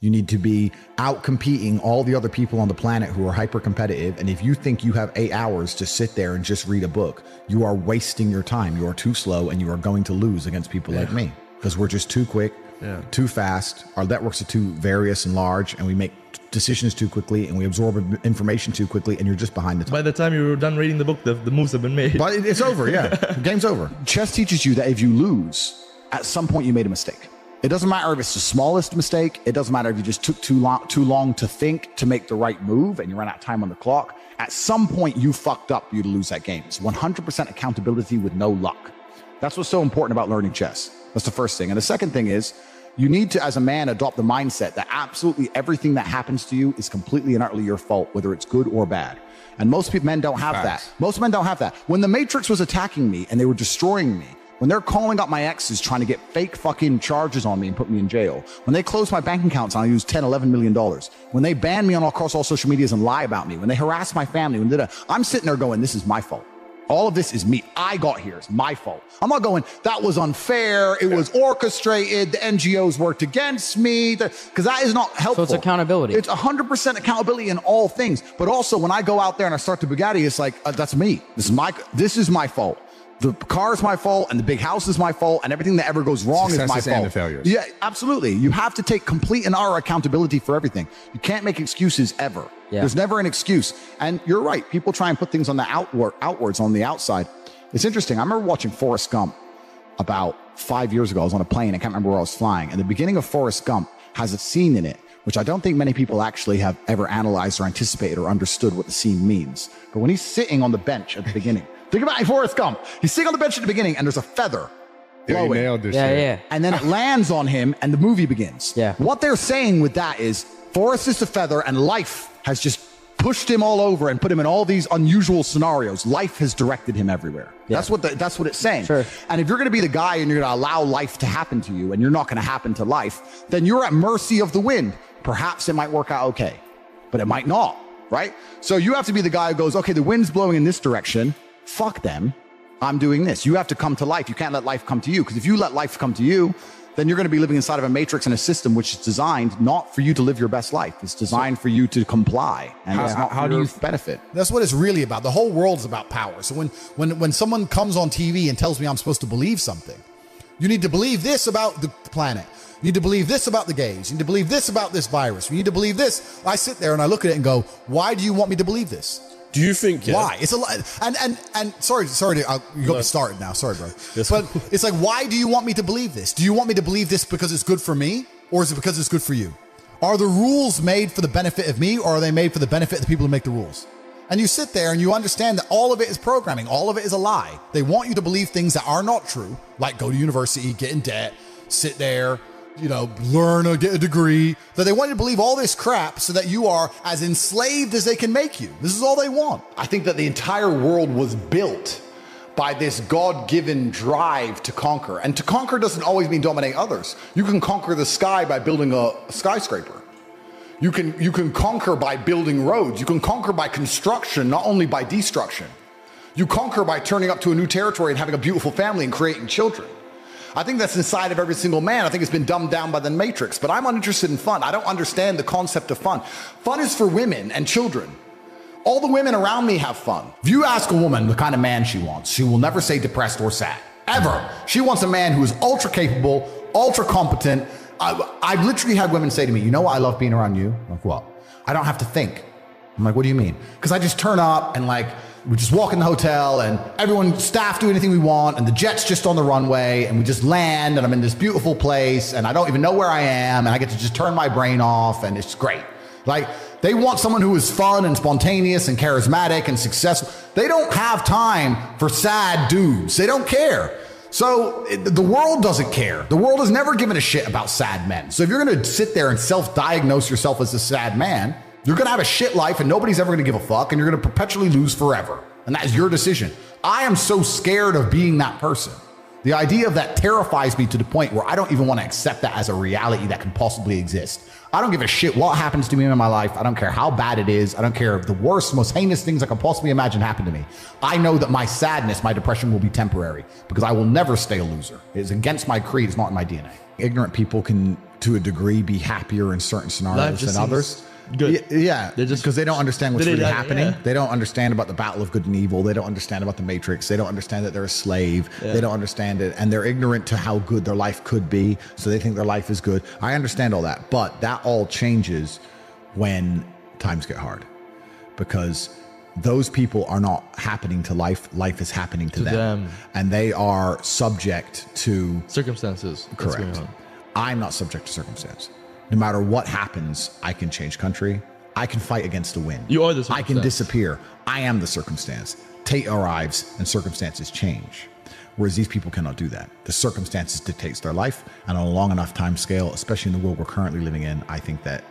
You need to be out competing all the other people on the planet who are hyper competitive. And if you think you have 8 hours to sit there and just read a book, you are wasting your time. You are too slow and you are going to lose against people like me because we're just too quick, too fast. Our networks are too various and large, and we make decisions too quickly and we absorb information too quickly, and you're just behind the time. By the time you're done reading the book, the moves have been made. But it's over, the game's over. Chess teaches you that if you lose, at some point you made a mistake. It doesn't matter if it's the smallest mistake. It doesn't matter if you just took too long to think to make the right move and you ran out of time on the clock. At some point you fucked up, you to lose that game. It's 100% accountability with no luck. That's what's so important about learning chess. That's the first thing. And the second thing is, you need to, as a man, adopt the mindset that absolutely everything that happens to you is completely and utterly your fault, whether it's good or bad. And most men don't have that. Most men don't have that. When the Matrix was attacking me and they were destroying me, when they're calling up my exes trying to get fake fucking charges on me and put me in jail, when they close my bank accounts and I use $10, $11 million, when they ban me across all social medias and lie about me, when they harass my family, I'm sitting there going, this is my fault. All of this is me. I got here. It's my fault. I'm not going, that was unfair. It was orchestrated. The NGOs worked against me. Because that is not helpful. So it's accountability. It's 100% accountability in all things. But also when I go out there and I start the Bugatti, it's like, that's me. This is my fault. The car is my fault, and the big house is my fault, and everything that ever goes wrong is my fault. And the failures. Yeah, absolutely. You have to take complete and utter accountability for everything. You can't make excuses ever. Yeah. There's never an excuse. And you're right. People try and put things on the outwards on the outside. It's interesting. I remember watching Forrest Gump about 5 years ago. I was on a plane. I can't remember where I was flying. And the beginning of Forrest Gump has a scene in it, which I don't think many people actually have ever analyzed or anticipated or understood what the scene means. But when he's sitting on the bench at the beginning, think about Forrest Gump. He's sitting on the bench at the beginning and there's a feather blowing. He nailed this shit. Yeah. And then it lands on him and the movie begins. Yeah. What they're saying with that is Forrest is the feather and life has just pushed him all over and put him in all these unusual scenarios. Life has directed him everywhere. Yeah. That's what it's saying. Sure. And if you're going to be the guy and you're going to allow life to happen to you and you're not going to happen to life, then you're at mercy of the wind. Perhaps it might work out okay, but it might not, right? So you have to be the guy who goes, okay, the wind's blowing in this direction. Fuck them. I'm doing this. You have to come to life. You can't let life come to you, because if you let life come to you, then you're going to be living inside of a matrix and a system which is designed not for you to live your best life. It's designed for you to comply, and it's not for your benefit. That's what it's really about. The whole world's about power. So when someone comes on TV and tells me I'm supposed to believe something, you need to believe this about the planet. You need to believe this about the gays. You need to believe this about this virus. You need to believe this. I sit there and I look at it and go, why do you want me to believe this? Do you think? Yeah. Why? It's a lot. And sorry, you got me started now. Sorry, bro. But it's like, why do you want me to believe this? Do you want me to believe this because it's good for me, or is it because it's good for you? Are the rules made for the benefit of me, or are they made for the benefit of the people who make the rules? And you sit there and you understand that all of it is programming. All of it is a lie. They want you to believe things that are not true, like go to university, get in debt, sit there, learn or get a degree, that they want you to believe all this crap so that you are as enslaved as they can make you. This is all they want. I think that the entire world was built by this God-given drive to conquer. And to conquer doesn't always mean dominate others. You can conquer the sky by building a skyscraper. You can conquer by building roads. You can conquer by construction, not only by destruction. You conquer by turning up to a new territory and having a beautiful family and creating children. I think that's inside of every single man. I think it's been dumbed down by the Matrix, but I'm uninterested in fun. I don't understand the concept of fun. Fun is for women and children. All the women around me have fun. If you ask a woman the kind of man she wants, she will never say depressed or sad, ever. She wants a man who is ultra capable, ultra competent. I've literally had women say to me, you know what I love being around you? I'm like, what? I don't have to think. I'm like, what do you mean? Because I just turn up and we just walk in the hotel and staff do anything we want and the jet's just on the runway and we just land and I'm in this beautiful place and I don't even know where I am and I get to just turn my brain off and it's great. They want someone who is fun and spontaneous and charismatic and successful. They don't have time for sad dudes. They don't care. So the world doesn't care. The world has never given a shit about sad men. So if you're going to sit there and self-diagnose yourself as a sad man, you're going to have a shit life and nobody's ever going to give a fuck and you're going to perpetually lose forever. And that is your decision. I am so scared of being that person. The idea of that terrifies me to the point where I don't even want to accept that as a reality that can possibly exist. I don't give a shit what happens to me in my life. I don't care how bad it is. I don't care if the worst, most heinous things I can possibly imagine happen to me. I know that my sadness, my depression will be temporary because I will never stay a loser. It is against my creed. It's not in my DNA. Ignorant people can to a degree, be happier in certain scenarios than others. Good. Yeah, because they don't understand what's really happening. Yeah. They don't understand about the battle of good and evil. They don't understand about the Matrix. They don't understand that they're a slave. Yeah. They don't understand it. And they're ignorant to how good their life could be. So they think their life is good. I understand all that. But that all changes when times get hard. Because those people are not happening to life. Life is happening to them. And they are subject to circumstances. Correct. I'm not subject to circumstance. No matter what happens, I can change country. I can fight against the wind. You are the circumstance. I can disappear. I am the circumstance. Tate arrives and circumstances change. Whereas these people cannot do that. The circumstances dictates their life. And on a long enough time scale, especially in the world we're currently living in, I think that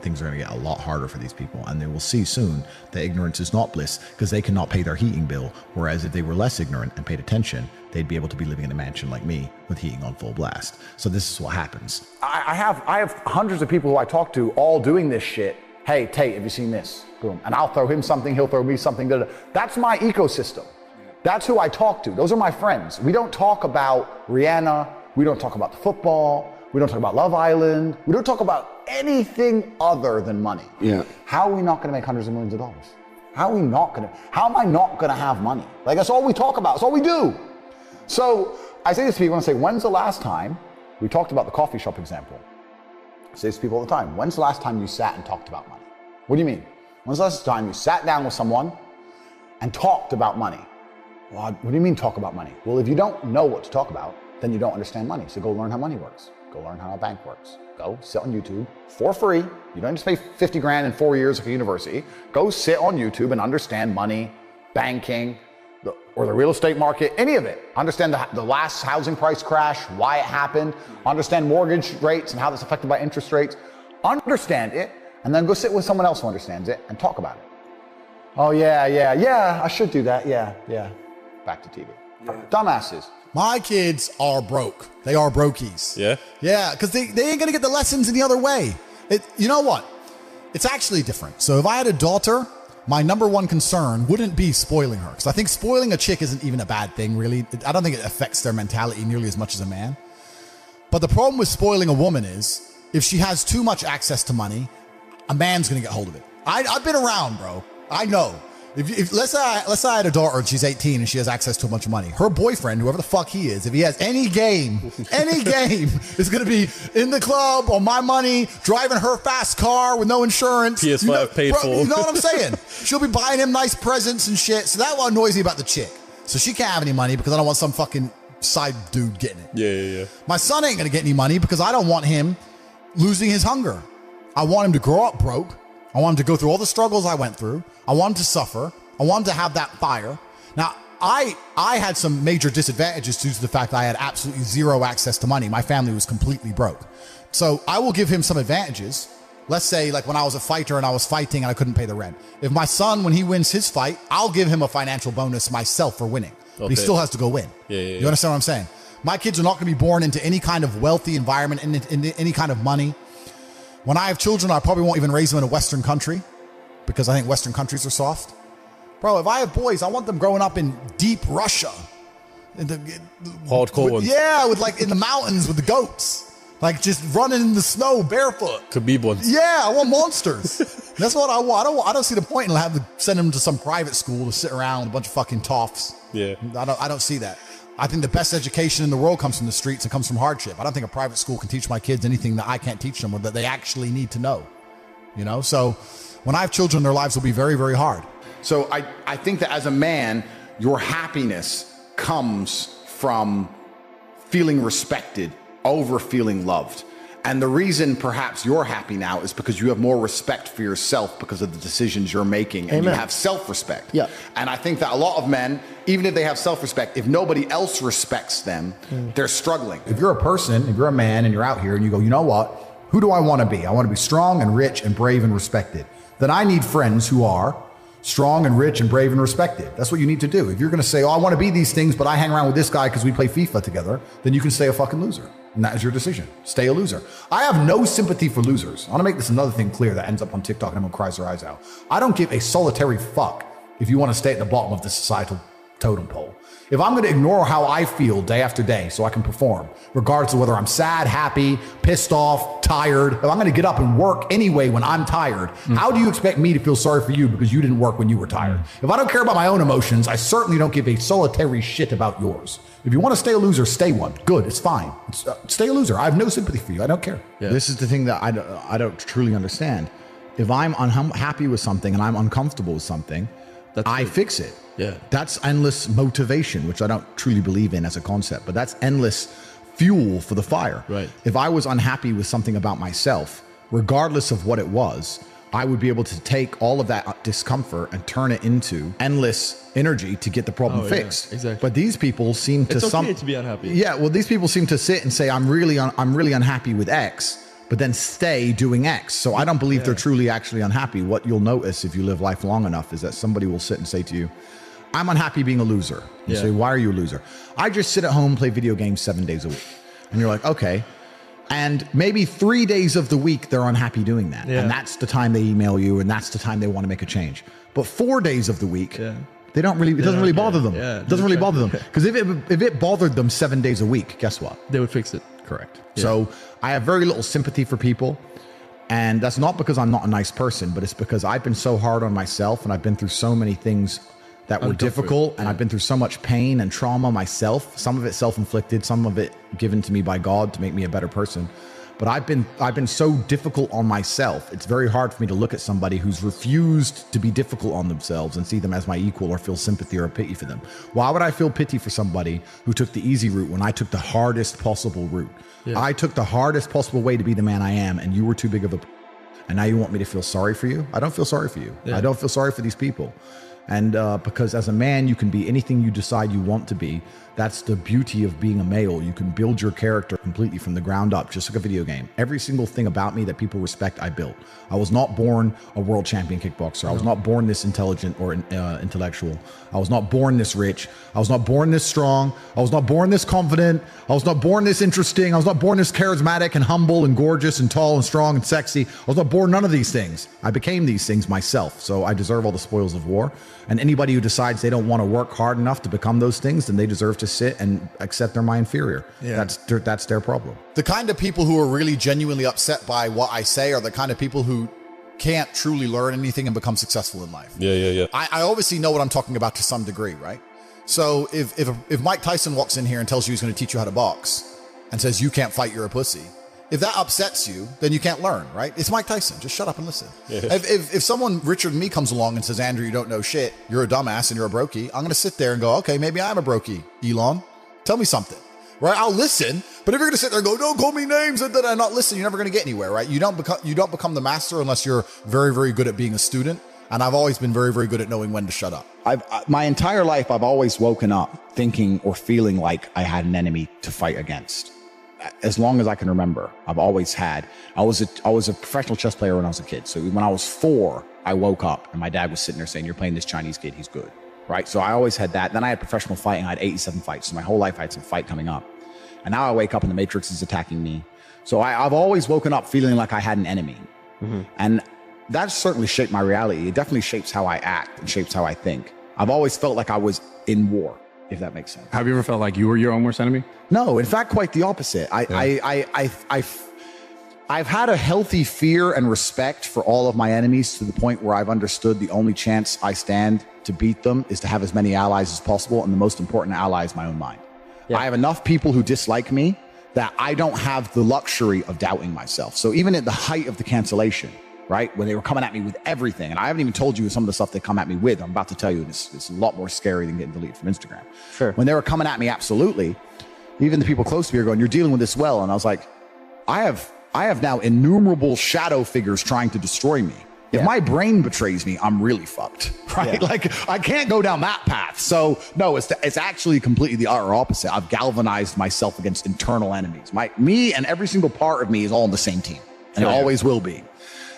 things are going to get a lot harder for these people. And they will see soon that ignorance is not bliss because they cannot pay their heating bill. Whereas if they were less ignorant and paid attention, they'd be able to be living in a mansion like me with heating on full blast. So this is what happens. I have hundreds of people who I talk to all doing this shit. Hey, Tate, have you seen this? Boom. And I'll throw him something, he'll throw me something. That's my ecosystem. That's who I talk to. Those are my friends. We don't talk about Rihanna. We don't talk about the football. We don't talk about Love Island. We don't talk about anything other than money. Yeah. How are we not gonna make hundreds of millions of dollars? How am I not gonna have money? Like, that's all we talk about, that's all we do. So I say this to people and say, when's the last time, we talked about the coffee shop example. I say this to people all the time, when's the last time you sat and talked about money? What do you mean? When's the last time you sat down with someone and talked about money? Well, what do you mean talk about money? Well, if you don't know what to talk about, then you don't understand money. So go learn how money works. Go learn how a bank works. Go sit on YouTube for free. You don't just pay 50 grand in 4 years at a university. Go sit on YouTube and understand money, banking, or the real estate market, any of it. Understand the last housing price crash, why it happened. Understand mortgage rates and how that's affected by interest rates. Understand it, and then go sit with someone else who understands it and talk about it. Oh, yeah, I should do that. Yeah. Back to TV. Yeah. Dumbasses. My kids are broke. They are brokies. Yeah? Yeah, because they ain't going to get the lessons any other way. You know what? It's actually different. So if I had a daughter, my number one concern wouldn't be spoiling her. Because I think spoiling a chick isn't even a bad thing, really. I don't think it affects their mentality nearly as much as a man. But the problem with spoiling a woman is, if she has too much access to money, a man's going to get hold of it. I've been around, bro. I know. If let's say I had a daughter and she's 18 and she has access to a bunch of money. Her boyfriend, whoever the fuck he is, if he has any game, is going to be in the club on my money, driving her fast car with no insurance. PS5 paid for. You know what I'm saying? She'll be buying him nice presents and shit. So that's what annoys me about the chick. So she can't have any money because I don't want some fucking side dude getting it. Yeah. My son ain't going to get any money because I don't want him losing his hunger. I want him to grow up broke. I want him to go through all the struggles I went through. I want him to suffer. I want him to have that fire. Now, I had some major disadvantages due to the fact that I had absolutely zero access to money. My family was completely broke. So I will give him some advantages. Let's say like when I was a fighter and I was fighting and I couldn't pay the rent. If my son, when he wins his fight, I'll give him a financial bonus myself for winning. But he still has to go win. Yeah. You understand what I'm saying? My kids are not going to be born into any kind of wealthy environment, in any kind of money. When I have children, I probably won't even raise them in a Western country because I think Western countries are soft. Bro, if I have boys, I want them growing up in deep Russia. Hardcore ones. Yeah, with like in the mountains with the goats. Like just running in the snow barefoot. Khabib ones. Yeah, I want monsters. That's what I want. I don't see the point in send them to some private school to sit around with a bunch of fucking toffs. Yeah. I don't see that. I think the best education in the world comes from the streets and comes from hardship. I don't think a private school can teach my kids anything that I can't teach them or that they actually need to know. You know, so when I have children, their lives will be very, very hard. So I think that as a man, your happiness comes from feeling respected over feeling loved. And the reason perhaps you're happy now is because you have more respect for yourself because of the decisions you're making, and you have self-respect. Yeah. And I think that a lot of men, even if they have self-respect, if nobody else respects them, they're struggling. If you're a person, if you're a man and you're out here and you go, you know what? Who do I want to be? I want to be strong and rich and brave and respected. Then I need friends who are strong and rich and brave and respected. That's what you need to do. If you're going to say, oh, I want to be these things, but I hang around with this guy because we play FIFA together, then you can stay a fucking loser. And that is your decision. Stay a loser. I have no sympathy for losers. I want to make this another thing clear that ends up on TikTok and everyone cries their eyes out. I don't give a solitary fuck if you want to stay at the bottom of the societal totem pole. If I'm going to ignore how I feel day after day so I can perform, regardless of whether I'm sad, happy, pissed off, tired, if I'm going to get up and work anyway when I'm tired, how do you expect me to feel sorry for you because you didn't work when you were tired? If I don't care about my own emotions, I certainly don't give a solitary shit about yours. If you want to stay a loser, stay one. Good, it's fine. Stay a loser. I have no sympathy for you. I don't care. Yeah. This is the thing that I don't truly understand. If I'm unhappy with something and I'm uncomfortable with something, I fix it. Yeah. That's endless motivation, which I don't truly believe in as a concept, but that's endless fuel for the fire. Right. If I was unhappy with something about myself, regardless of what it was, I would be able to take all of that discomfort and turn it into endless energy to get the problem fixed. Yeah, exactly. But these people seem to it's okay to be unhappy. Yeah. Well, these people seem to sit and say, I'm really unhappy with X, but then stay doing X. So I don't believe they're truly actually unhappy. What you'll notice if you live life long enough is that somebody will sit and say to you, I'm unhappy being a loser. You say, why are you a loser? I just sit at home, play video games 7 days a week. And you're like, okay. And maybe 3 days of the week, they're unhappy doing that. Yeah. And that's the time they email you, and that's the time they want to make a change. But 4 days of the week, they don't really, it doesn't really bother them. Yeah, it doesn't really bother them. Because if it bothered them 7 days a week, guess what? They would fix it. Correct. Yeah. So I have very little sympathy for people. And that's not because I'm not a nice person, but it's because I've been so hard on myself and I've been through so many things that were difficult, and I've been through so much pain and trauma myself, some of it self-inflicted, some of it given to me by God to make me a better person. But I've been so difficult on myself. It's very hard for me to look at somebody who's refused to be difficult on themselves and see them as my equal or feel sympathy or pity for them. Why would I feel pity for somebody who took the easy route when I took the hardest possible route? Yeah. I took the hardest possible way to be the man I am, and you were too big of a... And now you want me to feel sorry for you? I don't feel sorry for you. Yeah. I don't feel sorry for these people. And because as a man, you can be anything you decide you want to be. That's the beauty of being a male. You can build your character completely from the ground up, just like a video game. Every single thing about me that people respect, I built. I was not born a world champion kickboxer. I was not born this intelligent or intellectual. I was not born this rich. I was not born this strong. I was not born this confident. I was not born this interesting. I was not born this charismatic and humble and gorgeous and tall and strong and sexy. I was not born none of these things. I became these things myself. So I deserve all the spoils of war. And anybody who decides they don't want to work hard enough to become those things, then they deserve to sit and accept they're my inferior. Yeah. That's their problem. The kind of people who are really genuinely upset by what I say are the kind of people who can't truly learn anything and become successful in life. Yeah. I obviously know what I'm talking about to some degree, right? So if Mike Tyson walks in here and tells you he's going to teach you how to box and says you can't fight, you're a pussy, if that upsets you, then you can't learn, right? It's Mike Tyson. Just shut up and listen. Yeah. If someone richer than me comes along and says, Andrew, you don't know shit, you're a dumbass and you're a brokey, I'm going to sit there and go, okay, maybe I'm a brokey, Elon. Tell me something, right? I'll listen. But if you're going to sit there and go, don't call me names and then I not listen, you're never going to get anywhere, right? You don't become the master unless you're very, very good at being a student. And I've always been very, very good at knowing when to shut up. My entire life, I've always woken up thinking or feeling like I had an enemy to fight against. As long as I can remember, I've always had. I was a professional chess player when I was a kid. So when I was 4, I woke up and my dad was sitting there saying, you're playing this Chinese kid, he's good, right? So I always had that. Then I had professional fighting. I had 87 fights. So my whole life I had some fight coming up. And now I wake up and the Matrix is attacking me. So I've always woken up feeling like I had an enemy. Mm-hmm. And that certainly shaped my reality. It definitely shapes how I act and shapes how I think. I've always felt like I was in war, if that makes sense. Have you ever felt like you were your own worst enemy? No, in fact, quite the opposite. I've had a healthy fear and respect for all of my enemies to the point where I've understood the only chance I stand to beat them is to have as many allies as possible. And the most important ally is my own mind. Yeah. I have enough people who dislike me that I don't have the luxury of doubting myself. So even at the height of the cancellation, right, when they were coming at me with everything, and I haven't even told you some of the stuff they come at me with. I'm about to tell you, it's a lot more scary than getting deleted from Instagram. Sure. When they were coming at me, absolutely, even the people close to me are going, you're dealing with this well. And I was like, I have now innumerable shadow figures trying to destroy me. If my brain betrays me, I'm really fucked, right? Yeah. Like I can't go down that path. So no, it's actually completely the utter opposite. I've galvanized myself against internal enemies. Me and every single part of me is all on the same team, and it always will be.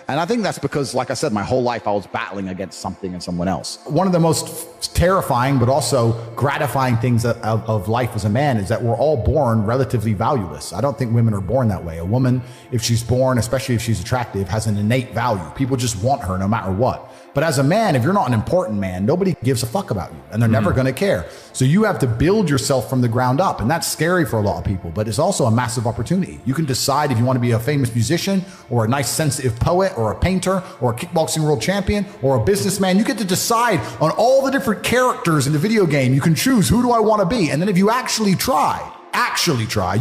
And I think that's because, like I said, my whole life I was battling against something and someone else. One of the most terrifying but also gratifying things of life as a man is that we're all born relatively valueless. I don't think women are born that way. A woman, if she's born, especially if she's attractive, has an innate value. People just want her no matter what. But as a man, if you're not an important man, nobody gives a fuck about you and they're never going to care. So you have to build yourself from the ground up. And that's scary for a lot of people, but it's also a massive opportunity. You can decide if you want to be a famous musician or a nice sensitive poet or a painter or a kickboxing world champion or a businessman. You get to decide on all the different characters in the video game. You can choose, who do I want to be? And then if you actually try,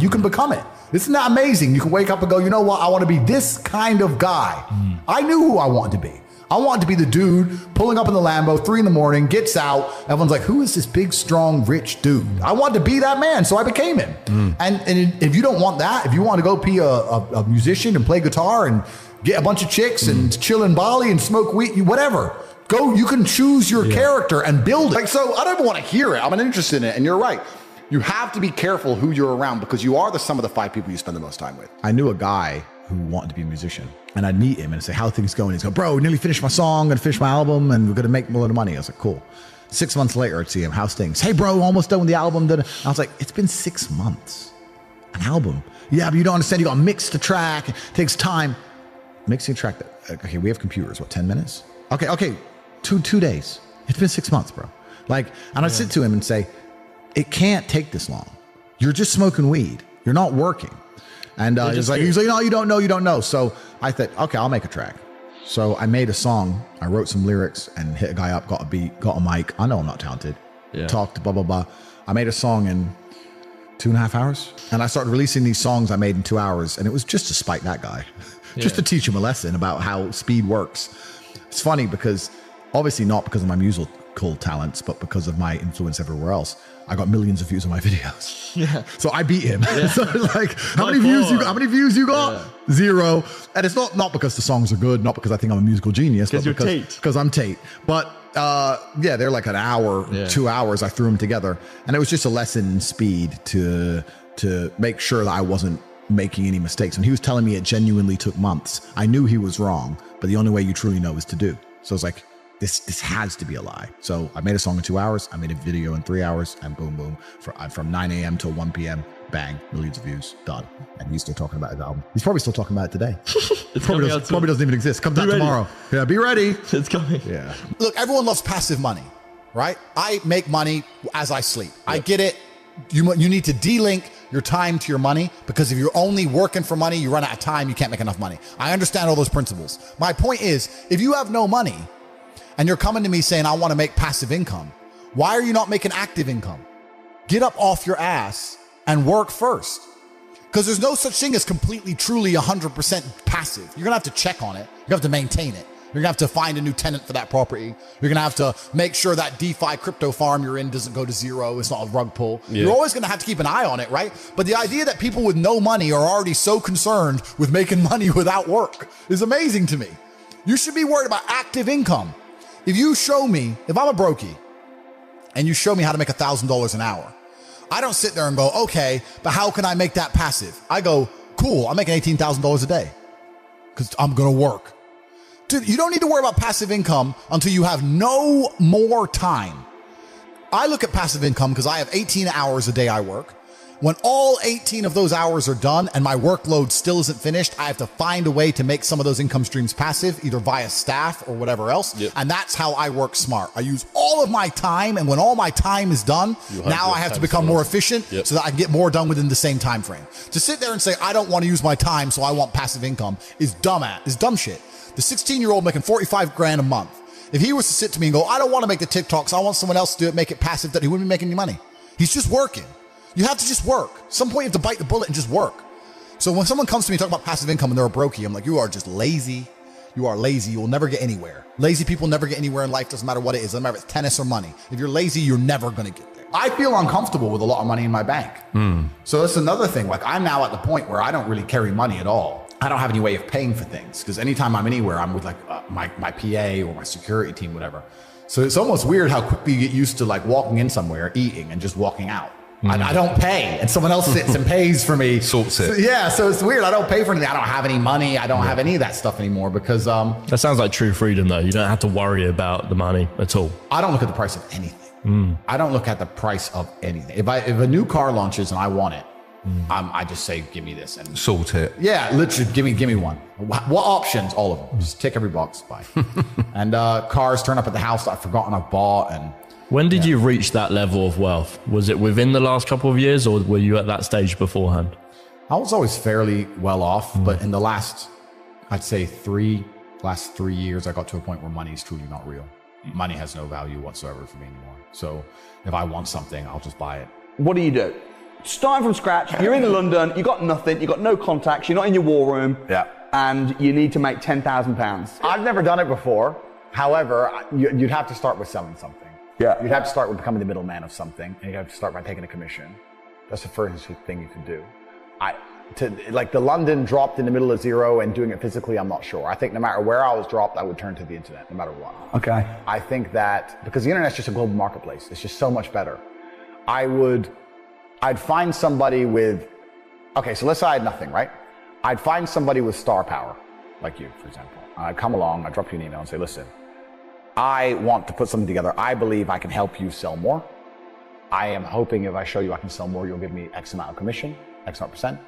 you can become it. Isn't that amazing? You can wake up and go, you know what? I want to be this kind of guy. I knew who I wanted to be. I wanted to be the dude pulling up in the Lambo, 3 a.m, gets out. Everyone's like, who is this big, strong, rich dude? I wanted to be that man, so I became him. And if you don't want that, if you want to go be a musician and play guitar and get a bunch of chicks and chill in Bali and smoke weed, whatever, go, you can choose your character and build it. Like, so I don't even want to hear it. I'm interested in it. And you're right. You have to be careful who you're around because you are the sum of the 5 people you spend the most time with. I knew a guy who wanted to be a musician, and I'd meet him and say, how are things going? He's go, bro, nearly finished my song and finished my album and we're going to make a lot of money. I was like, cool. 6 months later, I'd see him, how's things? Hey bro, almost done with the album. I was like, it's been 6 months, an album. Yeah, but you don't understand. You got to mix the track. It takes time. Mixing a track. Okay, we have computers. What, 10 minutes? Okay. Two days. It's been 6 months, bro. Like, and I'd sit to him and say, it can't take this long. You're just smoking weed. You're not working. And he's like, no, you don't know. So I thought, okay, I'll make a track. So I made a song. I wrote some lyrics and hit a guy up, got a beat, got a mic. I know I'm not talented. Talked, blah, blah, blah. I made a song in 2.5 hours. And I started releasing these songs I made in 2 hours. And it was just to spite that guy, just to teach him a lesson about how speed works. It's funny because obviously not because of my musical talents, but because of my influence everywhere else. I got millions of views on my videos. Yeah. So I beat him. Yeah. So like, how many views you got? Yeah. 0. And it's not because the songs are good, not because I think I'm a musical genius, but because I'm Tate. But they're like an hour, 2 hours. I threw them together, and it was just a lesson in speed to make sure that I wasn't making any mistakes. And he was telling me it genuinely took months. I knew he was wrong, but the only way you truly know is to do. So it's like, this has to be a lie. So I made a song in 2 hours. I made a video in 3 hours, and boom, boom. From 9 a.m. till 1 p.m. Bang, millions of views, done. And he's still talking about his album. He's probably still talking about it today. It probably doesn't even exist. Comes out tomorrow. Yeah, be ready. It's coming. Yeah. Look, everyone loves passive money, right? I make money as I sleep. Yep. I get it. You need to de-link your time to your money, because if you're only working for money, you run out of time, you can't make enough money. I understand all those principles. My point is, if you have no money and you're coming to me saying, I want to make passive income, why are you not making active income? Get up off your ass and work first. Because there's no such thing as completely, truly 100% passive. You're going to have to check on it. You have to maintain it. You're going to have to find a new tenant for that property. You're going to have to make sure that DeFi crypto farm you're in doesn't go to zero. It's not a rug pull. Yeah. You're always going to have to keep an eye on it, right? But the idea that people with no money are already so concerned with making money without work is amazing to me. You should be worried about active income. If you show me, if I'm a brokey and you show me how to make $1,000 an hour, I don't sit there and go, okay, but how can I make that passive? I go, cool, I'm making $18,000 a day because I'm going to work. Dude, you don't need to worry about passive income until you have no more time. I look at passive income because I have 18 hours a day I work. When all 18 of those hours are done and my workload still isn't finished, I have to find a way to make some of those income streams passive, either via staff or whatever else. Yep. And that's how I work smart. I use all of my time, and when all my time is done, now I have to become more efficient so that I can get more done within the same time frame. To sit there and say, I don't want to use my time, so I want passive income is dumb shit. The 16-year-old making 45 grand a month, if he was to sit to me and go, I don't want to make the TikToks, I want someone else to do it, make it passive, that he wouldn't be making any money. He's just working. You have to just work. At some point you have to bite the bullet and just work. So when someone comes to me talking about passive income and they're a brokey, I'm like, you are just lazy. You are lazy. You will never get anywhere. Lazy people never get anywhere in life. Doesn't matter what it is. Doesn't matter if it's tennis or money. If you're lazy, you're never going to get there. I feel uncomfortable with a lot of money in my bank. So that's another thing. Like, I'm now at the point where I don't really carry money at all. I don't have any way of paying for things, because anytime I'm anywhere, I'm with like my PA or my security team, whatever. So it's almost weird how quickly you get used to like walking in somewhere, eating, and just walking out. I don't pay, and someone else sits and pays for me. Sorts it. So it's weird. I don't pay for anything. I don't have any money. I don't have any of that stuff anymore because that sounds like true freedom, though. You don't have to worry about the money at all. I don't look at the price of anything. I don't look at the price of anything. If a new car launches and I want it, I just say, give me this and Sort it. Yeah, literally, give me one. What options? All of them. Just tick every box. Buy. And cars turn up at the house that I've forgotten I've bought. And when did you reach that level of wealth? Was it within the last couple of years, or were you at that stage beforehand? I was always fairly well off, but in the last, I'd say 3 years, I got to a point where money is truly not real. Money has no value whatsoever for me anymore. So if I want something, I'll just buy it. What do? Starting from scratch, you're in London, you got nothing, you got no contacts, you're not in your war room, and you need to make £10,000. I've never done it before. However, you'd have to start with selling something. Yeah. You'd have to start with becoming the middleman of something, and you have to start by taking a commission. That's the first thing you could do. Like the London dropped in the middle of zero and doing it physically, I'm not sure. I think no matter where I was dropped, I would turn to the internet, no matter what. Okay. I think that because the internet's just a global marketplace, it's just so much better. I'd find somebody with, okay, so let's say I had nothing, right? I'd find somebody with star power, like you, for example. I'd come along, I'd drop you an email and say, listen, I want to put something together. I believe I can help you sell more. I am hoping if I show you I can sell more, you'll give me X amount of commission, X amount percent.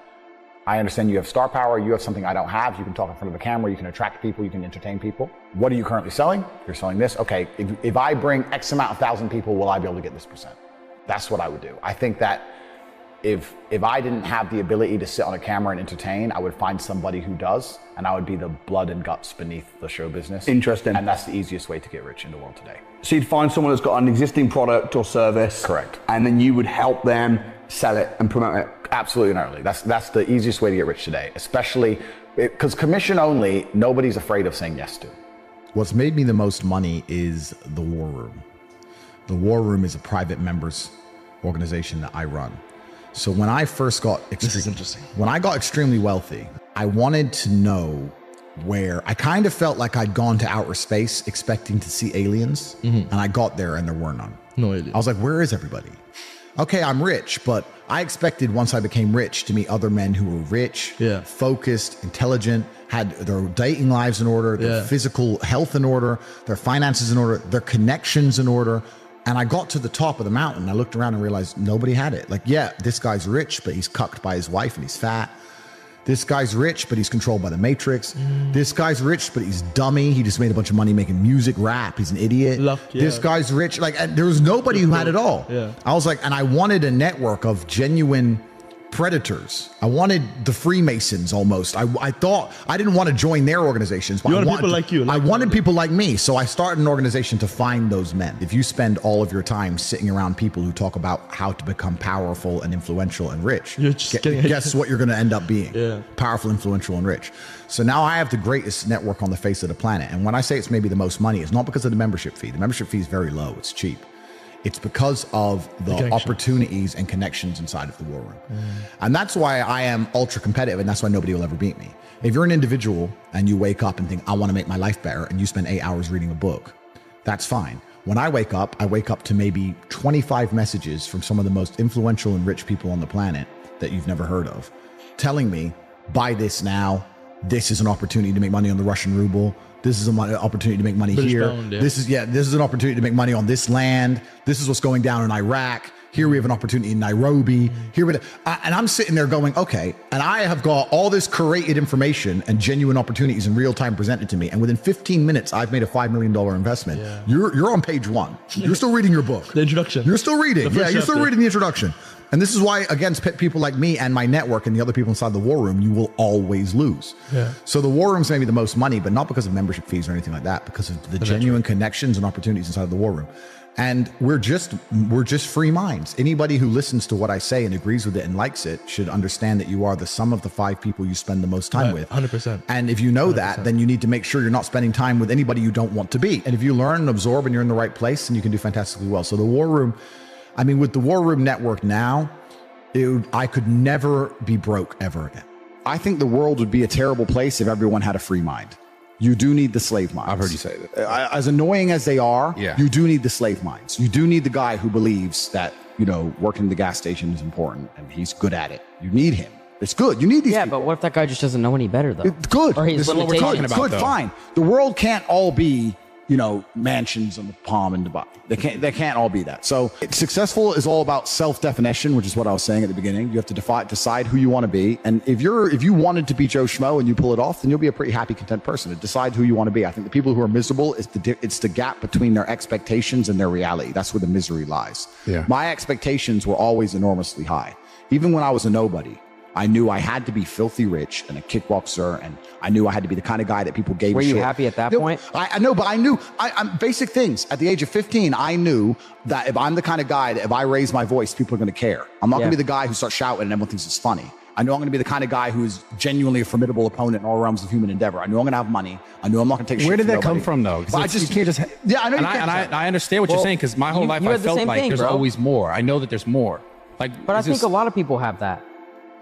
I understand you have star power. You have something I don't have. You can talk in front of a camera. You can attract people. You can entertain people. What are you currently selling? You're selling this. Okay, if I bring X amount of 1,000 people, will I be able to get this percent? That's what I would do. I think that if I didn't have the ability to sit on a camera and entertain, I would find somebody who does, and I would be the blood and guts beneath the show business. Interesting. And that's the easiest way to get rich in the world today. So you'd find someone that's got an existing product or service. Correct. And then you would help them sell it and promote it. Absolutely and utterly. That's the easiest way to get rich today, especially because commission only, nobody's afraid of saying yes to. What's made me the most money is the War Room. The War Room is a private members organization that I run. So when I first got when I got extremely wealthy, I wanted to know where I kind of felt like I'd gone to outer space expecting to see aliens, and I got there and there were none. No aliens. I was like, where is everybody? Okay, I'm rich, but I expected once I became rich to meet other men who were rich, focused, intelligent, had their dating lives in order, their physical health in order, their finances in order, their connections in order. And I got to the top of the mountain. I looked around and realized nobody had it. Like, yeah, this guy's rich, but he's cucked by his wife and he's fat. This guy's rich, but he's controlled by the Matrix. This guy's rich, but he's dummy. He just made a bunch of money making music, rap. He's an idiot. This guy's rich. Like, there was nobody who had it all. I was like, and I wanted a network of genuine predators. I wanted the Freemasons almost. I thought I didn't want to join their organizations, but I wanted people like you. I wanted people like me. So I started an organization to find those men. If you spend all of your time sitting around people who talk about how to become powerful and influential and rich, guess what you're going to end up being? Powerful, influential, and rich. So now I have the greatest network on the face of the planet. And when I say it's maybe the most money, it's not because of the membership fee. The membership fee is very low. It's cheap. It's because of the opportunities and connections inside of the War Room. And that's why I am ultra competitive, and that's why nobody will ever beat me. If you're an individual and you wake up and think, I want to make my life better, and you spend 8 hours reading a book, that's fine. When I wake up to maybe 25 messages from some of the most influential and rich people on the planet that you've never heard of, telling me, buy this now, this is an opportunity to make money on the Russian ruble, this is an opportunity to make money British here. Pound, This is an opportunity to make money on this land. This is what's going down in Iraq. Here we have an opportunity in Nairobi. And I'm sitting there going, okay, and I have got all this curated information and genuine opportunities in real time presented to me. And within 15 minutes, I've made a $5 million investment. You're on page 1. You're still reading your book. The introduction. You're still reading. You're still chapter. reading the introduction. And this is why, against people like me and my network and the other people inside the War Room, you will always lose. So the War Room's maybe the most money, but not because of membership fees or anything like that, because of the genuine connections and opportunities inside of the War Room. And we're just free minds. Anybody who listens to what I say and agrees with it and likes it should understand that you are the sum of the 5 people you spend the most time with. 100%. And if you know 100%. That, then you need to make sure you're not spending time with anybody you don't want to be. And if you learn and absorb and you're in the right place, then you can do fantastically well. So the War Room, I mean, with the War Room network now, I could never be broke ever again. I think the world would be a terrible place if everyone had a free mind. You do need the slave minds. I've heard you say that. As annoying as they are, you do need the slave minds. You do need the guy who believes that working the gas station is important and he's good at it. You need him. It's good. You need these people. But what if that guy just doesn't know any better, though? It's good. Or he's This is what we're talking about, Good, though. fine. The world can't all be, mansions on the Palm in Dubai. They can't all be that. So successful is all about self-definition, which is what I was saying at the beginning. You have to decide who you want to be. And if you wanted to be Joe Schmo and you pull it off, then you'll be a pretty happy, content person. To decide who you want to be. I think the people who are miserable, it's the gap between their expectations and their reality. That's where the misery lies. Yeah. My expectations were always enormously high. Even when I was a nobody, I knew I had to be filthy rich and a kickboxer, and I knew I had to be the kind of guy that people gave a shit. Were you happy at that point? I know, but I knew I'm basic things. At the age of 15, I knew that if I'm the kind of guy that if I raise my voice, people are going to care. I'm not going to be the guy who starts shouting and everyone thinks it's funny. I know I'm going to be the kind of guy who is genuinely a formidable opponent in all realms of human endeavor. I know I'm going to have money. I know I'm not going to take shit. Where did from that come nobody. from, though? But You can't just. Yeah, I know. And I understand what you're saying, because my whole life you I had the felt same like thing, there's bro. always more. I know that there's more. But I think a lot of people have that.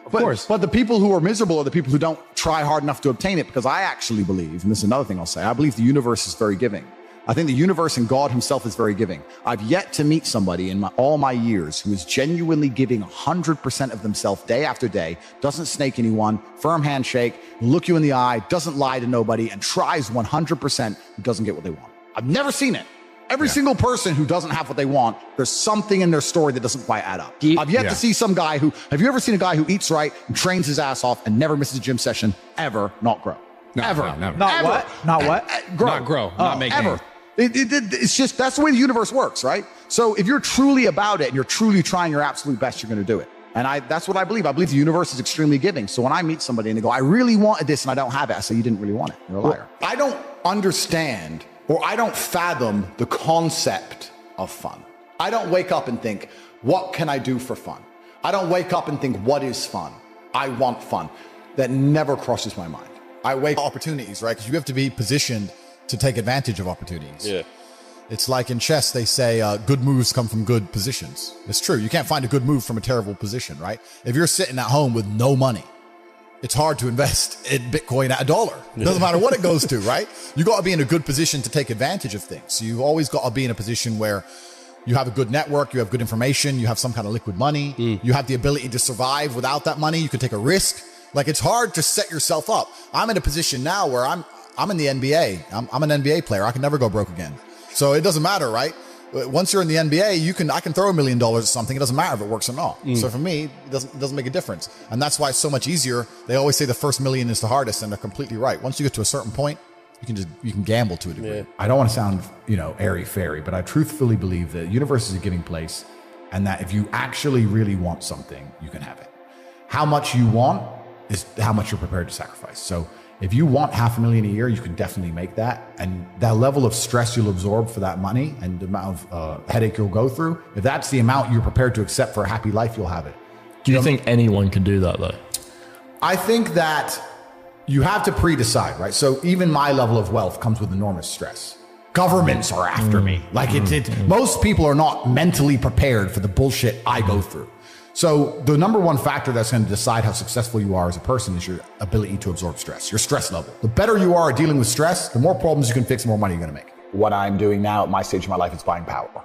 Of course. But the people who are miserable are the people who don't try hard enough to obtain it, because I actually believe, and this is another thing I'll say, I believe the universe is very giving. I think the universe and God himself is very giving. I've yet to meet somebody in all my years who is genuinely giving 100% of themselves day after day, doesn't snake anyone, firm handshake, look you in the eye, doesn't lie to nobody, and tries 100% who doesn't get what they want. I've never seen it. Every single person who doesn't have what they want, there's something in their story that doesn't quite add up. I've yet to see some guy have you ever seen a guy who eats right and trains his ass off and never misses a gym session, ever not grow? Ever. No, never. Not Ever. what? Not what? Grow. Not grow. Not make Ever. gains. It's just, that's the way the universe works, right? So if you're truly about it and you're truly trying your absolute best, you're going to do it. And that's what I believe. I believe the universe is extremely giving. So when I meet somebody and they go, I really wanted this and I don't have it, I say, you didn't really want it. You're a liar. I don't understand, or I don't fathom the concept of fun. I don't wake up and think, what can I do for fun? I don't wake up and think, what is fun? I want fun. That never crosses my mind. I wake opportunities, right? Because you have to be positioned to take advantage of opportunities. Yeah. It's like in chess, they say good moves come from good positions. It's true. You can't find a good move from a terrible position, right? If you're sitting at home with no money, it's hard to invest in Bitcoin at $1. It doesn't matter what it goes to, right? You got to be in a good position to take advantage of things. So you've always got to be in a position where you have a good network, you have good information, you have some kind of liquid money, you have the ability to survive without that money. You can take a risk. Like, it's hard to set yourself up. I'm in a position now where I'm in the NBA. I'm an NBA player. I can never go broke again. So it doesn't matter, right? Once you're in the NBA, I can throw $1 million at something. It doesn't matter if it works or not. So for me, it doesn't make a difference. And that's why it's so much easier. They always say the first million is the hardest, and they're completely right. Once you get to a certain point, you can gamble to a degree. Yeah. I don't want to sound, airy fairy, but I truthfully believe that the universe is a giving place, and that if you actually really want something, you can have it. How much you want is how much you're prepared to sacrifice. So if you want $500,000 a year, you can definitely make that. And that level of stress you'll absorb for that money and the amount of headache you'll go through, if that's the amount you're prepared to accept for a happy life, you'll have it. Do you think anyone can do that, though? I think that you have to pre-decide, right? So even my level of wealth comes with enormous stress. Governments are after me. Like most people are not mentally prepared for the bullshit I go through. So the number one factor that's going to decide how successful you are as a person is your ability to absorb stress, your stress level. The better you are at dealing with stress, the more problems you can fix, the more money you're going to make. What I'm doing now at my stage of my life is buying power.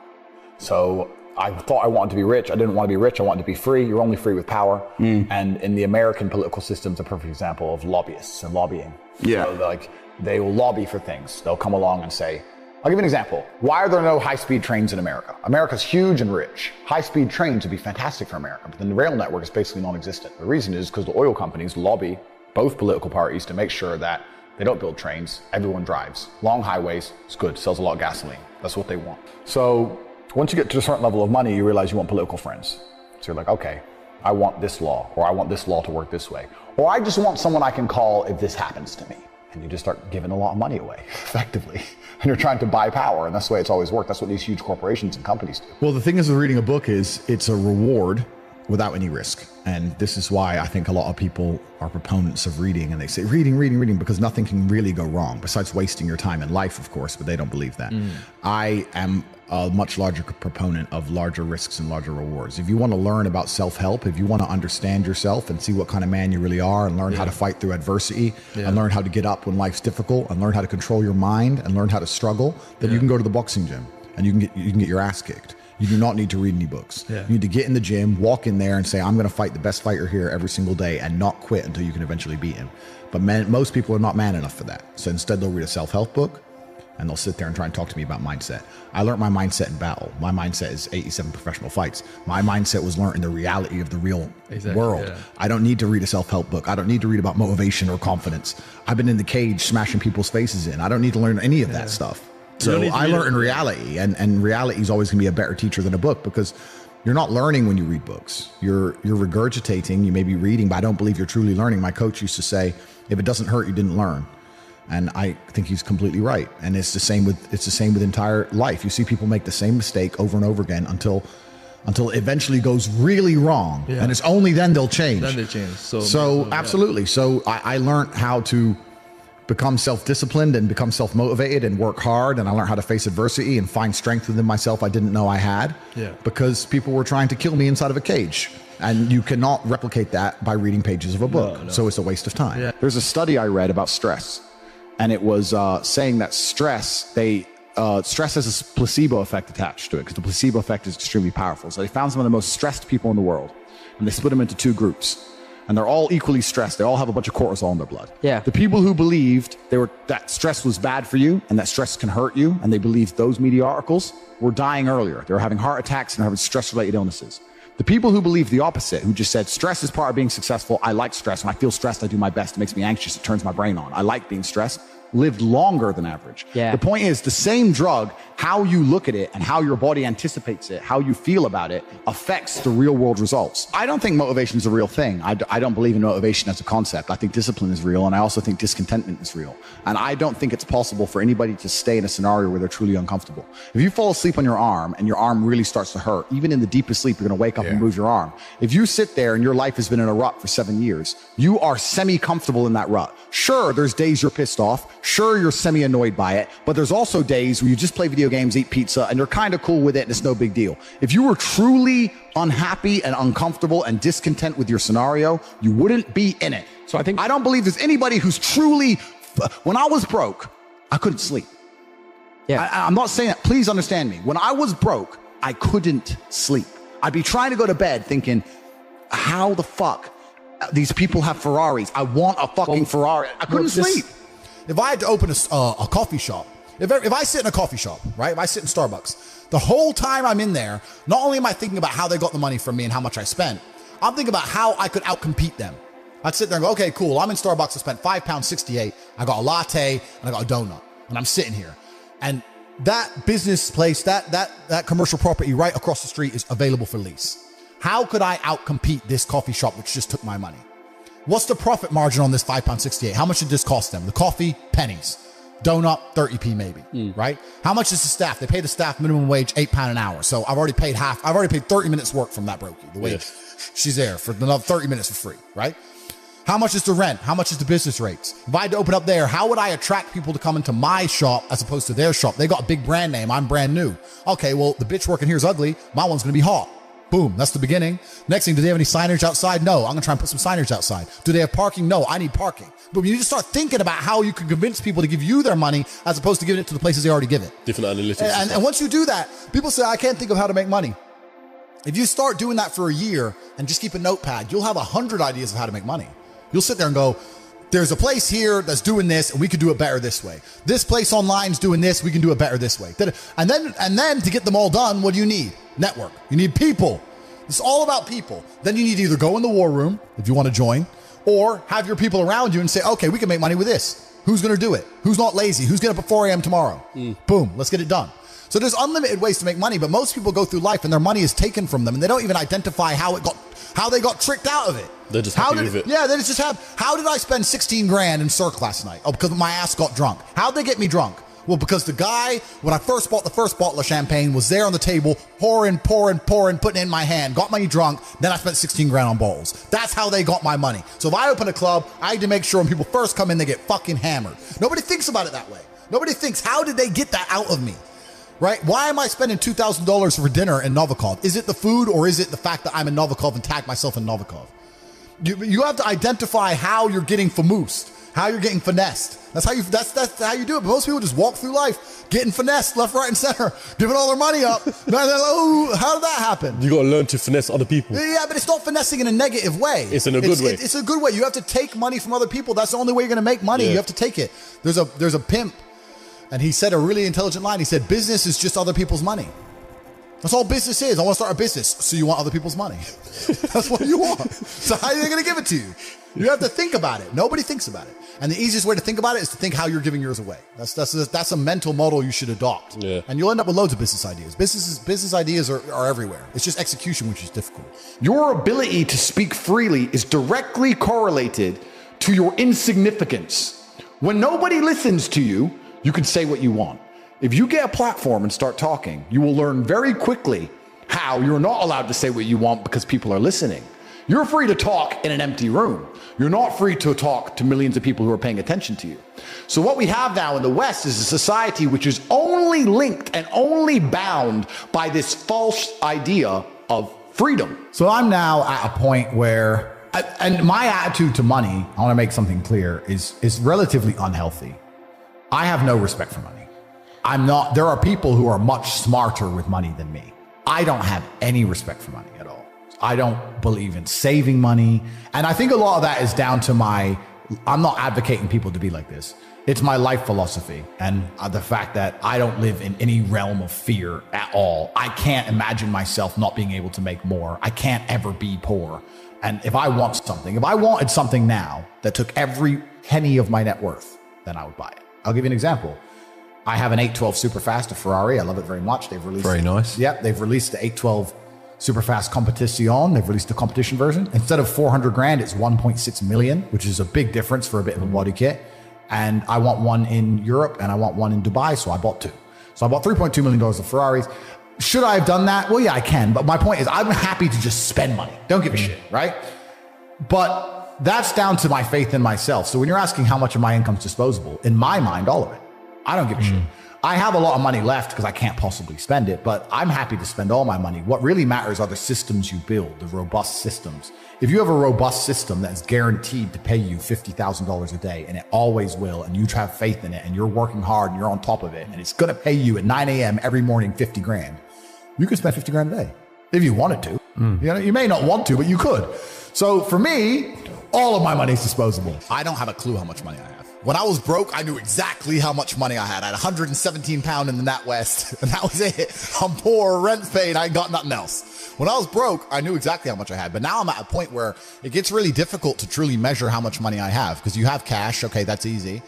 So I thought I wanted to be rich. I didn't want to be rich. I wanted to be free. You're only free with power. And in the American political system, it's a perfect example of lobbyists and lobbying. Yeah. So they will lobby for things. They'll come along and say, I'll give you an example. Why are there no high-speed trains in America? America's huge and rich. High-speed trains would be fantastic for America, but the rail network is basically non-existent. The reason is because the oil companies lobby both political parties to make sure that they don't build trains, everyone drives. Long highways, it's good, sells a lot of gasoline. That's what they want. So once you get to a certain level of money, you realize you want political friends. So you're like, okay, I want this law, or I want this law to work this way. Or I just want someone I can call if this happens to me. And you just start giving a lot of money away, effectively. And you're trying to buy power, and that's the way it's always worked. That's what these huge corporations and companies do. Well, the thing is with reading a book is it's a reward without any risk. And this is why I think a lot of people are proponents of reading, and they say reading, because nothing can really go wrong besides wasting your time in life, of course, but they don't believe that. I am a much larger proponent of larger risks and larger rewards. If you want to learn about self-help, if you want to understand yourself and see what kind of man you really are and learn how to fight through adversity and learn how to get up when life's difficult and learn how to control your mind and learn how to struggle, then you can go to the boxing gym and you can get your ass kicked. You do not need to read any books. Yeah. You need to get in the gym, walk in there and say, I'm going to fight the best fighter here every single day and not quit until you can eventually beat him. But most people are not man enough for that. So instead they'll read a self-help book and they'll sit there and try and talk to me about mindset. I learned my mindset in battle. My mindset is 87 professional fights. My mindset was learned in the reality of the real world. Yeah. I don't need to read a self-help book. I don't need to read about motivation or confidence. I've been in the cage smashing people's faces in. I don't need to learn any of that stuff. So I learned in reality, and reality is always going to be a better teacher than a book, because you're not learning when you read books. You're regurgitating. You may be reading, but I don't believe you're truly learning. My coach used to say, if it doesn't hurt, you didn't learn. And I think he's completely right. And it's the same with entire life. You see people make the same mistake over and over again until it eventually goes really wrong. Yeah. And it's only then they'll change. Then they change. So absolutely. So I learned how to become self-disciplined and become self-motivated and work hard. And I learned how to face adversity and find strength within myself I didn't know I had, because people were trying to kill me inside of a cage. And you cannot replicate that by reading pages of a book. No. So it's a waste of time. Yeah. There's a study I read about stress, and it was saying that stress has a placebo effect attached to it, because the placebo effect is extremely powerful. So they found some of the most stressed people in the world, and they split them into two groups. And they're all equally stressed. They all have a bunch of cortisol in their blood. Yeah. The people who believed that stress was bad for you and that stress can hurt you, and they believed those media articles, were dying earlier. They were having heart attacks and having stress-related illnesses. The people who believed the opposite, who just said, stress is part of being successful. I like stress. When I feel stressed, I do my best. It makes me anxious. It turns my brain on. I like being stressed. Lived longer than average. Yeah. The point is, the same drug, how you look at it and how your body anticipates it, how you feel about it, affects the real world results. I don't think motivation is a real thing. I don't believe in motivation as a concept. I think discipline is real, and I also think discontentment is real. And I don't think it's possible for anybody to stay in a scenario where they're truly uncomfortable. If you fall asleep on your arm and your arm really starts to hurt, even in the deepest sleep, you're going to wake up and move your arm. If you sit there and your life has been in a rut for 7 years, you are semi-comfortable in that rut. Sure, there's days you're pissed off. Sure, you're semi-annoyed by it, but there's also days where you just play video games, eat pizza, and you're kind of cool with it, and it's no big deal. If you were truly unhappy and uncomfortable and discontent with your scenario, you wouldn't be in it. So I don't believe there's anybody who's truly, when I was broke, I couldn't sleep. Yeah. I'm not saying that, please understand me. When I was broke, I couldn't sleep. I'd be trying to go to bed thinking, how the fuck these people have Ferraris? I want a fucking Ferrari. I couldn't sleep. If I had to open a coffee shop, if I sit in a coffee shop, right? If I sit in Starbucks, the whole time I'm in there, not only am I thinking about how they got the money from me and how much I spent, I'm thinking about how I could outcompete them. I'd sit there and go, okay, cool. I'm in Starbucks. I spent £5.68. I got a latte and I got a donut, and I'm sitting here. And that business place, that commercial property right across the street is available for lease. How could I outcompete this coffee shop, which just took my money? What's the profit margin on this £5.68? How much did this cost them? The coffee, pennies. Donut, 30p maybe, right? How much is the staff? They pay the staff minimum wage, £8 an hour. So I've already paid half. I've already paid 30 minutes work from that brokey. The wage, she's there for another 30 minutes for free, right? How much is the rent? How much is the business rates? If I had to open up there, how would I attract people to come into my shop as opposed to their shop? They got a big brand name. I'm brand new. Okay, well, the bitch working here is ugly. My one's going to be hot. Boom, that's the beginning. Next thing, do they have any signage outside? No, I'm gonna try and put some signage outside. Do they have parking? No, I need parking. But you need to start thinking about how you can convince people to give you their money as opposed to giving it to the places they already give it. Different analytics. And once you do that, people say, I can't think of how to make money. If you start doing that for a year and just keep a notepad, you'll have 100 ideas of how to make money. You'll sit there and go, there's a place here that's doing this and we could do it better this way. This place online is doing this, we can do it better this way. And then to get them all done, what do you need? Network. You need people. It's all about people. Then you need to either go in the war room if you want to join, or have your people around you and say, okay, we can make money with this. Who's going to do it? Who's not lazy? Who's getting up at 4 a.m. tomorrow? Boom, let's get it done. So there's unlimited ways to make money, but most people go through life and their money is taken from them and they don't even identify how they got tricked out of it. They're just happy with it. Yeah, they just have, how did I spend 16 grand in Cirque last night? Oh, because my ass got drunk. How'd they get me drunk? Well, because the guy, when I first bought the first bottle of champagne, was there on the table, pouring, putting it in my hand, got me drunk, then I spent 16 grand on bottles. That's how they got my money. So if I open a club, I need to make sure when people first come in, they get fucking hammered. Nobody thinks about it that way. Nobody thinks, how did they get that out of me? Right? Why am I spending $2,000 for dinner in Novikov? Is it the food or is it the fact that I'm in Novikov and tag myself in Novikov? You have to identify how you're getting famoosed. how you're getting finessed. That's how you do it. But most people just walk through life getting finessed left, right, and center, giving all their money up. And they're like, oh, how did that happen? You got to learn to finesse other people. Yeah, but it's not finessing in a negative way. It's in a good way. It's a good way. You have to take money from other people. That's the only way you're going to make money. Yeah. You have to take it. There's a pimp, and he said a really intelligent line. He said, business is just other people's money. That's all business is. I want to start a business. So you want other people's money. That's what you want. So how are they going to give it to you? You have to think about it. Nobody thinks about it. And the easiest way to think about it is to think how you're giving yours away. That's a mental model you should adopt. Yeah. And you'll end up with loads of business ideas. Business ideas are everywhere. It's just execution, which is difficult. Your ability to speak freely is directly correlated to your insignificance. When nobody listens to you, you can say what you want. If you get a platform and start talking, you will learn very quickly how you're not allowed to say what you want because people are listening. You're free to talk in an empty room. You're not free to talk to millions of people who are paying attention to you. So what we have now in the West is a society which is only linked and only bound by this false idea of freedom. So I'm now at a point where, and my attitude to money, I want to make something clear, is relatively unhealthy. I have no respect for money. There are people who are much smarter with money than me. I don't have any respect for money at all. I don't believe in saving money. And I think a lot of that is down to I'm not advocating people to be like this. It's my life philosophy and the fact that I don't live in any realm of fear at all. I can't imagine myself not being able to make more. I can't ever be poor. And if I wanted something now that took every penny of my net worth, then I would buy it. I'll give you an example. I have an 812 Superfast, a Ferrari. I love it very much. They've released Very nice. Yep, they've released the 812 Superfast Competition. They've released the competition version. Instead of 400 grand, it's 1.6 million, which is a big difference for a bit of a body kit. And I want one in Europe and I want one in Dubai, so I bought two. So I bought $3.2 million of Ferraris. Should I have done that? Well, yeah, I can. But my point is, I'm happy to just spend money. Don't give a shit, right? But that's down to my faith in myself. So when you're asking how much of my income is disposable, in my mind, all of it. I don't give a shit. I have a lot of money left because I can't possibly spend it, but I'm happy to spend all my money. What really matters are the systems you build, the robust systems. If you have a robust system that's guaranteed to pay you $50,000 a day, and it always will, and you have faith in it, and you're working hard and you're on top of it, and it's going to pay you at 9 a.m. every morning 50 grand, you could spend 50 grand a day if you wanted to. You may not want to, but you could. So for me, all of my money is disposable. I don't have a clue how much money I have. When I was broke, I knew exactly how much money I had. I had 117 pounds in the NatWest, and that was it. I'm poor, rent's paid, I ain't got nothing else. When I was broke, I knew exactly how much I had. But now I'm at a point where it gets really difficult to truly measure how much money I have, because you have cash, okay, that's easy.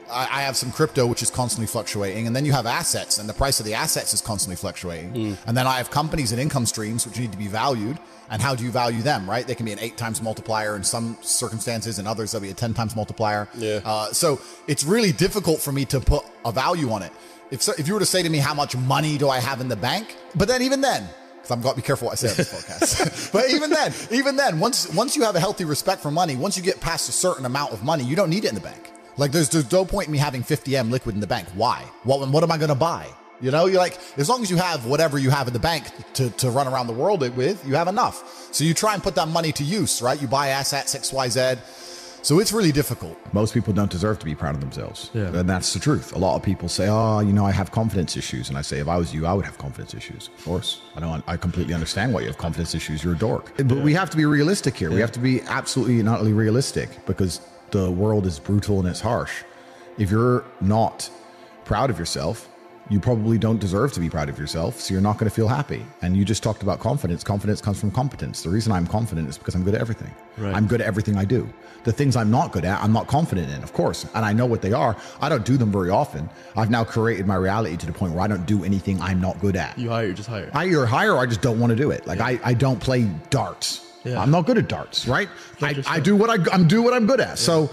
I have some crypto, which is constantly fluctuating. And then you have assets, and the price of the assets is constantly fluctuating. And then I have companies and income streams, which need to be valued. And how do you value them, right? They can be an 8 times multiplier in some circumstances, and others they'll be a 10 times multiplier. So it's really difficult for me to put a value on it. If you were to say to me, how much money do I have in the bank? But then even then, because I've got to be careful what I say on this podcast. But even then, once you have a healthy respect for money, once you get past a certain amount of money, you don't need it in the bank. Like there's no point in me having 50M liquid in the bank. Why? What am I going to buy? You know, you're like, as long as you have whatever you have in the bank to run around the world with, you have enough. So you try and put that money to use, right? You buy assets, XYZ. So it's really difficult. Most people don't deserve to be proud of themselves. Yeah. And that's the truth. A lot of people say, oh, I have confidence issues. And I say, if I was you, I would have confidence issues. Of course. I completely understand why you have confidence issues. You're a dork. But we have to be realistic here. We have to be absolutely and utterly realistic, because the world is brutal and it's harsh. If you're not proud of yourself, you probably don't deserve to be proud of yourself, so you're not going to feel happy. And you just talked about confidence. Confidence comes from competence. The reason I'm confident is because I'm good at everything. Right. I'm good at everything I do. The things I'm not good at, I'm not confident in, of course. And I know what they are. I don't do them very often. I've now created my reality to the point where I don't do anything I'm not good at. You just hire. I either hire or I just don't want to do it. Like I don't play darts. Yeah. I'm not good at darts, right? I do what I'm good at. Yeah. So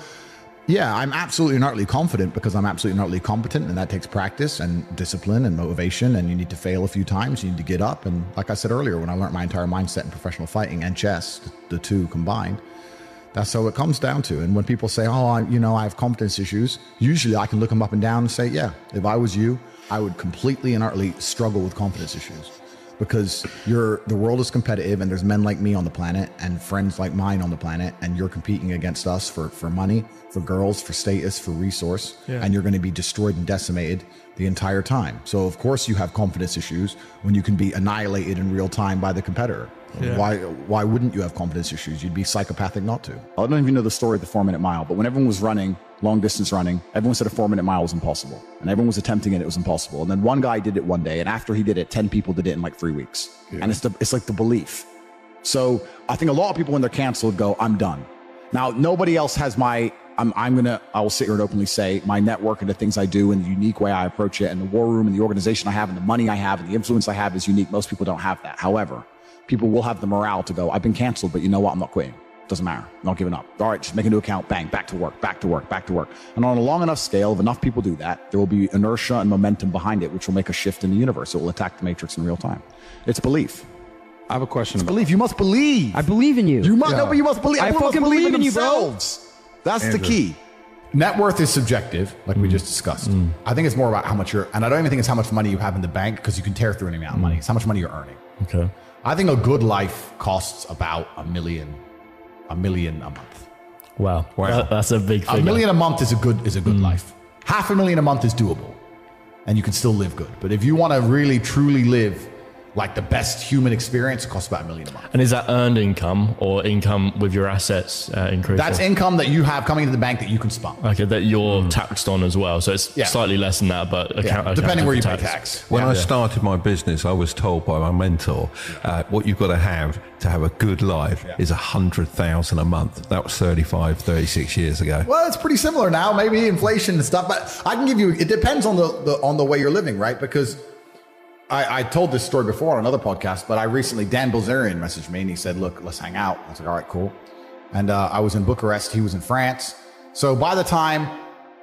yeah, I'm absolutely and utterly confident because I'm absolutely and utterly competent, and that takes practice and discipline and motivation, and you need to fail a few times, you need to get up. And like I said earlier, when I learned my entire mindset in professional fighting and chess, the two combined, that's how it comes down to. And when people say, oh, I have confidence issues, usually I can look them up and down and say, yeah, if I was you, I would completely and utterly struggle with confidence issues. because the world is competitive and there's men like me on the planet and friends like mine on the planet, and you're competing against us for money, for girls, for status, for resource, and you're going to be destroyed and decimated the entire time. So of course you have confidence issues when you can be annihilated in real time by the competitor. Why wouldn't you have confidence issues? You'd be psychopathic not to. I don't even know the story of the 4-minute mile, but when everyone was running, long distance running, everyone said a 4-minute mile was impossible. And everyone was attempting it was impossible. And then one guy did it one day, and after he did it, 10 people did it in like 3 weeks. And it's like the belief. So I think a lot of people when they're canceled go, I'm done. Now, nobody else has I will sit here and openly say my network and the things I do and the unique way I approach it and the war room and the organization I have and the money I have and the influence I have is unique. Most people don't have that. However, people will have the morale to go, I've been canceled, but you know what? I'm not quitting. Doesn't matter. I'm not giving up. All right, just make a new account. Bang, back to work, back to work, back to work. And on a long enough scale, if enough people do that, there will be inertia and momentum behind it, which will make a shift in the universe. It will attack the matrix in real time. It's belief. I have a question. It's belief. You must believe. I believe in you. You must, no, but you must believe. I fucking believe in you, bro. That's Andrew. the key. Net worth is subjective, like we just discussed. I think it's more about how much and I don't even think it's how much money you have in the bank, because you can tear through any amount of money. It's how much money you're earning. Okay. I think a good life costs about $1 million a month. Wow. That's a big figure. $1 million a month is a good life. $500,000 a month is doable, and you can still live good. But if you want to really truly live like the best human experience, it costs about $1 million a month. And is that earned income or income with your assets increasing? That's income that you have coming into the bank that you can spend. Okay, that you're taxed on as well. So it's slightly less than that, but depending where you pay tax. When I started my business, I was told by my mentor, what you've got to have a good life is 100,000 a month. That was 36 years ago. Well, it's pretty similar now, maybe inflation and stuff, but I can give you, it depends on the way you're living, right? Because I told this story before on another podcast, but Dan Bilzerian messaged me and he said, look, let's hang out. I was like, all right, cool. And I was in Bucharest. He was in France. So by the time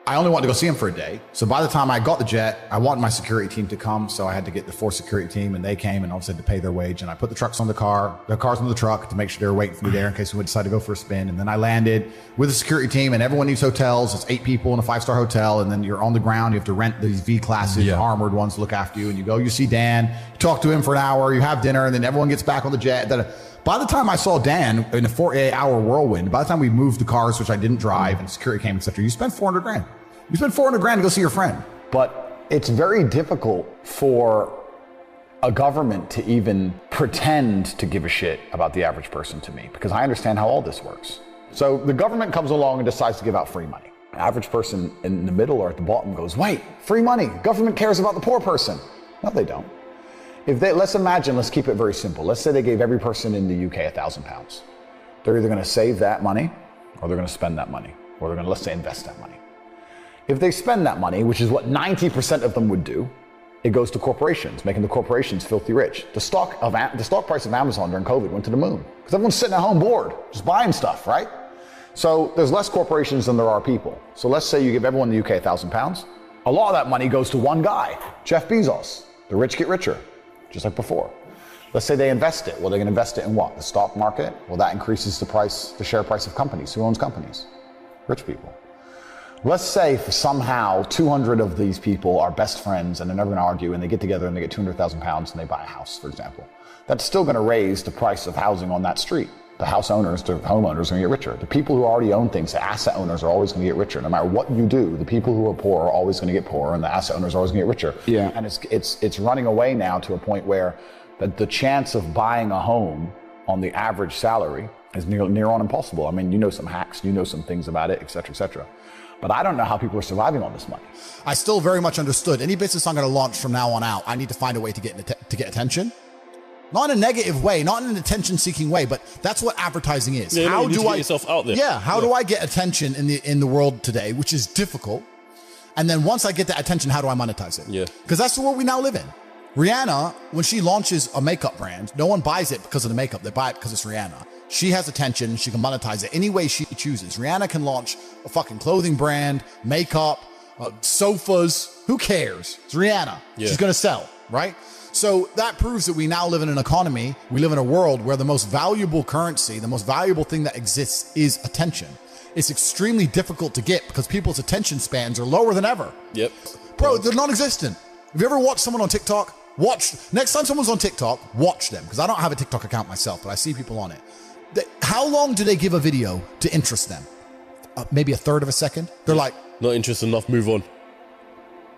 I only wanted to go see him for a day. So by the time I got the jet, I wanted my security team to come. So I had to get the 4 security team, and they came and obviously had to pay their wage. And I put the cars on the truck to make sure they were waiting for me there in case we would decide to go for a spin. And then I landed with the security team, and everyone needs hotels. It's 8 people in a 5-star hotel. And then you're on the ground. You have to rent these V classes, armored ones to look after you. And you see Dan, you talk to him for an hour, you have dinner, and then everyone gets back on the jet. By the time I saw Dan in a 48-hour whirlwind, by the time we moved the cars, which I didn't drive, and security came, etc., you spent $400,000. You spend $400,000 to go see your friend. But it's very difficult for a government to even pretend to give a shit about the average person to me, because I understand how all this works. So the government comes along and decides to give out free money. The average person in the middle or at the bottom goes, wait, free money. Government cares about the poor person. No, they don't. Let's keep it very simple. Let's say they gave every person in the UK £1,000. They're either going to save that money, or they're going to spend that money, or they're going to, let's say, invest that money. If they spend that money, which is what 90% of them would do, it goes to corporations, making the corporations filthy rich. The stock price of Amazon during COVID went to the moon because everyone's sitting at home bored, just buying stuff, right? So there's less corporations than there are people. So let's say you give everyone in the UK £1,000. A lot of that money goes to one guy, Jeff Bezos. The rich get richer, just like before. Let's say they invest it. Well, they're going to invest it in what? The stock market? Well, that increases the share price of companies. Who owns companies? Rich people. Let's say somehow 200 of these people are best friends and they're never going to argue, and they get together and they get £200,000 and they buy a house, for example. That's still going to raise the price of housing on that street. The homeowners are going to get richer. The people who already own things, the asset owners, are always going to get richer. No matter what you do, the people who are poor are always going to get poorer, and the asset owners are always going to get richer. Yeah. And it's running away now to a point where the chance of buying a home on the average salary is near on impossible. I mean, you know some hacks, you know some things about it, et cetera, et cetera. But I don't know how people are surviving on this money. I still very much understood. Any business I'm going to launch from now on out, I need to find a way to get attention. Not in a negative way, not in an attention-seeking way, but that's what advertising is. Yeah, how do I get yourself out there? Yeah, how do I get attention in the world today, which is difficult? And then once I get that attention, how do I monetize it? Yeah. Because that's the world we now live in. Rihanna, when she launches a makeup brand, no one buys it because of the makeup. They buy it because it's Rihanna. She has attention. She can monetize it any way she chooses. Rihanna can launch a fucking clothing brand, makeup, sofas. Who cares? It's Rihanna. Yeah. She's going to sell, right? So that proves that we now live in an economy. We live in a world where the most valuable currency, the most valuable thing that exists is attention. It's extremely difficult to get because people's attention spans are lower than ever. Yep. Bro, they're non-existent. Have you ever watched someone on TikTok Next time someone's on TikTok, watch them, because I don't have a TikTok account myself, but I see people on it. How long do they give a video to interest them? Maybe a third of a second. They're like, not interested enough, move on.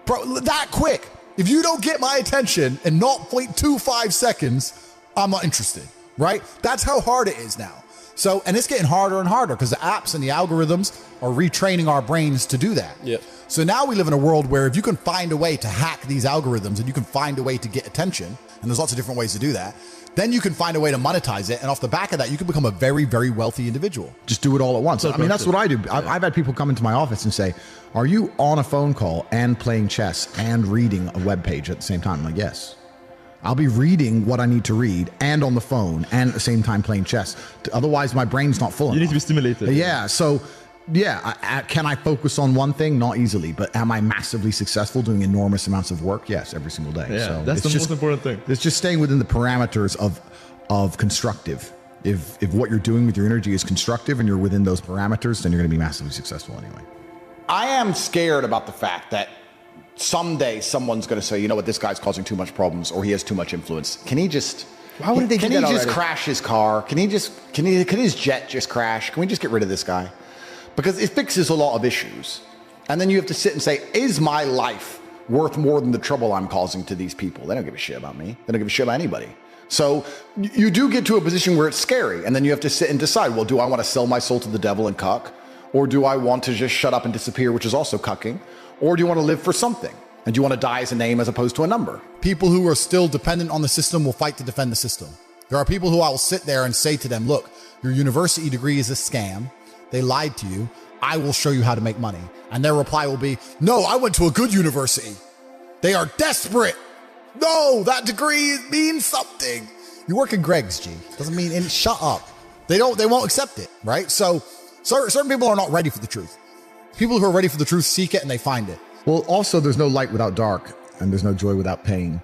Bro, that quick. If you don't get my attention in 0.25 seconds, I'm not interested, right? That's how hard it is now. So, and it's getting harder and harder because the apps and the algorithms are retraining our brains to do that. Yep. So now we live in a world where if you can find a way to hack these algorithms and you can find a way to get attention, and there's lots of different ways to do that, then you can find a way to monetize it. And off the back of that, you can become a very, very wealthy individual. Just do it all at once. I mean, that's what I do. I've had people come into my office and say, are you on a phone call and playing chess and reading a web page at the same time? I'm like, yes. I'll be reading what I need to read and on the phone and at the same time playing chess. Otherwise, my brain's not full enough. You need to be stimulated. Yeah. So, yeah, can I focus on one thing? Not easily. But am I massively successful doing enormous amounts of work? Yes, every single day. Yeah, so that's the most important thing. It's just staying within the parameters of constructive. If what you're doing with your energy is constructive and you're within those parameters, then you're going to be massively successful anyway. I am scared about the fact that someday someone's going to say, you know what, this guy's causing too much problems or he has too much influence. Can he just... Why wouldn't they do that Can he just already? crash his car? Can his jet just crash? Can we just get rid of this guy? Because it fixes a lot of issues. And then you have to sit and say, is my life worth more than the trouble I'm causing to these people? They don't give a shit about me. They don't give a shit about anybody. So you do get to a position where it's scary. And then you have to sit and decide, well, do I want to sell my soul to the devil and cuck? Or do I want to just shut up and disappear, which is also cucking? Or do you want to live for something? And do you want to die as a name as opposed to a number? People who are still dependent on the system will fight to defend the system. There are people who I will sit there and say to them, look, your university degree is a scam. They lied to you. I will show you how to make money. And their reply will be, no, I went to a good university. They are desperate. No, that degree means something. You work in Greg's, G. Doesn't mean any. Shut up. They won't accept it, right? So certain people are not ready for the truth. People who are ready for the truth seek it and they find it. Well, also, there's no light without dark, and there's no joy without pain.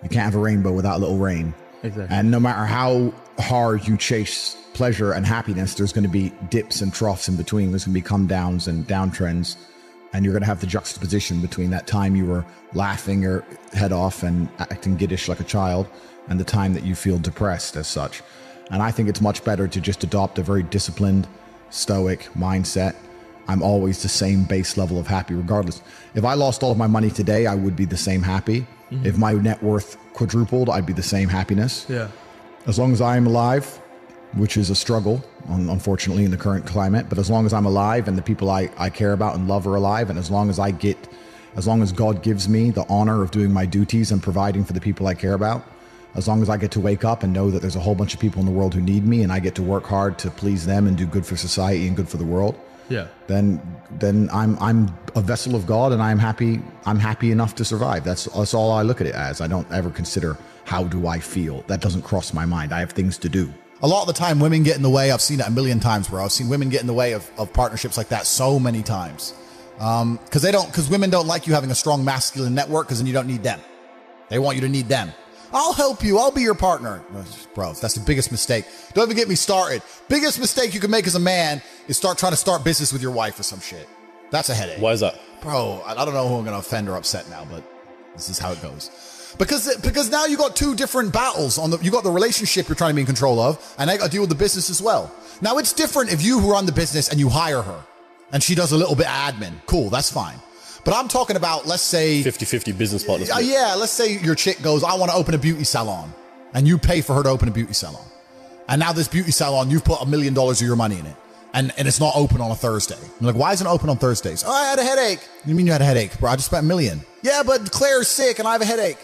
You can't have a rainbow without a little rain. Exactly. And no matter how hard you chase pleasure and happiness, there's going to be dips and troughs in between. There's going to be come downs and downtrends. And you're going to have the juxtaposition between that time you were laughing your head off and acting giddish like a child and the time that you feel depressed as such. And I think it's much better to just adopt a very disciplined, stoic mindset. I'm always the same base level of happy regardless. If I lost all of my money today, I would be the same happy. Mm-hmm. If my net worth quadrupled, I'd be the same happiness. Yeah. As long as I'm alive, which is a struggle, unfortunately, in the current climate, but as long as I'm alive and the people I care about and love are alive, and as long as God gives me the honor of doing my duties and providing for the people I care about, as long as I get to wake up and know that there's a whole bunch of people in the world who need me and I get to work hard to please them and do good for society and good for the world, yeah, then I'm a vessel of God and I'm happy enough to survive. That's all I look at it as. I don't ever consider how do I feel. That doesn't cross my mind. I have things to do. A lot of the time, women get in the way. I've seen it a million times, bro. I've seen women get in the way of partnerships like that so many times. Because women don't like you having a strong masculine network because then you don't need them. They want you to need them. I'll help you. I'll be your partner. Bro, that's the biggest mistake. Don't even get me started. Biggest mistake you can make as a man is trying to start business with your wife or some shit. That's a headache. Why is that? Bro, I don't know who I'm going to offend or upset now, but this is how it goes. Because now you got two different battles. You got the relationship you're trying to be in control of, and I got to deal with the business as well. Now, it's different if you run the business and you hire her, and she does a little bit of admin. Cool, that's fine. But I'm talking about, let's say... 50-50 business partners. Yeah, let's say your chick goes, I want to open a beauty salon. And you pay for her to open a beauty salon. And now this beauty salon, you've put $1 million of your money in it. And it's not open on a Thursday. You're like, why isn't it open on Thursdays? Oh, I had a headache. What do you mean you had a headache? Bro, I just spent $1 million. Yeah, but Claire's sick and I have a headache.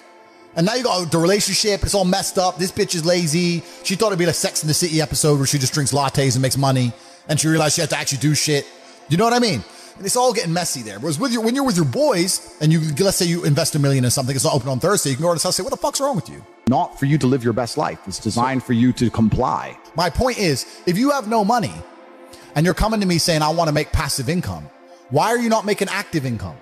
And now you got the relationship. It's all messed up. This bitch is lazy. She thought it'd be like Sex in the City episode where she just drinks lattes and makes money. And she realized she had to actually do shit. You know what I mean? And it's all getting messy there. Whereas when you're with your boys and let's say you invest $1 million in something, it's not open on Thursday, you can go to his house and say, what the fuck's wrong with you? Not for you to live your best life. It's designed for you to comply. My point is, if you have no money and you're coming to me saying, I want to make passive income, why are you not making active income?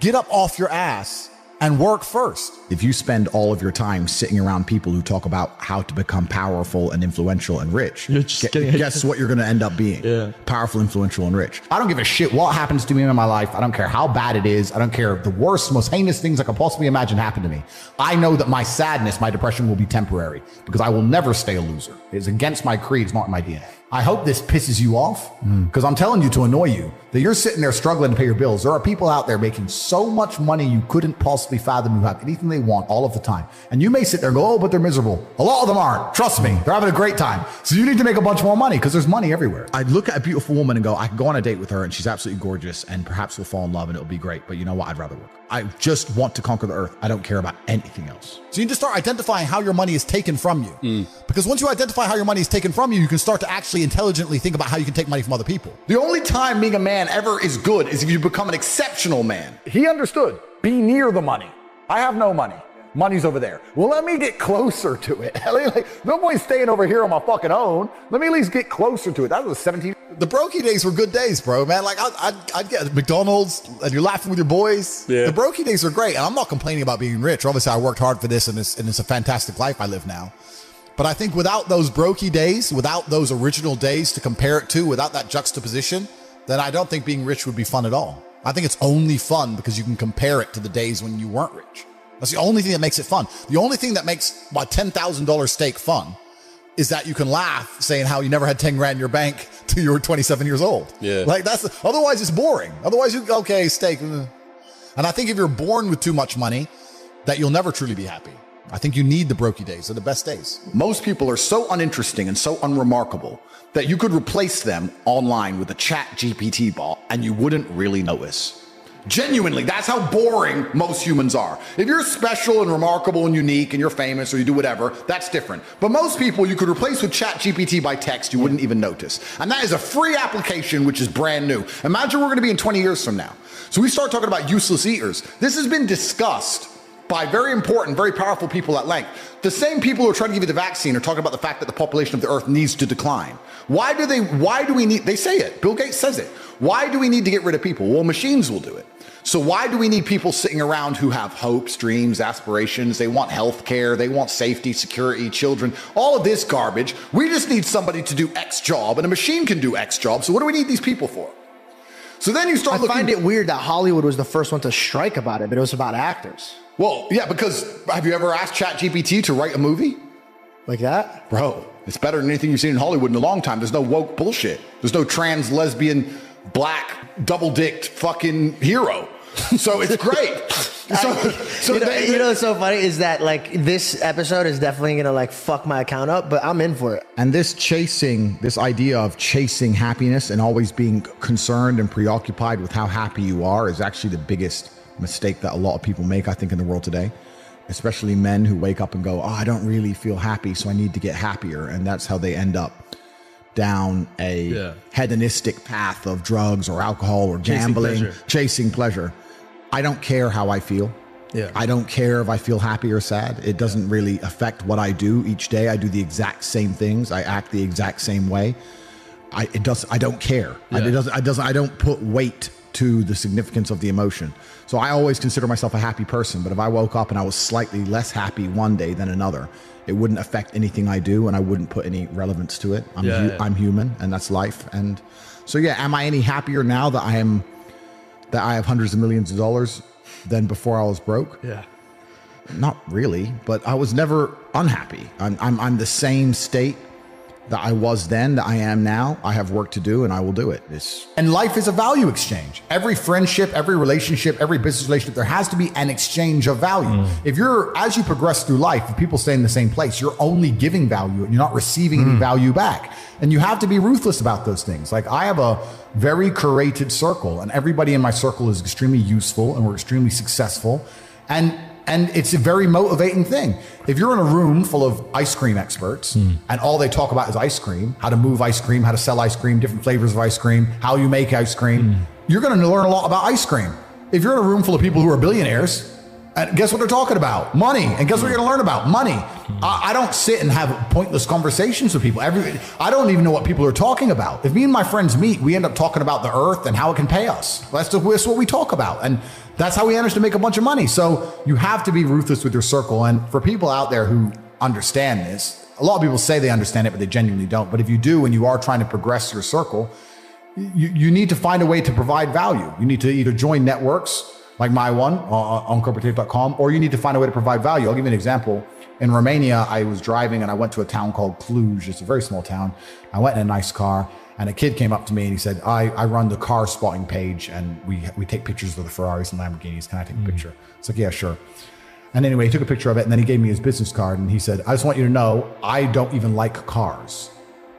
Get up off your ass and work first. If you spend all of your time sitting around people who talk about how to become powerful and influential and rich, guess what you're going to end up being? Yeah. Powerful, influential, and rich. I don't give a shit what happens to me in my life. I don't care how bad it is. I don't care the worst, most heinous things I could possibly imagine happen to me. I know that my sadness, my depression will be temporary because I will never stay a loser. It's against my creed. It's not in my DNA. I hope this pisses you off because I'm telling you to annoy you that you're sitting there struggling to pay your bills. There are people out there making so much money you couldn't possibly fathom who have anything they want all of the time. And you may sit there and go, oh, but they're miserable. A lot of them aren't. Trust me. They're having a great time. So you need to make a bunch more money because there's money everywhere. I look at a beautiful woman and go, I can go on a date with her and she's absolutely gorgeous and perhaps we'll fall in love and it'll be great. But you know what? I'd rather work. I just want to conquer the earth. I don't care about anything else. So you need to start identifying how your money is taken from you. Because once you identify how your money is taken from you, you can start to actually intelligently think about how you can take money from other people. The only time being a man ever is good is if you become an exceptional man. He understood. Be near the money. I have no money. Money's over there. Well, let me get closer to it. Like, no point staying over here on my fucking own. Let me at least get closer to it. That was 17. The brokey days were good days, bro, man. Like, I'd get McDonald's and you're laughing with your boys. Yeah. The brokey days are great. And I'm not complaining about being rich. Obviously, I worked hard for this and it's a fantastic life I live now. But I think without those brokey days, without those original days to compare it to, without that juxtaposition, then I don't think being rich would be fun at all. I think it's only fun because you can compare it to the days when you weren't rich. That's the only thing that makes it fun. The only thing that makes my $10,000 steak fun is that you can laugh saying how you never had 10 grand in your bank till you were 27 years old. Yeah. Like otherwise it's boring. Otherwise okay, steak. And I think if you're born with too much money, that you'll never truly be happy. I think you need the brokey days. They're the best days. Most people are so uninteresting and so unremarkable that you could replace them online with a chat GPT bot and you wouldn't really notice. Genuinely, that's how boring most humans are. If you're special and remarkable and unique and you're famous or you do whatever, that's different. But most people you could replace with ChatGPT by text, you wouldn't even notice. And that is a free application, which is brand new. Imagine we're going to be in 20 years from now. So we start talking about useless eaters. This has been discussed by very important, very powerful people at length. The same people who are trying to give you the vaccine are talking about the fact that the population of the earth needs to decline. Why do we need, they say it, Bill Gates says it. Why do we need to get rid of people? Well, machines will do it. So why do we need people sitting around who have hopes, dreams, aspirations? They want health care, they want safety, security, children, all of this garbage. We just need somebody to do X job, and a machine can do X job. So what do we need these people for? So then you start looking. I find it weird that Hollywood was the first one to strike about it, but it was about actors. Well, yeah, because have you ever asked ChatGPT to write a movie? Like that? Bro, it's better than anything you've seen in Hollywood in a long time. There's no woke bullshit. There's no trans, lesbian, black, double-dicked fucking hero. So it's great. You know what's so funny is that like this episode is definitely gonna like fuck my account up, but I'm in for it. And this idea of chasing happiness and always being concerned and preoccupied with how happy you are is actually the biggest mistake that a lot of people make, I think, in the world today. Especially men who wake up and go, oh, I don't really feel happy, so I need to get happier. And that's how they end up down a hedonistic path of drugs or alcohol or gambling, chasing pleasure. I don't care how I feel. Yeah. I don't care if I feel happy or sad. It doesn't really affect what I do each day. I do the exact same things. I act the exact same way. I don't care. Yeah. I don't put weight to the significance of the emotion. So I always consider myself a happy person, but if I woke up and I was slightly less happy one day than another, it wouldn't affect anything I do and I wouldn't put any relevance to it. I'm human and that's life. And so, am I any happier now that I have hundreds of millions of dollars than before I was broke? Yeah. Not really, but I was never unhappy. I'm the same state that I was then, that I am now. I have work to do and I will do it. And life is a value exchange. Every friendship, every relationship, every business relationship, there has to be an exchange of value. As you progress through life, if people stay in the same place, you're only giving value and you're not receiving any value back. And you have to be ruthless about those things. Like I have a very curated circle and everybody in my circle is extremely useful and we're extremely successful. And it's a very motivating thing. If you're in a room full of ice cream experts and all they talk about is ice cream, how to move ice cream, how to sell ice cream, different flavors of ice cream, how you make ice cream, you're going to learn a lot about ice cream. If you're in a room full of people who are billionaires, and guess what they're talking about? Money. And guess what you're going to learn about? Money. I don't sit and have pointless conversations with people. I don't even know what people are talking about. If me and my friends meet, we end up talking about the earth and how it can pay us. That's what we talk about. And that's how we manage to make a bunch of money. So you have to be ruthless with your circle. And for people out there who understand this, a lot of people say they understand it, but they genuinely don't. But if you do, and you are trying to progress your circle, you need to find a way to provide value. You need to either join networks like my one on corporative.com, or you need to find a way to provide value. I'll give you an example. In Romania, I was driving and I went to a town called Cluj. It's a very small town. I went in a nice car and a kid came up to me and he said, I run the car spotting page and we take pictures of the Ferraris and Lamborghinis. Can I take a picture? It's like, yeah, sure. And anyway, he took a picture of it and then he gave me his business card and he said, I just want you to know, I don't even like cars.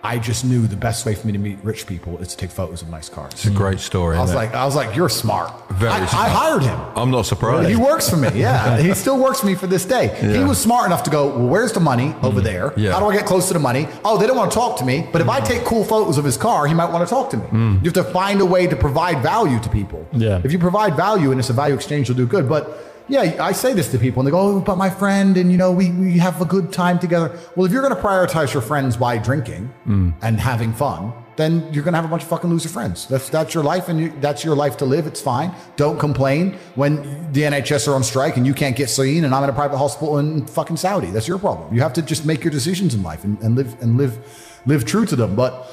I just knew the best way for me to meet rich people is to take photos of nice cars. It's a great story. I was like, you're smart. Very smart. I hired him. I'm not surprised. He works for me. Yeah. He still works for me for this day. Yeah. He was smart enough to go, well, where's the money over there? Yeah. How do I get close to the money? Oh, they don't want to talk to me. But if I take cool photos of his car, he might want to talk to me. You have to find a way to provide value to people. Yeah. If you provide value and it's a value exchange, you'll do good. But yeah, I say this to people and they go, oh, but my friend, and we have a good time together. Well, if you're going to prioritize your friends by drinking and having fun, then you're going to have a bunch of fucking loser friends. That's your life and that's your life to live. It's fine. Don't complain when the NHS are on strike and you can't get seen and I'm in a private hospital in fucking Saudi. That's your problem. You have to just make your decisions in life and live true to them. But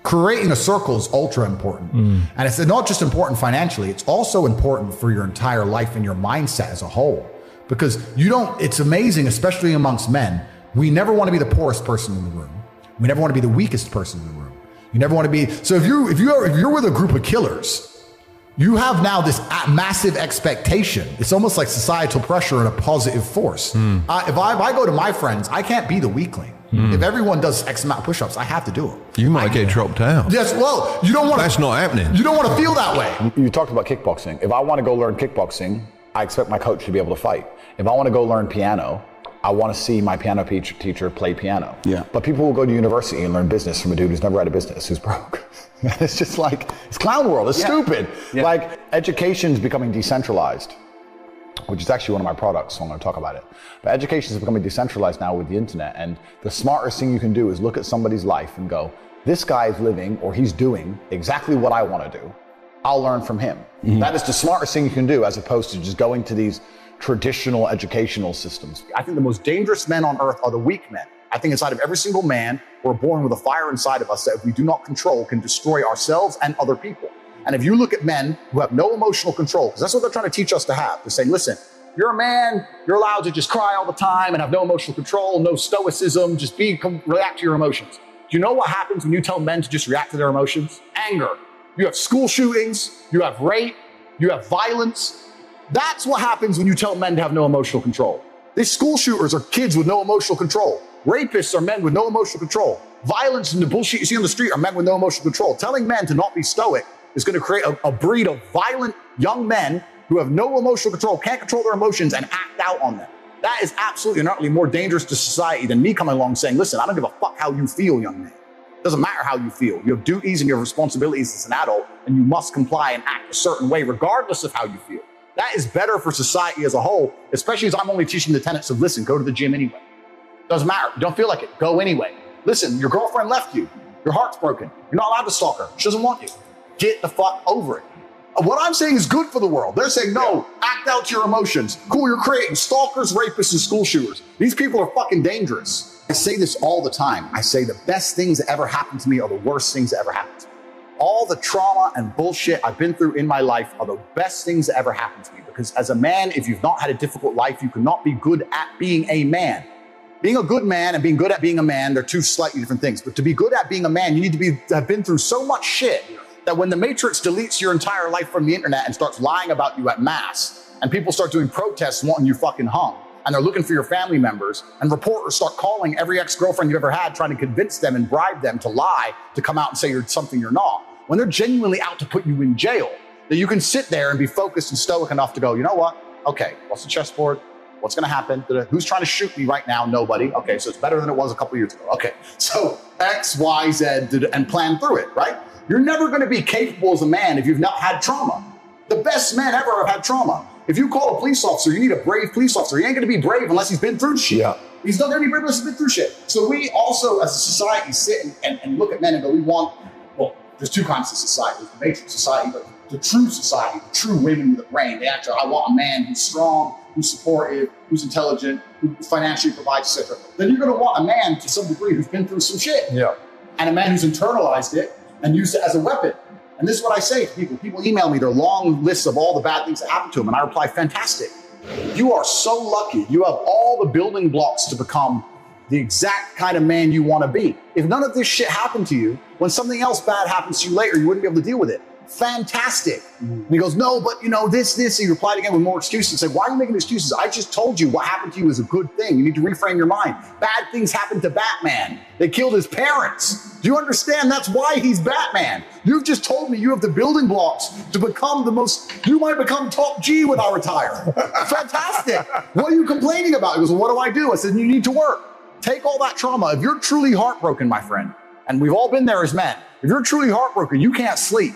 creating a circle is ultra important. And it's not just important financially, it's also important for your entire life and your mindset as a whole. Because it's amazing, especially amongst men, we never want to be the poorest person in the room. We never want to be the weakest person in the room. You never want to be, so if you're with a group of killers, you have now this massive expectation. It's almost like societal pressure and a positive force. If I go to my friends, I can't be the weakling. If everyone does X amount of push-ups, I have to do them. You might get dropped out. Yes, well, you don't want. That's not happening. You don't want to feel that way. You talked about kickboxing. If I want to go learn kickboxing, I expect my coach to be able to fight. If I want to go learn piano, I want to see my piano teacher play piano. Yeah. But people will go to university and learn business from a dude who's never had a business, who's broke. It's just like, it's clown world. It's stupid. Yeah. Like, education's becoming decentralized, which is actually one of my products, so I'm going to talk about it. But education is becoming decentralized now with the internet, and the smartest thing you can do is look at somebody's life and go, this guy is living or he's doing exactly what I want to do. I'll learn from him. That is the smartest thing you can do, as opposed to just going to these traditional educational systems. I think the most dangerous men on earth are the weak men. I think inside of every single man, we're born with a fire inside of us that if we do not control, can destroy ourselves and other people. And if you look at men who have no emotional control, because that's what they're trying to teach us to have, they're saying, listen, you're a man, you're allowed to just cry all the time and have no emotional control, no stoicism, just react to your emotions. Do you know what happens when you tell men to just react to their emotions? Anger. You have school shootings, you have rape, you have violence. That's what happens when you tell men to have no emotional control. These school shooters are kids with no emotional control. Rapists are men with no emotional control. Violence and the bullshit you see on the street are men with no emotional control. Telling men to not be stoic is going to create a breed of violent young men who have no emotional control, can't control their emotions, and act out on them. That is absolutely and utterly more dangerous to society than me coming along saying, listen, I don't give a fuck how you feel, young man. It doesn't matter how you feel. You have duties and you have responsibilities as an adult, and you must comply and act a certain way regardless of how you feel. That is better for society as a whole, especially as I'm only teaching the tenets of, listen, go to the gym anyway. Doesn't matter. You don't feel like it. Go anyway. Listen, your girlfriend left you. Your heart's broken. You're not allowed to stalk her. She doesn't want you. Get the fuck over it. What I'm saying is good for the world. They're saying, no, act out your emotions. Cool, you're creating stalkers, rapists, and school shooters. These people are fucking dangerous. I say this all the time. I say the best things that ever happened to me are the worst things that ever happened to me. All the trauma and bullshit I've been through in my life are the best things that ever happened to me. Because as a man, if you've not had a difficult life, you cannot be good at being a man. Being a good man and being good at being a man, they're two slightly different things. But to be good at being a man, you need to have been through so much shit that when the Matrix deletes your entire life from the internet and starts lying about you at mass, and people start doing protests wanting you fucking hung, and they're looking for your family members, and reporters start calling every ex-girlfriend you've ever had, trying to convince them and bribe them to lie, to come out and say you're something you're not, when they're genuinely out to put you in jail, that you can sit there and be focused and stoic enough to go, you know what? Okay, what's the chessboard? What's going to happen? Who's trying to shoot me right now? Nobody. Okay, so it's better than it was a couple years ago. Okay, so X, Y, Z, and plan through it, right? You're never going to be capable as a man if you've not had trauma. The best men ever have had trauma. If you call a police officer, you need a brave police officer. He ain't going to be brave unless he's been through shit. Yeah. He's done dirty business, been through shit. So we also, as a society, sit and look at men and go, there's two kinds of society. There's the matrix society, but the true society, the true women with a brain, I want a man who's strong, who's supportive, who's intelligent, who financially provides, etc. Then you're going to want a man to some degree who's been through some shit. Yeah. And a man who's internalized it and used it as a weapon. And this is what I say to people. People email me their long lists of all the bad things that happened to them, and I reply, fantastic. You are so lucky. You have all the building blocks to become the exact kind of man you want to be. If none of this shit happened to you, when something else bad happens to you later, you wouldn't be able to deal with it. Fantastic. And he goes, no, but this. He replied again with more excuses. Say, why are you making excuses? I just told you what happened to you is a good thing. You need to reframe your mind. Bad things happened to Batman. They killed his parents. Do you understand? That's why he's Batman. You've just told me you have the building blocks to become you might become top G when I retire. Fantastic. What are you complaining about? He goes, well, what do I do? I said, you need to work. Take all that trauma. If you're truly heartbroken, my friend, and we've all been there as men, if you're truly heartbroken, you can't sleep.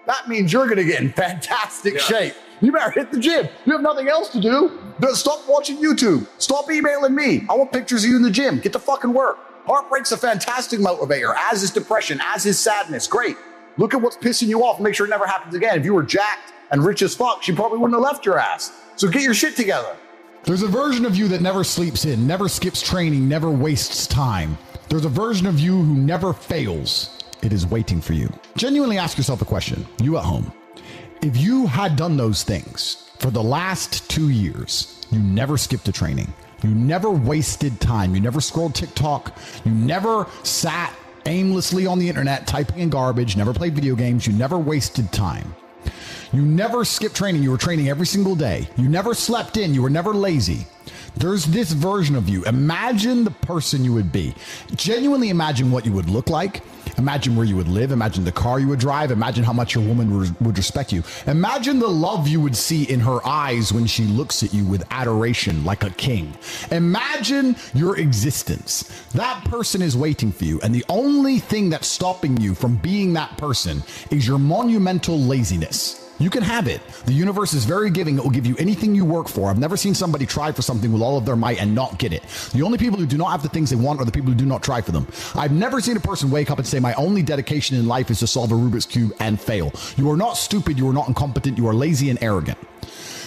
That means you're going to get in fantastic shape. You better hit the gym. You have nothing else to do. Stop watching YouTube. Stop emailing me. I want pictures of you in the gym. Get to fucking work. Heartbreak's a fantastic motivator, as is depression, as is sadness. Great. Look at what's pissing you off and make sure it never happens again. If you were jacked and rich as fuck, she probably wouldn't have left your ass. So get your shit together. There's a version of you that never sleeps in, never skips training, never wastes time. There's a version of you who never fails. It is waiting for you. Genuinely ask yourself a question, you at home. If you had done those things for the last 2 years, you never skipped a training, you never wasted time, you never scrolled TikTok, you never sat aimlessly on the internet typing in garbage, never played video games, you never wasted time. You never skipped training, you were training every single day. You never slept in, you were never lazy. There's this version of you. Imagine the person you would be. Genuinely imagine what you would look like. Imagine where you would live. Imagine the car you would drive. Imagine how much your woman would respect you. Imagine the love you would see in her eyes when she looks at you with adoration like a king. Imagine your existence. That person is waiting for you. And the only thing that's stopping you from being that person is your monumental laziness. You can have it. The universe is very giving. It will give you anything you work for. I've never seen somebody try for something with all of their might and not get it. The only people who do not have the things they want are the people who do not try for them. I've never seen a person wake up and say, my only dedication in life is to solve a Rubik's Cube and fail. You are not stupid. You are not incompetent. You are lazy and arrogant.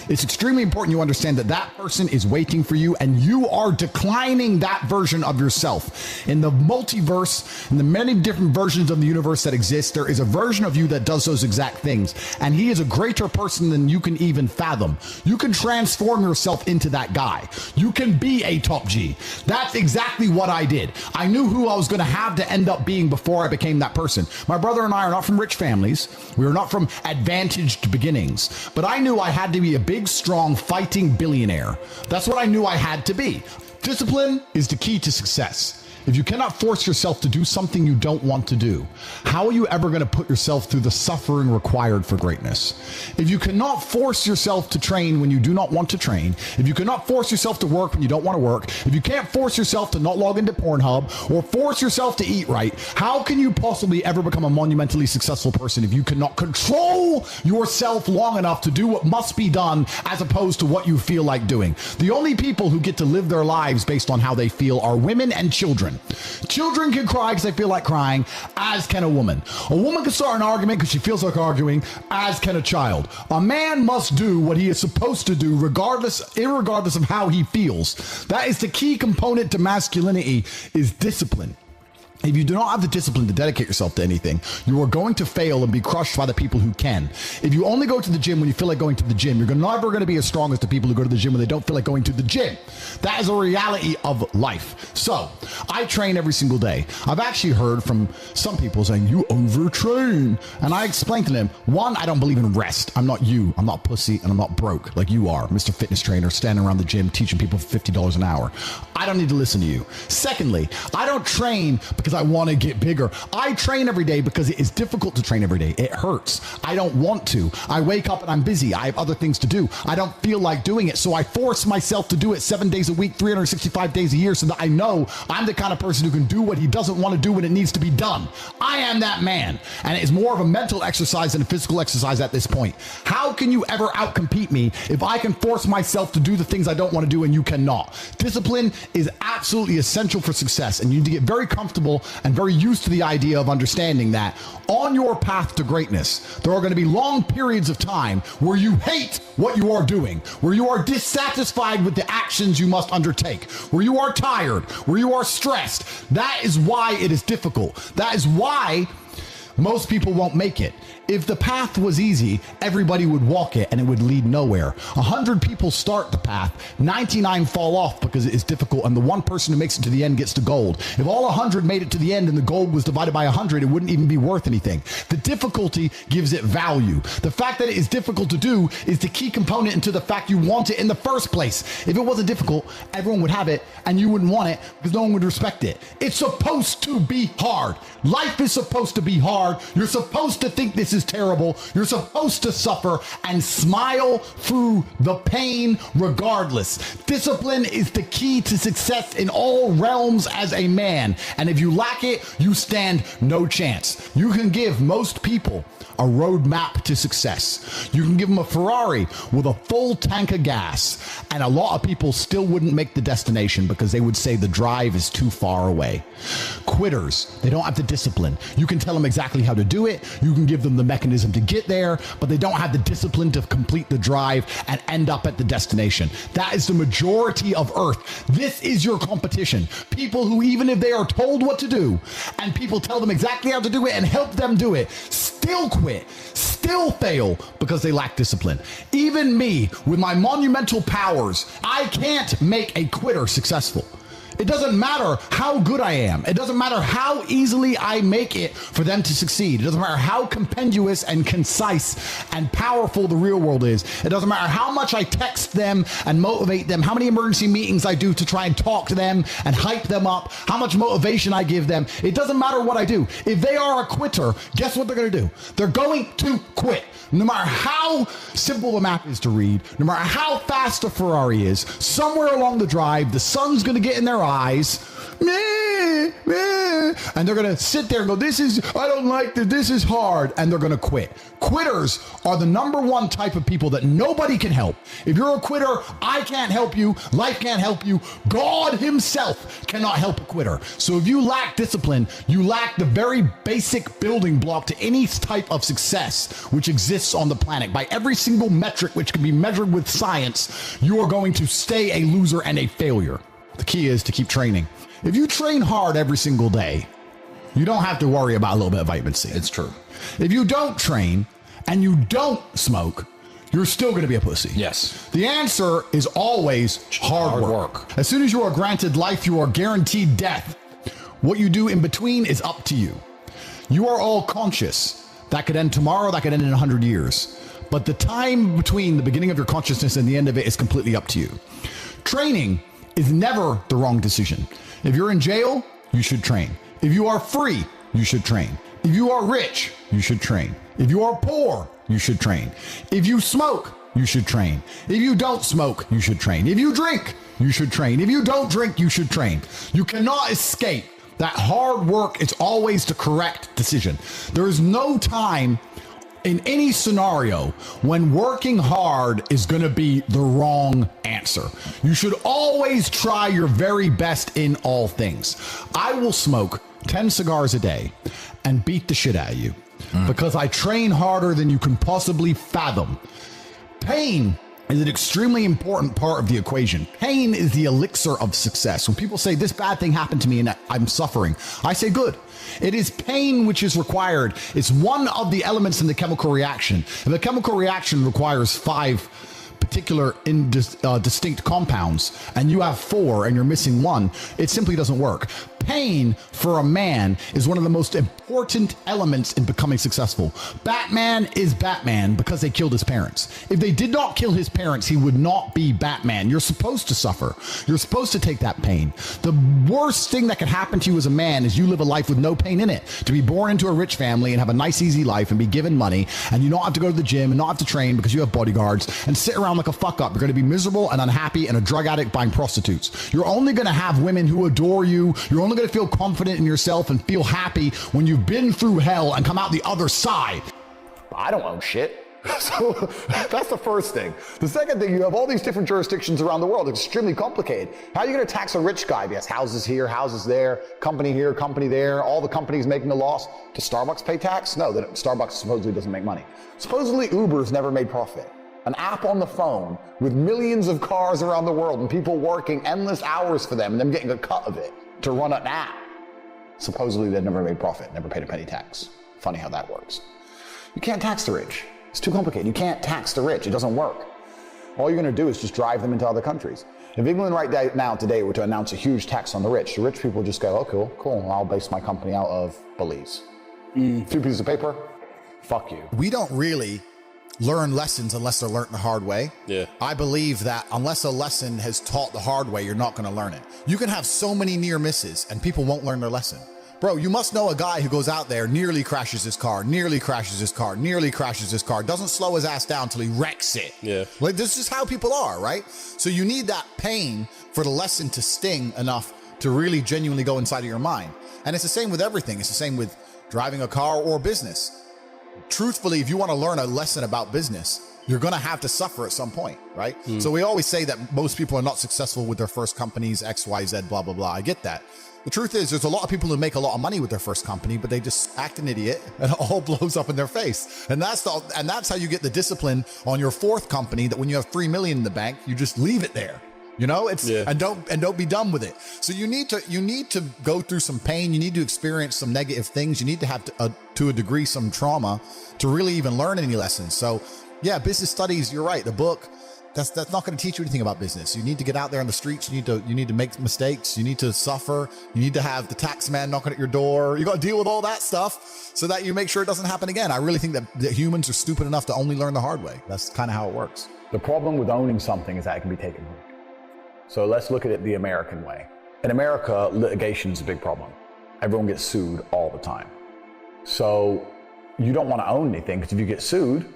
It's extremely important you understand that that person is waiting for you and you are declining that version of yourself. In the multiverse, in the many different versions of the universe that exist, there is a version of you that does those exact things. And he is a greater person than you can even fathom. You can transform yourself into that guy. You can be a top G. That's exactly what I did. I knew who I was going to have to end up being before I became that person. My brother and I are not from rich families. We are not from advantaged beginnings. But I knew I had to be a big, strong, fighting billionaire. That's what I knew I had to be. Discipline is the key to success. If you cannot force yourself to do something you don't want to do, how are you ever going to put yourself through the suffering required for greatness? If you cannot force yourself to train when you do not want to train, if you cannot force yourself to work when you don't want to work, if you can't force yourself to not log into Pornhub or force yourself to eat right, how can you possibly ever become a monumentally successful person if you cannot control yourself long enough to do what must be done as opposed to what you feel like doing? The only people who get to live their lives based on how they feel are women and children. Children can cry because they feel like crying, as can a woman. A woman can start an argument because she feels like arguing, as can a child. A man must do what he is supposed to do irregardless of how he feels. That is the key component to masculinity, is discipline. If you do not have the discipline to dedicate yourself to anything, you are going to fail and be crushed by the people who can. If you only go to the gym when you feel like going to the gym, you're never going to be as strong as the people who go to the gym when they don't feel like going to the gym. That is a reality of life. So, I train every single day. I've actually heard from some people saying, you overtrain. And I explained to them, one, I don't believe in rest. I'm not you. I'm not pussy and I'm not broke like you are, Mr. Fitness Trainer, standing around the gym teaching people for $50 an hour. I don't need to listen to you. Secondly, I don't train because because I want to get bigger. I train every day because it is difficult to train every day. It hurts. I don't want to. I wake up and I'm busy. I have other things to do. I don't feel like doing it. So I force myself to do it 7 days a week, 365 days a year, so that I know I'm the kind of person who can do what he doesn't want to do when it needs to be done. I am that man. And it is more of a mental exercise than a physical exercise at this point. How can you ever outcompete me if I can force myself to do the things I don't want to do and you cannot? Discipline is absolutely essential for success, and you need to get very comfortable and very used to the idea of understanding that on your path to greatness, there are going to be long periods of time where you hate what you are doing, where you are dissatisfied with the actions you must undertake, where you are tired, where you are stressed. That is why it is difficult. That is why most people won't make it. If the path was easy, everybody would walk it and it would lead nowhere. 100 people start the path, 99 fall off because it is difficult, and the one person who makes it to the end gets the gold. If all 100 made it to the end and the gold was divided by 100, it wouldn't even be worth anything. The difficulty gives it value. The fact that it is difficult to do is the key component into the fact you want it in the first place. If it wasn't difficult, everyone would have it and you wouldn't want it because no one would respect it. It's supposed to be hard. Life is supposed to be hard. You're supposed to think this is terrible. You're supposed to suffer and smile through the pain regardless. Discipline is the key to success in all realms as a man. And if you lack it, you stand no chance. You can give most people a roadmap to success. You can give them a Ferrari with a full tank of gas, and a lot of people still wouldn't make the destination because they would say the drive is too far away. Quitters, they don't have the discipline. You can tell them exactly how to do it. You can give them the mechanism to get there, but they don't have the discipline to complete the drive and end up at the destination. That is the majority of Earth. This is your competition. People who, even if they are told what to do and people tell them exactly how to do it and help them do it, still quit, still fail because they lack discipline. Even me, with my monumental powers, I can't make a quitter successful. It doesn't matter how good I am. It doesn't matter how easily I make it for them to succeed. It doesn't matter how compendious and concise and powerful the real world is. It doesn't matter how much I text them and motivate them, how many emergency meetings I do to try and talk to them and hype them up, how much motivation I give them. It doesn't matter what I do. If they are a quitter, guess what they're going to do? They're going to quit. No matter how simple the map is to read, no matter how fast a Ferrari is, somewhere along the drive, the sun's going to get in their eyes, and they're going to sit there and go, I don't like this, this is hard, and they're going to quit. Quitters are the number one type of people that nobody can help. If you're a quitter, I can't help you, life can't help you, God himself cannot help a quitter. So if you lack discipline, you lack the very basic building block to any type of success which exists on the planet. By every single metric which can be measured with science, you are going to stay a loser and a failure. The key is to keep training. If you train hard every single day, you don't have to worry about a little bit of vitamin C. It's true. If you don't train and you don't smoke, you're still going to be a pussy. Yes. The answer is always hard work. As soon as you are granted life, you are guaranteed death. What you do in between is up to you. You are all conscious. That could end tomorrow, that could end in 100 years. But the time between the beginning of your consciousness and the end of it is completely up to you. Training is never the wrong decision. If you're in jail, you should train. If you are free, you should train. If you are rich, you should train. If you are poor, you should train. If you smoke, you should train. If you don't smoke, you should train. If you drink, you should train. If you don't drink, you should train. You cannot escape that hard work is always the correct decision. There is no time in any scenario when working hard is going to be the wrong answer. You should always try your very best in all things. I will smoke 10 cigars a day and beat the shit out of you because I train harder than you can possibly fathom. Pain is an extremely important part of the equation. Pain is the elixir of success. When people say this bad thing happened to me and I'm suffering, I say good. It is pain which is required. It's one of the elements in the chemical reaction. If the chemical reaction requires 5 particular distinct compounds, and you have 4 and you're missing 1, it simply doesn't work. Pain for a man is one of the most important elements in becoming successful. Batman is Batman because they killed his parents. If they did not kill his parents, he would not be Batman. You're supposed to suffer. You're supposed to take that pain. The worst thing that can happen to you as a man is you live a life with no pain in it. To be born into a rich family and have a nice, easy life and be given money, and you don't have to go to the gym and not have to train because you have bodyguards and sit around like a fuck up. You're going to be miserable and unhappy and a drug addict buying prostitutes. You're only going to have women who adore you. You're only going to feel confident in yourself and feel happy when you've been through hell and come out the other side. I don't own shit. So that's the first thing. The second thing, you have all these different jurisdictions around the world. It's extremely complicated. How are you going to tax a rich guy? He has houses here, houses there, company here, company there, all the companies making a loss. Does Starbucks pay tax? No, Starbucks supposedly doesn't make money. Supposedly Uber's never made profit. An app on the phone with millions of cars around the world and people working endless hours for them and them getting a cut of it to run an app. Supposedly they've never made profit, never paid a penny tax. Funny how that works. You can't tax the rich. It's too complicated. You can't tax the rich. It doesn't work. All you're going to do is just drive them into other countries. If England right now today were to announce a huge tax on the rich people would just go, oh, cool. I'll base my company out of Belize. 2 pieces of paper. Fuck you. We don't really learn lessons unless they're learned the hard way. Yeah. I believe that unless a lesson has taught the hard way, you're not going to learn it. You can have so many near misses and people won't learn their lesson. Bro, you must know a guy who goes out there, nearly crashes his car, doesn't slow his ass down till he wrecks it. Yeah. Like, this is how people are, right? So you need that pain for the lesson to sting enough to really genuinely go inside of your mind. And it's the same with everything. It's the same with driving a car or business. Truthfully, if you want to learn a lesson about business, you're going to have to suffer at some point, right? So we always say that most people are not successful with their first companies, X, Y, Z, blah, blah, blah. I get that. The truth is, there's a lot of people who make a lot of money with their first company, but they just act an idiot and it all blows up in their face. And that's how you get the discipline on your 4th company, that when you have 3 million in the bank, you just leave it there. You know, and don't be done with it. So you need to go through some pain. You need to experience some negative things. You need to have to a degree some trauma to really even learn any lessons. So yeah, business studies, you're right. The book, that's not going to teach you anything about business. You need to get out there on the streets. You need to make mistakes. You need to suffer. You need to have the tax man knocking at your door. You got to deal with all that stuff so that you make sure it doesn't happen again. I really think that humans are stupid enough to only learn the hard way. That's kind of how it works. The problem with owning something is that it can be taken from you. So let's look at it the American way. In America, litigation is a big problem. Everyone gets sued all the time. So you don't want to own anything, because if you get sued,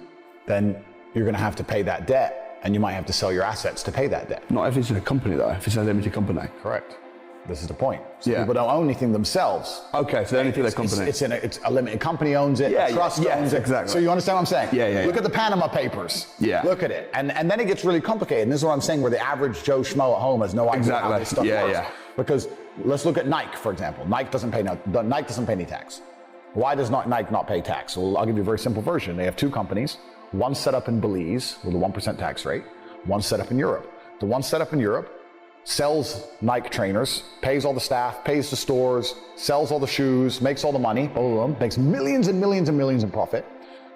then you're going to have to pay that debt. And you might have to sell your assets to pay that debt. Not if it's in a company though, if it's a limited company. Correct. This is the point. So people don't own anything themselves. Okay, so they only their company. It's a limited company owns it, a trust owns it. Exactly. So you understand what I'm saying? Yeah. Look at the Panama Papers. Yeah. Look at it. And then it gets really complicated. And this is what I'm saying, where the average Joe Schmo at home has no idea how this stuff works. Yeah. Because let's look at Nike, for example. Nike doesn't pay any tax. Why does Nike not pay tax? Well, I'll give you a very simple version. They have 2 companies, one set up in Belize with a 1% tax rate, one set up in Europe. The one set up in Europe sells Nike trainers, pays all the staff, pays the stores, sells all the shoes, makes all the money, makes millions and millions and millions in profit.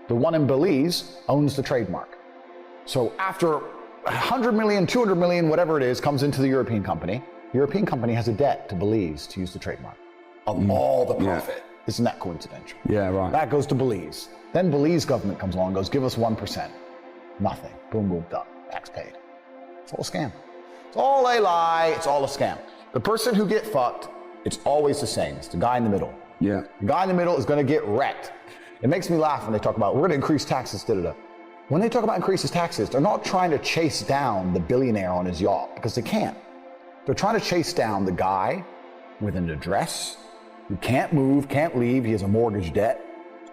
The one in Belize owns the trademark. So after 100 million, 200 million, whatever it is, comes into the European company. The European company has a debt to Belize to use the trademark of all the profit. Isn't that coincidental? Yeah, right. That goes to Belize. Then Belize government comes along and goes, give us 1%. Nothing. Boom, boom, done. Tax paid. It's all a scam. It's all a lie. It's all a scam. The person who get fucked, it's always the same. It's the guy in the middle. Yeah. The guy in the middle is going to get wrecked. It makes me laugh when they talk about, we're going to increase taxes, da-da-da. When they talk about increases taxes, they're not trying to chase down the billionaire on his yacht, because they can't. They're trying to chase down the guy with an address, who can't move, can't leave. He has a mortgage debt,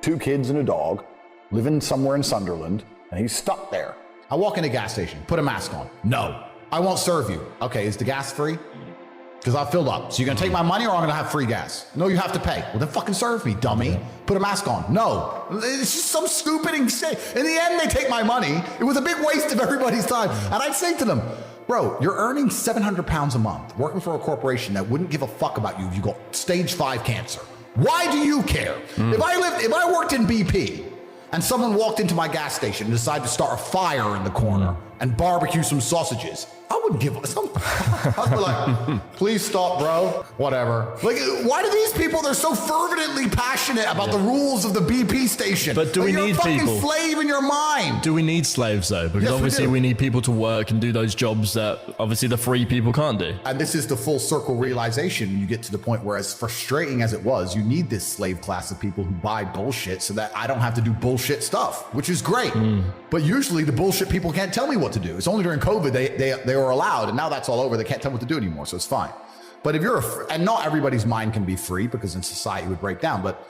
2 kids and a dog, living somewhere in Sunderland, and he's stuck there. I walk in a gas station, put a mask on. No, I won't serve you. Okay, is the gas free? Because I've filled up. So you're gonna take my money or I'm gonna have free gas? No, you have to pay. Well, then fucking serve me, dummy. Put a mask on. No, it's just some stupid thing. In the end, they take my money. It was a big waste of everybody's time. And I'd say to them, bro, you're earning 700 pounds a month, working for a corporation that wouldn't give a fuck about you if you got stage 5 cancer. Why do you care? If I worked in BP, and someone walked into my gas station and decided to start a fire in the corner and barbecue some sausages, I wouldn't give up. I'd be like, please stop, bro. Whatever. Like, why do these people, they're so fervently passionate about the rules of the BP station? But do we you're need a fucking people? slave in your mind. Do we need slaves though? Because Yes, obviously do. we need people to work and do those jobs that obviously the free people can't do. And this is the full circle realization when you get to the point where, as frustrating as it was, you need this slave class of people who buy bullshit so that I don't have to do bullshit stuff, which is great. But usually the bullshit people can't tell me what to do. It's only during COVID they were allowed, and now that's all over. They can't tell me what to do anymore, so it's fine. But if you're and not everybody's mind can be free, because in society it would break down. But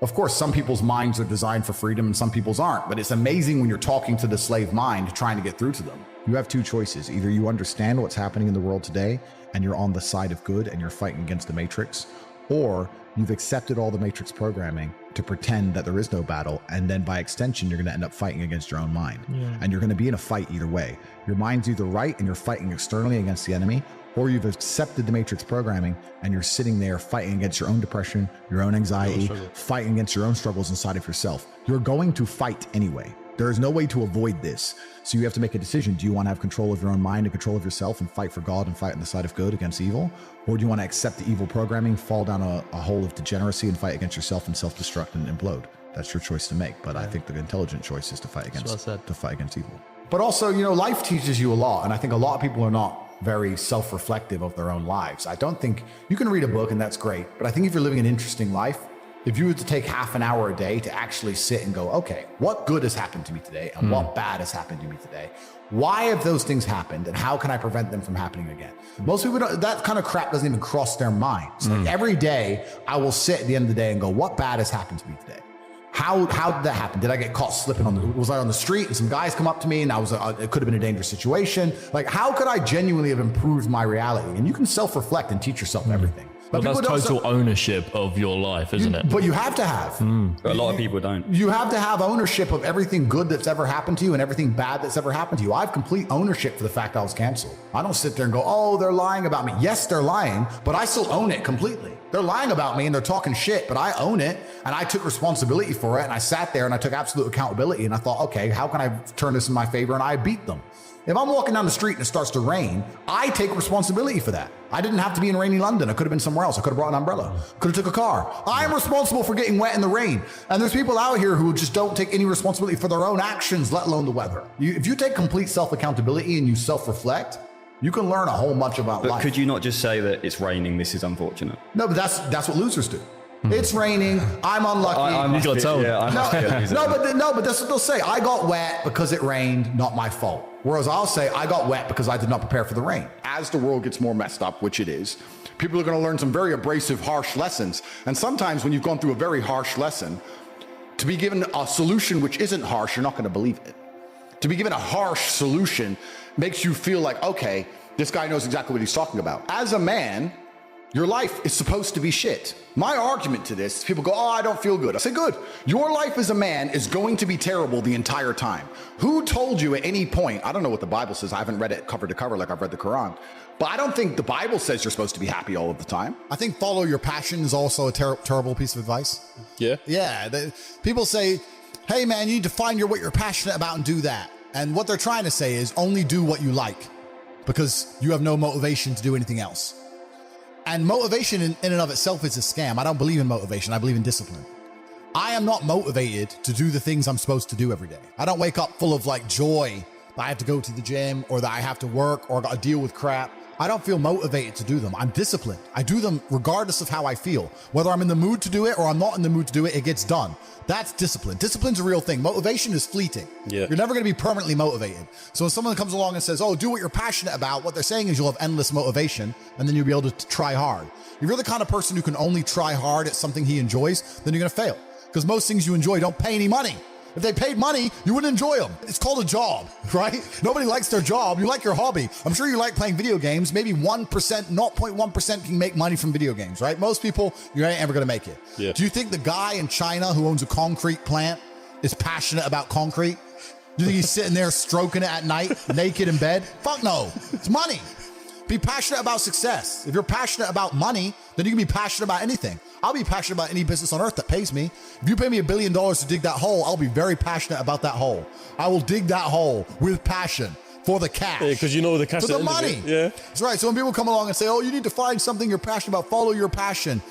of course, some people's minds are designed for freedom and some people's aren't. But it's amazing when you're talking to the slave mind, trying to get through to them. You have two choices. Either you understand what's happening in the world today and you're on the side of good and you're fighting against the Matrix, or you've accepted all the Matrix programming to pretend that there is no battle, and then by extension, you're going to end up fighting against your own mind. And you're going to be in a fight either way. Your mind's either right and you're fighting externally against the enemy, or you've accepted the Matrix programming and you're sitting there fighting against your own depression, your own anxiety, fighting against your own struggles inside of yourself. You're going to fight anyway. There is no way to avoid this. So you have to make a decision. Do you want to have control of your own mind and control of yourself and fight for God and fight on the side of good against evil? Or do you want to accept the evil programming, fall down a hole of degeneracy and fight against yourself and self-destruct and implode? That's your choice to make. But I think the intelligent choice is to fight against evil. But also, life teaches you a lot. And I think a lot of people are not very self-reflective of their own lives. I don't think you can read a book and that's great. But I think if you're living an interesting life, if you were to take half an hour a day to actually sit and go, okay, what good has happened to me today and what bad has happened to me today? Why have those things happened and how can I prevent them from happening again? Most people don't, that kind of crap doesn't even cross their minds. Like every day I will sit at the end of the day and go, what bad has happened to me today? How did that happen? Did I get caught slipping was I on the street and some guys come up to me and it could have been a dangerous situation? Like, how could I genuinely have improved my reality? And you can self-reflect and teach yourself everything. But that's total ownership of your life, isn't it? But you have to have. But a lot of people don't. You have to have ownership of everything good that's ever happened to you and everything bad that's ever happened to you. I have complete ownership for the fact I was canceled. I don't sit there and go, oh, they're lying about me. Yes, they're lying, but I still own it completely. They're lying about me and they're talking shit, but I own it and I took responsibility for it and I sat there and I took absolute accountability and I thought, okay, how can I turn this in my favor? And I beat them. If I'm walking down the street and it starts to rain, I take responsibility for that. I didn't have to be in rainy London. I could have been somewhere else. I could have brought an umbrella. Could have took a car. I am responsible for getting wet in the rain. And there's people out here who just don't take any responsibility for their own actions, let alone the weather. If you take complete self-accountability and you self-reflect, you can learn a whole bunch about life. But could you not just say that it's raining, this is unfortunate? No, but that's what losers do. It's raining. I'm unlucky. You got told. But that's what they'll say. I got wet because it rained, not my fault. Whereas I'll say I got wet because I did not prepare for the rain. As the world gets more messed up, which it is, people are going to learn some very abrasive, harsh lessons. And sometimes when you've gone through a very harsh lesson, to be given a solution which isn't harsh, you're not going to believe it. To be given a harsh solution makes you feel like, okay, this guy knows exactly what he's talking about. As a man, your life is supposed to be shit. My argument to this, people go, oh, I don't feel good. I say, good. Your life as a man is going to be terrible the entire time. Who told you at any point, I don't know what the Bible says. I haven't read it cover to cover like I've read the Quran. But I don't think the Bible says you're supposed to be happy all of the time. I think follow your passion is also a terrible piece of advice. Yeah. Yeah. People say, hey, man, you need to find what you're passionate about and do that. And what they're trying to say is only do what you like because you have no motivation to do anything else. And motivation in and of itself is a scam. I don't believe in motivation. I believe in discipline. I am not motivated to do the things I'm supposed to do every day. I don't wake up full of joy that I have to go to the gym or that I have to work or got to deal with crap. I don't feel motivated to do them. I'm disciplined. I do them regardless of how I feel. Whether I'm in the mood to do it or I'm not in the mood to do it, it gets done. That's discipline. Discipline's a real thing. Motivation is fleeting. Yeah. You're never going to be permanently motivated. So when someone comes along and says, oh, do what you're passionate about, what they're saying is you'll have endless motivation and then you'll be able to try hard. If you're the kind of person who can only try hard at something he enjoys, then you're going to fail. Because most things you enjoy don't pay any money. If they paid money, you wouldn't enjoy them. It's called a job, right? Nobody likes their job. You like your hobby. I'm sure you like playing video games. Maybe 1%, 0.1% can make money from video games, right? Most people, you ain't ever going to make it. Yeah. Do you think the guy in China who owns a concrete plant is passionate about concrete? Do you think he's sitting there stroking it at night, naked in bed? Fuck no. It's money. Be passionate about success. If you're passionate about money, then you can be passionate about anything. I'll be passionate about any business on earth that pays me. If you pay me $1 billion to dig that hole, I'll be very passionate about that hole. I will dig that hole with passion for the cash. Yeah, because you know the cash. For the money. Yeah. That's right. So when people come along and say, oh, you need to find something you're passionate about, follow your passion.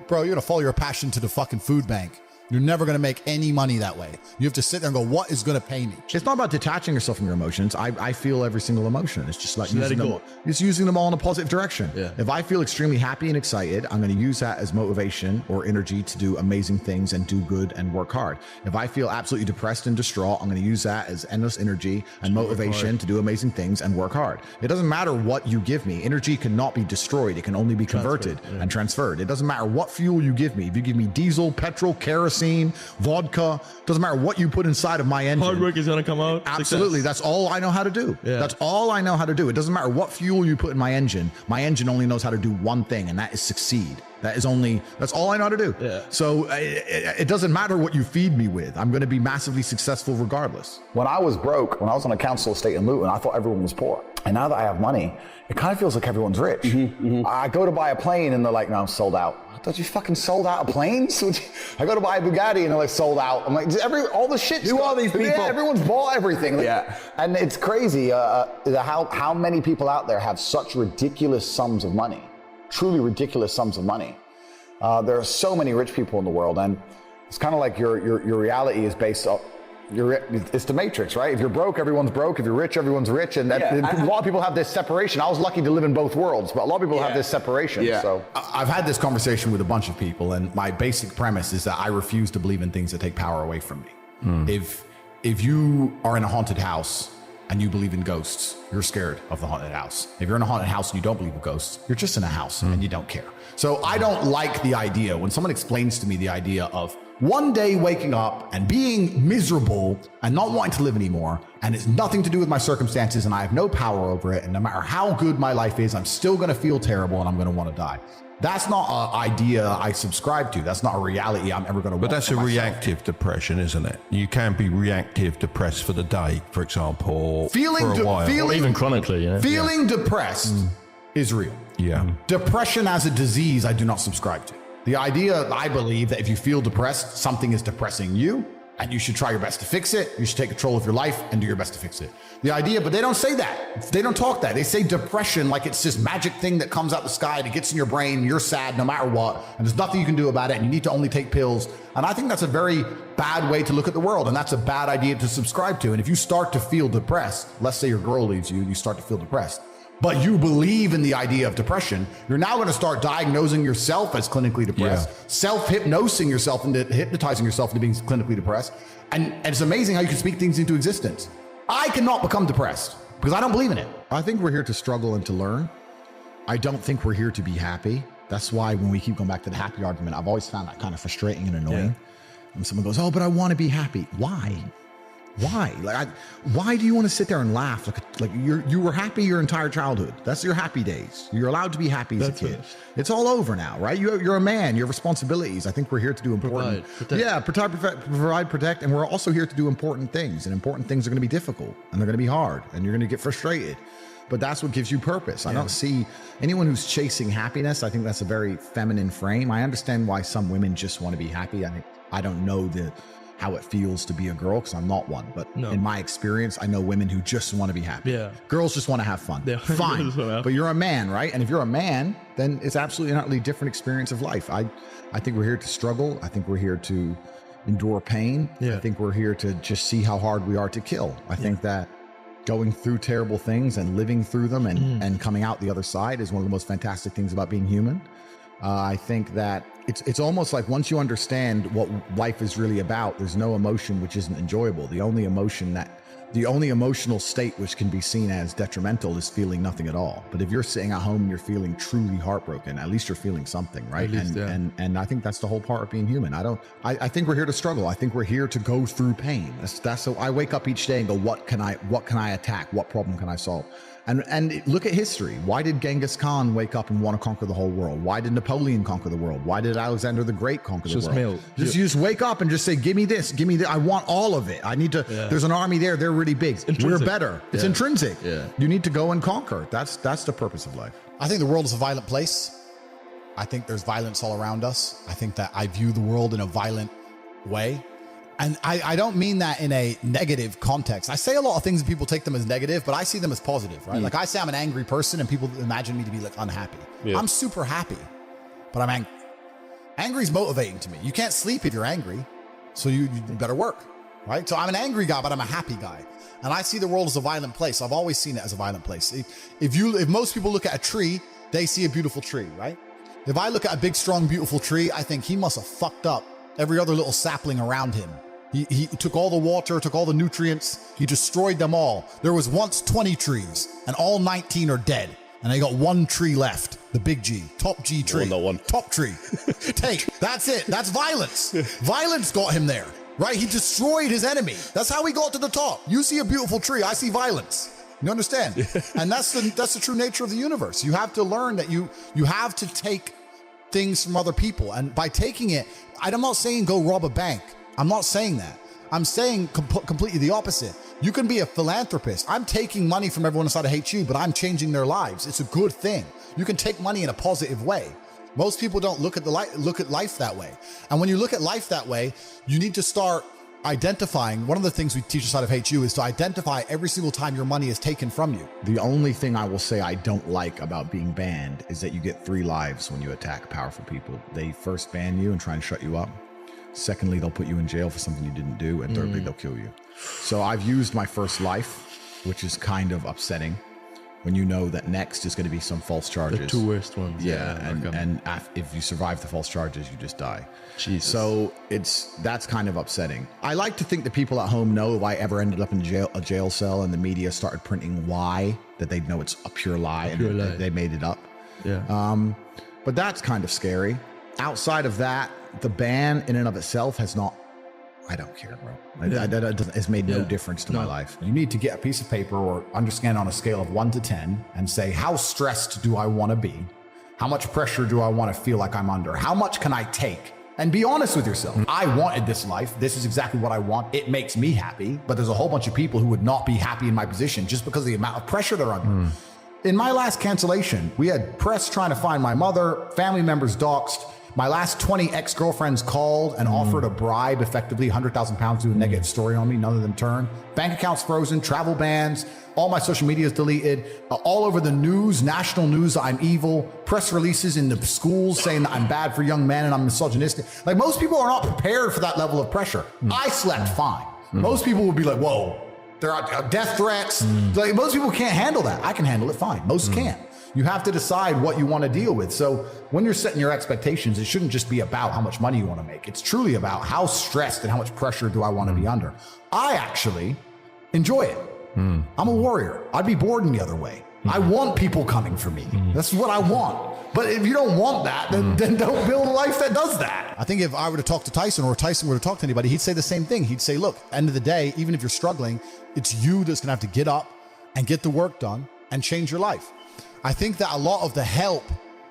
Bro, you're going to follow your passion to the fucking food bank. You're never going to make any money that way. You have to sit there and go, what is going to pay me? It's not about detaching yourself from your emotions. I feel every single emotion. It's just like using them. It's using them all in a positive direction. Yeah. If I feel extremely happy and excited, I'm going to use that as motivation or energy to do amazing things and do good and work hard. If I feel absolutely depressed and distraught, I'm going to use that as endless energy and motivation to do amazing things and work hard. It doesn't matter what you give me. Energy cannot be destroyed. It can only be converted and transferred. It doesn't matter what fuel you give me. If you give me diesel, petrol, kerosene, vodka, doesn't matter what you put inside of my engine. Hard work is going to come out. Absolutely. Success. That's all I know how to do. Yeah. That's all I know how to do. It doesn't matter what fuel you put in my engine. My engine only knows how to do one thing, and that is succeed. That's all I know how to do. Yeah. So it doesn't matter what you feed me with. I'm going to be massively successful regardless. When I was broke, when I was on a council estate in Luton, I thought everyone was poor. And now that I have money, it kind of feels like everyone's rich. I go to buy a plane and they're like, no, I'm sold out. I thought you fucking sold out of planes? I go to buy a Bugatti and they're like, sold out. I'm like, all the shit. Who are these people? Yeah, everyone's bought everything. Like, Yeah. And it's crazy how many people out there have such ridiculous sums of money, truly ridiculous sums of money. There are so many rich people in the world, and it's kind of like your reality is based on it's the Matrix, right? If you're broke, everyone's broke. If you're rich, everyone's rich. And a lot of people have this separation. I was lucky to live in both worlds, but a lot of people have this separation. Yeah. So I've had this conversation with a bunch of people, and my basic premise is that I refuse to believe in things that take power away from me. If you are in a haunted house and you believe in ghosts, you're scared of the haunted house. If you're in a haunted house and you don't believe in ghosts, you're just in a house and you don't care. So I don't like the idea when someone explains to me the idea of one day waking up and being miserable and not wanting to live anymore, and it's nothing to do with my circumstances and I have no power over it, and no matter how good my life is, I'm still going to feel terrible and I'm going to want to die. That's not an idea I subscribe to. That's not a reality I'm ever going to want. But that's a reactive depression, isn't it? You can be reactive depressed for the day, for example, Feeling for a while. Or even chronically, yeah. Feeling depressed is real. Yeah. Depression as a disease, I do not subscribe to. The idea, I believe, that if you feel depressed, something is depressing you, and you should try your best to fix it. You should take control of your life and do your best to fix it. The idea, but they don't say that. They don't talk that. They say depression like it's this magic thing that comes out the sky and it gets in your brain, and you're sad no matter what, and there's nothing you can do about it, and you need to only take pills. And I think that's a very bad way to look at the world, and that's a bad idea to subscribe to. And if you start to feel depressed, let's say your girl leaves you, you start to feel depressed, but you believe in the idea of depression, you're now going to start diagnosing yourself as clinically depressed, self-hypnosing yourself into hypnotizing yourself into being clinically depressed. And it's amazing how you can speak things into existence. I cannot become depressed because I don't believe in it. I think we're here to struggle and to learn. I don't think we're here to be happy. That's why when we keep going back to the happy argument, I've always found that kind of frustrating and annoying. When someone goes, oh, but I want to be happy. Why? Why? Why do you want to sit there and laugh? Like you were happy your entire childhood. That's your happy days. You're allowed to be happy as a kid. It's all over now, right? You're a man. You have responsibilities. I think we're here to do important. Provide, protect, and we're also here to do important things. And important things are going to be difficult, and they're going to be hard, and you're going to get frustrated. But that's what gives you purpose. I don't see anyone who's chasing happiness. I think that's a very feminine frame. I understand why some women just want to be happy. I don't know how it feels to be a girl because I'm not one, but in my experience, I know women who just want to be happy. Yeah. Girls just want to have fun. Fine. But you're a man, right? And if you're a man, then it's absolutely an utterly different experience of life. I think we're here to struggle. I think we're here to endure pain. I think we're here to just see how hard we are to kill. I think that going through terrible things and living through them and coming out the other side is one of the most fantastic things about being human. I think that it's almost like once you understand what life is really about, there's no emotion which isn't enjoyable. The only emotional state which can be seen as detrimental is feeling nothing at all. But if you're sitting at home and you're feeling truly heartbroken, at least you're feeling something, right? And I think that's the whole part of being human. I think we're here to struggle. I think we're here to go through pain. That's so I wake up each day and go, what can I attack? What problem can I solve? And look at history. Why did Genghis Khan wake up and want to conquer the whole world? Why did Napoleon conquer the world? Why did Alexander the Great conquer the world? You just wake up and just say, give me this, give me that. I want all of it. I need to, there's an army there. They're really big. We're better. It's intrinsic. You need to go and conquer. That's the purpose of life. I think the world is a violent place. I think there's violence all around us. I think that I view the world in a violent way. And I don't mean that in a negative context. I say a lot of things and people take them as negative, but I see them as positive, right? Like I say I'm an angry person and people imagine me to be like unhappy. Yeah. I'm super happy, but I'm angry. Angry is motivating to me. You can't sleep if you're angry, so you better work, right? So I'm an angry guy, but I'm a happy guy. And I see the world as a violent place. I've always seen it as a violent place. If most people look at a tree, they see a beautiful tree, right? If I look at a big, strong, beautiful tree, I think he must have fucked up every other little sapling around him. He took all the water, took all the nutrients, he destroyed them all. There was once 20 trees, and all 19 are dead. And I got one tree left, the big G, top G tree. No, one. Top tree. Tate, that's it. That's violence. Violence got him there, right? He destroyed his enemy. That's how he got to the top. You see a beautiful tree, I see violence. You understand? And that's the true nature of the universe. You have to learn that you have to take things from other people. And by taking it, I'm not saying go rob a bank. I'm not saying that. I'm saying completely the opposite. You can be a philanthropist. I'm taking money from everyone inside of HU, but I'm changing their lives. It's a good thing. You can take money in a positive way. Most people don't look at life that way. And when you look at life that way, you need to start identifying. One of the things we teach inside of HU is to identify every single time your money is taken from you. The only thing I will say I don't like about being banned is that you get 3 lives when you attack powerful people. They first ban you and try and shut you up. Secondly, they'll put you in jail for something you didn't do. And thirdly, they'll kill you. So I've used my first life, which is kind of upsetting when you know that next is going to be some false charges. The 2 worst ones. Yeah. And if you survive the false charges, you just die. Jesus. So that's kind of upsetting. I like to think that people at home know if I ever ended up in a jail cell and the media started printing why, that they'd know it's a pure lie and they made it up. Yeah. But that's kind of scary. Outside of that, the ban in and of itself has not, I don't care, bro. It's made no difference to my life. You need to get a piece of paper or understand on a scale of 1 to 10 and say, how stressed do I want to be? How much pressure do I want to feel like I'm under? How much can I take? And be honest with yourself. I wanted this life. This is exactly what I want. It makes me happy. But there's a whole bunch of people who would not be happy in my position just because of the amount of pressure they're under. In my last cancellation, we had press trying to find my mother, family members doxxed. My last 20 ex-girlfriends called and offered a bribe, effectively 100,000 pounds to do a negative story on me. None of them turned. Bank accounts frozen, travel bans, all my social media is deleted, all over the news, national news, I'm evil, press releases in the schools saying that I'm bad for young men and I'm misogynistic. Like most people are not prepared for that level of pressure. I slept fine. Most people would be like, whoa, there are death threats. Like most people can't handle that. I can handle it fine. Most can't. You have to decide what you want to deal with. So when you're setting your expectations, it shouldn't just be about how much money you want to make. It's truly about how stressed and how much pressure do I want to be under. I actually enjoy it. I'm a warrior. I'd be bored in the other way. I want people coming for me. That's what I want. But if you don't want that, then don't build a life that does that. I think if I were to talk to Tyson or Tyson were to talk to anybody, he'd say the same thing. He'd say, look, end of the day, even if you're struggling, it's you that's going to have to get up and get the work done and change your life. I think that a lot of the help,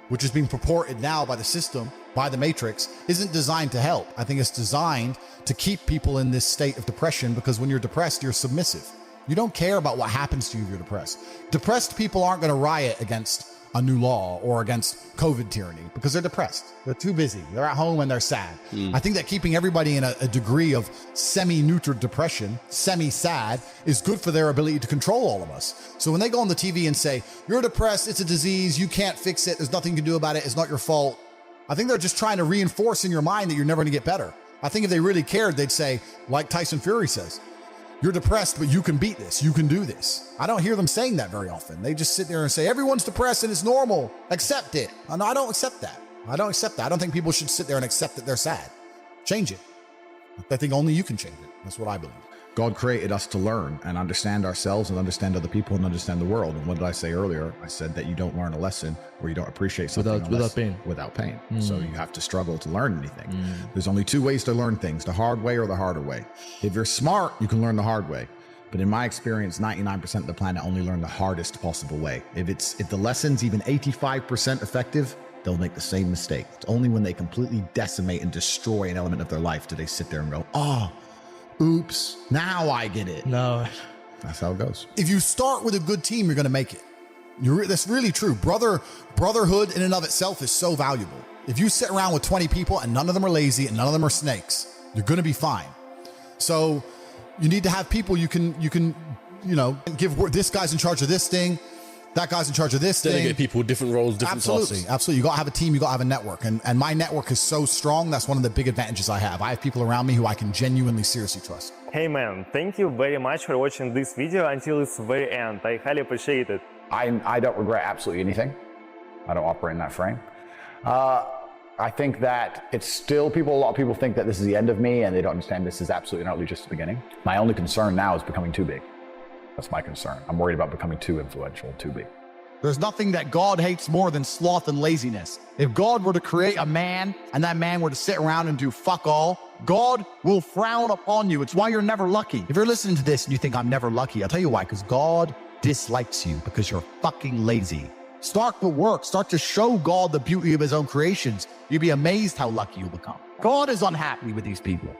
which is being purported now by the system, by the Matrix, isn't designed to help. I think it's designed to keep people in this state of depression because when you're depressed, you're submissive. You don't care about what happens to you if you're depressed. Depressed people aren't going to riot against a new law or against COVID tyranny because they're depressed. They're too busy. They're at home and they're sad. I think that keeping everybody in a degree of semi-neutral depression, semi-sad, is good for their ability to control all of us. So when they go on the TV and say, you're depressed, it's a disease, you can't fix it, there's nothing you can do about it, it's not your fault. I think they're just trying to reinforce in your mind that you're never going to get better. I think if they really cared, they'd say, like Tyson Fury says, you're depressed, but you can beat this. You can do this. I don't hear them saying that very often. They just sit there and say, everyone's depressed and it's normal. Accept it. And I don't accept that. I don't accept that. I don't think people should sit there and accept that they're sad. Change it. I think only you can change it. That's what I believe. God created us to learn and understand ourselves and understand other people and understand the world. And what did I say earlier? I said that you don't learn a lesson or you don't appreciate something without pain. Without pain. So you have to struggle to learn anything. There's only 2 ways to learn things, the hard way or the harder way. If you're smart, you can learn the hard way. But in my experience, 99% of the planet only learn the hardest possible way. If the lesson's even 85% effective, they'll make the same mistake. It's only when they completely decimate and destroy an element of their life do they sit there and go, oh, oops, now I get it. No. That's how it goes. If you start with a good team, you're going to make it. That's really true. Brotherhood in and of itself is so valuable. If you sit around with 20 people and none of them are lazy and none of them are snakes, you're going to be fine. So you need to have people you can give. This guy's in charge of this thing. That guy's in charge of this Delegate thing. people, different roles, different tasks. Absolutely. You got to have a team. You got to have a network. And my network is so strong. That's one of the big advantages I have. I have people around me who I can genuinely, seriously trust. Hey man, thank you very much for watching this video until its very end. I highly appreciate it. I don't regret absolutely anything. I don't operate in that frame. I think that it's still a lot of people think that this is the end of me and they don't understand this is absolutely not just the beginning. My only concern now is becoming too big. That's my concern. I'm worried about becoming too influential, too big. There's nothing that God hates more than sloth and laziness. If God were to create a man and that man were to sit around and do fuck all, God will frown upon you. It's why you're never lucky. If you're listening to this and you think I'm never lucky, I'll tell you why, because God dislikes you because you're fucking lazy. Start to work. Start to show God the beauty of his own creations. You'll be amazed how lucky you'll become. God is unhappy with these people.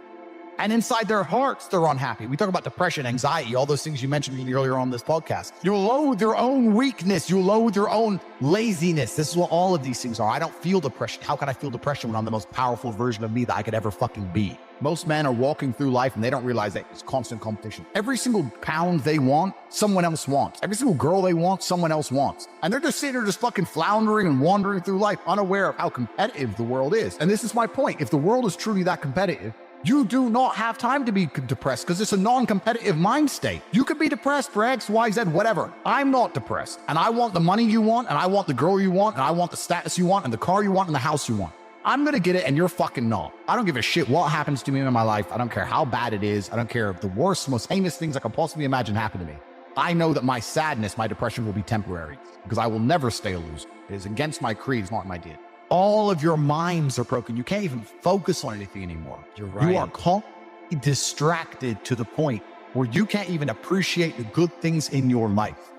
And inside their hearts, they're unhappy. We talk about depression, anxiety, all those things you mentioned earlier on this podcast. You loathe your own weakness. You loathe your own laziness. This is what all of these things are. I don't feel depression. How can I feel depression when I'm the most powerful version of me that I could ever fucking be? Most men are walking through life and they don't realize that it's constant competition. Every single pound they want, someone else wants. Every single girl they want, someone else wants. And they're just sitting there just fucking floundering and wandering through life, unaware of how competitive the world is. And this is my point. If the world is truly that competitive, you do not have time to be depressed because it's a non-competitive mind state. You could be depressed for X, Y, Z, whatever. I'm not depressed. And I want the money you want, and I want the girl you want, and I want the status you want, and the car you want, and the house you want. I'm going to get it, and you're fucking not. I don't give a shit what happens to me in my life. I don't care how bad it is. I don't care if the worst, most heinous things I could possibly imagine happen to me. I know that my sadness, my depression will be temporary because I will never stay a loser. It is against my creed. It's not my deed. All of your minds are broken. You can't even focus on anything anymore. You're right. You are constantly distracted to the point where you can't even appreciate the good things in your life.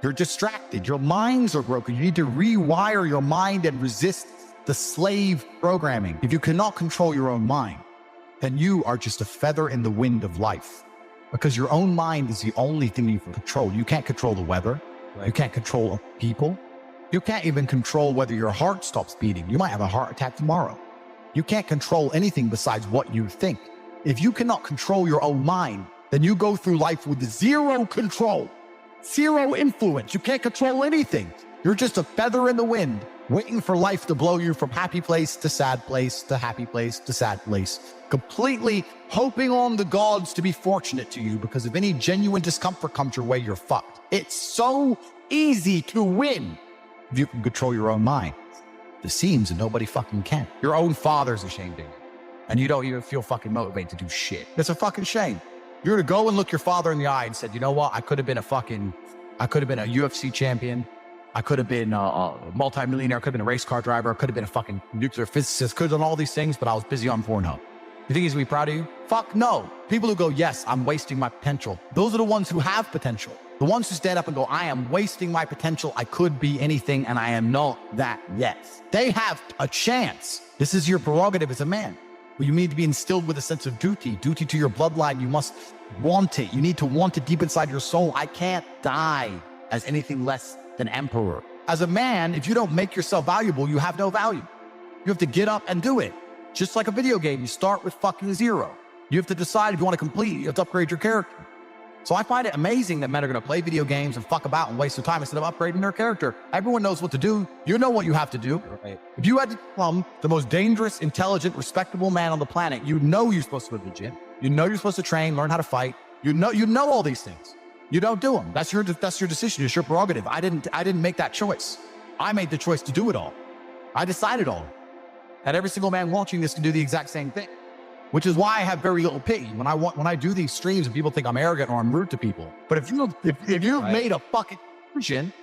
You're distracted. Your minds are broken. You need to rewire your mind and resist the slave programming. If you cannot control your own mind, then you are just a feather in the wind of life because your own mind is the only thing you can control. You can't control the weather. Right. You can't control people. You can't even control whether your heart stops beating. You might have a heart attack tomorrow. You can't control anything besides what you think. If you cannot control your own mind, then you go through life with zero control, zero influence. You can't control anything. You're just a feather in the wind, waiting for life to blow you from happy place to sad place to happy place to sad place, completely hoping on the gods to be fortunate to you because if any genuine discomfort comes your way, you're fucked. It's so easy to win. If you can control your own mind. It seems that nobody fucking can. Your own father's ashamed of you. And you don't even feel fucking motivated to do shit. It's a fucking shame. You're gonna go and look your father in the eye and said, you know what? I could have been a UFC champion. I could have been a multi-millionaire. I could have been a race car driver. I could have been a fucking nuclear physicist. Could have done all these things, but I was busy on Pornhub. You think he's gonna be proud of you? Fuck no. People who go, yes, I'm wasting my potential. Those are the ones who have potential. The ones who stand up and go, I am wasting my potential. I could be anything and I am not that yet. They have a chance. This is your prerogative as a man. But you need to be instilled with a sense of duty to your bloodline. You must want it. You need to want it deep inside your soul. I can't die as anything less than emperor. As a man, if you don't make yourself valuable, you have no value. You have to get up and do it. Just like a video game, you start with fucking zero. You have to decide if you want to complete it. You have to upgrade your character. So I find it amazing that men are going to play video games and fuck about and waste their time instead of upgrading their character. Everyone knows what to do. You know what you have to do. Right. If you had to become the most dangerous, intelligent, respectable man on the planet, you know you're supposed to go to the gym. You know you're supposed to train, learn how to fight. You know all these things. You don't do them. That's your decision. It's your prerogative. I didn't make that choice. I made the choice to do it all. I decided all. And every single man watching this can do the exact same thing. Which is why I have very little pity when I do these streams and people think I'm arrogant or I'm rude to people. But if you've made a fucking decision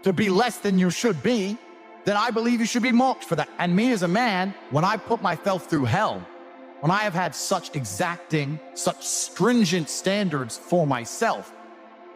to be less than you should be, then I believe you should be mocked for that. And me as a man, when I put myself through hell, when I have had such exacting, such stringent standards for myself,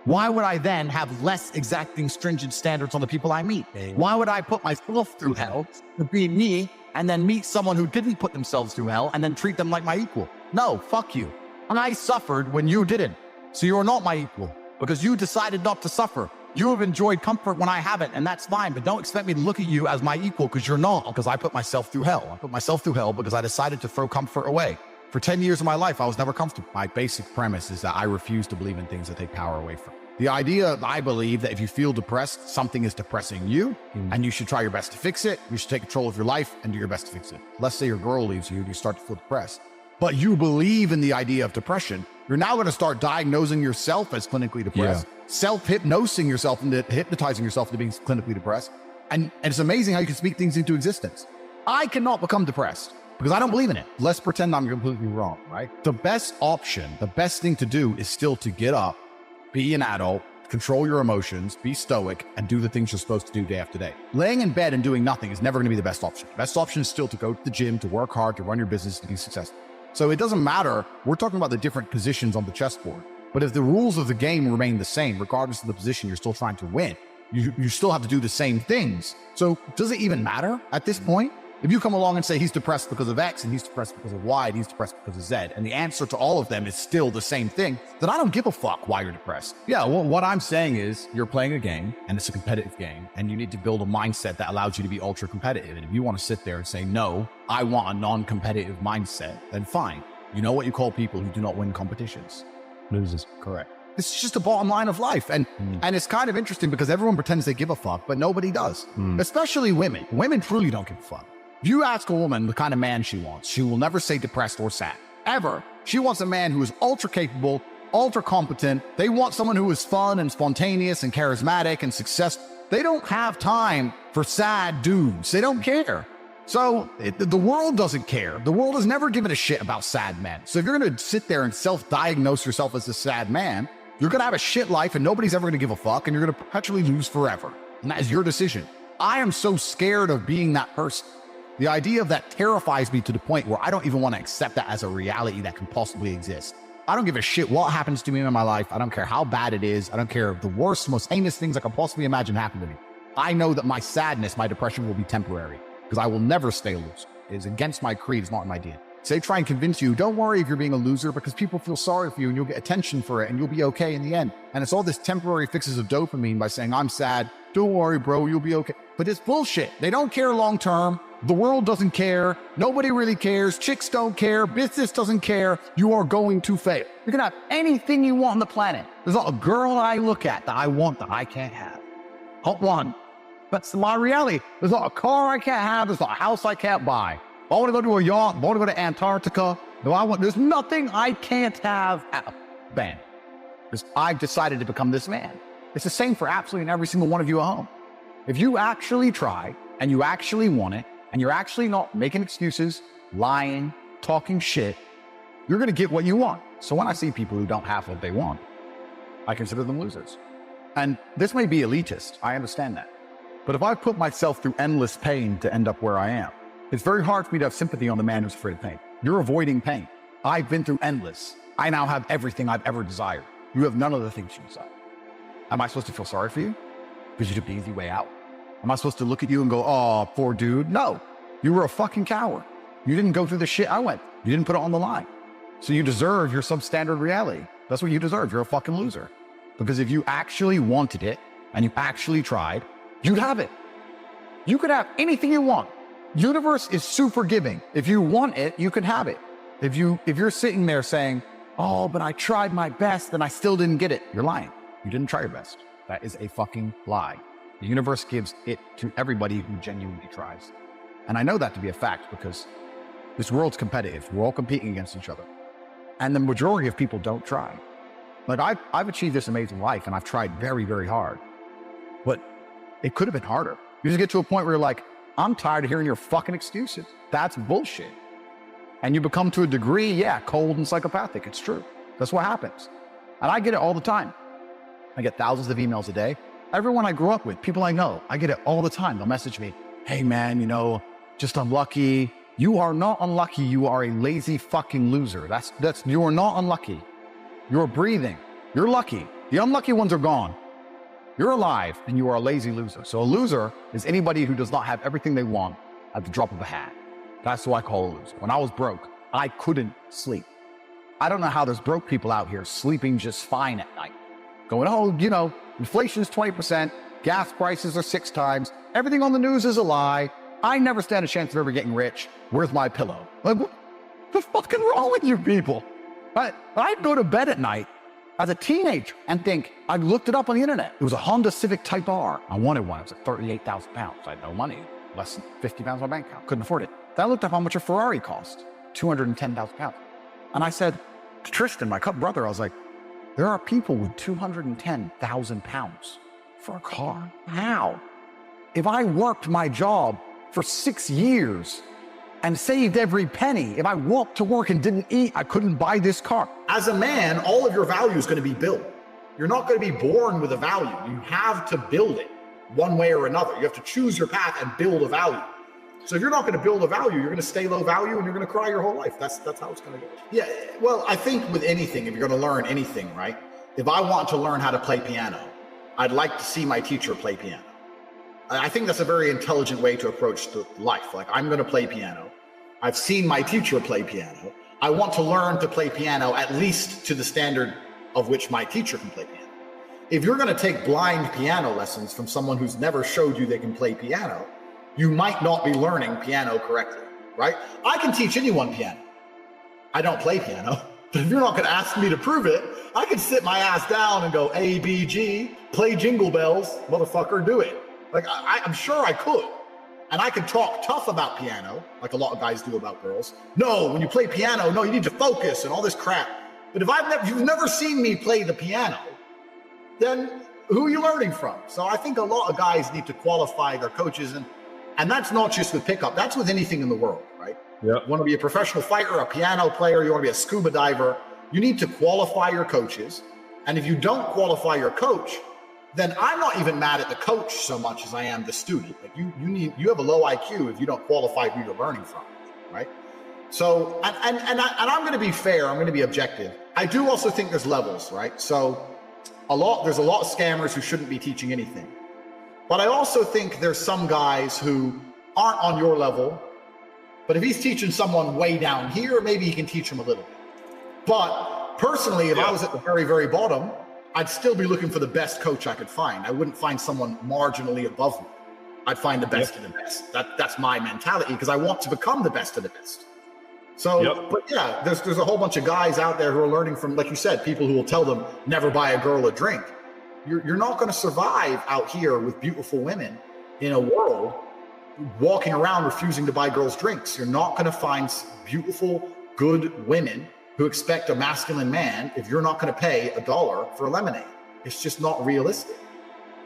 why would I then have less exacting, stringent standards on the people I meet? Why would I put myself through hell to be me and then meet someone who didn't put themselves through hell and then treat them like my equal? No, fuck you. And I suffered when you didn't. So you're not my equal because you decided not to suffer. You have enjoyed comfort when I haven't, and that's fine, but don't expect me to look at you as my equal because you're not, because I put myself through hell. I put myself through hell because I decided to throw comfort away. For 10 years of my life, I was never comfortable. My basic premise is that I refuse to believe in things that take power away from me. The idea, I believe, that if you feel depressed, something is depressing you, and you should try your best to fix it. You should take control of your life and do your best to fix it. Let's say your girl leaves you and you start to feel depressed, but you believe in the idea of depression. You're now going to start diagnosing yourself as clinically depressed, self-hypnosing yourself into hypnotizing yourself into being clinically depressed. And it's amazing how you can speak things into existence. I cannot become depressed because I don't believe in it. Let's pretend I'm completely wrong, right? The best option, the best thing to do is still to get up, be an adult, control your emotions, be stoic, and do the things you're supposed to do day after day. Laying in bed and doing nothing is never going to be the best option. The best option is still to go to the gym, to work hard, to run your business, to be successful. So it doesn't matter. We're talking about the different positions on the chessboard. But if the rules of the game remain the same, regardless of the position you're still trying to win, you still have to do the same things. So does it even matter at this point? If you come along and say he's depressed because of X and he's depressed because of Y and he's depressed because of Z, and the answer to all of them is still the same thing, then I don't give a fuck why you're depressed. Yeah, well, what I'm saying is you're playing a game and it's a competitive game and you need to build a mindset that allows you to be ultra competitive. And if you want to sit there and say, no, I want a non-competitive mindset, then fine. You know what you call people who do not win competitions? Losers. Correct. This is just a bottom line of life. And it's kind of interesting because everyone pretends they give a fuck, but nobody does. Especially women. Women truly don't give a fuck. If you ask a woman the kind of man she wants, she will never say depressed or sad. Ever. She wants a man who is ultra capable, ultra competent. They want someone who is fun and spontaneous and charismatic and successful. They don't have time for sad dudes. They don't care. So the world doesn't care. The world has never given a shit about sad men. So if you're going to sit there and self-diagnose yourself as a sad man, you're going to have a shit life and nobody's ever going to give a fuck and you're going to perpetually lose forever. And that is your decision. I am so scared of being that person. The idea of that terrifies me to the point where I don't even want to accept that as a reality that can possibly exist. I don't give a shit what happens to me in my life. I don't care how bad it is. I don't care if the worst, most heinous things I can possibly imagine happen to me. I know that my sadness, my depression will be temporary because I will never stay a loser. It is against my creed. It's not in my DNA. So they try and convince you, don't worry if you're being a loser because people feel sorry for you and you'll get attention for it and you'll be okay in the end. And it's all this temporary fixes of dopamine by saying, I'm sad. Don't worry, bro, you'll be okay. But it's bullshit. They don't care long term. The world doesn't care. Nobody really cares. Chicks don't care. Business doesn't care. You are going to fail. You can have anything you want on the planet. There's not a girl I look at that I want that I can't have. Not one. That's my reality. There's not a car I can't have. There's not a house I can't buy. I want to go to a yacht. I want to go to Antarctica. There's nothing I can't have. Bam. Because I've decided to become this man. It's the same for absolutely every single one of you at home. If you actually try and you actually want it, and you're actually not making excuses, lying, talking shit, you're going to get what you want. So when I see people who don't have what they want, I consider them losers. And this may be elitist. I understand that. But if I put myself through endless pain to end up where I am, it's very hard for me to have sympathy on the man who's afraid of pain. You're avoiding pain. I've been through endless. I now have everything I've ever desired. You have none of the things you desire. Am I supposed to feel sorry for you? Because you took the easy way out. Am I supposed to look at you and go, oh, poor dude? No, you were a fucking coward. You didn't go through the shit I went. You didn't put it on the line. So you deserve your substandard reality. That's what you deserve. You're a fucking loser. Because if you actually wanted it and you actually tried, you'd have it. You could have anything you want. Universe is super giving. If you want it, you can have it. If you're sitting there saying, oh, but I tried my best and I still didn't get it, you're lying. You didn't try your best. That is a fucking lie. The universe gives it to everybody who genuinely tries. And I know that to be a fact because this world's competitive. We're all competing against each other. And the majority of people don't try. Like I've achieved this amazing life and I've tried very, very hard. But it could have been harder. You just get to a point where you're like, I'm tired of hearing your fucking excuses. That's bullshit. And you become to a degree, yeah, cold and psychopathic. It's true. That's what happens. And I get it all the time. I get thousands of emails a day. Everyone I grew up with, people I know, I get it all the time. They'll message me, hey man, just unlucky. You are not unlucky. You are a lazy fucking loser. You are not unlucky. You're breathing. You're lucky. The unlucky ones are gone. You're alive and you are a lazy loser. So a loser is anybody who does not have everything they want at the drop of a hat. That's what I call a loser. When I was broke, I couldn't sleep. I don't know how there's broke people out here sleeping just fine at night. Going, Inflation's 20%, gas prices are 6 times, everything on the news is a lie. I never stand a chance of ever getting rich. Where's my pillow? Like, what the fucking wrong with you people? I'd go to bed at night as a teenager and think, I looked it up on the internet. It was a Honda Civic Type R. I wanted one. It was like 38,000 pounds. I had no money, less than 50 pounds on my bank account. Couldn't afford it. Then I looked up how much a Ferrari cost, 210,000 pounds. And I said to Tristan, my brother, I was like, there are people with 210,000 pounds for a car. How? If I worked my job for 6 years and saved every penny, if I walked to work and didn't eat, I couldn't buy this car. As a man, all of your value is going to be built. You're not going to be born with a value. You have to build it one way or another. You have to choose your path and build a value. So if you're not going to build a value, you're going to stay low value and you're going to cry your whole life. That's how it's going to go. Yeah, well, I think with anything, if you're going to learn anything, right? If I want to learn how to play piano, I'd like to see my teacher play piano. I think that's a very intelligent way to approach life. Like, I'm going to play piano. I've seen my teacher play piano. I want to learn to play piano at least to the standard of which my teacher can play piano. If you're going to take blind piano lessons from someone who's never showed you they can play piano, you might not be learning piano correctly, right? I can teach anyone piano. I don't play piano. But if you're not going to ask me to prove it, I can sit my ass down and go A, B, G, play Jingle Bells, motherfucker, do it. Like, I'm sure I could. And I could talk tough about piano, like a lot of guys do about girls. No, when you play piano, no, you need to focus and all this crap. But if you've never seen me play the piano, then who are you learning from? So I think a lot of guys need to qualify their coaches. And that's not just with pickup. That's with anything in the world, right? Yeah. You want to be a professional fighter, a piano player, you want to be a scuba diver. You need to qualify your coaches. And if you don't qualify your coach, then I'm not even mad at the coach so much as I am the student. Like you have a low IQ if you don't qualify who you're learning from, right? So, and I'm going to be fair. I'm going to be objective. I do also think there's levels, right? So there's a lot of scammers who shouldn't be teaching anything. But I also think there's some guys who aren't on your level, but if he's teaching someone way down here, maybe he can teach them a little bit. But personally, if I was at the very, very bottom, I'd still be looking for the best coach I could find. I wouldn't find someone marginally above me. I'd find the best of the best. That's my mentality, because I want to become the best of the best. So, but yeah, there's a whole bunch of guys out there who are learning from, like you said, people who will tell them, never buy a girl a drink. You're not going to survive out here with beautiful women in a world walking around refusing to buy girls drinks. You're not going to find beautiful, good women who expect a masculine man if you're not going to pay $1 for a lemonade. It's just not realistic.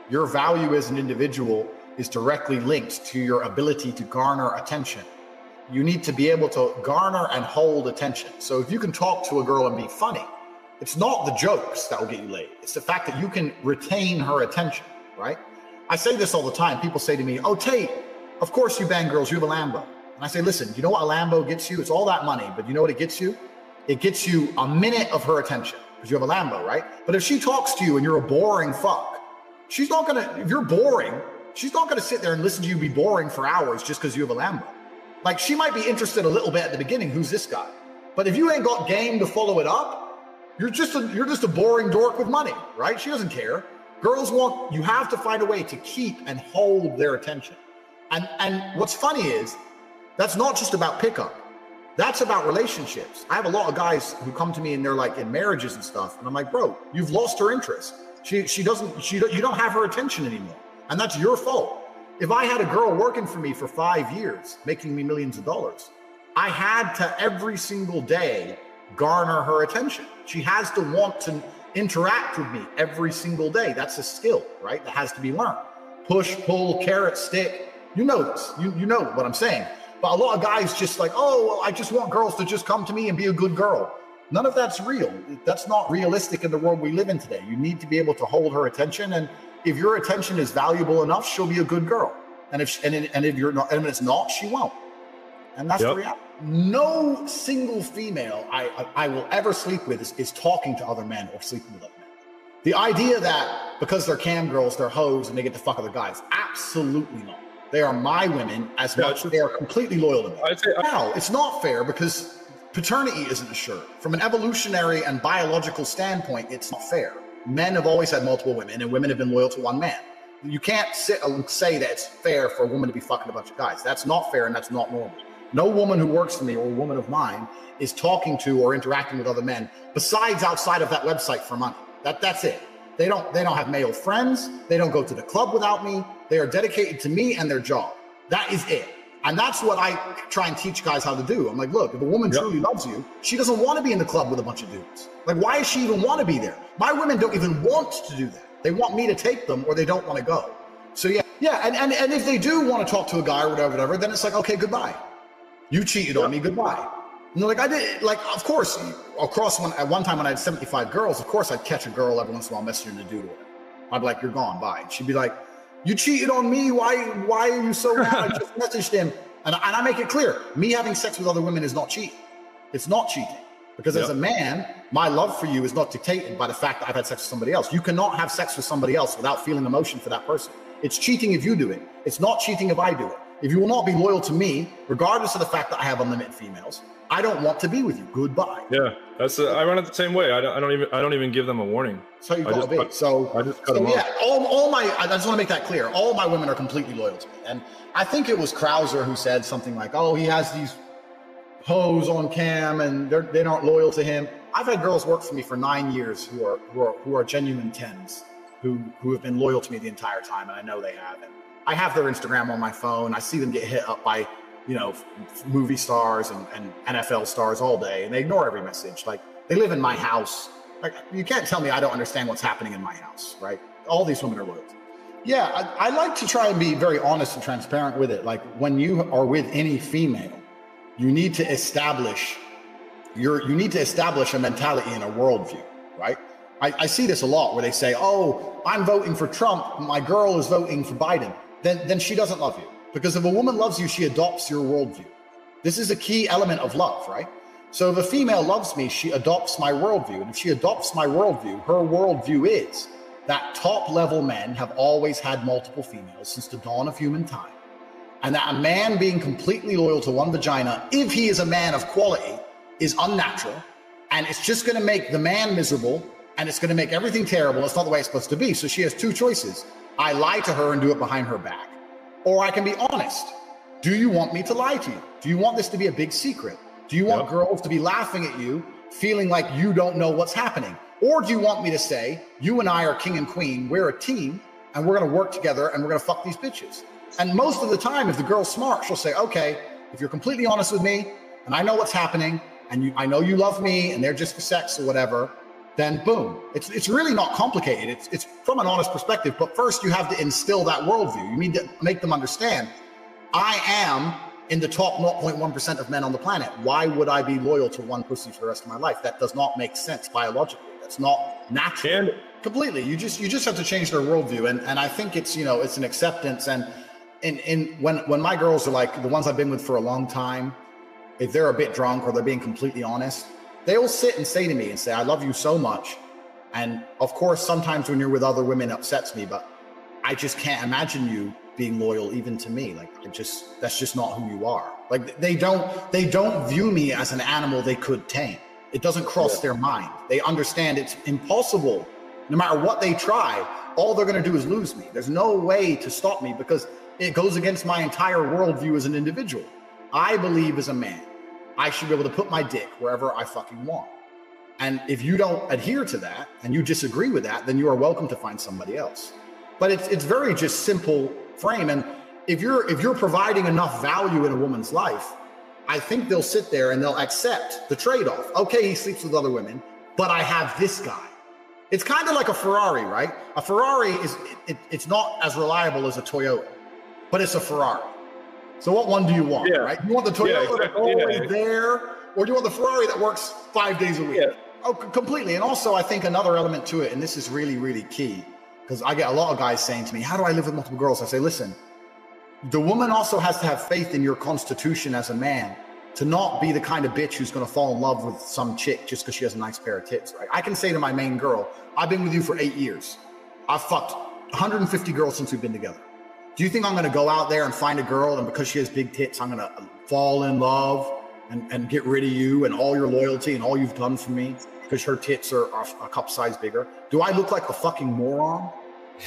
Your value as an individual is directly linked to your ability to garner attention. You need to be able to garner and hold attention. So if you can talk to a girl and be funny, it's not the jokes that will get you laid. It's the fact that you can retain her attention, right? I say this all the time. People say to me, oh, Tate, of course you bang girls, you have a Lambo. And I say, listen, you know what a Lambo gets you? It's all that money, but you know what it gets you? It gets you a minute of her attention because you have a Lambo, right? But if she talks to you and you're a boring fuck, she's not gonna, if you're boring, she's not gonna sit there and listen to you be boring for hours just because you have a Lambo. Like, she might be interested a little bit at the beginning, who's this guy? But if you ain't got game to follow it up, you're just a boring dork with money, right? She doesn't care. Girls you have to find a way to keep and hold their attention. And what's funny is, that's not just about pickup. That's about relationships. I have a lot of guys who come to me and they're like in marriages and stuff. And I'm like, bro, you've lost her interest. You don't have her attention anymore. And that's your fault. If I had a girl working for me for 5 years, making me millions of dollars, I had to every single day garner her attention. She has to want to interact with me every single day. That's a skill, right? That has to be learned. Push, pull, carrot, stick. You know this. You know what I'm saying. But a lot of guys just like, oh, well, I just want girls to just come to me and be a good girl. None of that's real. That's not realistic in the world we live in today. You need to be able to hold her attention. And if your attention is valuable enough, she'll be a good girl. And if you're not, and if it's not, she won't. And that's the reality. No single female I will ever sleep with is talking to other men or sleeping with other men. The idea that because they're cam girls, they're hoes, and they get to fuck other guys, absolutely not. They are my women as much. They are completely loyal to me. Now, it's not fair because paternity isn't assured. From an evolutionary and biological standpoint, it's not fair. Men have always had multiple women, and women have been loyal to one man. You can't sit and say that it's fair for a woman to be fucking a bunch of guys. That's not fair, and that's not normal. No woman who works for me or a woman of mine is talking to or interacting with other men besides outside of that website for money. That's it. They don't have male friends. They don't go to the club without me. They are dedicated to me and their job. That is it. And that's what I try and teach guys how to do. I'm like, look, if a woman truly loves you, she doesn't want to be in the club with a bunch of dudes. Like, why does she even want to be there? My women don't even want to do that. They want me to take them, or they don't want to go. So yeah. And if they do want to talk to a guy or whatever, then it's like, okay, goodbye. You cheated on me, goodbye. And they're like, I did, like, of course, at one time when I had 75 girls, of course I'd catch a girl every once in a while messaging a dude or whatever. I'd be like, you're gone, bye. And she'd be like, you cheated on me. Why are you so mad? I just messaged him. And I make it clear, me having sex with other women is not cheating. It's not cheating. Because as a man, my love for you is not dictated by the fact that I've had sex with somebody else. You cannot have sex with somebody else without feeling emotion for that person. It's cheating if you do it. It's not cheating if I do it. If you will not be loyal to me, regardless of the fact that I have unlimited females, I don't want to be with you. Goodbye. Yeah, I run it the same way. I don't even give them a warning. So you got to be. I just cut them off. I just want to make that clear. All my women are completely loyal to me. And I think it was Krauser who said something like, "Oh, he has these hoes on cam and they aren't loyal to him." I've had girls work for me for 9 years who are genuine 10s who have been loyal to me the entire time, and I know they have. And I have their Instagram on my phone. I see them get hit up by, movie stars and NFL stars all day, and they ignore every message. Like, they live in my house. Like, you can't tell me I don't understand what's happening in my house, right? All these women are loyal to me. Yeah, I like to try and be very honest and transparent with it. Like, when you are with any female, you need to establish a mentality and a worldview, right? I see this a lot where they say, "Oh, I'm voting for Trump. My girl is voting for Biden." Then she doesn't love you. Because if a woman loves you, she adopts your worldview. This is a key element of love, right? So if a female loves me, she adopts my worldview. And if she adopts my worldview, her worldview is that top level men have always had multiple females since the dawn of human time. And that a man being completely loyal to one vagina, if he is a man of quality, is unnatural. And it's just going to make the man miserable. And it's going to make everything terrible. It's not the way it's supposed to be. So she has two choices. I lie to her and do it behind her back. Or I can be honest. Do you want me to lie to you? Do you want this to be a big secret? Do you want girls to be laughing at you, feeling like you don't know what's happening? Or do you want me to say, you and I are king and queen, we're a team, and we're going to work together and we're going to fuck these bitches? And most of the time, if the girl's smart, she'll say, okay, if you're completely honest with me, and I know what's happening, and I know you love me, and they're just for sex or whatever, then boom. It's really not complicated. It's from an honest perspective, but first you have to instill that worldview. You need to make them understand, I am in the top 0.1% of men on the planet. Why would I be loyal to one pussy for the rest of my life? That does not make sense biologically. That's not natural. Completely. You just have to change their worldview. And I think it's an acceptance. And when my girls are like the ones I've been with for a long time, if they're a bit drunk or they're being completely honest, they will sit and say to me and say, I love you so much. And of course, sometimes when you're with other women, it upsets me, but I just can't imagine you being loyal even to me. Like, that's just not who you are. Like, they don't view me as an animal they could tame. It doesn't cross their mind. They understand it's impossible. No matter what they try, all they're going to do is lose me. There's no way to stop me because it goes against my entire worldview as an individual. I believe as a man, I should be able to put my dick wherever I fucking want. And if you don't adhere to that and you disagree with that, then you are welcome to find somebody else. But it's very just simple frame. And if you're providing enough value in a woman's life, I think they'll sit there and they'll accept the trade-off. Okay, he sleeps with other women, but I have this guy. It's kind of like a Ferrari, right? A Ferrari it's not as reliable as a Toyota, but it's a Ferrari. So what one do you want, right? You want the Toyota that's always there, or do you want the Ferrari that works 5 days a week? Yeah. Oh, completely. And also, I think another element to it, and this is really, really key, because I get a lot of guys saying to me, how do I live with multiple girls? I say, listen, the woman also has to have faith in your constitution as a man to not be the kind of bitch who's going to fall in love with some chick just because she has a nice pair of tits, right? I can say to my main girl, I've been with you for 8 years. I've fucked 150 girls since we've been together. Do you think I'm going to go out there and find a girl and because she has big tits, I'm going to fall in love and get rid of you and all your loyalty and all you've done for me? because her tits are a cup size bigger? Do I look like a fucking moron?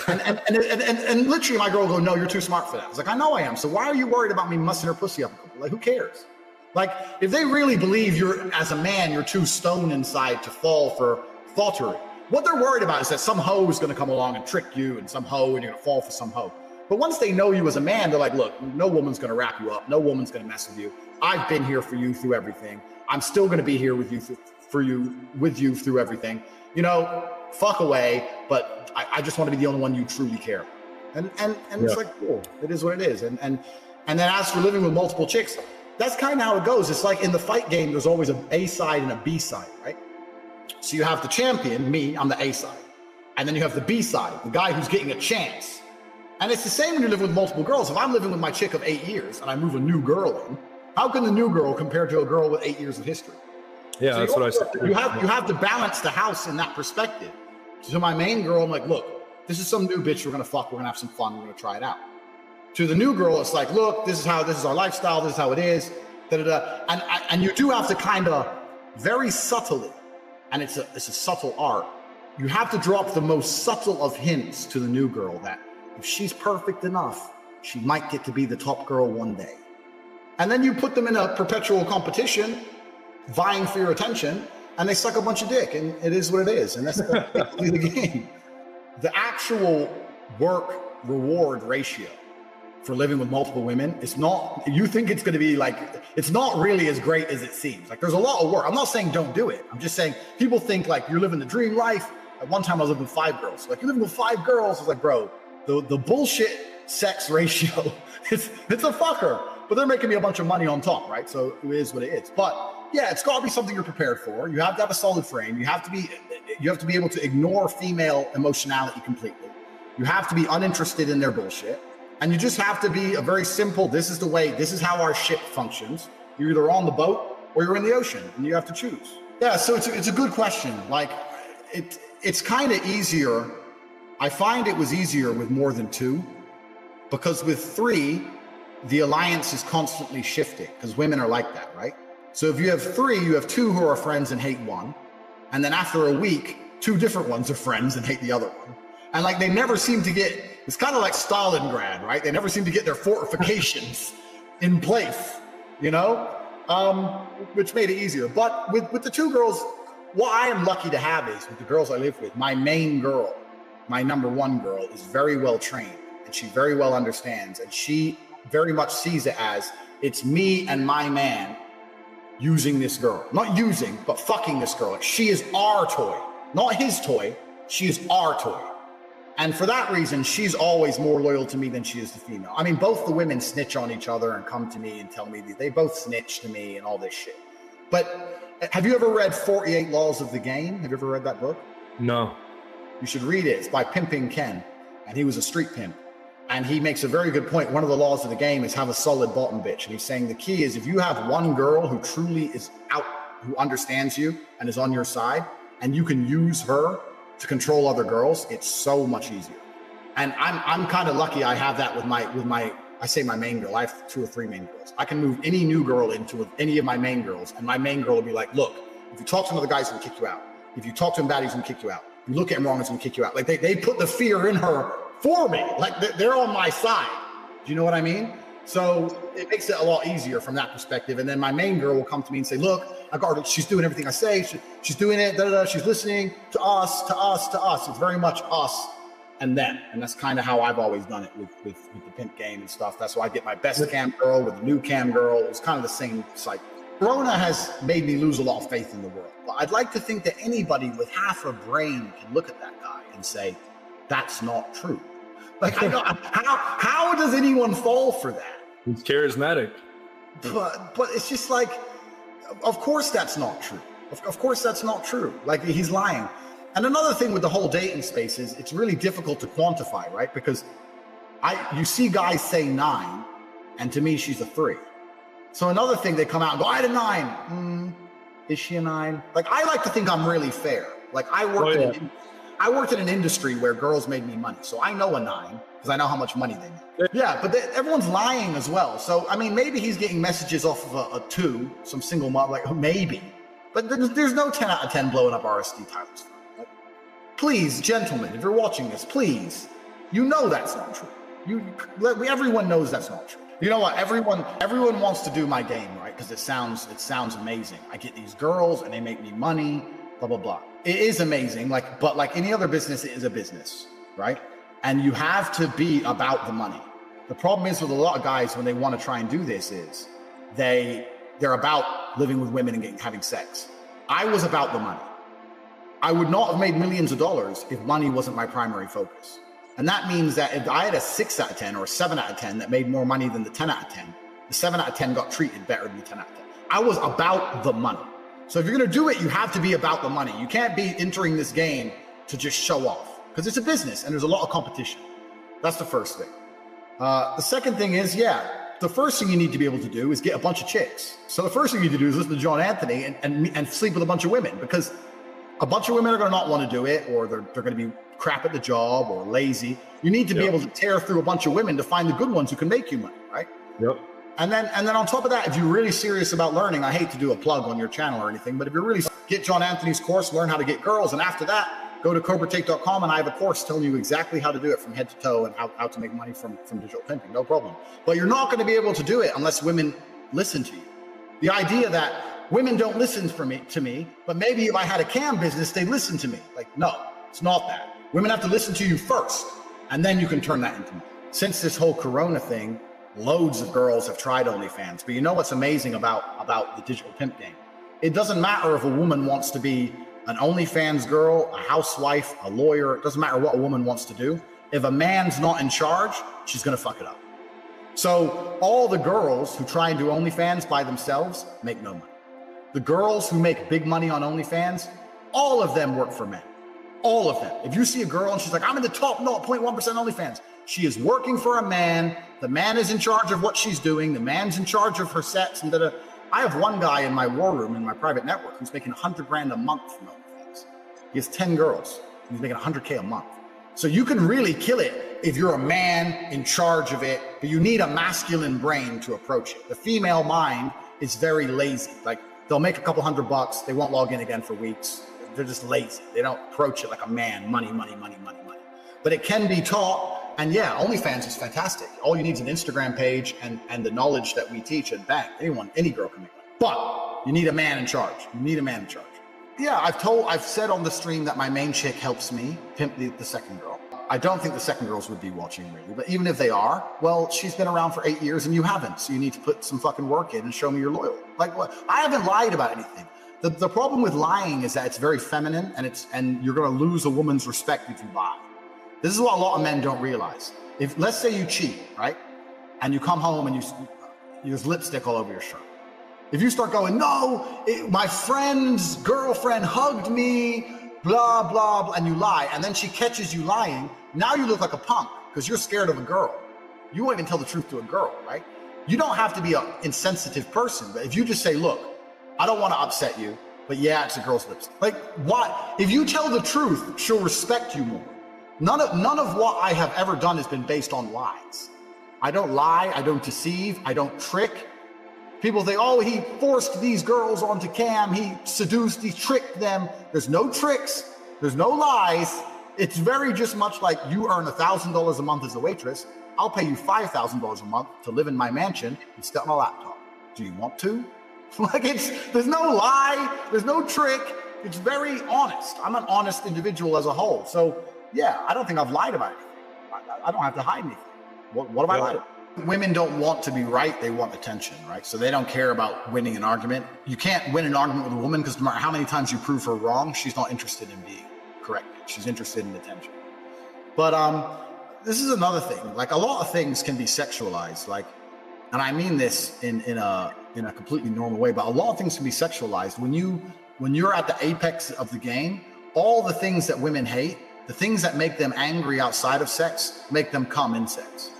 And literally my girl will go, no, you're too smart for that. It's like, I know I am. So why are you worried about me mussing her pussy up? Like, who cares? Like, if they really believe as a man, you're too stoned inside to fall for thoughterry. What they're worried about is that some hoe is going to come along and trick you, and some hoe, and you're going to fall for some hoe. But once they know you as a man, they're like, look, no woman's going to wrap you up. No woman's going to mess with you. I've been here for you through everything. I'm still going to be here with you through everything. You know, fuck away. But I just want to be the only one you truly care. And it's like, cool. It is what it is. And then as for living with multiple chicks, that's kind of how it goes. It's like in the fight game, there's always an A side and a B side, right? So you have the champion, me, I'm the A side. And then you have the B side, the guy who's getting a chance. And it's the same when you live with multiple girls. If I'm living with my chick of 8 years and I move a new girl in, how can the new girl compare to a girl with 8 years of history? Yeah, so that's what I said. You have to balance the house in that perspective. To my main girl, I'm like, look, this is some new bitch we're gonna fuck, we're gonna have some fun, we're gonna try it out. To the new girl, it's like, look, this is our lifestyle, this is how it is, And you do have to kind of very subtly, and it's a subtle art, you have to drop the most subtle of hints to the new girl that if she's perfect enough, she might get to be the top girl one day. And then you put them in a perpetual competition, vying for your attention, and they suck a bunch of dick, and it is what it is. And that's basically the game. The actual work-reward ratio for living with multiple women, it's not, you think it's going to be like, it's not really as great as it seems. Like, there's a lot of work. I'm not saying don't do it. I'm just saying people think like you're living the dream life. At one time I was living with 5 girls. Like, you're living with 5 girls. I was like, bro, the bullshit sex ratio, it's a fucker. But they're making me a bunch of money on top, right? So it is what it is. But yeah, it's got to be something you're prepared for. You have to have a solid frame. You have to be able to ignore female emotionality completely. You have to be uninterested in their bullshit. And you just have to be a very simple, this is how our ship functions. You're either on the boat or you're in the ocean, and you have to choose. Yeah, so it's a good question. Like, it's kind of easier. I find it was easier with more than 2, because with 3, the alliance is constantly shifting, because women are like that, right? So if you have 3, you have 2 who are friends and hate one. And then after a week, 2 different ones are friends and hate the other one. And like, they never seem to get, it's kind of like Stalingrad, right? They never seem to get their fortifications in place, you know? Which made it easier. But with the 2 girls, what I am lucky to have is, with the girls I live with, my main girl, my number 1 girl, is very well trained, and she very well understands, and she very much sees it as, it's me and my man using this girl. Not using, but fucking this girl. Like, she is our toy, not his toy. She is our toy. And for that reason, she's always more loyal to me than she is to female. I mean, both the women snitch on each other and come to me and tell me they both snitch to me and all this shit. But have you ever read 48 Laws of the Game? Have you ever read that book? No. You should read it. It's by Pimping Ken, and he was a street pimp. And he makes a very good point. One of the laws of the game is have a solid bottom bitch. And he's saying the key is, if you have one girl who truly is out, who understands you and is on your side, and you can use her to control other girls, it's so much easier. And I'm kind of lucky I have that with my I say my main girl. I have 2 or 3 main girls. I can move any new girl into any of my main girls, and my main girl will be like, look, if you talk to another guy, he's gonna kick you out. If you talk to him bad, he's gonna kick you out. If you look at him wrong, he's gonna kick you out. Like, they put the fear in her for me. Like, they're on my side. Do you know what I mean? So it makes it a lot easier from that perspective. And then my main girl will come to me and say, look, I got her, she's doing everything I say. She's doing it, she's listening to us. It's very much us and them. And that's kind of how I've always done it with the pimp game and stuff. That's why I get my best cam girl with the new cam girl. It's kind of the same cycle. Corona has made me lose a lot of faith in the world. But I'd like to think that anybody with half a brain can look at that guy and say, that's not true. Like, how does anyone fall for that? It's charismatic. But it's just like, of course that's not true. Of course that's not true. Like, he's lying. And another thing with the whole dating space is it's really difficult to quantify, right? Because you see guys say 9, and to me she's a 3. So another thing, they come out and go, I had a 9. Is she a 9? Like, I like to think I'm really fair. Like, I worked in an industry where girls made me money. So I know a 9 because I know how much money they make. Yeah, but everyone's lying as well. So, I mean, maybe he's getting messages off of a 2, some single mom, like, maybe. But there's no 10 out of 10 blowing up RSD titles. Like, please, gentlemen, if you're watching this, please, you know that's not true. Everyone knows that's not true. You know what? Everyone wants to do my game, right? Because it sounds amazing. I get these girls and they make me money, blah blah blah. It is amazing, but like any other business, it is a business, right? And you have to be about the money. The problem is with a lot of guys when they want to try and do this is they're about living with women and having sex. I was about the money. I would not have made millions of dollars if money wasn't my primary focus. And that means that if I had a 6 out of 10 or a 7 out of 10 that made more money than the 10 out of 10, the 7 out of 10 got treated better than the 10 out of 10. I was about the money. So if you're going to do it, you have to be about the money. You can't be entering this game to just show off because it's a business and there's a lot of competition. That's the first thing. The second thing is, the first thing you need to be able to do is get a bunch of chicks. So the first thing you need to do is listen to John Anthony and sleep with a bunch of women, because a bunch of women are going to not want to do it, or they're going to be crap at the job or lazy. You need to be able to tear through a bunch of women to find the good ones who can make you money, right? Yep. And then on top of that, if you're really serious about learning, I hate to do a plug on your channel or anything, but if you're really get John Anthony's course, learn how to get girls, and after that, go to CobraTake.com and I have a course telling you exactly how to do it from head to toe and how to make money from digital pimping, no problem. But you're not going to be able to do it unless women listen to you. The idea that women don't listen to me, but maybe if I had a cam business, they listen to me. Like, no, it's not that. Women have to listen to you first, and then you can turn that into money. Since this whole Corona thing, loads of girls have tried OnlyFans. But you know what's amazing about the digital pimp game? It doesn't matter if a woman wants to be an OnlyFans girl, a housewife, a lawyer. It doesn't matter what a woman wants to do. If a man's not in charge, she's going to fuck it up. So all the girls who try and do OnlyFans by themselves make no money. The girls who make big money on OnlyFans, all of them work for men. All of them. If you see a girl and she's like, I'm in the top 0.1% OnlyFans, she is working for a man. The man is in charge of what she's doing. The man's in charge of her sets and da-da. I have one guy in my war room in my private network who's making $100,000 a month from OnlyFans. He has 10 girls. He's making $100K a month. So you can really kill it if you're a man in charge of it, but you need a masculine brain to approach it. The female mind is very lazy. Like, they'll make a couple $100, they won't log in again for weeks. They're just lazy. They don't approach it like a man. Money, money, money, money, money. But it can be taught. And yeah, OnlyFans is fantastic. All you need is an Instagram page and the knowledge that we teach, and bang, any girl can make money. But you need a man in charge. You need a man in charge. Yeah, I've said on the stream that my main chick helps me pimp the second girl. I don't think the second girls would be watching really, but even if they are, well, she's been around for 8 years and you haven't. So you need to put some fucking work in and show me you're loyal. Like, what? I haven't lied about anything. The problem with lying is that it's very feminine and you're going to lose a woman's respect if you lie. This is what a lot of men don't realize. If, let's say you cheat, right? And you come home and there's lipstick all over your shirt. If you start going, no, my friend's girlfriend hugged me, blah, blah, blah, and you lie, and then she catches you lying, now you look like a punk because you're scared of a girl. You won't even tell the truth to a girl, right? You don't have to be an insensitive person, but if you just say, look, I don't want to upset you, but yeah, it's a girl's lipstick. Like, what? If you tell the truth, she'll respect you more. None of what I have ever done has been based on lies. I don't lie, I don't deceive, I don't trick. People think, oh, he forced these girls onto cam, he seduced, he tricked them. There's no tricks, there's no lies. It's very just much like you earn $1,000 a month as a waitress. I'll pay you $5,000 a month to live in my mansion and sit on a laptop. Do you want to? Like, there's no lie, there's no trick. It's very honest. I'm an honest individual as a whole. So yeah, I don't think I've lied about anything. I don't have to hide anything. What have I lied about? Women don't want to be right, they want attention, right? So they don't care about winning an argument. You can't win an argument with a woman because no matter how many times you prove her wrong, she's not interested in being corrected. She's interested in attention. But this is another thing. Like, a lot of things can be sexualized. Like, and I mean this in a completely normal way, but a lot of things can be sexualized. When you're at the apex of the game, all the things that women hate, the things that make them angry outside of sex, make them come in sex.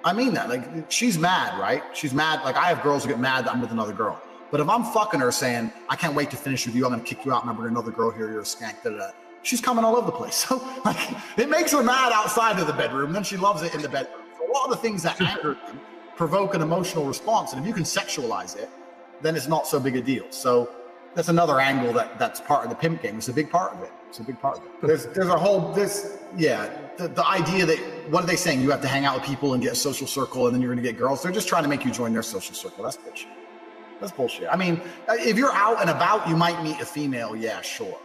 I mean that. Like, she's mad, right? She's mad. Like, I have girls who get mad that I'm with another girl. But if I'm fucking her saying, I can't wait to finish with you, I'm going to kick you out, and I'm bringing another girl here, you're a skank, da-da-da. She's coming all over the place. So, like, it makes her mad outside of the bedroom, then she loves it in the bedroom. So a lot of the things that anger them provoke an emotional response. And if you can sexualize it, then it's not so big a deal. So that's another angle that's part of the pimp game. It's a big part of it. It's a big part of it. There's a whole the idea that, what are they saying? You have to hang out with people and get a social circle, and then you're going to get girls. They're just trying to make you join their social circle. That's bullshit. That's bullshit. I mean, if you're out and about, you might meet a female. Yeah, sure.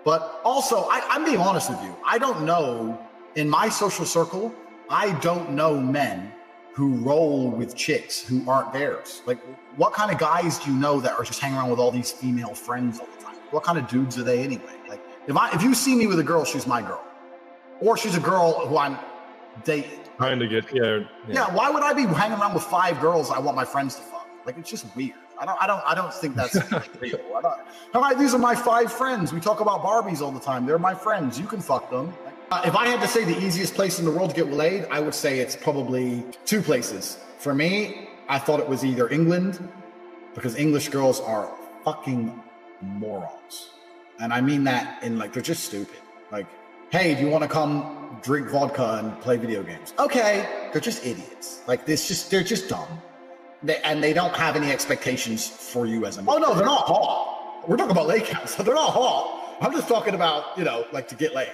But also, I'm being honest with you. I don't know, in my social circle, I don't know men who roll with chicks who aren't theirs. Like, what kind of guys do you know that are just hanging around with all these female friends all the time? What kind of dudes are they anyway? Like, if you see me with a girl, she's my girl. Or she's a girl who I'm dating. Trying to get, Yeah, why would I be hanging around with 5 girls I want my friends to fuck? Like, it's just weird. I don't think that's real. These are my 5 friends. We talk about Barbies all the time. They're my friends. You can fuck them. If I had to say the easiest place in the world to get laid, I would say it's probably 2 places. For me, I thought it was either England, because English girls are fucking morons. And I mean that in, like, they're just stupid. Like, hey, do you want to come drink vodka and play video games? Okay. They're just idiots. Like, they're just dumb. They don't have any expectations for you as a man. Oh, no, they're not hot. We're talking about lay counts. They're not hot. I'm just talking about, like, to get laid,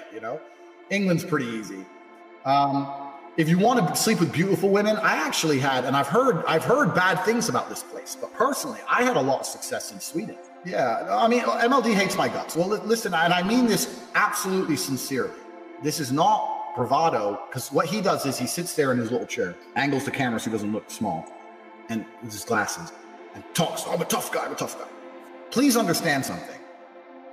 England's pretty easy. If you want to sleep with beautiful women, I actually had, and I've heard bad things about this place, but personally, I had a lot of success in Sweden. Yeah, I mean, MLD hates my guts. Well, listen, and I mean this absolutely sincerely. This is not bravado, because what he does is he sits there in his little chair, angles the camera so he doesn't look small, and with his glasses, and talks, I'm a tough guy. Please understand something.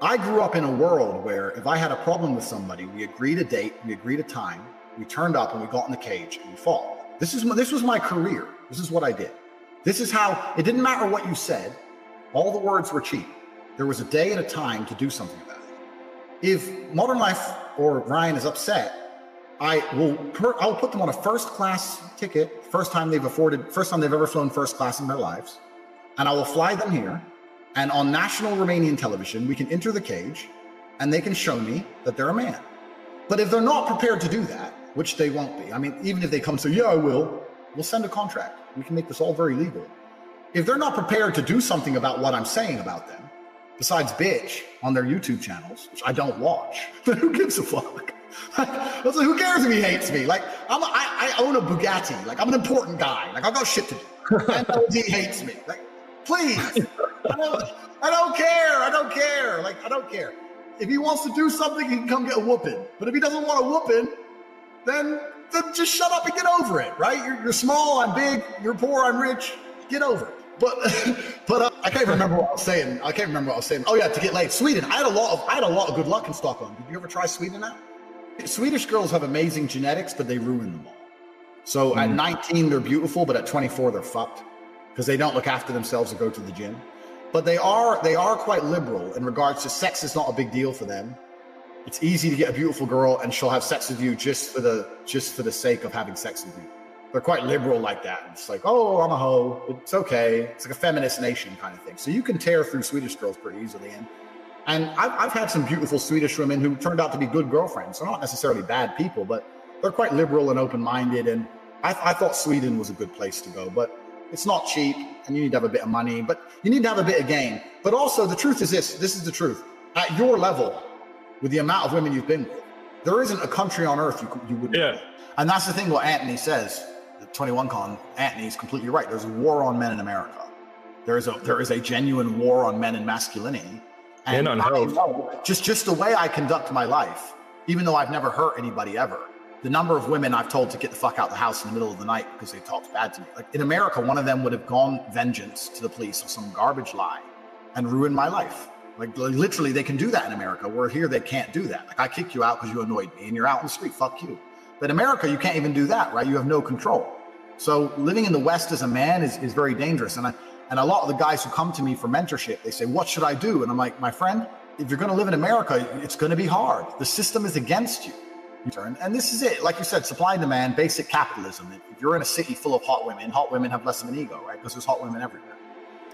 I grew up in a world where if I had a problem with somebody, we agreed a date, we agreed a time, we turned up and we got in the cage and we fought. This was my career. This is what I did. This is how, it didn't matter what you said. All the words were cheap. There was a day and a time to do something about it. If Modern Life or Ryan is upset, I'll put them on a first class ticket, first time they've ever flown first class in their lives. And I will fly them here. And on national Romanian television, we can enter the cage and they can show me that they're a man. But if they're not prepared to do that, which they won't be, I mean, even if they come and say, yeah, I will, we'll send a contract. We can make this all very legal. If they're not prepared to do something about what I'm saying about them, besides bitch on their YouTube channels, which I don't watch, then who gives a fuck? Who cares if he hates me? Like, I own a Bugatti. Like, I'm an important guy. Like, I've got shit to do. And he hates me. Like, please. I don't care. Like, I don't care. If he wants to do something, he can come get a whooping. But if he doesn't want a whooping, then just shut up and get over it, right? You're small, I'm big. You're poor, I'm rich. Get over it. But I can't remember what I was saying. Oh yeah, to get laid. Sweden. I had a lot of good luck in Stockholm. Did you ever try Sweden out? Swedish girls have amazing genetics, but they ruin them all. So at 19, they're beautiful, but at 24, they're fucked because they don't look after themselves or go to the gym. But they are quite liberal in regards to sex is not a big deal for them. It's easy to get a beautiful girl and she'll have sex with you just for the sake of having sex with you. They're quite liberal like that. It's like, oh, I'm a hoe. It's okay. It's like a feminist nation kind of thing. So you can tear through Swedish girls pretty easily. And I've had some beautiful Swedish women who turned out to be good girlfriends. They're not necessarily bad people, but they're quite liberal and open-minded. And I thought Sweden was a good place to go, but it's not cheap and you need to have a bit of money, but you need to have a bit of game. But also the truth is this is the truth. At your level, with the amount of women you've been with, there isn't a country on earth you wouldn't. Yeah. And that's the thing what Anthony says. 21con, Anthony's completely right. There's a war on men in America. There is a genuine war on men and masculinity. And on health. Just the way I conduct my life, even though I've never hurt anybody ever, the number of women I've told to get the fuck out of the house in the middle of the night because they talked bad to me. Like in America, one of them would have gone vengeance to the police on some garbage lie and ruined my life. Like literally they can do that in America, where here they can't do that. Like I kick you out because you annoyed me and you're out in the street, fuck you. But in America, you can't even do that, right? You have no control. So living in the West as a man is very dangerous. And a lot of the guys who come to me for mentorship, they say, what should I do? And I'm like, my friend, if you're going to live in America, it's going to be hard. The system is against you. And this is it. Like you said, supply and demand, basic capitalism. If you're in a city full of hot women have less of an ego, right? Because there's hot women everywhere.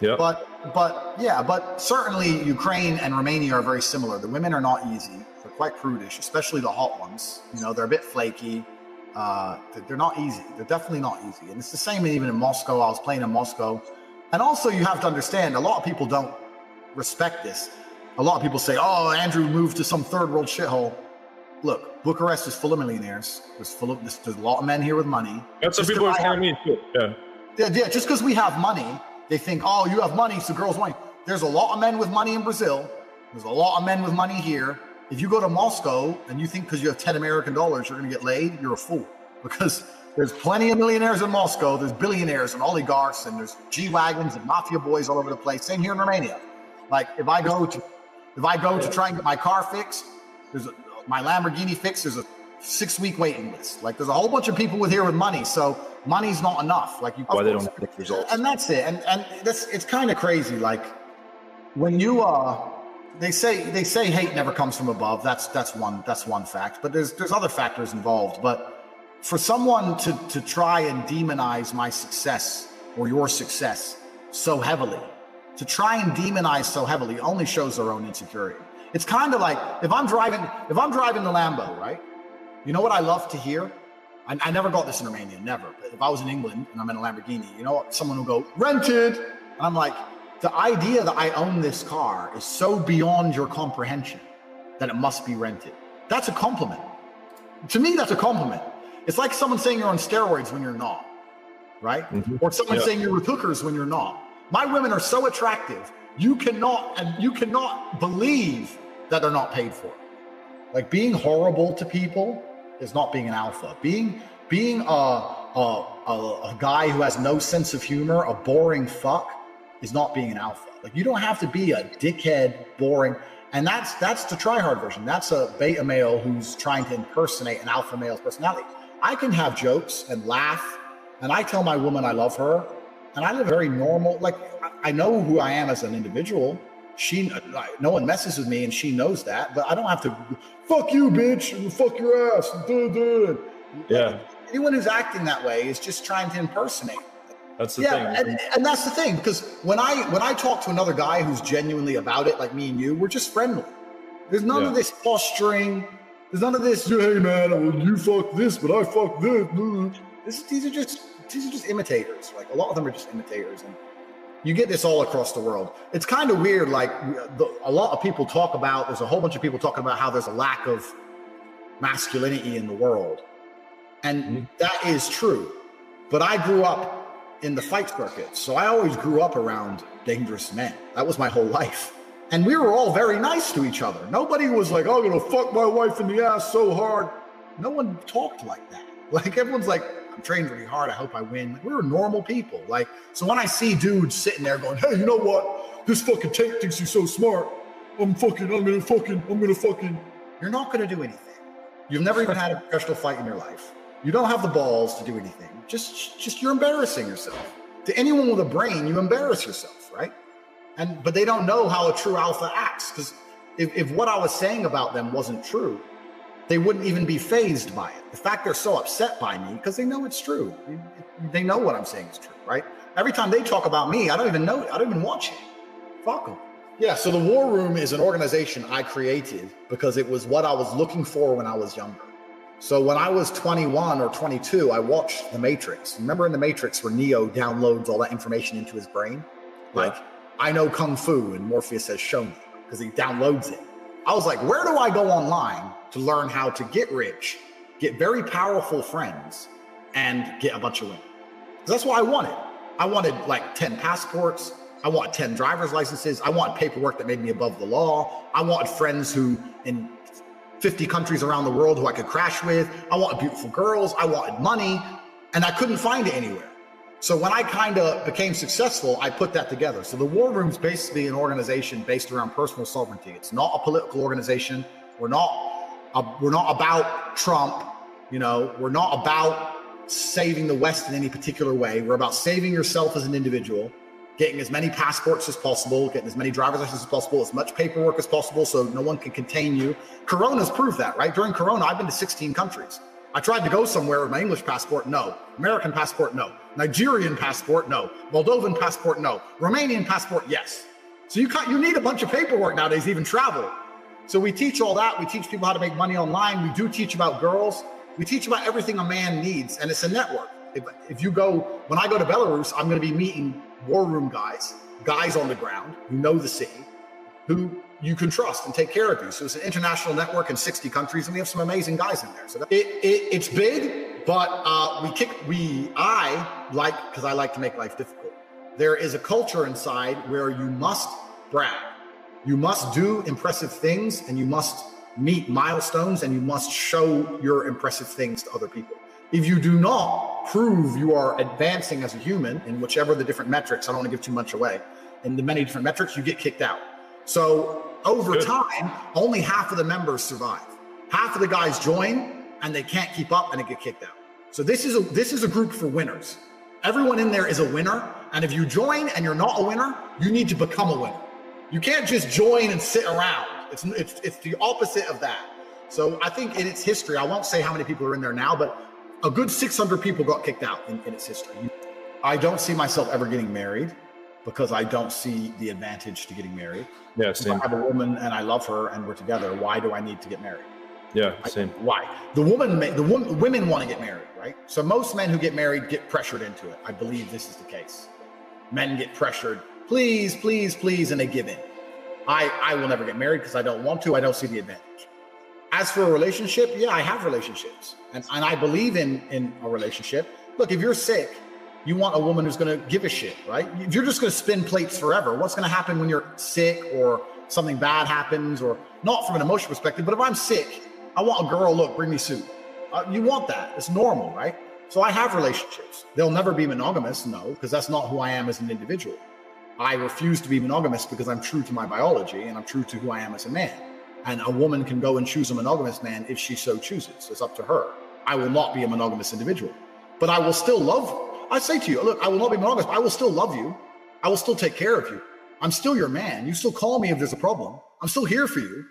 Yeah. But certainly Ukraine and Romania are very similar. The women are not easy. They're quite prudish, especially the hot ones. You know, they're a bit flaky. They're not easy. They're definitely not easy. And it's the same even in Moscow. I was playing in Moscow. And also you have to understand, a lot of people don't respect this. A lot of people say, "Oh, Andrew moved to some third world shithole." Look, Bucharest is full of millionaires. There's a lot of men here with money. That's what people are telling me too. Yeah. Yeah, just because we have money, they think, "Oh, you have money, so girls want you." There's a lot of men with money in Brazil. There's a lot of men with money here. If you go to Moscow and you think because you have 10 American dollars you're going to get laid, you're a fool. Because there's plenty of millionaires in Moscow. There's billionaires and oligarchs, and there's G-Wagons and mafia boys all over the place. Same here in Romania. Like if I go to try and get my car fixed, my Lamborghini fixed, there's a 6-week waiting list. Like there's a whole bunch of people here with money. So money's not enough. Like why they don't get results. And that's it. And it's kind of crazy. Like when you they say hate never comes from above. That's one fact. But there's other factors involved. But for someone to try and demonize my success or your success so heavily, to try and demonize so heavily only shows their own insecurity. It's kind of like if I'm driving the Lambo, right? You know what I love to hear? I never got this in Romania, never. But if I was in England and I'm in a Lamborghini, you know what? Someone will go, rented. And I'm like, the idea that I own this car is so beyond your comprehension that it must be rented. That's a compliment. To me, that's a compliment. It's like someone saying you're on steroids when you're not, right? Mm-hmm. Or someone saying you're with hookers when you're not. My women are so attractive, you cannot believe that they're not paid for. Like being horrible to people is not being an alpha. Being a guy who has no sense of humor, a boring fuck, is not being an alpha. Like you don't have to be a dickhead, boring. And that's the try-hard version. That's a beta male who's trying to impersonate an alpha male's personality. I can have jokes and laugh, and I tell my woman I love her, and I live very normal. Like I know who I am as an individual. No one messes with me, and she knows that. But I don't have to fuck you, bitch, and fuck your ass. Yeah. Anyone who's acting that way is just trying to impersonate. That's the thing. And that's the thing, because when I talk to another guy who's genuinely about it, like me and you, we're just friendly. There's none of this posturing. There's none of this, hey man, you fuck this, but I fuck this. These are just imitators. Like a lot of them are just imitators, and you get this all across the world. It's kind of weird. Like a lot of people talk about. There's a whole bunch of people talking about how there's a lack of masculinity in the world, and that is true. But I grew up in the fight circuit, so I always grew up around dangerous men. That was my whole life. And we were all very nice to each other. Nobody was like, "I'm gonna fuck my wife in the ass so hard." No one talked like that. Like everyone's like, "I'm training really hard. I hope I win." Like, we were normal people. Like, so when I see dudes sitting there going, "Hey, you know what? This fucking Tate thinks he's so smart. I'm gonna fucking. You're not gonna do anything. You've never even had a professional fight in your life. You don't have the balls to do anything. Just you're embarrassing yourself. To anyone with a brain, you embarrass yourself, right? But they don't know how a true alpha acts, because if what I was saying about them wasn't true, they wouldn't even be fazed by it. The fact they're so upset by me, because they know it's true. They know what I'm saying is true, right? Every time they talk about me, I don't even know it. I don't even watch it. Fuck them. Yeah, so the War Room is an organization I created because it was what I was looking for when I was younger. So when I was 21 or 22, I watched The Matrix. Remember in The Matrix where Neo downloads all that information into his brain? Like, I know Kung Fu, and Morpheus says, show me, because he downloads it. I was like, where do I go online to learn how to get rich, get very powerful friends, and get a bunch of women? Because that's what I wanted. I wanted like 10 passports. I wanted 10 driver's licenses. I wanted paperwork that made me above the law. I wanted friends who in 50 countries around the world who I could crash with. I wanted beautiful girls. I wanted money, and I couldn't find it anywhere. So when I kind of became successful, I put that together. So the War Room's basically an organization based around personal sovereignty. It's not a political organization. We're not about Trump. You know, we're not about saving the West in any particular way. We're about saving yourself as an individual, getting as many passports as possible, getting as many driver's licenses as possible, as much paperwork as possible so no one can contain you. Corona's proved that, right? During Corona, I've been to 16 countries. I tried to go somewhere with my English passport, no. American passport, no. Nigerian passport, no. Moldovan passport, no. Romanian passport, yes. So you need a bunch of paperwork nowadays to even travel. So we teach all that. We teach people how to make money online. We do teach about girls. We teach about everything a man needs, and it's a network. When I go to Belarus, I'm going to be meeting War Room guys on the ground who know the city, who you can trust and take care of you. So it's an international network in 60 countries, and we have some amazing guys in there. So it's big, but because I like to make life difficult. There is a culture inside where you must brag. You must do impressive things, and you must meet milestones, and you must show your impressive things to other people. If you do not prove you are advancing as a human in whichever the different metrics, I don't want to give too much away, in the many different metrics, you get kicked out. So over time, only half of the members survive. Half of the guys join and they can't keep up and they get kicked out. So this is a group for winners. Everyone in there is a winner. And if you join and you're not a winner, you need to become a winner. You can't just join and sit around. It's the opposite of that. So I think in its history, I won't say how many people are in there now, but a good 600 people got kicked out in its history. I don't see myself ever getting married because I don't see the advantage to getting married. Yeah, If same. I have a woman and I love her and we're together, why do I need to get married? Yeah, same. Why? Women want to get married, right? So most men who get married get pressured into it. I believe this is the case. Men get pressured, please, please, please, and they give in. I will never get married because I don't want to. I don't see the advantage. As for a relationship, yeah, I have relationships. And I believe in a relationship. Look, if you're sick, you want a woman who's going to give a shit, right? If you're just going to spin plates forever, what's going to happen when you're sick or something bad happens, or not from an emotional perspective, but if I'm sick, I want a girl, look, bring me soup. You want that. It's normal, right? So I have relationships. They'll never be monogamous, no, because that's not who I am as an individual. I refuse to be monogamous because I'm true to my biology and I'm true to who I am as a man. And a woman can go and choose a monogamous man if she so chooses. It's up to her. I will not be a monogamous individual, but I will still love. I say to you, look, I will not be monogamous, but I will still love you. I will still take care of you. I'm still your man. You still call me if there's a problem. I'm still here for you,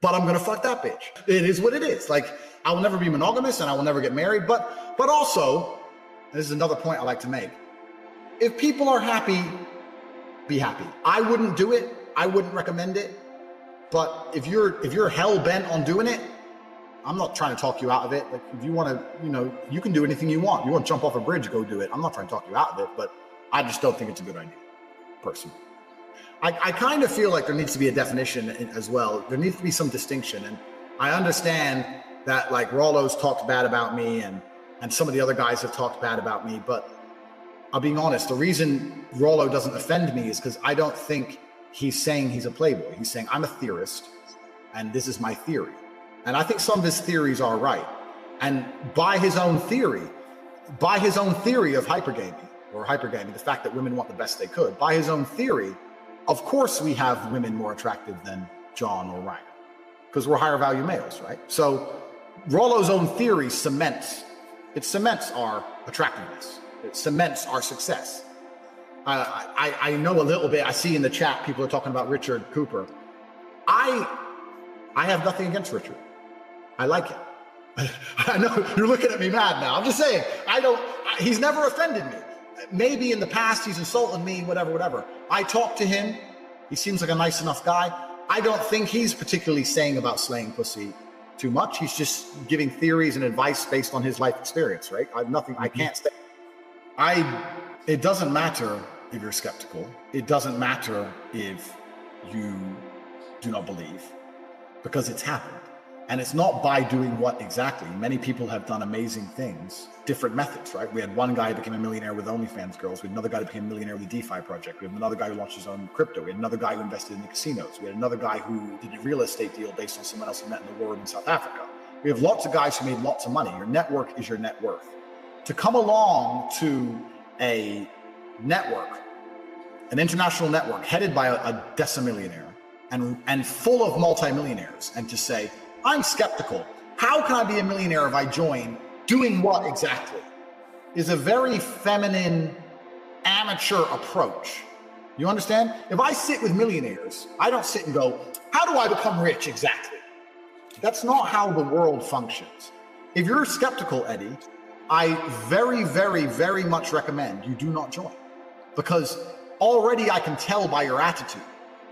but I'm going to fuck that bitch. It is what it is. Like, I will never be monogamous and I will never get married, but also, this is another point I like to make. If people are happy, be happy. I wouldn't do it. I wouldn't recommend it. But if you're hell bent on doing it, I'm not trying to talk you out of it. Like, if you want to, you can do anything you want. You want to jump off a bridge, go do it. I'm not trying to talk you out of it, but I just don't think it's a good idea, personally. I kind of feel like there needs to be a definition as well. There needs to be some distinction. And I understand that, like, Rollo's talked bad about me and some of the other guys have talked bad about me, but I'm being honest. The reason Rollo doesn't offend me is because I don't think he's saying he's a playboy. He's saying, I'm a theorist and this is my theory. And I think some of his theories are right. And by his own theory of hypergamy, the fact that women want the best they could, by his own theory, of course we have women more attractive than John or Ryan, because we're higher value males, right? So Rollo's own theory cements our attractiveness. It cements our success. I know a little bit. I see in the chat people are talking about Richard Cooper. I have nothing against Richard. I like him. I know you're looking at me mad now. I'm just saying, he's never offended me. Maybe in the past he's insulted me, whatever. I talk to him. He seems like a nice enough guy. I don't think he's particularly saying about slaying pussy too much. He's just giving theories and advice based on his life experience, right? I can't say. It doesn't matter if you're skeptical. It doesn't matter if you do not believe, because it's happened. And it's not by doing what exactly. Many people have done amazing things, different methods, right? We had one guy who became a millionaire with OnlyFans girls. We had another guy who became a millionaire with the DeFi project. We had another guy who launched his own crypto. We had another guy who invested in the casinos. We had another guy who did a real estate deal based on someone else he met in the war in South Africa. We have lots of guys who made lots of money. Your network is your net worth. To come along to a network, an international network headed by a decimillionaire and full of multimillionaires, and to say, I'm skeptical. How can I be a millionaire if I join? Doing what exactly? Is a very feminine, amateur approach. You understand? If I sit with millionaires, I don't sit and go, how do I become rich exactly? That's not how the world functions. If you're skeptical, Eddie, I very, very, very much recommend you do not join. Because already I can tell by your attitude,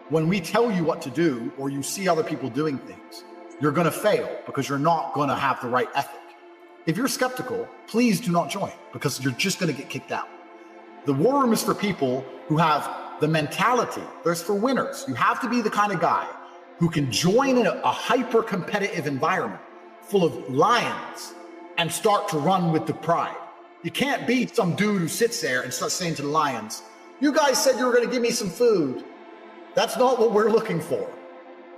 when we tell you what to do or you see other people doing things, you're going to fail because you're not going to have the right ethic. If you're skeptical, please do not join, because you're just going to get kicked out. The war room is for people who have the mentality. There's for winners. You have to be the kind of guy who can join in a hyper-competitive environment full of lions and start to run with the pride. You can't be some dude who sits there and starts saying to the lions, you guys said you were going to give me some food. That's not what we're looking for.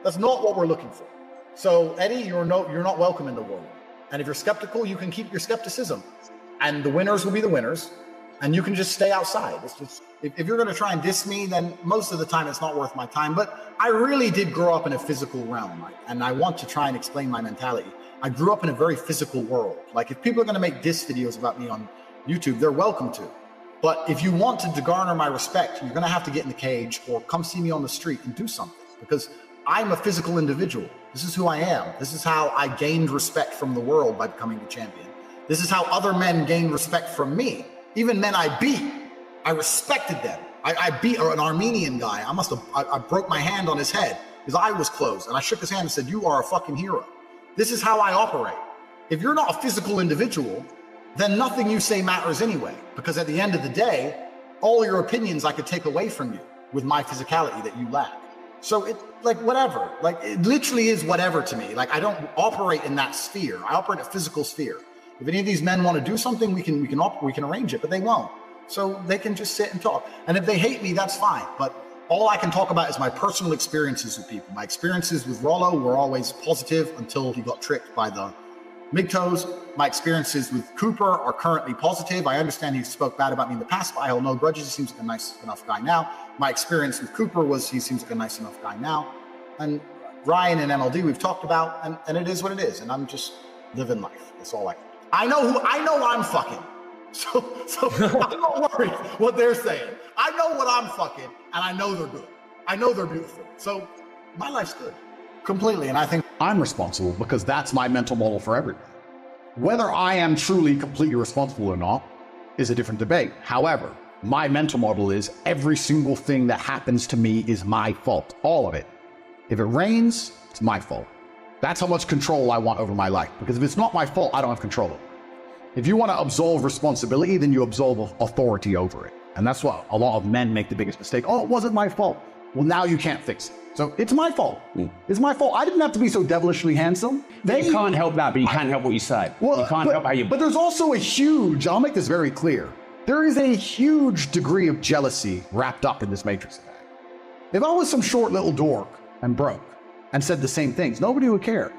That's not what we're looking for. So, Eddie, you're not welcome in the world. And if you're skeptical, you can keep your skepticism. And the winners will be the winners. And you can just stay outside. It's just, if you're going to try and diss me, then most of the time it's not worth my time. But I really did grow up in a physical realm. And I want to try and explain my mentality. I grew up in a very physical world. Like, if people are going to make diss videos about me on YouTube, they're welcome to. But if you want to garner my respect, you're going to have to get in the cage or come see me on the street and do something. Because I'm a physical individual. This is who I am. This is how I gained respect from the world by becoming the champion. This is how other men gained respect from me. Even men I beat, I respected them. I beat an Armenian guy. I broke my hand on his head. His eye was closed. And I shook his hand and said, you are a fucking hero. This is how I operate. If you're not a physical individual, then nothing you say matters anyway. Because at the end of the day, all your opinions I could take away from you with my physicality that you lack. So it, like, whatever, like, it literally is whatever to me. Like, I don't operate in that sphere. I operate in a physical sphere. If any of these men want to do something, we can arrange it, but they won't. So they can just sit and talk. And if they hate me, that's fine. But all I can talk about is my personal experiences with people. My experiences with Rollo were always positive until he got tricked by the MGTOWs. My experiences with Cooper are currently positive. I understand he spoke bad about me in the past, but I hold no grudges. He seems like a nice enough guy now. My experience with Cooper was he seems like a nice enough guy now. And Ryan and MLD we've talked about, and it is what it is. And I'm just living life. That's all I can do. I know I'm fucking. So I'm not worried what they're saying. I know what I'm fucking, and I know they're good. I know they're beautiful. So my life's good. Completely. And I think I'm responsible because that's my mental model for everything. Whether I am truly completely responsible or not is a different debate. However, my mental model is every single thing that happens to me is my fault. All of it. If it rains, it's my fault. That's how much control I want over my life. Because if it's not my fault, I don't have control over it. If you want to absolve responsibility, then you absolve authority over it. And that's what a lot of men make the biggest mistake. Oh, it wasn't my fault. Well, now you can't fix it. So it's my fault. It's my fault. I didn't have to be so devilishly handsome. You can't help that, but you can't help what you say. Well, you can't help how you... But there's also a huge, I'll make this very clear. There is a huge degree of jealousy wrapped up in this Matrix attack. If I was some short little dork and broke and said the same things, nobody would care.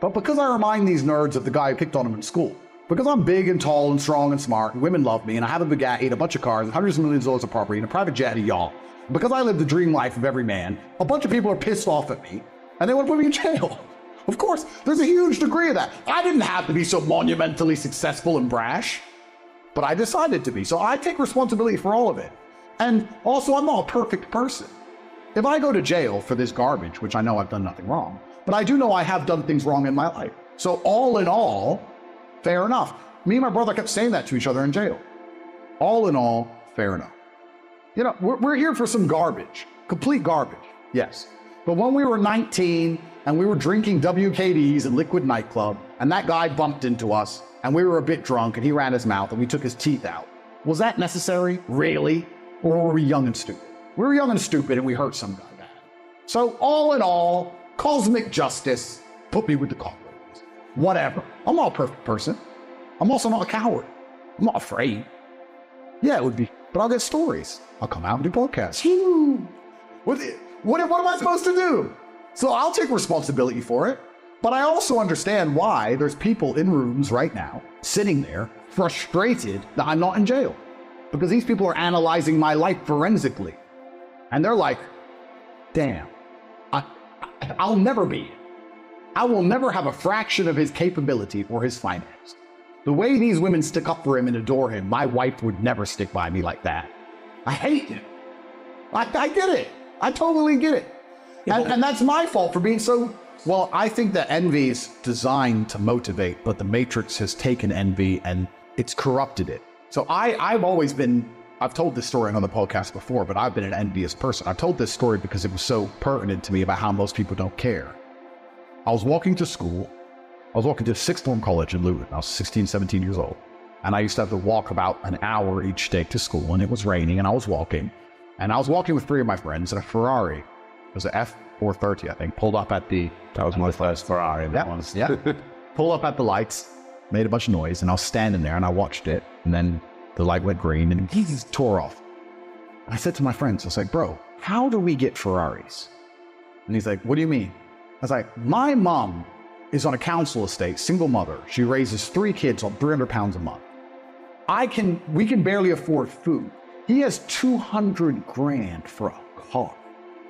But because I remind these nerds of the guy who picked on them in school, because I'm big and tall and strong and smart, and women love me, and I have a Bugatti and a bunch of cars and hundreds of millions of dollars of property and a private jet and a yacht, because I live the dream life of every man, a bunch of people are pissed off at me, and they want to put me in jail. Of course, there's a huge degree of that. I didn't have to be so monumentally successful and brash, but I decided to be. So I take responsibility for all of it. And also, I'm not a perfect person. If I go to jail for this garbage, which I know I've done nothing wrong, but I do know I have done things wrong in my life. So all in all, fair enough. Me and my brother kept saying that to each other in jail. All in all, fair enough. You know, we're here for some garbage, complete garbage, yes. But when we were 19 and we were drinking WKDs in Liquid Nightclub, and that guy bumped into us, and we were a bit drunk, and he ran his mouth, and we took his teeth out. Was that necessary? Really? Or were we young and stupid? We were young and stupid, and we hurt some guy bad. So all in all, cosmic justice, put me with the cockroaches. Whatever. I'm not a perfect person. I'm also not a coward. I'm not afraid. Yeah, it would be, but I'll get stories. I'll come out and do podcasts. What am I supposed to do? So I'll take responsibility for it. But I also understand why there's people in rooms right now, sitting there, frustrated that I'm not in jail. Because these people are analyzing my life forensically. And they're like, damn, I'll never be it. I will never have a fraction of his capability or his finance. The way these women stick up for him and adore him, my wife would never stick by me like that. I hate him. I get it. I totally get it. And that's my fault for being so... Well, I think that envy is designed to motivate, but the Matrix has taken envy and it's corrupted it. So I've always been... I've told this story on the podcast before, but I've been an envious person. I've told this story because it was so pertinent to me about how most people don't care. I was walking to school. I was walking to sixth form college in Luton. I was 16, 17 years old. And I used to have to walk about an hour each day to school, and it was raining, and I was walking. And I was walking with 3 of my friends in a Ferrari. It was an F430, I think, pulled up at the... That was my first Ferrari. Yeah. Pull up at the lights, made a bunch of noise, and I was standing there and I watched it. And then the light went green and he just tore off. I said to my friends, I was like, bro, how do we get Ferraris? And he's like, what do you mean? I was like, my mom is on a council estate, single mother. She raises 3 kids on 300 pounds a month. We can barely afford food. He has 200 grand for a car.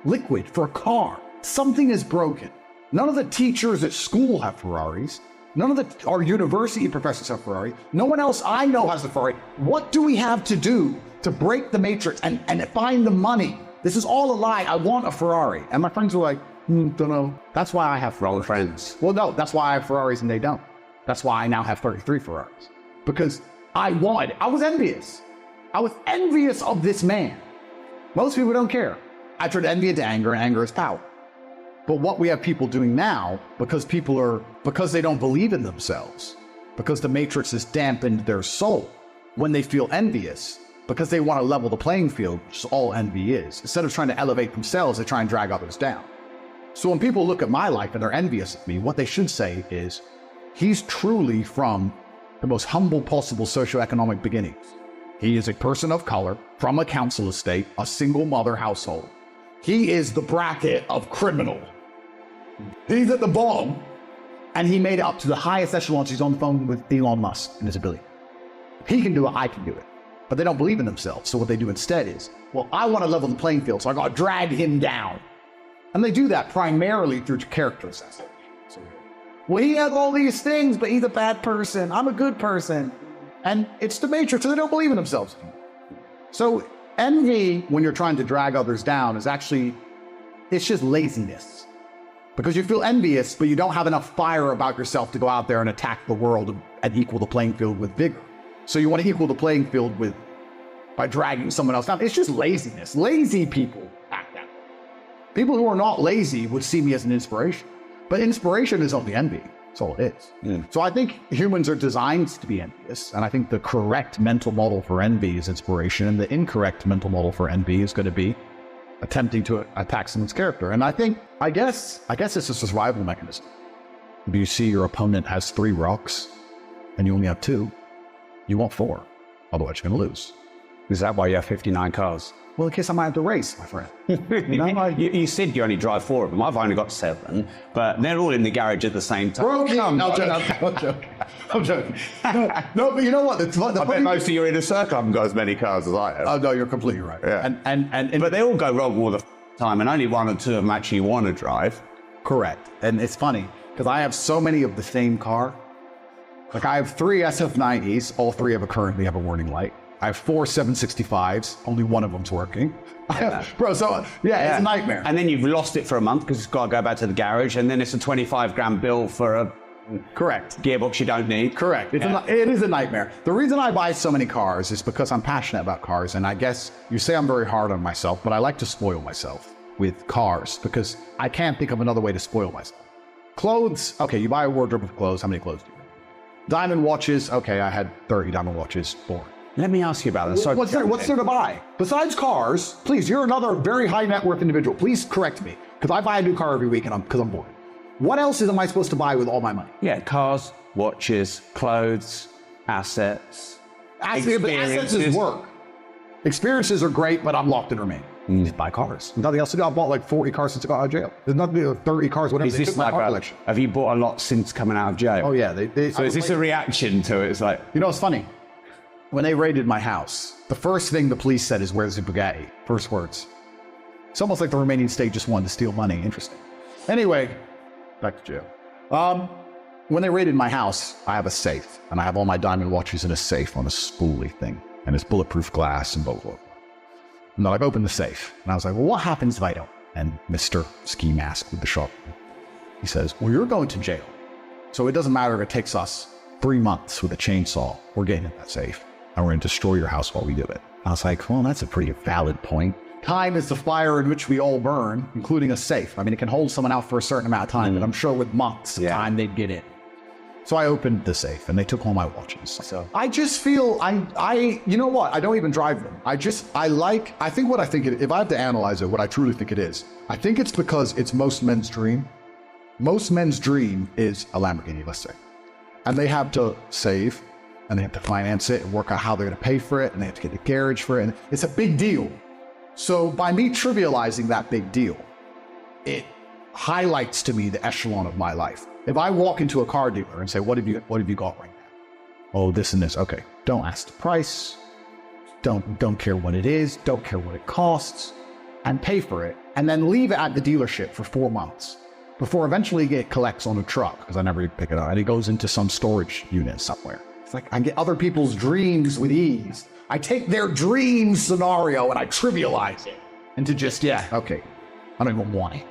Liquid for a car. Something is broken. None of the teachers at school have Ferraris. None of our university professors have Ferrari. No one else I know has a Ferrari. What do we have to do to break the matrix and find the money? This is all a lie. I want a Ferrari. And my friends were like, don't know. That's why I have Ferrari friends. Well, no, that's why I have Ferraris and they don't. That's why I now have 33 Ferraris. Because I was envious. I was envious of this man. Most people don't care. I turned envy into anger, and anger is power. But what we have people doing now, because they don't believe in themselves, because the matrix has dampened their soul, when they feel envious, because they want to level the playing field, which is all envy is. Instead of trying to elevate themselves, they try and drag others down. So when people look at my life and they're envious of me, what they should say is, he's truly from the most humble possible socioeconomic beginnings. He is a person of color from a council estate, a single mother household. He is the bracket of criminal. He's at the bottom, and he made it up to the highest echelons. He's on the phone with Elon Musk and his ability. If he can do it, I can do it. But they don't believe in themselves. So what they do instead is, well, I want to level the playing field, so I got to drag him down. And they do that primarily through character assassination. Well, he has all these things, but he's a bad person. I'm a good person. And it's the matrix, so they don't believe in themselves anymore. So envy, when you're trying to drag others down, is actually, it's just laziness. Because you feel envious, but you don't have enough fire about yourself to go out there and attack the world and equal the playing field with vigor. So you want to equal the playing field by dragging someone else down. It's just laziness. Lazy people act that way. People who are not lazy would see me as an inspiration. But inspiration is only envy. That's all it is. Yeah. So I think humans are designed to be envious. And I think the correct mental model for envy is inspiration. And the incorrect mental model for envy is going to be attempting to attack someone's character. And I guess it's a survival mechanism. If you see your opponent has 3 rocks and you only have 2, you want 4. Otherwise you're going to lose. Is that why you have 59 cars? Well, in case I might have to race, my friend. You said you only drive 4 of them. I've only got 7, but they're all in the garage at the same time. I'm joking. No, but you know what? I bet most of your inner circle haven't got as many cars as I have. Oh, no, you're completely right. Yeah. But they all go wrong all the time, and only 1 or 2 of them actually want to drive. Correct. And it's funny, because I have so many of the same car. Like, I have 3 SF90s. All 3 currently have a warning light. I have 4 765s. Only 1 of them's working. Bro, so it's a nightmare. And then you've lost it for a month because it's got to go back to the garage, and then it's a 25 grand bill for a gearbox you don't need. Correct. It is a nightmare. The reason I buy so many cars is because I'm passionate about cars, and I guess you say I'm very hard on myself, but I like to spoil myself with cars because I can't think of another way to spoil myself. Clothes, okay, you buy a wardrobe of clothes. How many clothes do you have? Diamond watches, okay, I had 30 diamond watches. Boring. Let me ask you about this. What's there to buy? Besides cars, please, you're another very high net worth individual. Please correct me, because I buy a new car every week because I'm bored. What else am I supposed to buy with all my money? Yeah, cars, watches, clothes, assets. But assets is work. Experiences are great, but I'm locked in remain. Just buy cars. Nothing else to do. I bought like 40 cars since I got out of jail. There's nothing, 30 cars, whatever. Is this like have you bought a lot since coming out of jail? Oh yeah. So is this a reaction to it? It's like, you know, it's funny. When they raided my house, the first thing the police said is, "Where's the Bugatti?" First words. It's almost like the Romanian state just wanted to steal money. Interesting. Anyway, back to jail. When they raided my house, I have a safe, and I have all my diamond watches in a safe on a spoolie thing, and it's bulletproof glass and blah, blah, blah. And they're like, open the safe. And I was like, well, what happens if I don't? And Mr. Ski Mask with the shotgun, he says, well, you're going to jail. So it doesn't matter if it takes us 3 months with a chainsaw. We're getting in that safe, and we're going to destroy your house while we do it. I was like, well, that's a pretty valid point. Time is the fire in which we all burn, including a safe. I mean, it can hold someone out for a certain amount of time, but I'm sure with months of time, they'd get in. So I opened the safe and they took all my watches. So I just feel you know what? I don't even drive them. I think if I have to analyze it, what I truly think it is, I think it's because it's most men's dream. Most men's dream is a Lamborghini, let's say. And they have to save and they have to finance it and work out how they're going to pay for it. And they have to get the garage for it. And it's a big deal. So by me trivializing that big deal, it highlights to me the echelon of my life. If I walk into a car dealer and say, what have you got right now? Oh, this and this. Okay. Don't ask the price. Don't care what it is. Don't care what it costs, and pay for it. And then leave it at the dealership for 4 months before eventually it collects on a truck, because I never even pick it up, and it goes into some storage unit somewhere. It's like I get other people's dreams with ease. I take their dream scenario and I trivialize it into just, okay, I don't even want it.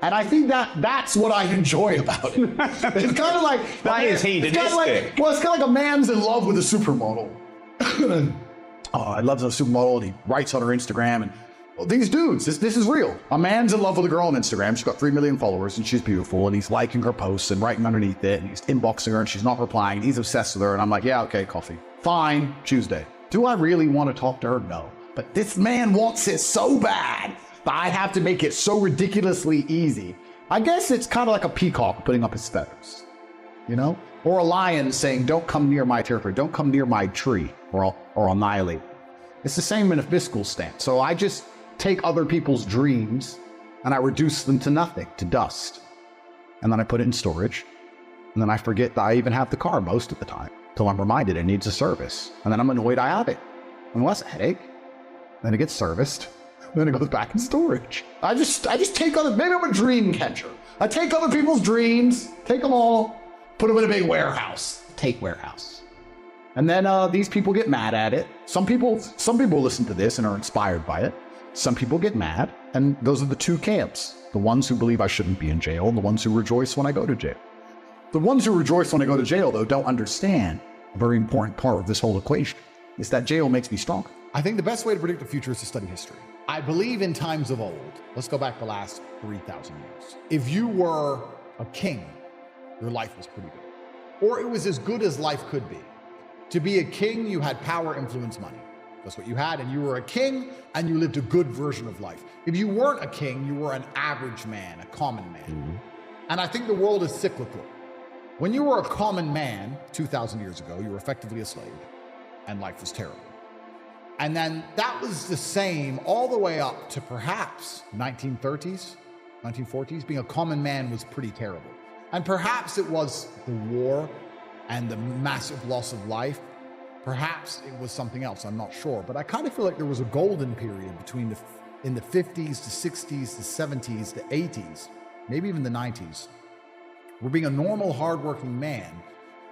And I think that's what I enjoy about it. It's kind of like that is hedonistic. It's kind of like a man's in love with a supermodel. Oh, I love the supermodel. And he writes on her Instagram, and these dudes, this is real. A man's in love with a girl on Instagram. She's got 3 million followers, and she's beautiful, and he's liking her posts and writing underneath it, and he's inboxing her, and she's not replying. He's obsessed with her, and I'm like, yeah, okay, coffee, fine, Tuesday. Do I really want to talk to her? No. But this man wants it so bad. But I have to make it so ridiculously easy. I guess it's kind of like a peacock putting up his feathers, you know? Or a lion saying, don't come near my territory, don't come near my tree, or I'll annihilate. It's the same in a fiscal stance. So I just take other people's dreams and I reduce them to nothing, to dust. And then I put it in storage. And then I forget that I even have the car most of the time, till I'm reminded it needs a service. And then I'm annoyed I have it. And that's a headache. Then it gets serviced. Then it goes back in storage. I just take maybe I'm a dream catcher. I take other people's dreams, take them all, put them in a big warehouse. Take warehouse. And then these people get mad at it. Some people listen to this and are inspired by it. Some people get mad, and those are the two camps. The ones who believe I shouldn't be in jail, and the ones who rejoice when I go to jail. The ones who rejoice when I go to jail, though, don't understand a very important part of this whole equation. Is that jail makes me stronger. I think the best way to predict the future is to study history. I believe in times of old, let's go back the last 3,000 years. If you were a king, your life was pretty good. Or it was as good as life could be. To be a king, you had power, influence, money. That's what you had, and you were a king, and you lived a good version of life. If you weren't a king, you were an average man, a common man. Mm-hmm. And I think the world is cyclical. When you were a common man 2,000 years ago, you were effectively a slave, and life was terrible. And then that was the same all the way up to perhaps 1930s, 1940s. Being a common man was pretty terrible. And perhaps it was the war and the massive loss of life. Perhaps it was something else, I'm not sure. But I kind of feel like there was a golden period between in the 50s, the 60s, the 70s, the 80s, maybe even the 90s, where being a normal, hardworking man,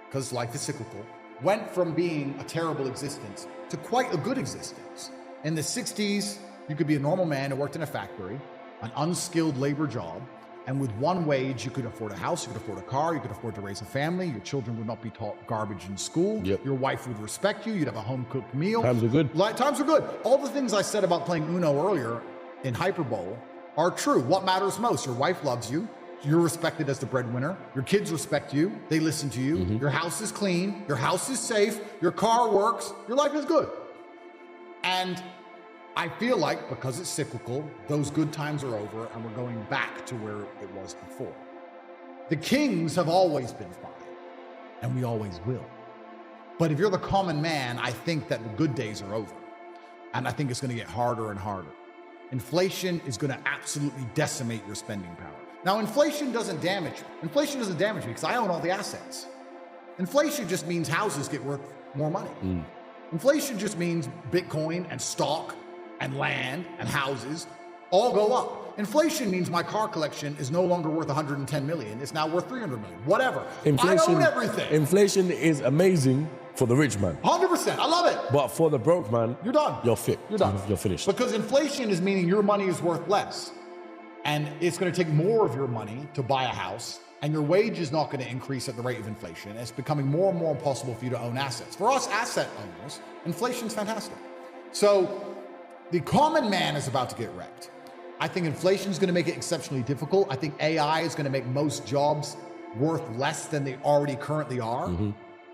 because life is cyclical, went from being a terrible existence to quite a good existence. In the 60s, you could be a normal man who worked in a factory, an unskilled labor job, and with one wage, you could afford a house, you could afford a car, you could afford to raise a family, your children would not be taught garbage in school, your wife would respect you, you'd have a home-cooked meal. Times are good. Times are good. All the things I said about playing Uno earlier in hyperbole are true. What matters most? Your wife loves you, you're respected as the breadwinner, your kids respect you, they listen to you, your house is clean, your house is safe, your car works, your life is good. And I feel like, because it's cyclical, those good times are over and we're going back to where it was before. The kings have always been fine, and we always will. But if you're the common man, I think that the good days are over. And I think it's going to get harder and harder. Inflation is going to absolutely decimate your spending power. Now, inflation doesn't damage me because I own all the assets. Inflation just means houses get worth more money. Inflation just means Bitcoin and stock and land and houses all go up. Inflation means my car collection is no longer worth 110 million. It's now worth 300 million, whatever. Inflation, I own everything. Inflation is amazing for the rich man. 100%, I love it. But for the broke man, you're done. You're fit. You're done. You're finished. Because inflation is meaning your money is worth less. And it's going to take more of your money to buy a house, and your wage is not going to increase at the rate of inflation. It's becoming more and more impossible for you to own assets. For us asset owners, inflation's fantastic. So the common man is about to get wrecked. I think inflation is going to make it exceptionally difficult. I think AI is going to make most jobs worth less than they already currently are.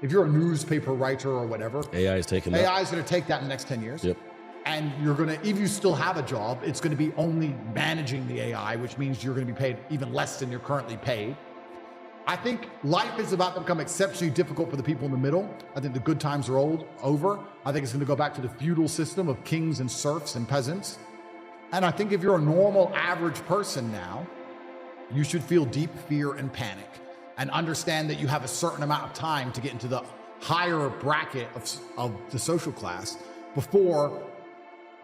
If you're a newspaper writer or whatever, AI is taking that. AI is going to take that in the next 10 years. Yep. And you're going to, if you still have a job, it's going to be only managing the AI, which means you're going to be paid even less than you're currently paid. I think life is about to become exceptionally difficult for the people in the middle. I think the good times are over. I think it's going to go back to the feudal system of kings and serfs and peasants. And I think if you're a normal, average person now, you should feel deep fear and panic and understand that you have a certain amount of time to get into the higher bracket of the social class before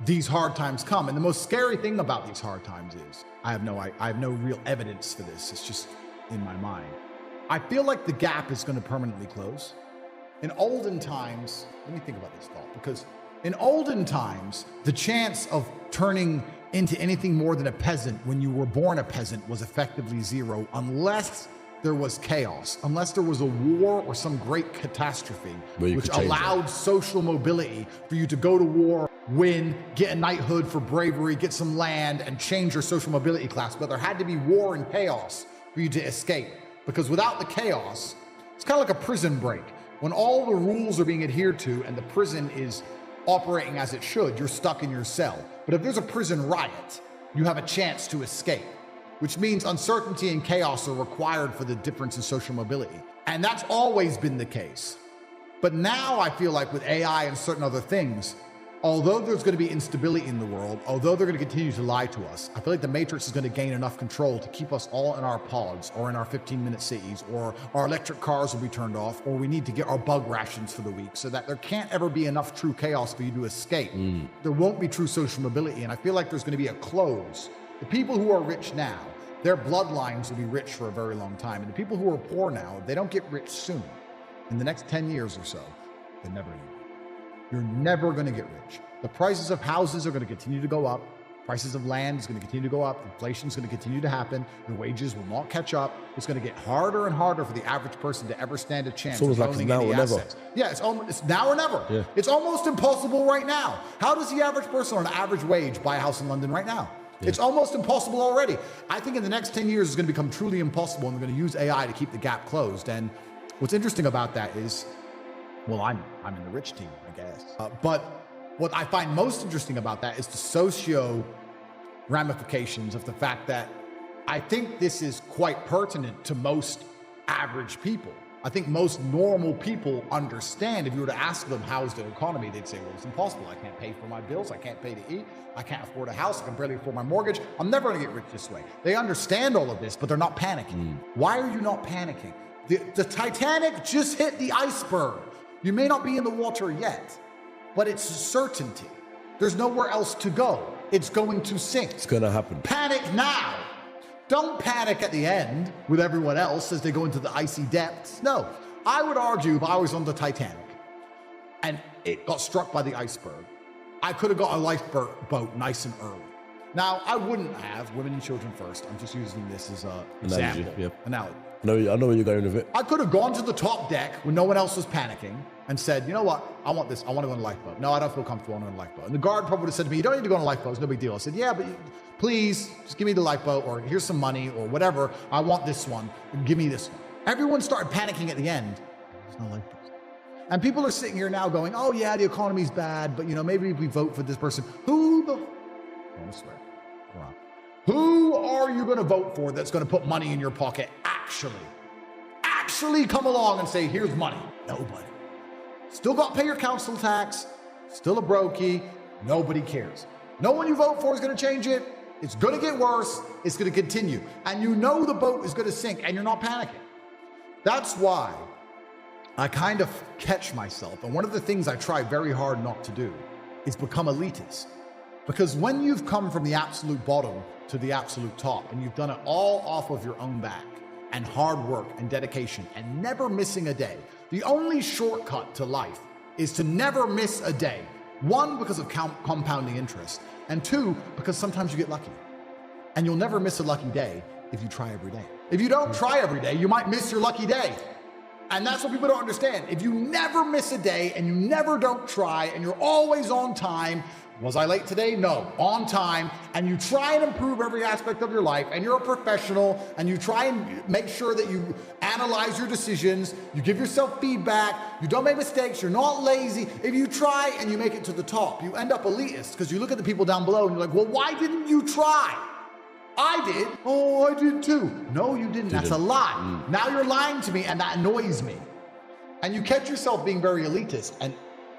these hard times come. And the most scary thing about these hard times is I have no real evidence for this. It's just in my mind. I feel like the gap is going to permanently close. In olden times, let me think about this thought, because in olden times, the chance of turning into anything more than a peasant when you were born a peasant was effectively zero, unless there was chaos, unless there was a war or some great catastrophe, which allowed social mobility for you to go to war, win, get a knighthood for bravery, get some land, and change your social mobility class. But there had to be war and chaos for you to escape. Because without the chaos, it's kind of like a prison break. When all the rules are being adhered to and the prison is operating as it should, you're stuck in your cell. But if there's a prison riot, you have a chance to escape, which means uncertainty and chaos are required for the difference in social mobility. And that's always been the case. But now I feel like with AI and certain other things, although there's going to be instability in the world, although they're going to continue to lie to us, I feel like the Matrix is going to gain enough control to keep us all in our pods or in our 15-minute cities, or our electric cars will be turned off, or we need to get our bug rations for the week so that there can't ever be enough true chaos for you to escape. There won't be true social mobility. And I feel like there's going to be a close. The people who are rich now, their bloodlines will be rich for a very long time. And the people who are poor now, if they don't get rich soon, in the next 10 years or so, they're never going to. You're never going to get rich. The prices of houses are going to continue to go up. Prices of land is going to continue to go up. Inflation is going to continue to happen. Your wages will not catch up. It's going to get harder and harder for the average person to ever stand a chance of owning any assets. Yeah, it's now or never. Yeah. It's almost impossible right now. How does the average person on an average wage buy a house in London right now? Yeah. It's almost impossible already. I think in the next 10 years, it's going to become truly impossible, and they're going to use AI to keep the gap closed. And what's interesting about that is, well, I'm in the rich team, I guess. But what I find most interesting about that is the socio ramifications of the fact that I think this is quite pertinent to most average people. I think most normal people understand. If you were to ask them, how's the economy? They'd say, well, it's impossible. I can't pay for my bills. I can't pay to eat. I can't afford a house. I can barely afford my mortgage. I'm never going to get rich this way. They understand all of this, but they're not panicking. Why are you not panicking? The Titanic just hit the iceberg. You may not be in the water yet, but it's a certainty. There's nowhere else to go. It's going to sink. It's going to happen. Panic now. Don't panic at the end with everyone else as they go into the icy depths. No, I would argue if I was on the Titanic and it got struck by the iceberg, I could have got a lifeboat nice and early. Now, I wouldn't have women and children first. I'm just using this as an example. Analogy. I know where you're going with it. I could have gone to the top deck when no one else was panicking and said, you know what, I want this. I want to go on a lifeboat. No, I don't feel comfortable on a lifeboat. And the guard probably would have said to me, you don't need to go on a lifeboat. It's no big deal. I said, yeah, but please just give me the lifeboat, or here's some money or whatever. I want this one. Give me this one. Everyone started panicking at the end. There's no lifeboat. And people are sitting here now going, oh yeah, the economy's bad, but maybe if we vote for this person, I want to swear. Who are you going to vote for that's going to put money in your pocket? Actually come along and say, here's money. Nobody. Still got to pay your council tax. Still a brokey. Nobody cares. No one you vote for is going to change it. It's going to get worse. It's going to continue. And you know the boat is going to sink and you're not panicking. That's why I kind of catch myself. And one of the things I try very hard not to do is become elitist. Because when you've come from the absolute bottom to the absolute top, and you've done it all off of your own back, and hard work and dedication, and never missing a day, the only shortcut to life is to never miss a day. One, because of compounding interest, and two, because sometimes you get lucky. And you'll never miss a lucky day if you try every day. If you don't try every day, you might miss your lucky day. And that's what people don't understand. If you never miss a day, and you never don't try, and you're always on time, Was I late today? No. On time. And you try and improve every aspect of your life, and you're a professional, and you try and make sure that you analyze your decisions, you give yourself feedback, you don't make mistakes, you're not lazy. If you try and you make it to the top, you end up elitist because you look at the people down below and you're like, well, why didn't you try? I did. Oh, I did too. No, you didn't. That's a lie. Now you're lying to me, and that annoys me. And you catch yourself being very elitist. And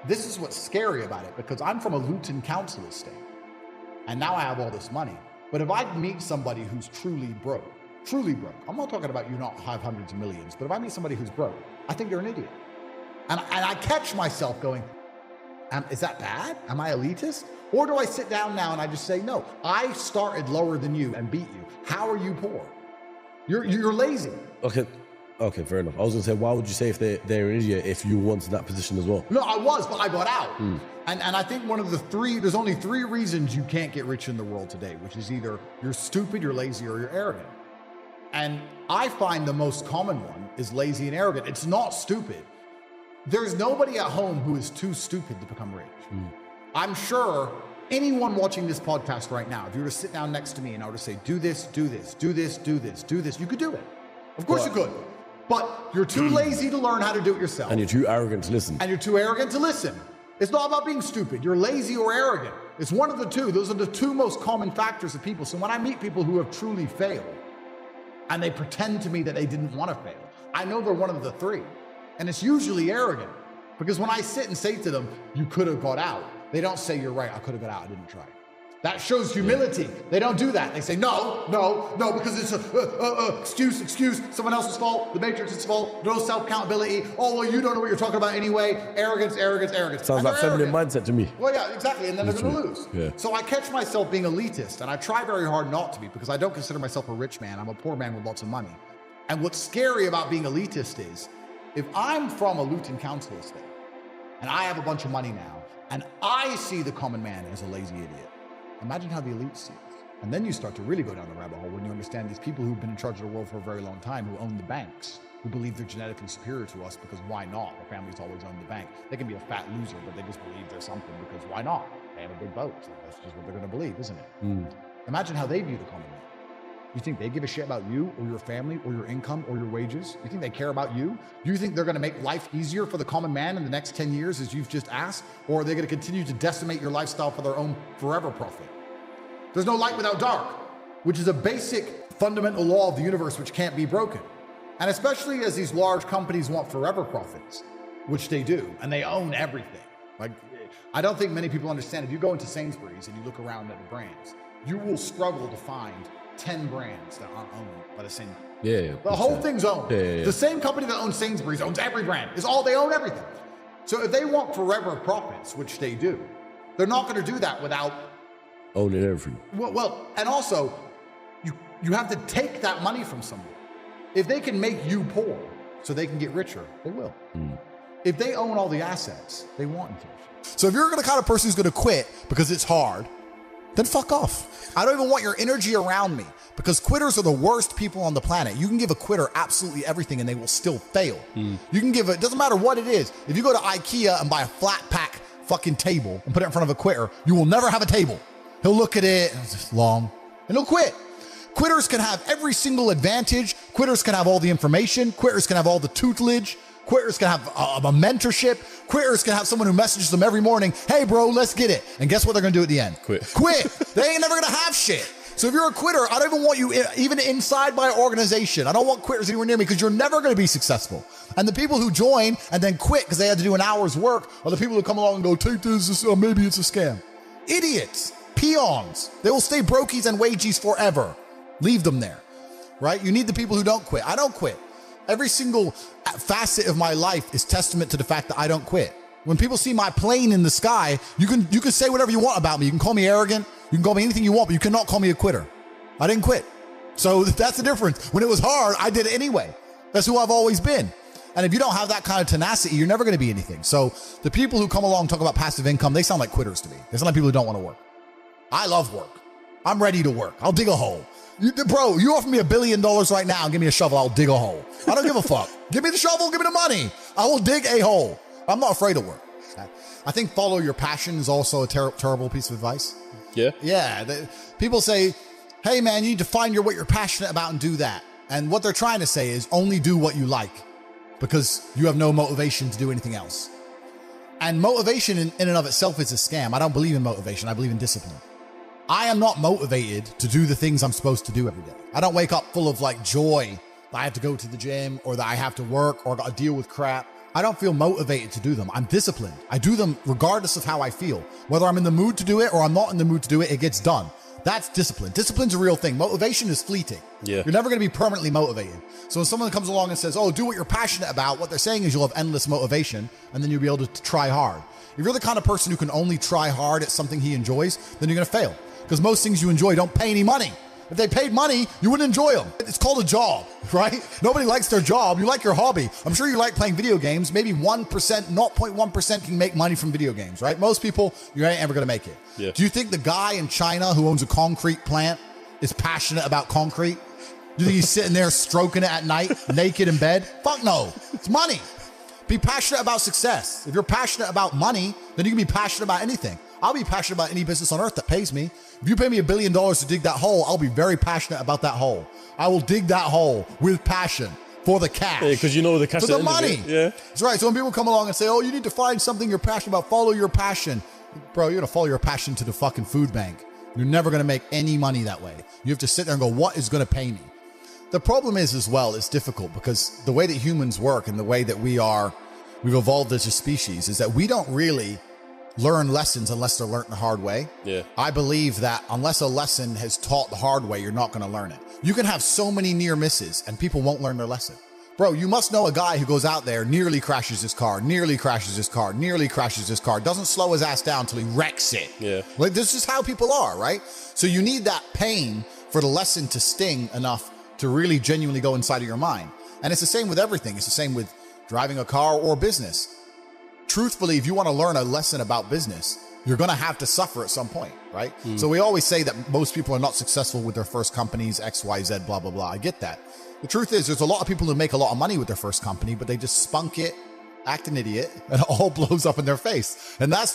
this is what's scary about it, because I'm from a Luton council estate, and now I have all this money. But if I meet somebody who's truly broke, I'm not talking about you not have hundreds of millions, but if I meet somebody who's broke, I think they're an idiot. And I catch myself going, is that bad? Am I elitist? Or do I sit down now and I just say, no, I started lower than you and beat you. How are you poor? You're lazy. Okay, fair enough. I was gonna say, why would you say if they're an idiot if you wanted that position as well? No, I was, but I got out. And I think one of the there's only three reasons you can't get rich in the world today, which is either you're stupid, you're lazy, or you're arrogant. And I find the most common one is lazy and arrogant. It's not stupid. There's nobody at home who is too stupid to become rich. I'm sure anyone watching this podcast right now, if you were to sit down next to me and I were to say, do this, do this, do this, do this, do this, you could do it. Of course you could. But you're too lazy to learn how to do it yourself. And you're too arrogant to listen. And you're too arrogant to listen. It's not about being stupid. You're lazy or arrogant. It's one of the two. Those are the two most common factors of people. So when I meet people who have truly failed, and they pretend to me that they didn't want to fail, I know they're one of the three. And it's usually arrogant. Because when I sit and say to them, you could have got out, they don't say, you're right, I could have got out, I didn't try. That shows humility. They don't do that. They say, no, because it's excuse, someone else's fault, the Matrix's fault, no self-accountability. Oh, well, you don't know what you're talking about anyway. Arrogance. Sounds like feminine mindset to me. Well, yeah, exactly, and then they're going to lose. Yeah. So I catch myself being elitist, and I try very hard not to be, because I don't consider myself a rich man. I'm a poor man with lots of money. And what's scary about being elitist is, if I'm from a Luton council estate, and I have a bunch of money now, and I see the common man as a lazy idiot, imagine how the elite see it. And then you start to really go down the rabbit hole when you understand these people who've been in charge of the world for a very long time, who own the banks, who believe they're genetically superior to us because why not? Their families always own the bank. They can be a fat loser, but they just believe they're something because why not? They have a big boat. So that's just what they're going to believe, isn't it? Imagine how they view the common man. You think they give a shit about you or your family or your income or your wages? You think they care about you? You think they're going to make life easier for the common man in the next 10 years as you've just asked? Or are they going to continue to decimate your lifestyle for their own forever profit? There's no light without dark, which is a basic fundamental law of the universe which can't be broken. And especially as these large companies want forever profits, which they do, and they own everything. Like, I don't think many people understand, if you go into Sainsbury's and you look around at the brands, you will struggle to find 10 brands that aren't owned by the same. Yeah. The whole thing's owned. Yeah. The same company that owns Sainsbury's owns every brand. They own everything. So if they want forever profits, which they do, they're not going to do that without owning everything. Well, and also, you have to take that money from somebody. If they can make you poor so they can get richer, they will. If they own all the assets, they want inflation. So if you're the kind of person who's going to quit because it's hard, then fuck off. I don't even want your energy around me, because quitters are the worst people on the planet. You can give a quitter absolutely everything and they will still fail. You can give it doesn't matter what it is. If you go to IKEA and buy a flat pack fucking table and put it in front of a quitter, you will never have a table. He'll look at it, and it's just long, and he'll quit. Quitters can have every single advantage. Quitters can have all the information. Quitters can have all the tutelage. Quitters can have a mentorship. Quitters can have someone who messages them every morning, hey bro, let's get it. And guess what they're gonna do at the end? Quit. They ain't never gonna have shit. So if you're a quitter, I don't even want you even inside my organization. I don't want quitters anywhere near me, because you're never gonna be successful. And the people who join and then quit because they had to do an hour's work are the people who come along and go, take this, maybe it's a scam. Idiots. Peons. They will stay brokies and wagies forever. Leave them there, right? You need the people who don't quit. I don't quit. Every single facet of my life is testament to the fact that I don't quit. When people see my plane in the sky, you can say whatever you want about me. You can call me arrogant. You can call me anything you want, but you cannot call me a quitter. I didn't quit. So that's the difference. When it was hard, I did it anyway. That's who I've always been. And if you don't have that kind of tenacity, you're never going to be anything. So the people who come along and talk about passive income, they sound like quitters to me. They sound like people who don't want to work. I love work. I'm ready to work. I'll dig a hole. Bro, you offer me $1 billion right now and give me a shovel, I'll dig a hole. I don't give a fuck. Give me the shovel, give me the money. I will dig a hole. I'm not afraid of work. I think follow your passion is also a terrible piece of advice. Yeah. Yeah. People say, hey man, you need to find what you're passionate about and do that. And what they're trying to say is only do what you like because you have no motivation to do anything else. And motivation in and of itself is a scam. I don't believe in motivation. I believe in discipline. I am not motivated to do the things I'm supposed to do every day. I don't wake up full of like joy that I have to go to the gym or that I have to work or got to deal with crap. I don't feel motivated to do them. I'm disciplined. I do them regardless of how I feel. Whether I'm in the mood to do it or I'm not in the mood to do it, it gets done. That's discipline. Discipline's a real thing. Motivation is fleeting. Yeah. You're never going to be permanently motivated. So when someone comes along and says, oh, do what you're passionate about, what they're saying is you'll have endless motivation and then you'll be able to try hard. If you're the kind of person who can only try hard at something he enjoys, then you're going to fail. Because most things you enjoy don't pay any money. If they paid money, you wouldn't enjoy them. It's called a job, right? Nobody likes their job. You like your hobby. I'm sure you like playing video games. Maybe 1%, 0.1% can make money from video games, right? Most people, you ain't ever going to make it. Yeah. Do you think the guy in China who owns a concrete plant is passionate about concrete? Do you think he's sitting there stroking it at night, naked in bed? Fuck no. It's money. Be passionate about success. If you're passionate about money, then you can be passionate about anything. I'll be passionate about any business on earth that pays me. If you pay me $1 billion to dig that hole, I'll be very passionate about that hole. I will dig that hole with passion for the cash. Yeah, because you know the cash. For the money. Yeah. That's right. So when people come along and say, oh, you need to find something you're passionate about, follow your passion. Bro, you're going to follow your passion to the fucking food bank. You're never going to make any money that way. You have to sit there and go, what is going to pay me? The problem is as well, it's difficult because the way that humans work and the way that we've evolved as a species is that we don't really learn lessons unless they're learned the hard way. Yeah. I believe that unless a lesson is taught the hard way, you're not going to learn it. You can have so many near misses and people won't learn their lesson. Bro, you must know a guy who goes out there, nearly crashes his car, nearly crashes his car, nearly crashes his car, doesn't slow his ass down until he wrecks it. Yeah. Like, this is how people are, right? So you need that pain for the lesson to sting enough to really genuinely go inside of your mind. And it's the same with everything. It's the same with driving a car or business. Truthfully, if you want to learn a lesson about business, you're going to have to suffer at some point, right? So we always say that most people are not successful with their first companies, X, Y, Z, blah, blah, blah. I get that. The truth is there's a lot of people who make a lot of money with their first company, but they just spunk it, act an idiot, and it all blows up in their face. And that's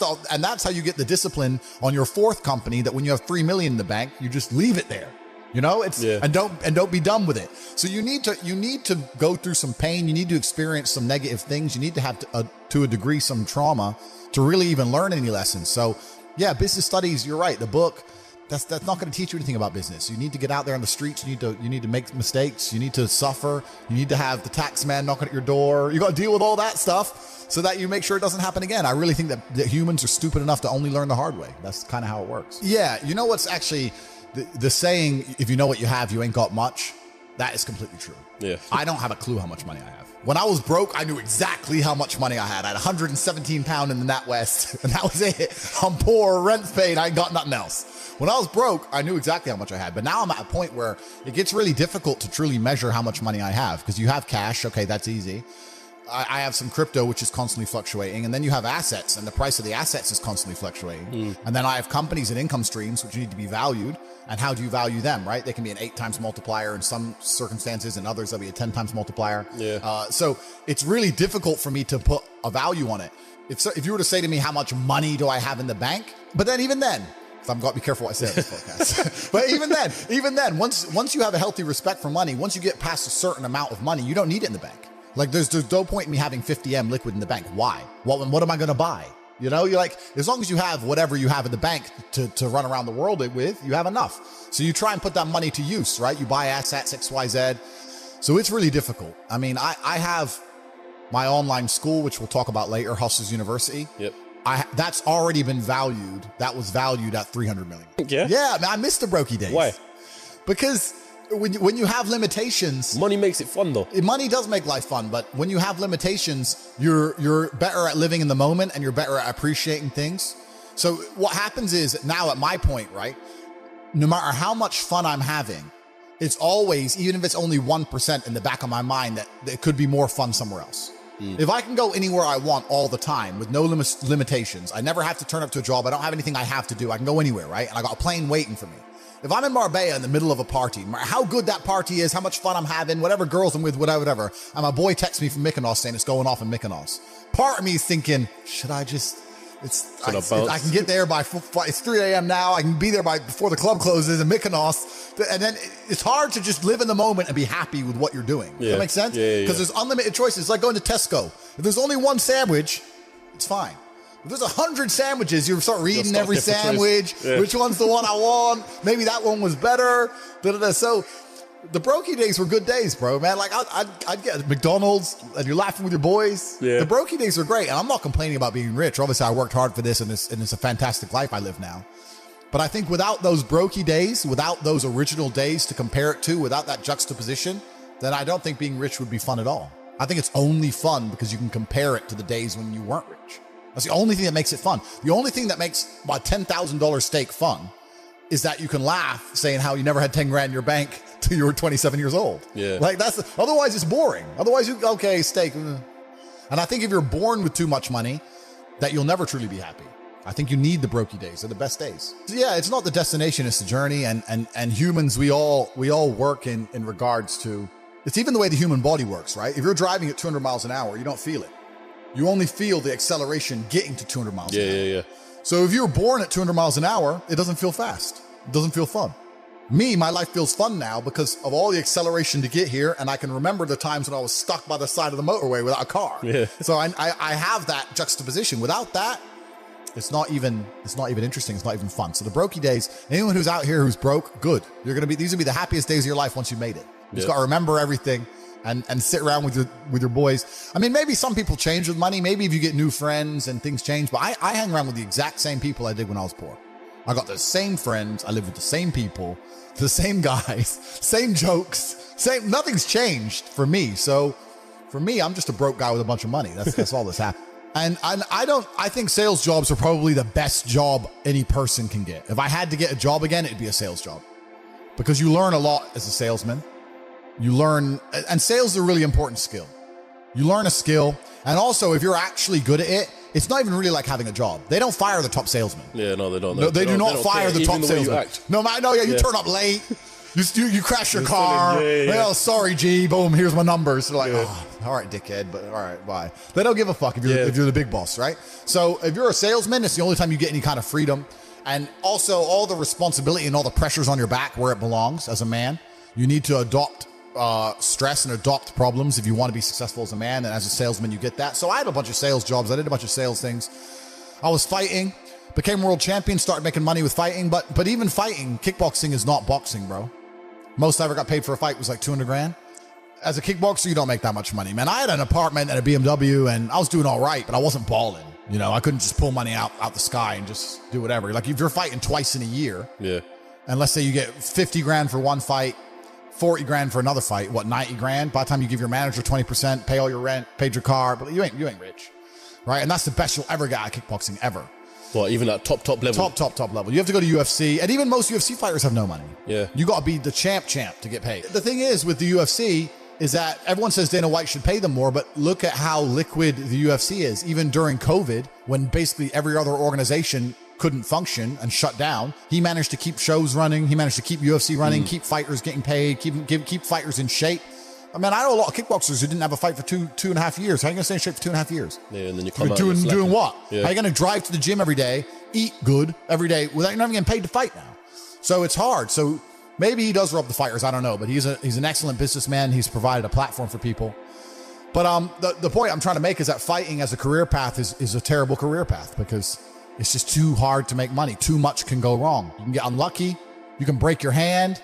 how you get the discipline on your fourth company that when you have 3 million in the bank, you just leave it there. You know, and don't be done with it. So you need to go through some pain. You need to experience some negative things. You need to have to a degree some trauma to really even learn any lessons. So yeah, business studies, you're right. The book, that's not going to teach you anything about business. You need to get out there on the streets. You need to make mistakes. You need to suffer. You need to have the tax man knocking at your door. You got to deal with all that stuff so that you make sure it doesn't happen again. I really think that humans are stupid enough to only learn the hard way. That's kind of how it works. Yeah. You know what's actually the saying, if you know what you have, you ain't got much. That is completely true. Yeah. I don't have a clue how much money I have. When I was broke, I knew exactly how much money I had. I had 117 pounds in the NatWest, and that was it. I'm poor, rent's paid, I ain't got nothing else. When I was broke, I knew exactly how much I had. But now I'm at a point where it gets really difficult to truly measure how much money I have, because you have cash. Okay, that's easy. I have some crypto, which is constantly fluctuating. And then you have assets, and the price of the assets is constantly fluctuating. And then I have companies and income streams, which need to be valued. And how do you value them, right? They can be an 8 times multiplier in some circumstances, and others they'll be a 10 times multiplier. Yeah. So it's really difficult for me to put a value on it. If you were to say to me, how much money do I have in the bank? But then even then, because I've got to be careful what I say on this podcast. But even then, once you have a healthy respect for money, once you get past a certain amount of money, you don't need it in the bank. Like there's no point in me having 50M liquid in the bank. Why? What am I going to buy? You know, you're like, as long as you have whatever you have in the bank to run around the world with, you have enough. So you try and put that money to use, right? You buy assets, X, Y, Z. So it's really difficult. I mean, I have my online school, which we'll talk about later, Hustlers University. Yep. That's already been valued. That was valued at 300 million. Yeah. Yeah, man, I missed the brokey days. Why? Because when you have limitations, money makes it fun though. Money does make life fun, but when you have limitations, you're better at living in the moment and you're better at appreciating things. So what happens is now at my point, right? No matter how much fun I'm having, it's always, even if it's only 1% in the back of my mind, that it could be more fun somewhere else. If I can go anywhere I want all the time with no limitations, I never have to turn up to a job. I don't have anything I have to do. I can go anywhere, right? And I got a plane waiting for me. If I'm in Marbella in the middle of a party, how good that party is, how much fun I'm having, whatever girls I'm with, whatever, and my boy texts me from Mykonos saying it's going off in Mykonos. Part of me is thinking, should I just I can get there by it's 3 a.m. now. I can be there before the club closes in Mykonos. And then it's hard to just live in the moment and be happy with what you're doing. Does that make sense? Because there's unlimited choices. It's like going to Tesco. If there's only one sandwich, it's fine. If there's 100 sandwiches, you start reading every sandwich. Which one's the one I want? Maybe that one was better. So the brokey days were good days, bro, man. Like I'd get McDonald's and you're laughing with your boys. The brokey days were great. And I'm not complaining about being rich. Obviously, I worked hard for this and it's a fantastic life I live now. But I think without those brokey days, without those original days to compare it to, without that juxtaposition, then I don't think being rich would be fun at all. I think it's only fun because you can compare it to the days when you weren't rich. That's the only thing that makes it fun. The only thing that makes my $10,000 steak fun is that you can laugh saying how you never had 10 grand in your bank till you were 27 years old. Like otherwise it's boring. Otherwise okay, steak. And I think if you're born with too much money, that you'll never truly be happy. I think you need the brokey days. They're the best days. So yeah, it's not the destination, it's the journey. And humans, we all work in regards to, it's even the way the human body works, right? If you're driving at 200 miles an hour, you don't feel it. You only feel the acceleration getting to 200 miles an hour. So if you were born at 200 miles an hour, it doesn't feel fast. It doesn't feel fun. My life feels fun now because of all the acceleration to get here. And I can remember the times when I was stuck by the side of the motorway without a car. So I have that juxtaposition. Without that, it's not even interesting. It's not even fun. So the brokey days, anyone who's out here who's broke, good. These will be the happiest days of your life once you made it. You just got to remember everything and sit around with your boys. I mean, maybe some people change with money. Maybe if you get new friends and things change, but I hang around with the exact same people I did when I was poor. I got the same friends. I live with the same people, the same guys, same jokes, nothing's changed for me. So for me, I'm just a broke guy with a bunch of money. That's all that's happened. And I think sales jobs are probably the best job any person can get. If I had to get a job again, it'd be a sales job because you learn a lot as a salesman. You learn, and sales is a really important skill. You learn a skill. And also if you're actually good at it, it's not even really like having a job. They don't fire the top salesman. No, they don't. No, they do not fire the top salesman. You turn up late. You crash your car. Well, sorry, G. Boom, here's my numbers. They're like, all right, dickhead, but all right, bye. They don't give a fuck if you're the big boss, right? So if you're a salesman, it's the only time you get any kind of freedom. And also all the responsibility and all the pressures on your back where it belongs as a man. You need to adopt stress and adopt problems if you want to be successful as a man. And as a salesman, you get that. So I had a bunch of sales jobs. I did a bunch of sales things. I was fighting, became world champion, started making money with fighting. But even fighting, kickboxing is not boxing, bro. Most I ever got paid for a fight was like 200 grand. As a kickboxer, you don't make that much money, man. I had an apartment and a BMW and I was doing all right, but I wasn't balling. You know, I couldn't just pull money out the sky and just do whatever. Like if you're fighting twice in a year, and let's say you get 50 grand for one fight, 40 grand for another fight, 90 grand? By the time you give your manager 20%, pay all your rent, paid your car, but you ain't rich, right? And that's the best you'll ever get at kickboxing ever. Well, even at top level? Top level. You have to go to UFC, and even most UFC fighters have no money. You got to be the champ to get paid. The thing is with the UFC is that everyone says Dana White should pay them more, but look at how liquid the UFC is. Even during COVID, when basically every other organization couldn't function and shut down, he managed to keep shows running. He managed to keep UFC running, keep fighters getting paid, keep fighters in shape. I mean, I know a lot of kickboxers who didn't have a fight for two and a half years. How are you going to stay in shape for 2.5 years? And then you come out doing what? How are you going to drive to the gym every day, eat good every day without you're not even getting paid to fight now? So it's hard. So maybe he does rub the fighters. I don't know, but he's an excellent businessman. He's provided a platform for people. But the point I'm trying to make is that fighting as a career path is a terrible career path because it's just too hard to make money. Too much can go wrong. You can get unlucky. You can break your hand.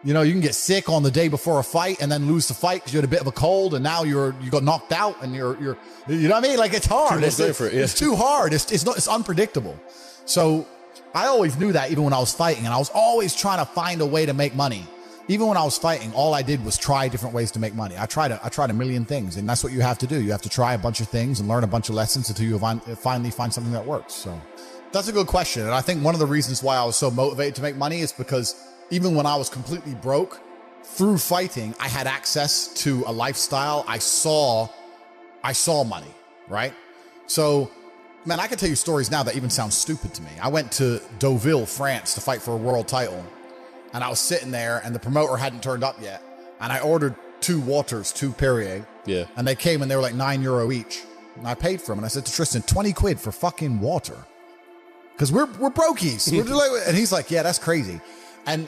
You know, you can get sick on the day before a fight and then lose the fight because you had a bit of a cold and now you got knocked out and you're you know what I mean? Like it's hard. It's too hard. It's unpredictable. So I always knew that even when I was fighting, and I was always trying to find a way to make money. Even when I was fighting, all I did was try different ways to make money. I tried a million things, and that's what you have to do. You have to try a bunch of things and learn a bunch of lessons until you finally find something that works. So that's a good question. And I think one of the reasons why I was so motivated to make money is because even when I was completely broke, through fighting, I had access to a lifestyle. I saw money, right? So, man, I can tell you stories now that even sound stupid to me. I went to Deauville, France to fight for a world title. And I was sitting there and the promoter hadn't turned up yet. And I ordered 2 waters, 2 Perrier. Yeah. And they came and they were like €9 each. And I paid for them. And I said to Tristan, 20 quid for fucking water. Because we're brokies. And he's like, yeah, that's crazy. And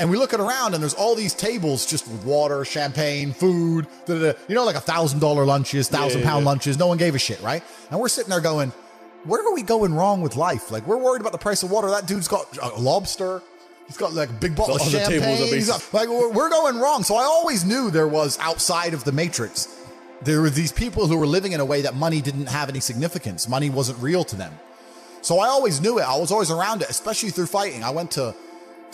we look around and there's all these tables just with water, champagne, food, you know, like $1,000 lunches, £1,000 lunches. No one gave a shit, right? And we're sitting there going, where are we going wrong with life? Like, we're worried about the price of water. That dude's got a lobster. He's got like a big bottle of champagne. Like, we're going wrong. So I always knew there was, outside of the matrix, there were these people who were living in a way that money didn't have any significance. Money wasn't real to them. So I always knew it. I was always around it, especially through fighting. I went to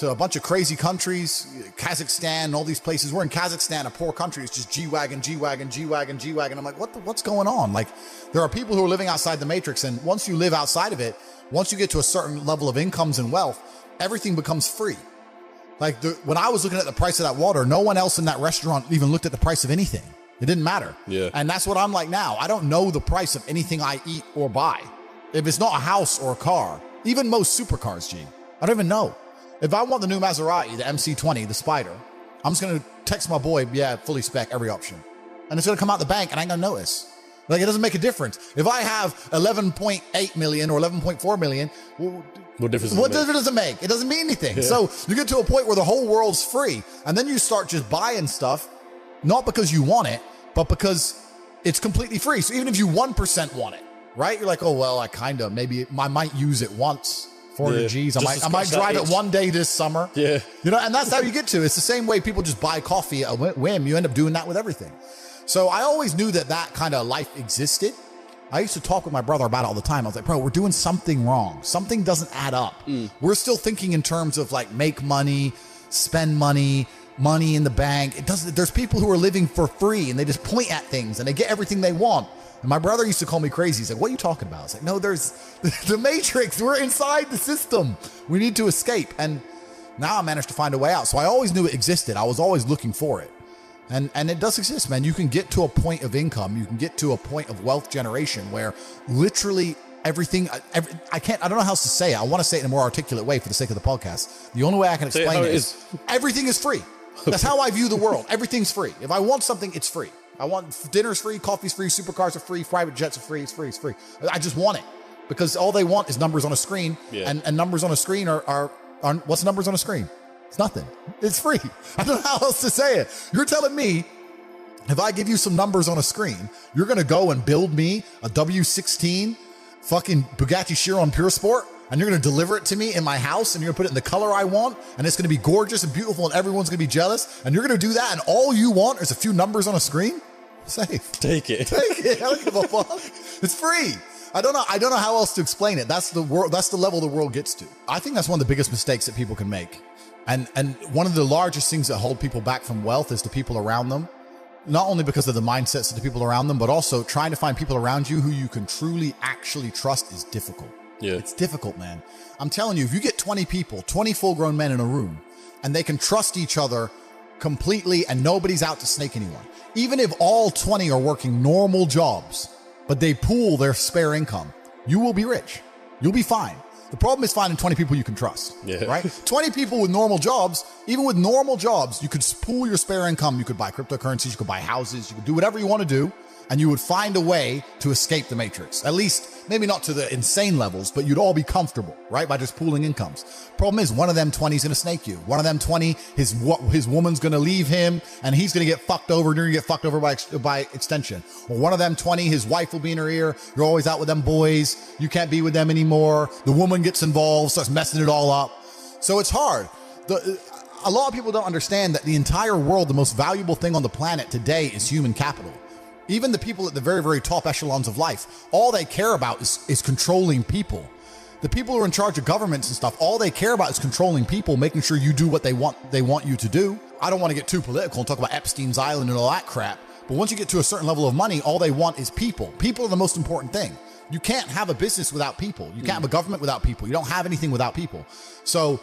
a bunch of crazy countries, Kazakhstan, all these places. We're in Kazakhstan, a poor country. It's just G-Wagon, G-Wagon, G-Wagon, G-Wagon. I'm like, what's going on? Like, there are people who are living outside the matrix. And once you live outside of it, once you get to a certain level of incomes and wealth, everything becomes free. Like when I was looking at the price of that water, no one else in that restaurant even looked at the price of anything. It didn't matter. Yeah. And that's what I'm like now. I don't know the price of anything I eat or buy. If it's not a house or a car, even most supercars, G, I don't even know. If I want the new Maserati, the MC20, the Spider, I'm just going to text my boy, yeah, fully spec, every option. And it's going to come out the bank and I ain't going to notice. Like, it doesn't make a difference. If I have 11.8 million or 11.4 million, what difference does it make? It doesn't mean anything. Yeah. So you get to a point where the whole world's free. And then you start just buying stuff, not because you want it, but because it's completely free. So even if you 1% want it, right? You're like, oh, well, maybe I might use it once. 400 G's. I might drive it one day this summer. Yeah. You know, and that's how you get to. It's the same way people just buy coffee at a whim. You end up doing that with everything. So I always knew that kind of life existed. I used to talk with my brother about it all the time. I was like, bro, we're doing something wrong. Something doesn't add up. We're still thinking in terms of like make money, spend money, money in the bank. It doesn't. There's people who are living for free and they just point at things and they get everything they want. And my brother used to call me crazy. He's like, what are you talking about? I was like, no, there's the matrix. We're inside the system. We need to escape. And now I managed to find a way out. So I always knew it existed. I was always looking for it. And it does exist, man. You can get to a point of income. You can get to a point of wealth generation where literally everything, I don't know how else to say it. I want to say it in a more articulate way for the sake of the podcast. The only way I can explain it is everything is free. That's how I view the world. Everything's free. If I want something, it's free. I want dinner's free, coffee's free, supercars are free, private jets are free, it's free, it's free. I just want it because all they want is numbers on a screen. Yeah. And numbers on a screen are what's numbers on a screen? It's nothing. It's free. I don't know how else to say it. You're telling me if I give you some numbers on a screen, you're going to go and build me a W16 fucking Bugatti Chiron Pure Sport and you're going to deliver it to me in my house and you're going to put it in the color I want and it's going to be gorgeous and beautiful and everyone's going to be jealous and you're going to do that and all you want is a few numbers on a screen? Safe. Take it. I don't give a fuck. It's free. I don't know how else to explain it. That's the world. That's the level the world gets to. I think that's one of the biggest mistakes that people can make. And one of the largest things that hold people back from wealth is the people around them. Not only because of the mindsets of the people around them, but also trying to find people around you who you can truly actually trust is difficult. Yeah. It's difficult, man. I'm telling you, if you get 20 people, 20 full-grown men in a room, and they can trust each other completely and nobody's out to snake anyone. Even if all 20 are working normal jobs, but they pool their spare income, you will be rich. You'll be fine. The problem is finding 20 people you can trust, right? 20 people with normal jobs, even with normal jobs, you could pool your spare income. You could buy cryptocurrencies, you could buy houses, you could do whatever you want to do, and you would find a way to escape the matrix. At least, maybe not to the insane levels, but you'd all be comfortable, right? By just pooling incomes. Problem is, one of them 20 is going to snake you. One of them 20, his woman's going to leave him, and he's going to get fucked over, and you're going to get fucked over by extension. Or one of them 20, his wife will be in her ear. You're always out with them boys. You can't be with them anymore. The woman gets involved, starts messing it all up. So it's hard. A lot of people don't understand that the entire world, the most valuable thing on the planet today is human capital. Even the people at the very, very top echelons of life, all they care about is controlling people. The people who are in charge of governments and stuff, all they care about is controlling people, making sure you do what they want you to do. I don't want to get too political and talk about Epstein's Island and all that crap. But once you get to a certain level of money, all they want is people. People are the most important thing. You can't have a business without people. You can't have a government without people. You don't have anything without people. So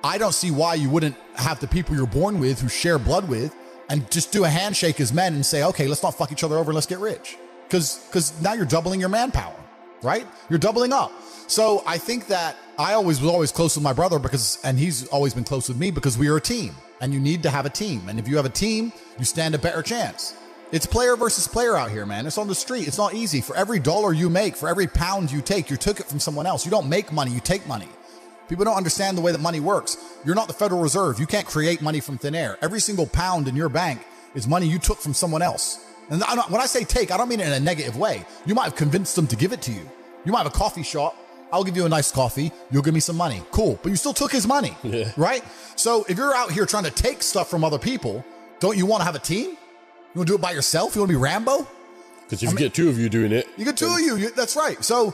I don't see why you wouldn't have the people you're born with, who share blood with, and just do a handshake as men and say, okay, let's not fuck each other over and let's get rich. Because now you're doubling your manpower, right? You're doubling up. So I think that I was always close with my brother and he's always been close with me because we are a team and you need to have a team. And if you have a team, you stand a better chance. It's player versus player out here, man. It's on the street. It's not easy. For every dollar you make, for every pound you take, you took it from someone else. You don't make money, you take money. People don't understand the way that money works. You're not the Federal Reserve. You can't create money from thin air. Every single pound in your bank is money you took from someone else. And when I say take, I don't mean it in a negative way. You might have convinced them to give it to you. You might have a coffee shop. I'll give you a nice coffee. You'll give me some money. Cool. But you still took his money, right? So if you're out here trying to take stuff from other people, don't you want to have a team? You want to do it by yourself? You want to be Rambo? Because if you get two of you doing it. You get two of you. That's right. So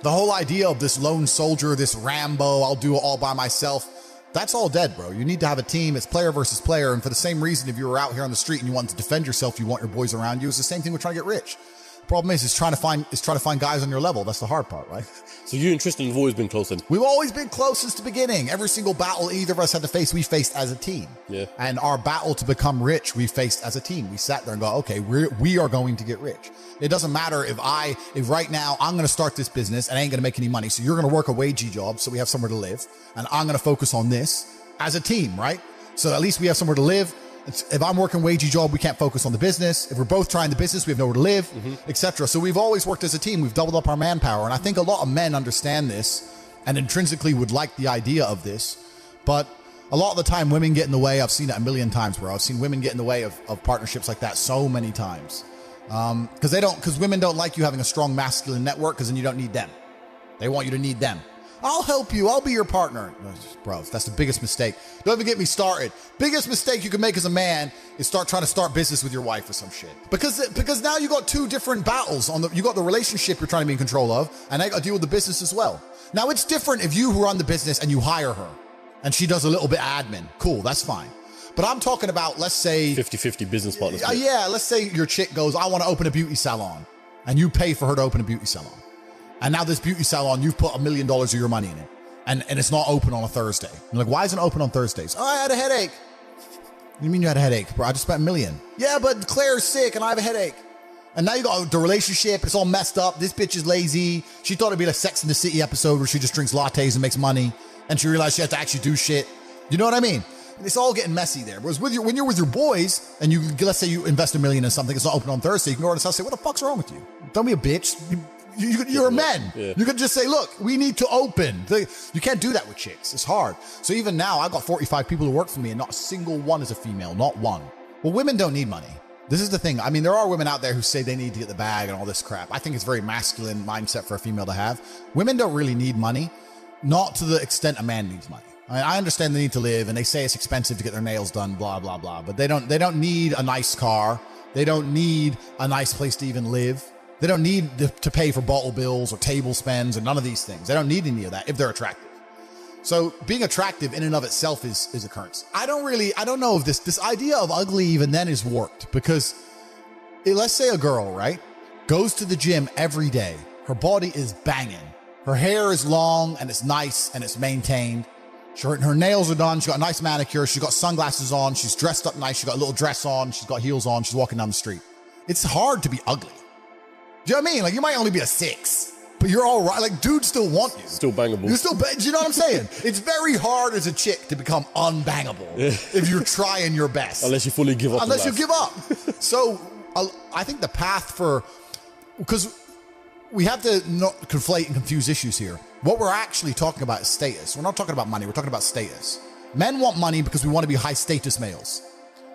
the whole idea of this lone soldier, this Rambo, I'll do it all by myself, that's all dead, bro. You need to have a team. It's player versus player. And for the same reason, if you were out here on the street and you want to defend yourself, you want your boys around you. It's the same thing with trying to get rich. The problem is trying to find guys on your level. That's the hard part, right? So you and Tristan have always been close then? We've always been close since the beginning. Every single battle either of us had to face, we faced as a team. Yeah. And our battle to become rich, we faced as a team. We sat there and go, okay, we are going to get rich. It doesn't matter if right now I'm going to start this business and I ain't going to make any money. So you're going to work a wagey job so we have somewhere to live. And I'm going to focus on this as a team, right? So at least we have somewhere to live. If I'm working wagey job, we can't focus on the business. If we're both trying the business, we have nowhere to live, etc. So we've always worked as a team. We've doubled up our manpower. And I think a lot of men understand this and intrinsically would like the idea of this. But a lot of the time, women get in the way. I've seen it a million times, bro. I've seen women get in the way of partnerships like that so many times. Because women don't like you having a strong masculine network because then you don't need them. They want you to need them. I'll help you. I'll be your partner. Bro, that's the biggest mistake. Don't even get me started. Biggest mistake you can make as a man is trying to start business with your wife or some shit. Because now you got two different battles. You got the relationship you're trying to be in control of, and I got to deal with the business as well. Now, it's different if you run the business and you hire her, and she does a little bit of admin. Cool, that's fine. But I'm talking about, let's say... 50-50 business partners. Yeah, let's say your chick goes, I want to open a beauty salon, and you pay for her to open a beauty salon. And now this beauty salon, you've put $1 million of your money in it. And it's not open on a Thursday. You're like, why isn't it open on Thursdays? Oh, I had a headache. What do you mean you had a headache? Bro, I just spent $1 million. Yeah, but Claire's sick and I have a headache. And now you got the relationship. It's all messed up. This bitch is lazy. She thought it'd be like Sex in the City episode where she just drinks lattes and makes money. And she realized she has to actually do shit. You know what I mean? It's all getting messy there. Whereas when you're with your boys and let's say you invest $1 million in something, it's not open on Thursday. You can go to the house and say, what the fuck's wrong with you? Don't be a bitch. You're men. Yeah. You could just say, look, we need to open. You can't do that with chicks. It's hard. So even now, I've got 45 people who work for me and not a single one is a female, not one. Well, women don't need money. This is the thing. I mean, there are women out there who say they need to get the bag and all this crap. I think it's a very masculine mindset for a female to have. Women don't really need money, not to the extent a man needs money. I mean, I understand they need to live and they say it's expensive to get their nails done, blah, blah, blah. But they don't need a nice car. They don't need a nice place to even live. They don't need to pay for bottle bills or table spends or none of these things. They don't need any of that if they're attractive. So being attractive in and of itself is a currency. I don't know if this idea of ugly even then is warped because let's say a girl, right, goes to the gym every day. Her body is banging. Her hair is long and it's nice and it's maintained. Her nails are done. She's got a nice manicure. She's got sunglasses on. She's dressed up nice. She's got a little dress on. She's got heels on. She's walking down the street. It's hard to be ugly. Do you know what I mean? Like, you might only be a 6, but you're all right. Like, dudes still want you. Still bangable. Do you know what I'm saying? It's very hard as a chick to become unbangable if you're trying your best. Unless you fully give up. Unless you give up. So I think the path because we have to not conflate and confuse issues here. What we're actually talking about is status. We're not talking about money. We're talking about status. Men want money because we want to be high status males.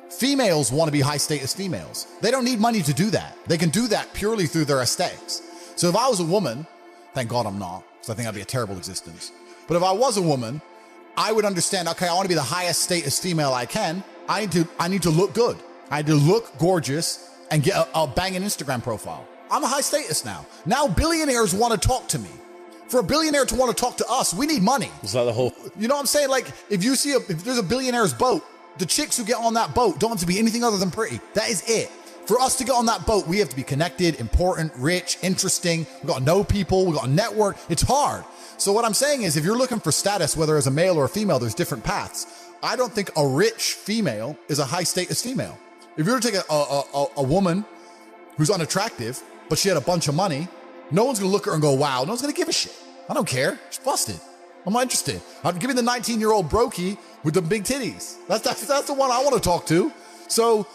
Females want to be high status females. They don't need money to do that. They can do that purely through their aesthetics. So if I was a woman, thank God I'm not, because I think I'd be a terrible existence. But if I was a woman, I would understand, okay, I want to be the highest status female I can. I need to look good. I need to look gorgeous and get a banging Instagram profile. I'm a high status now. Now billionaires want to talk to me. For a billionaire to want to talk to us, we need money. It's like the whole... You know what I'm saying? Like, if there's a billionaire's boat, the chicks who get on that boat don't have to be anything other than pretty. That is it. For us to get on that boat, we have to be connected, important, rich, interesting. We've got to know people. We've got to network. It's hard. So what I'm saying is if you're looking for status, whether as a male or a female, there's different paths. I don't think a rich female is a high status female. If you were to take a woman who's unattractive, but she had a bunch of money, no one's going to look at her and go, wow. No one's going to give a shit. I don't care. She's busted. I'm not interested. I'm giving the 19-year-old brokey with the big titties. That's the one I want to talk to. So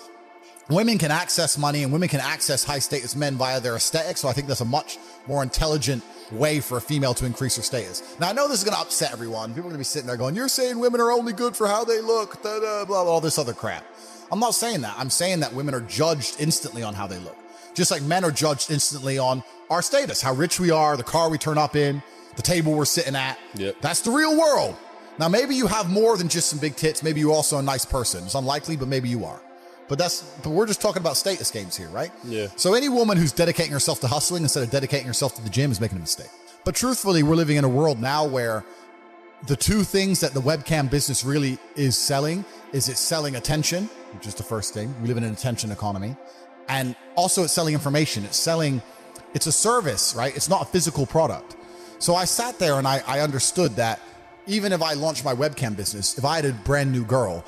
women can access money and women can access high status men via their aesthetics. So I think that's a much more intelligent way for a female to increase her status. Now, I know this is going to upset everyone. People are going to be sitting there going, you're saying women are only good for how they look, blah, blah, all this other crap. I'm not saying that. I'm saying that women are judged instantly on how they look. Just like men are judged instantly on our status, how rich we are, the car we turn up in, the table we're sitting at. Yep. That's the real world. Now, maybe you have more than just some big tits. Maybe you're also a nice person. It's unlikely, but maybe you are. But we're just talking about status games here, right? Yeah. So any woman who's dedicating herself to hustling instead of dedicating herself to the gym is making a mistake. But truthfully, we're living in a world now where the two things that the webcam business really is selling is it's selling attention, which is the first thing. We live in an attention economy. And also it's selling information. It's a service, right? It's not a physical product. So I sat there and I understood that even if I launched my webcam business, if I had a brand new girl,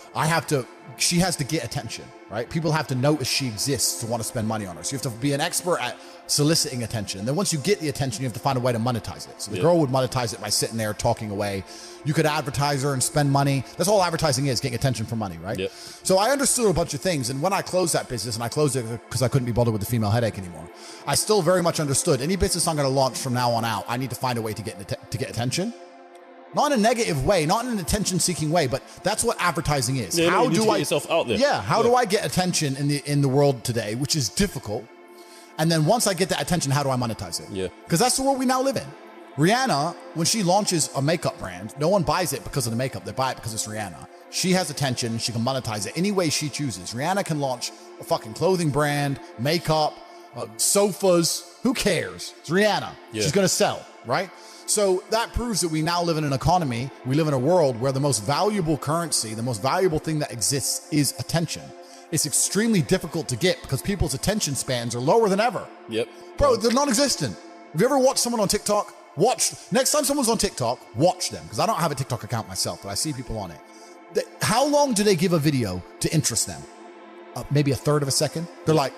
she has to get attention, right? People have to notice she exists to want to spend money on her. So you have to be an expert at soliciting attention. And then once you get the attention, you have to find a way to monetize it. So the girl would monetize it by sitting there talking away. You could advertise her and spend money. That's all advertising is, getting attention for money, right? Yep. So I understood a bunch of things. And when I closed that business, and I closed it because I couldn't be bothered with the female headache anymore, I still very much understood any business I'm going to launch from now on out, I need to find a way to get attention. Not in a negative way, not in an attention-seeking way, but that's what advertising is. Yeah, how you need do to get I yourself out there? Yeah, how do I get attention in the world today, which is difficult? And then once I get that attention, how do I monetize it? Yeah. Because that's the world we now live in. Rihanna, when she launches a makeup brand, no one buys it because of the makeup. They buy it because it's Rihanna. She has attention. She can monetize it any way she chooses. Rihanna can launch a fucking clothing brand, makeup, sofas. Who cares? It's Rihanna. Yeah. She's going to sell, right? So that proves that we now live in an economy, we live in a world where the most valuable currency, the most valuable thing that exists is attention. It's extremely difficult to get because people's attention spans are lower than ever. Yep. Bro, they're non-existent. Have you ever watched someone on TikTok? Next time someone's on TikTok, watch them. Because I don't have a TikTok account myself, but I see people on it. How long do they give a video to interest them? Maybe a third of a second? They're like,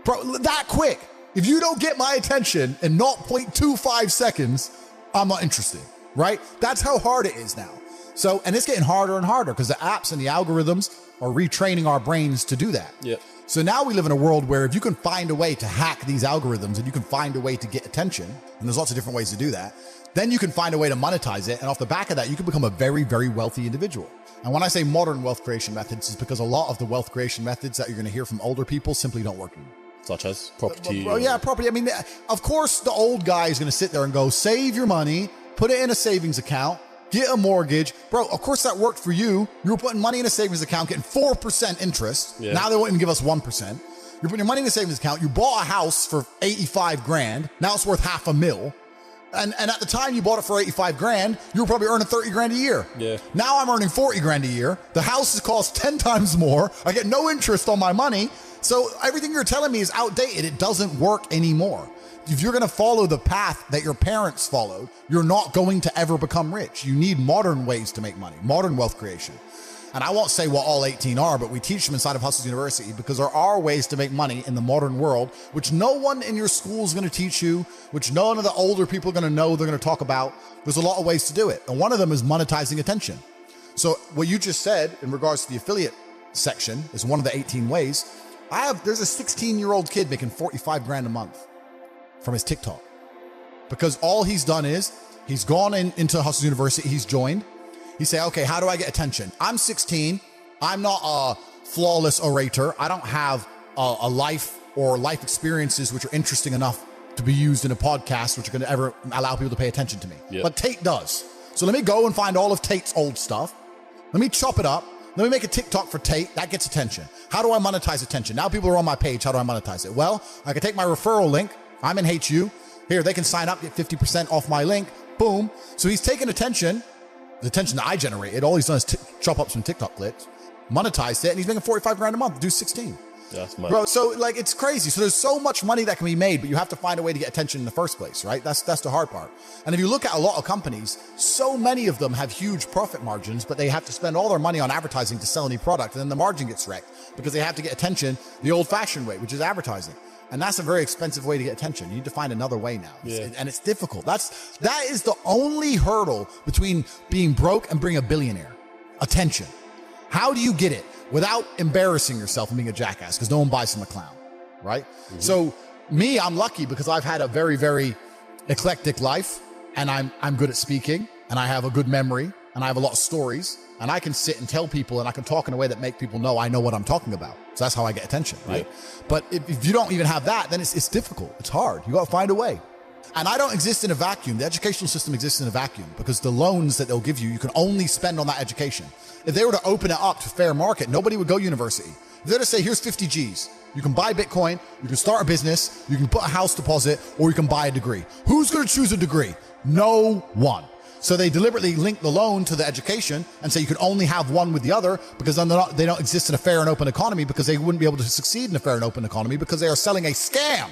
bro, that quick. If you don't get my attention in 0.25 seconds, I'm not interested, right? That's how hard it is now. So, and it's getting harder and harder because the apps and the algorithms are retraining our brains to do that. Yeah. So now we live in a world where if you can find a way to hack these algorithms and you can find a way to get attention, and there's lots of different ways to do that, then you can find a way to monetize it. And off the back of that, you can become a very, very wealthy individual. And when I say modern wealth creation methods, it's because a lot of the wealth creation methods that you're going to hear from older people simply don't work anymore. Such as property. Oh, yeah, property. I mean, of course, the old guy is going to sit there and go, save your money, put it in a savings account, get a mortgage. Bro, of course that worked for you. You were putting money in a savings account, getting 4% interest. Yeah. Now they won't even give us 1%. You're putting your money in a savings account. You bought a house for 85 grand. Now it's worth $500,000. And at the time you bought it for 85 grand, you were probably earning 30 grand a year. Yeah. Now I'm earning 40 grand a year. The house has cost 10 times more. I get no interest on my money. So everything you're telling me is outdated. It doesn't work anymore. If you're going to follow the path that your parents followed, you're not going to ever become rich. You need modern ways to make money, modern wealth creation. And I won't say what all 18 are, but we teach them inside of Hustles University because there are ways to make money in the modern world, which no one in your school is going to teach you, which none of the older people are going to know, they're going to talk about. There's a lot of ways to do it. And one of them is monetizing attention. So what you just said in regards to the affiliate section is one of the 18 ways. There's a 16-year-old kid making 45 grand a month from his TikTok because all he's done is he's gone into Hustles University. He's joined. He say, okay, how do I get attention? I'm 16. I'm not a flawless orator. I don't have a life or life experiences which are interesting enough to be used in a podcast, which are going to ever allow people to pay attention to me. Yep. But Tate does. So let me go and find all of Tate's old stuff. Let me chop it up. Let me make a TikTok for Tate. That gets attention. How do I monetize attention? Now people are on my page. How do I monetize it? Well, I can take my referral link. I'm in HU. Here, they can sign up, get 50% off my link. Boom. So he's taking attention, the attention that I generated. All he's done is chop up some TikTok clicks, monetized it, and he's making 45 grand a month to do 16. That's mad. Bro, so like it's crazy. So there's so much money that can be made, but you have to find a way to get attention in the first place, right? That's the hard part. And if you look at a lot of companies, so many of them have huge profit margins, but they have to spend all their money on advertising to sell any product, and then the margin gets wrecked because they have to get attention the old-fashioned way, which is advertising. And that's a very expensive way to get attention. You need to find another way now. Yeah. And it's difficult. That is the only hurdle between being broke and being a billionaire. Attention. How do you get it? without embarrassing yourself and being a jackass, because no one buys from a clown, right? So me, I'm lucky because I've had a very, very eclectic life, and I'm good at speaking, and I have a good memory, and I have a lot of stories, and I can sit and tell people, and I can talk in a way that make people know I know what I'm talking about. So that's how I get attention, right? But if you don't even have that, then it's difficult. It's hard. You got to find a way. And I don't exist in a vacuum. The educational system exists in a vacuum because the loans that they'll give you, you can only spend on that education. If they were to open it up to fair market, nobody would go university. If they're to say, here's 50 G's, you can buy Bitcoin, you can start a business, you can put a house deposit, or you can buy a degree. Who's going to choose a degree? No one. So they deliberately link the loan to the education and say you can only have one with the other because then they don't exist in a fair and open economy because they wouldn't be able to succeed in a fair and open economy because they are selling a scam.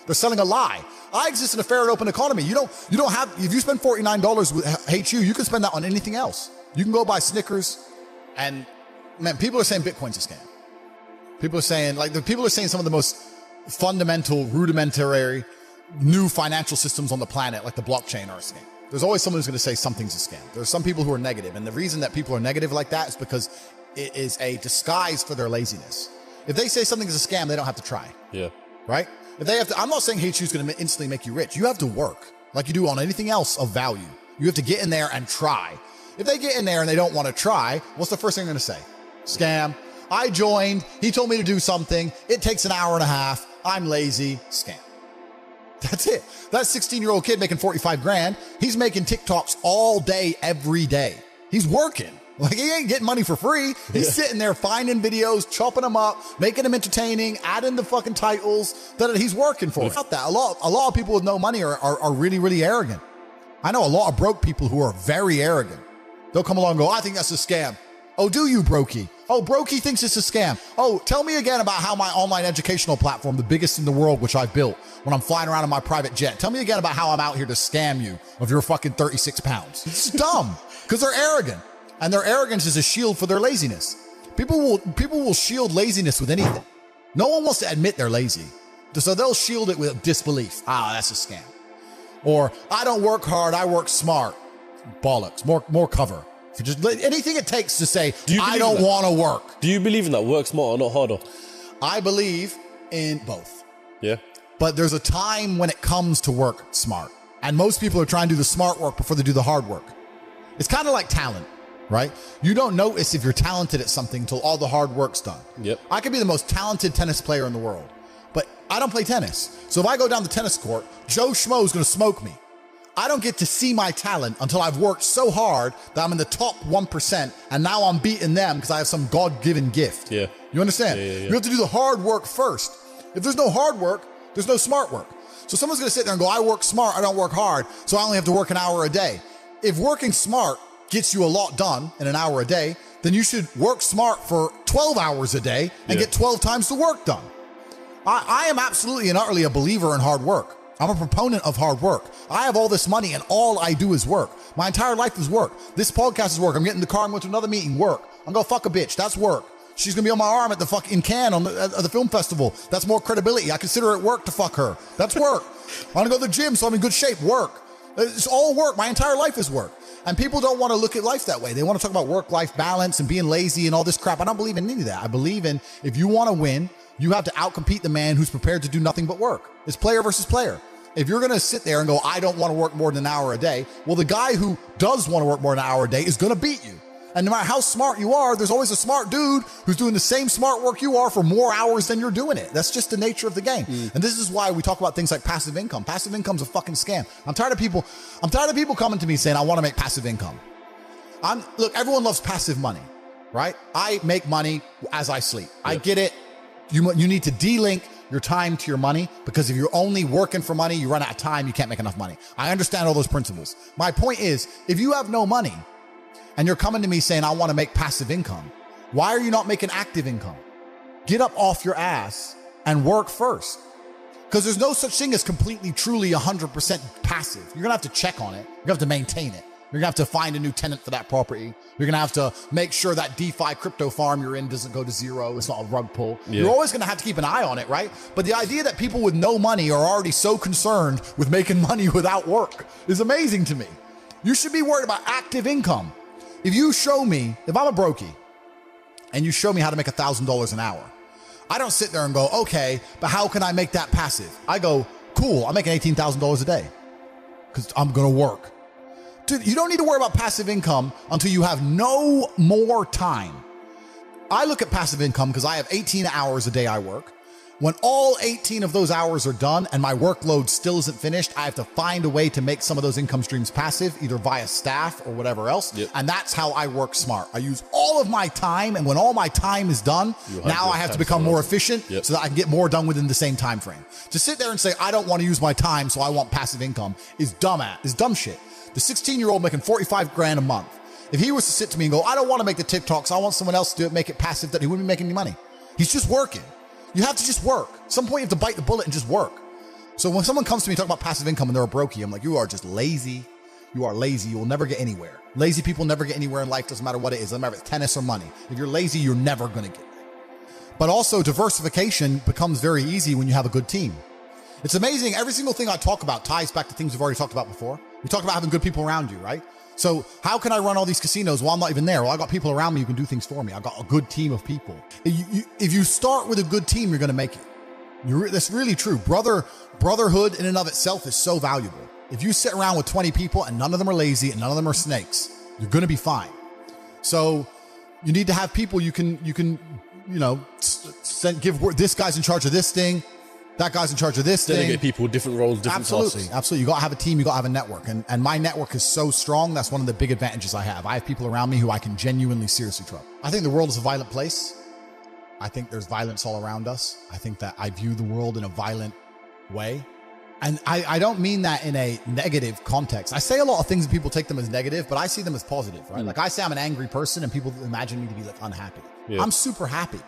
They're selling a lie. I exist in a fair and open economy. You don't have, if you spend $49 with HU, you can spend that on anything else. You can go buy Snickers, and man, people are saying Bitcoin's a scam. People are saying some of the most fundamental, rudimentary, new financial systems on the planet, like the blockchain, are a scam. There's always someone who's going to say something's a scam. There's some people who are negative, and the reason that people are negative like that is because it is a disguise for their laziness. If they say something is a scam, they don't have to try. Yeah. Right? If they have to, I'm not saying HU is going to instantly make you rich. You have to work like you do on anything else of value. You have to get in there and try. If they get in there and they don't want to try, what's the first thing they're going to say? Scam. I joined. He told me to do something. It takes an hour and a half. I'm lazy. Scam. That's it. That 16-year-old kid making 45 grand, he's making TikToks all day, every day. He's working. Like, he ain't getting money for free. He's sitting there finding videos, chopping them up, making them entertaining, adding the fucking titles that he's working for. About that, a lot of people with no money are really, really arrogant. I know a lot of broke people who are very arrogant. They'll come along and go, I think that's a scam. Oh, do you, Brokey? Oh, Brokey thinks it's a scam. Oh, tell me again about how my online educational platform, the biggest in the world, which I've built when I'm flying around in my private jet. Tell me again about how I'm out here to scam you of your fucking 36 pounds. It's dumb because they're arrogant. And their arrogance is a shield for their laziness. People will shield laziness with anything. No one wants to admit they're lazy. So they'll shield it with disbelief. Ah, that's a scam. Or, I don't work hard, I work smart. Bollocks. More cover. Just anything it takes to say, I don't want to work. Do you believe in that? Work smarter, not harder? I believe in both. Yeah. But there's a time when it comes to work smart. And most people are trying to do the smart work before they do the hard work. It's kind of like talent. Right? You don't notice if you're talented at something until all the hard work's done. Yep. I could be the most talented tennis player in the world, but I don't play tennis. So if I go down the tennis court, Joe Schmo is going to smoke me. I don't get to see my talent until I've worked so hard that I'm in the top 1%, and now I'm beating them because I have some God-given gift. Yeah. You understand? Yeah. You have to do the hard work first. If there's no hard work, there's no smart work. So someone's going to sit there and go, I work smart, I don't work hard, so I only have to work an hour a day. If working smart gets you a lot done in an hour a day, then you should work smart for 12 hours a day and get 12 times the work done. I am absolutely and utterly a believer in hard work. I'm a proponent of hard work. I have all this money and all I do is work. My entire life is work. This podcast is work. I'm getting in the car and going to another meeting, work. I'm going to fuck a bitch. That's work. She's going to be on my arm at the fucking Cannes at the film festival. That's more credibility. I consider it work to fuck her. That's work. I'm going to go to the gym so I'm in good shape. Work. It's all work. My entire life is work. And people don't want to look at life that way. They want to talk about work-life balance and being lazy and all this crap. I don't believe in any of that. I believe in if you want to win, you have to outcompete the man who's prepared to do nothing but work. It's player versus player. If you're going to sit there and go, I don't want to work more than an hour a day, well, the guy who does want to work more than an hour a day is going to beat you. And no matter how smart you are, there's always a smart dude who's doing the same smart work you are for more hours than you're doing it. That's just the nature of the game. And this is why we talk about things like passive income. Passive income's a fucking scam. I'm tired of people coming to me saying, I want to make passive income. Look, everyone loves passive money, right? I make money as I sleep. Yep. I get it. You need to de-link your time to your money, because if you're only working for money, you run out of time, you can't make enough money. I understand all those principles. My point is, if you have no money, and you're coming to me saying, I want to make passive income, why are you not making active income? Get up off your ass and work first. Because there's no such thing as completely, truly 100% passive. You're going to have to check on it. You're going to have to maintain it. You're going to have to find a new tenant for that property. You're going to have to make sure that DeFi crypto farm you're in doesn't go to zero. It's not a rug pull. Yeah. You're always going to have to keep an eye on it, right? But the idea that people with no money are already so concerned with making money without work is amazing to me. You should be worried about active income. If you show me, if I'm a brokey and you show me how to make $1,000 an hour. I don't sit there and go, okay, but how can I make that passive? I go, cool, I'm making $18,000 a day because I'm going to work. Dude, you don't need to worry about passive income until you have no more time. I look at passive income because I have 18 hours a day I work. When all 18 of those hours are done and my workload still isn't finished, I have to find a way to make some of those income streams passive, either via staff or whatever else. Yep. And that's how I work smart. I use all of my time, and when all my time is done, now I have to become more efficient so that I can get more done within the same time frame. To sit there and say, I don't want to use my time, so I want passive income is dumb shit. The 16-year-old making 45 grand a month, if he was to sit to me and go, I don't want to make the TikToks, I want someone else to do it, make it passive, that he wouldn't be making any money. He's just working. You have to just work. At some point, you have to bite the bullet and just work. So when someone comes to me talking about passive income and they're a brokey, I'm like, you are just lazy. You are lazy. You will never get anywhere. Lazy people never get anywhere in life. Doesn't matter what it is. Doesn't matter if it's tennis or money. If you're lazy, you're never going to get there. But also, diversification becomes very easy when you have a good team. It's amazing. Every single thing I talk about ties back to things we've already talked about before. We talked about having good people around you, right? So how can I run all these casinos while I'm not even there? Well, I got people around me who can do things for me. I got a good team of people. If you start with a good team, you're going to make it. That's really true. Brotherhood in and of itself is so valuable. If you sit around with 20 people and none of them are lazy and none of them are snakes, you're going to be fine. So you need to have people you can give this guy's in charge of this thing. That guy's in charge of this thing. Delegate people, different roles, different tasks. Absolutely. You got to have a team. You got to have a network. And my network is so strong. That's one of the big advantages I have. I have people around me who I can genuinely, seriously trust. I think the world is a violent place. I think there's violence all around us. I think that I view the world in a violent way. And I don't mean that in a negative context. I say a lot of things and people take them as negative, but I see them as positive, right? Like I say I'm an angry person and people imagine me to be like unhappy. Yeah. I'm super happy,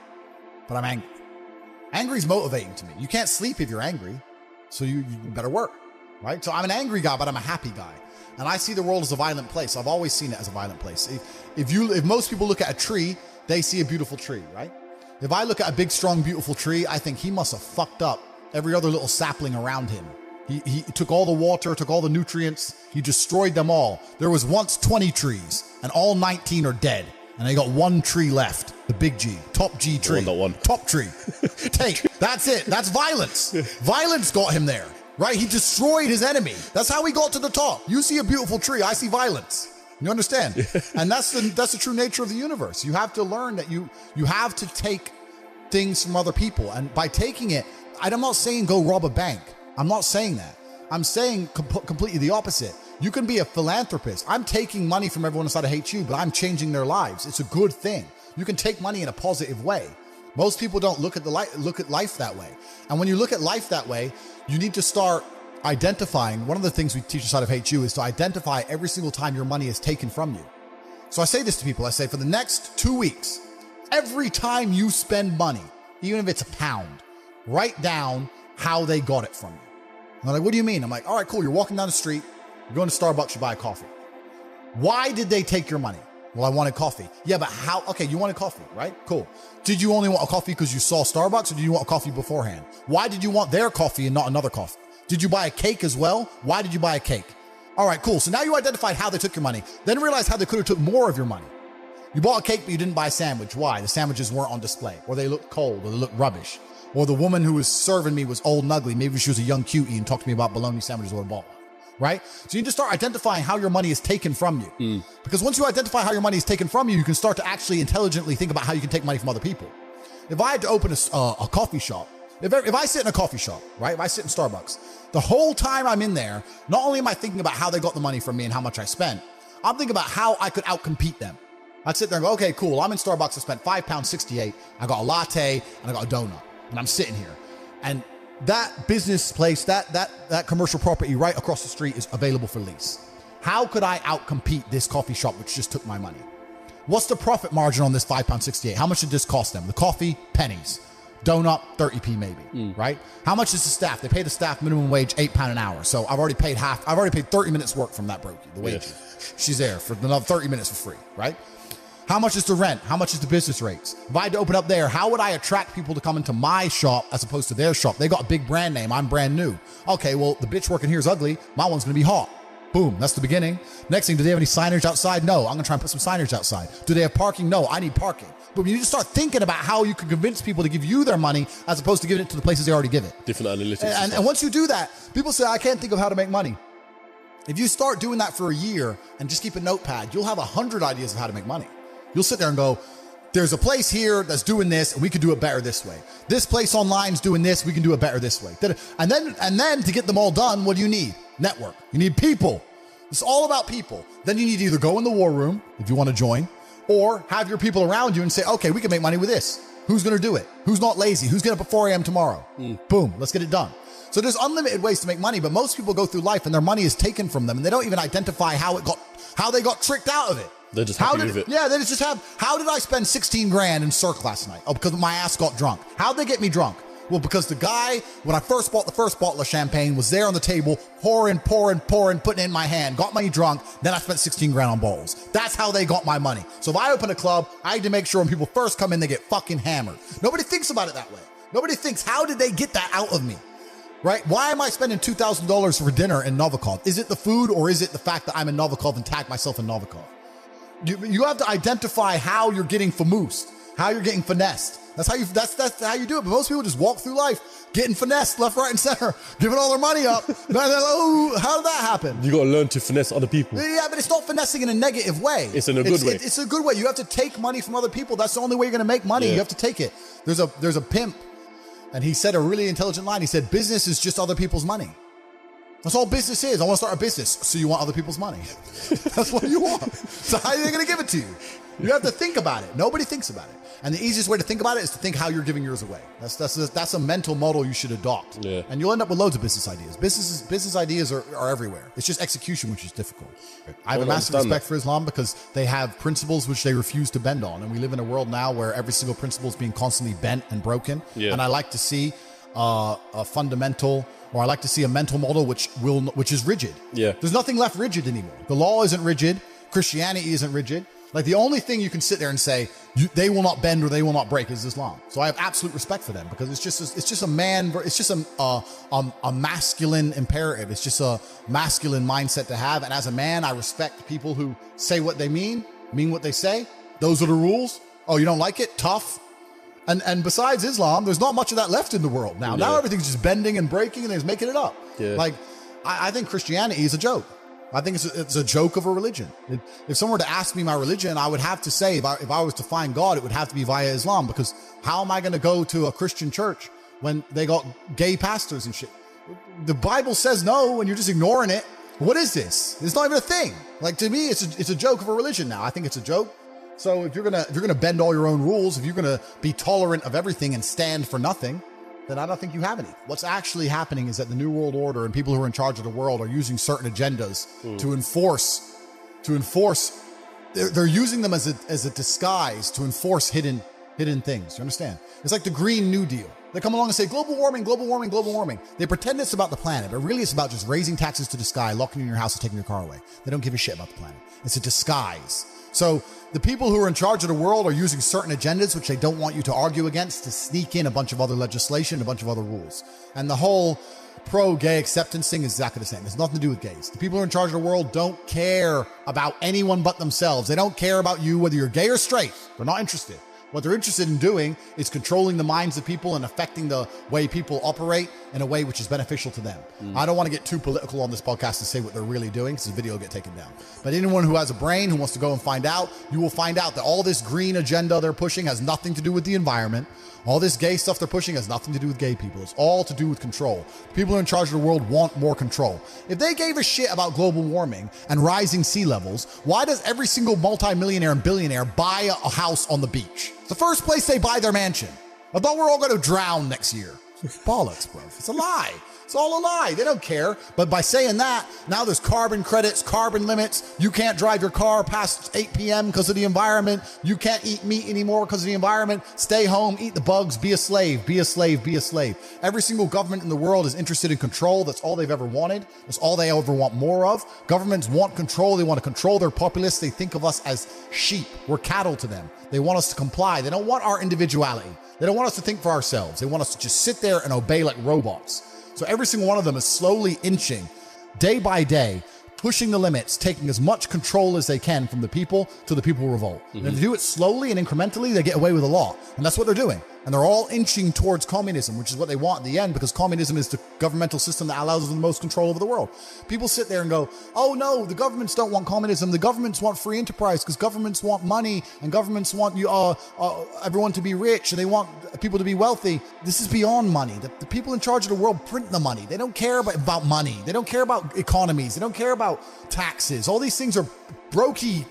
but I'm angry. Angry is motivating to me. You can't sleep if you're angry, so you better work, right? So I'm an angry guy, but I'm a happy guy. And I see the world as a violent place. I've always seen it as a violent place. If most people look at a tree, they see a beautiful tree, right? If I look at a big, strong, beautiful tree, I think he must have fucked up every other little sapling around him. He took all the water, took all the nutrients, he destroyed them all. There was once 20 trees, and all 19 are dead. And they got one tree left, the big G, top G tree. Top tree. Tate, that's it. That's violence. Violence got him there, right? He destroyed his enemy. That's how he got to the top. You see a beautiful tree, I see violence. You understand? And that's the true nature of the universe. You have to learn that you have to take things from other people. And by taking it, I'm not saying go rob a bank. I'm not saying that. I'm saying completely the opposite. You can be a philanthropist. I'm taking money from everyone inside of Hate You, but I'm changing their lives. It's a good thing. You can take money in a positive way. Most people don't look at life that way. And when you look at life that way, you need to start identifying. One of the things we teach inside of Hate You is to identify every single time your money is taken from you. So I say this to people. I say for the next 2 weeks, every time you spend money, even if it's £1, write down how they got it from you. And they're like, what do you mean? I'm like, all right, cool. You're walking down the street. You're going to Starbucks, you buy a coffee. Why did they take your money? Well, I wanted coffee. Yeah, but how? Okay, you wanted coffee, right? Cool. Did you only want a coffee because you saw Starbucks, or did you want a coffee beforehand? Why did you want their coffee and not another coffee? Did you buy a cake as well? Why did you buy a cake? All right, cool. So now you identified how they took your money. Then realize how they could have took more of your money. You bought a cake, but you didn't buy a sandwich. Why? The sandwiches weren't on display, or they looked cold, or they looked rubbish. Or the woman who was serving me was old and ugly. Maybe she was a young cutie and talked to me about bologna sandwiches or a ball. Right? So you need to start identifying how your money is taken from you. Because once you identify how your money is taken from you, you can start to actually intelligently think about how you can take money from other people. If I had to open a coffee shop, if I sit in a coffee shop, right? If I sit in Starbucks, the whole time I'm in there, not only am I thinking about how they got the money from me and how much I spent, I'm thinking about how I could outcompete them. I'd sit there and go, okay, cool. I'm in Starbucks. I spent £5.68. I got a latte and I got a donut. And I'm sitting here. And that business place, that commercial property right across the street is available for lease. How could I outcompete this coffee shop which just took my money? What's the profit margin on this £5.68? How much did this cost them? The coffee, pennies. Donut, 30p maybe, right? How much is the staff? They pay the staff minimum wage £8 an hour. So I've already paid 30 minutes work from that brokey, the wage. She's there for another 30 minutes for free, right? How much is the rent? How much is the business rates? If I had to open up there, how would I attract people to come into my shop as opposed to their shop? They got a big brand name. I'm brand new. Okay, well, the bitch working here is ugly. My one's going to be hot. Boom, that's the beginning. Next thing, do they have any signage outside? No, I'm gonna try and put some signage outside. Do they have parking? No, I need parking. But you need to start thinking about how you can convince people to give you their money as opposed to giving it to the places they already give it. Different analytics. And once you do that, people say, I can't think of how to make money. If you start doing that for a year and just keep a notepad, you'll have 100 ideas of how to make money. You'll sit there and go, there's a place here that's doing this, and we could do it better this way. This place online is doing this, we can do it better this way. And then to get them all done, what do you need? Network. You need people. It's all about people. Then you need to either go in the war room if you want to join, or have your people around you and say, okay, we can make money with this. Who's going to do it? Who's not lazy? Who's getting up at 4 a.m. tomorrow? Boom, let's get it done. So there's unlimited ways to make money, but most people go through life and their money is taken from them and they don't even identify how they got tricked out of it. They're just happy with it. Yeah, they just have, how did I spend 16 grand in Cirque last night? Oh, because my ass got drunk. How'd they get me drunk? Well, because the guy, when I first bought the first bottle of champagne, was there on the table, pouring, putting it in my hand, got me drunk, then I spent 16 grand on bottles. That's how they got my money. So if I open a club, I need to make sure when people first come in, they get fucking hammered. Nobody thinks about it that way. Nobody thinks, how did they get that out of me? Right? Why am I spending $2,000 for dinner in Novikov? Is it the food or is it the fact that I'm in Novikov and tag myself in Novikov? You have to identify how you're getting famoosed, how you're getting finessed. That's how you do it. But most people just walk through life getting finessed left, right, and center, giving all their money up. Oh, how did that happen? You got to learn to finesse other people. Yeah, but it's not finessing in a negative way. It's in a good way. It's a good way. You have to take money from other people. That's the only way you're going to make money. Yeah. You have to take it. There's a pimp, and he said a really intelligent line. He said, business is just other people's money. That's all business is. I want to start a business. So you want other people's money. That's what you want. So how are they going to give it to you? You have to think about it. Nobody thinks about it. And the easiest way to think about it is to think how you're giving yours away. That's a mental model you should adopt. Yeah. And you'll end up with loads of business ideas. Business ideas are everywhere. It's just execution, which is difficult. I have a massive respect for Islam because they have principles which they refuse to bend on. And we live in a world now where every single principle is being constantly bent and broken. Yeah. And I like to see a fundamental, or I like to see a mental model which is rigid. Yeah. There's nothing left rigid anymore. The law isn't rigid. Christianity isn't rigid. Like the only thing you can sit there and say they will not bend or they will not break is Islam. So I have absolute respect for them because it's just a masculine imperative. It's just a masculine mindset to have. And as a man, I respect people who say what they mean what they say. Those are the rules. Oh, you don't like it? Tough. And besides Islam, there's not much of that left in the world now. Now everything's just bending and breaking and they're just making it up. Yeah. Like I think Christianity is a joke. I think it's a joke of a religion. If someone were to ask me my religion, I would have to say, if I was to find God, it would have to be via Islam, because how am I going to go to a Christian church when they got gay pastors and shit? The Bible says no, and you're just ignoring it. What is this? It's not even a thing. Like, to me, it's a joke of a religion now. I think it's a joke. So if you're gonna bend all your own rules, if you're gonna be tolerant of everything and stand for nothing, then I don't think you have any. What's actually happening is that the New World Order and people who are in charge of the world are using certain agendas to enforce. They're using them as a disguise to enforce hidden things. You understand? It's like the Green New Deal. They come along and say, global warming, global warming, global warming. They pretend it's about the planet, but really it's about just raising taxes to the sky, locking you in your house and taking your car away. They don't give a shit about the planet. It's a disguise. So the people who are in charge of the world are using certain agendas which they don't want you to argue against to sneak in a bunch of other legislation, a bunch of other rules. And the whole pro-gay acceptance thing is exactly the same. It's nothing to do with gays. The people who are in charge of the world don't care about anyone but themselves. They don't care about you, whether you're gay or straight. They're not interested. What they're interested in doing is controlling the minds of people and affecting the way people operate in a way which is beneficial to them. I don't want to get too political on this podcast to say what they're really doing, because the video will get taken down. But anyone who has a brain, who wants to go and find out, you will find out that all this green agenda they're pushing has nothing to do with the environment. All this gay stuff they're pushing has nothing to do with gay people. It's all to do with control. The people who are in charge of the world want more control. If they gave a shit about global warming and rising sea levels, why does every single multimillionaire and billionaire buy a house on the beach? It's the first place they buy their mansion. I thought we're all going to drown next year. Bollocks, bro. It's a lie. It's all a lie. They don't care. But by saying that, now there's carbon credits, carbon limits. You can't drive your car past 8 p.m. because of the environment. You can't eat meat anymore because of the environment. Stay home, eat the bugs, be a slave, be a slave, be a slave. Every single government in the world is interested in control. That's all they've ever wanted. That's all they ever want more of. Governments want control. They want to control their populace. They think of us as sheep. We're cattle to them. They want us to comply. They don't want our individuality. They don't want us to think for ourselves. They want us to just sit there and obey like robots. So every single one of them is slowly inching, day by day, pushing the limits, taking as much control as they can from the people till the people revolt. And if they do it slowly and incrementally, they get away with a law. And that's what they're doing. And they're all inching towards communism, which is what they want in the end, because communism is the governmental system that allows them the most control over the world. People sit there and go, oh no, the governments don't want communism. The governments want free enterprise because governments want money and governments want everyone to be rich and they want people to be wealthy. This is beyond money. The people in charge of the world print the money. They don't care about money. They don't care about economies. They don't care about taxes. All these things are brokey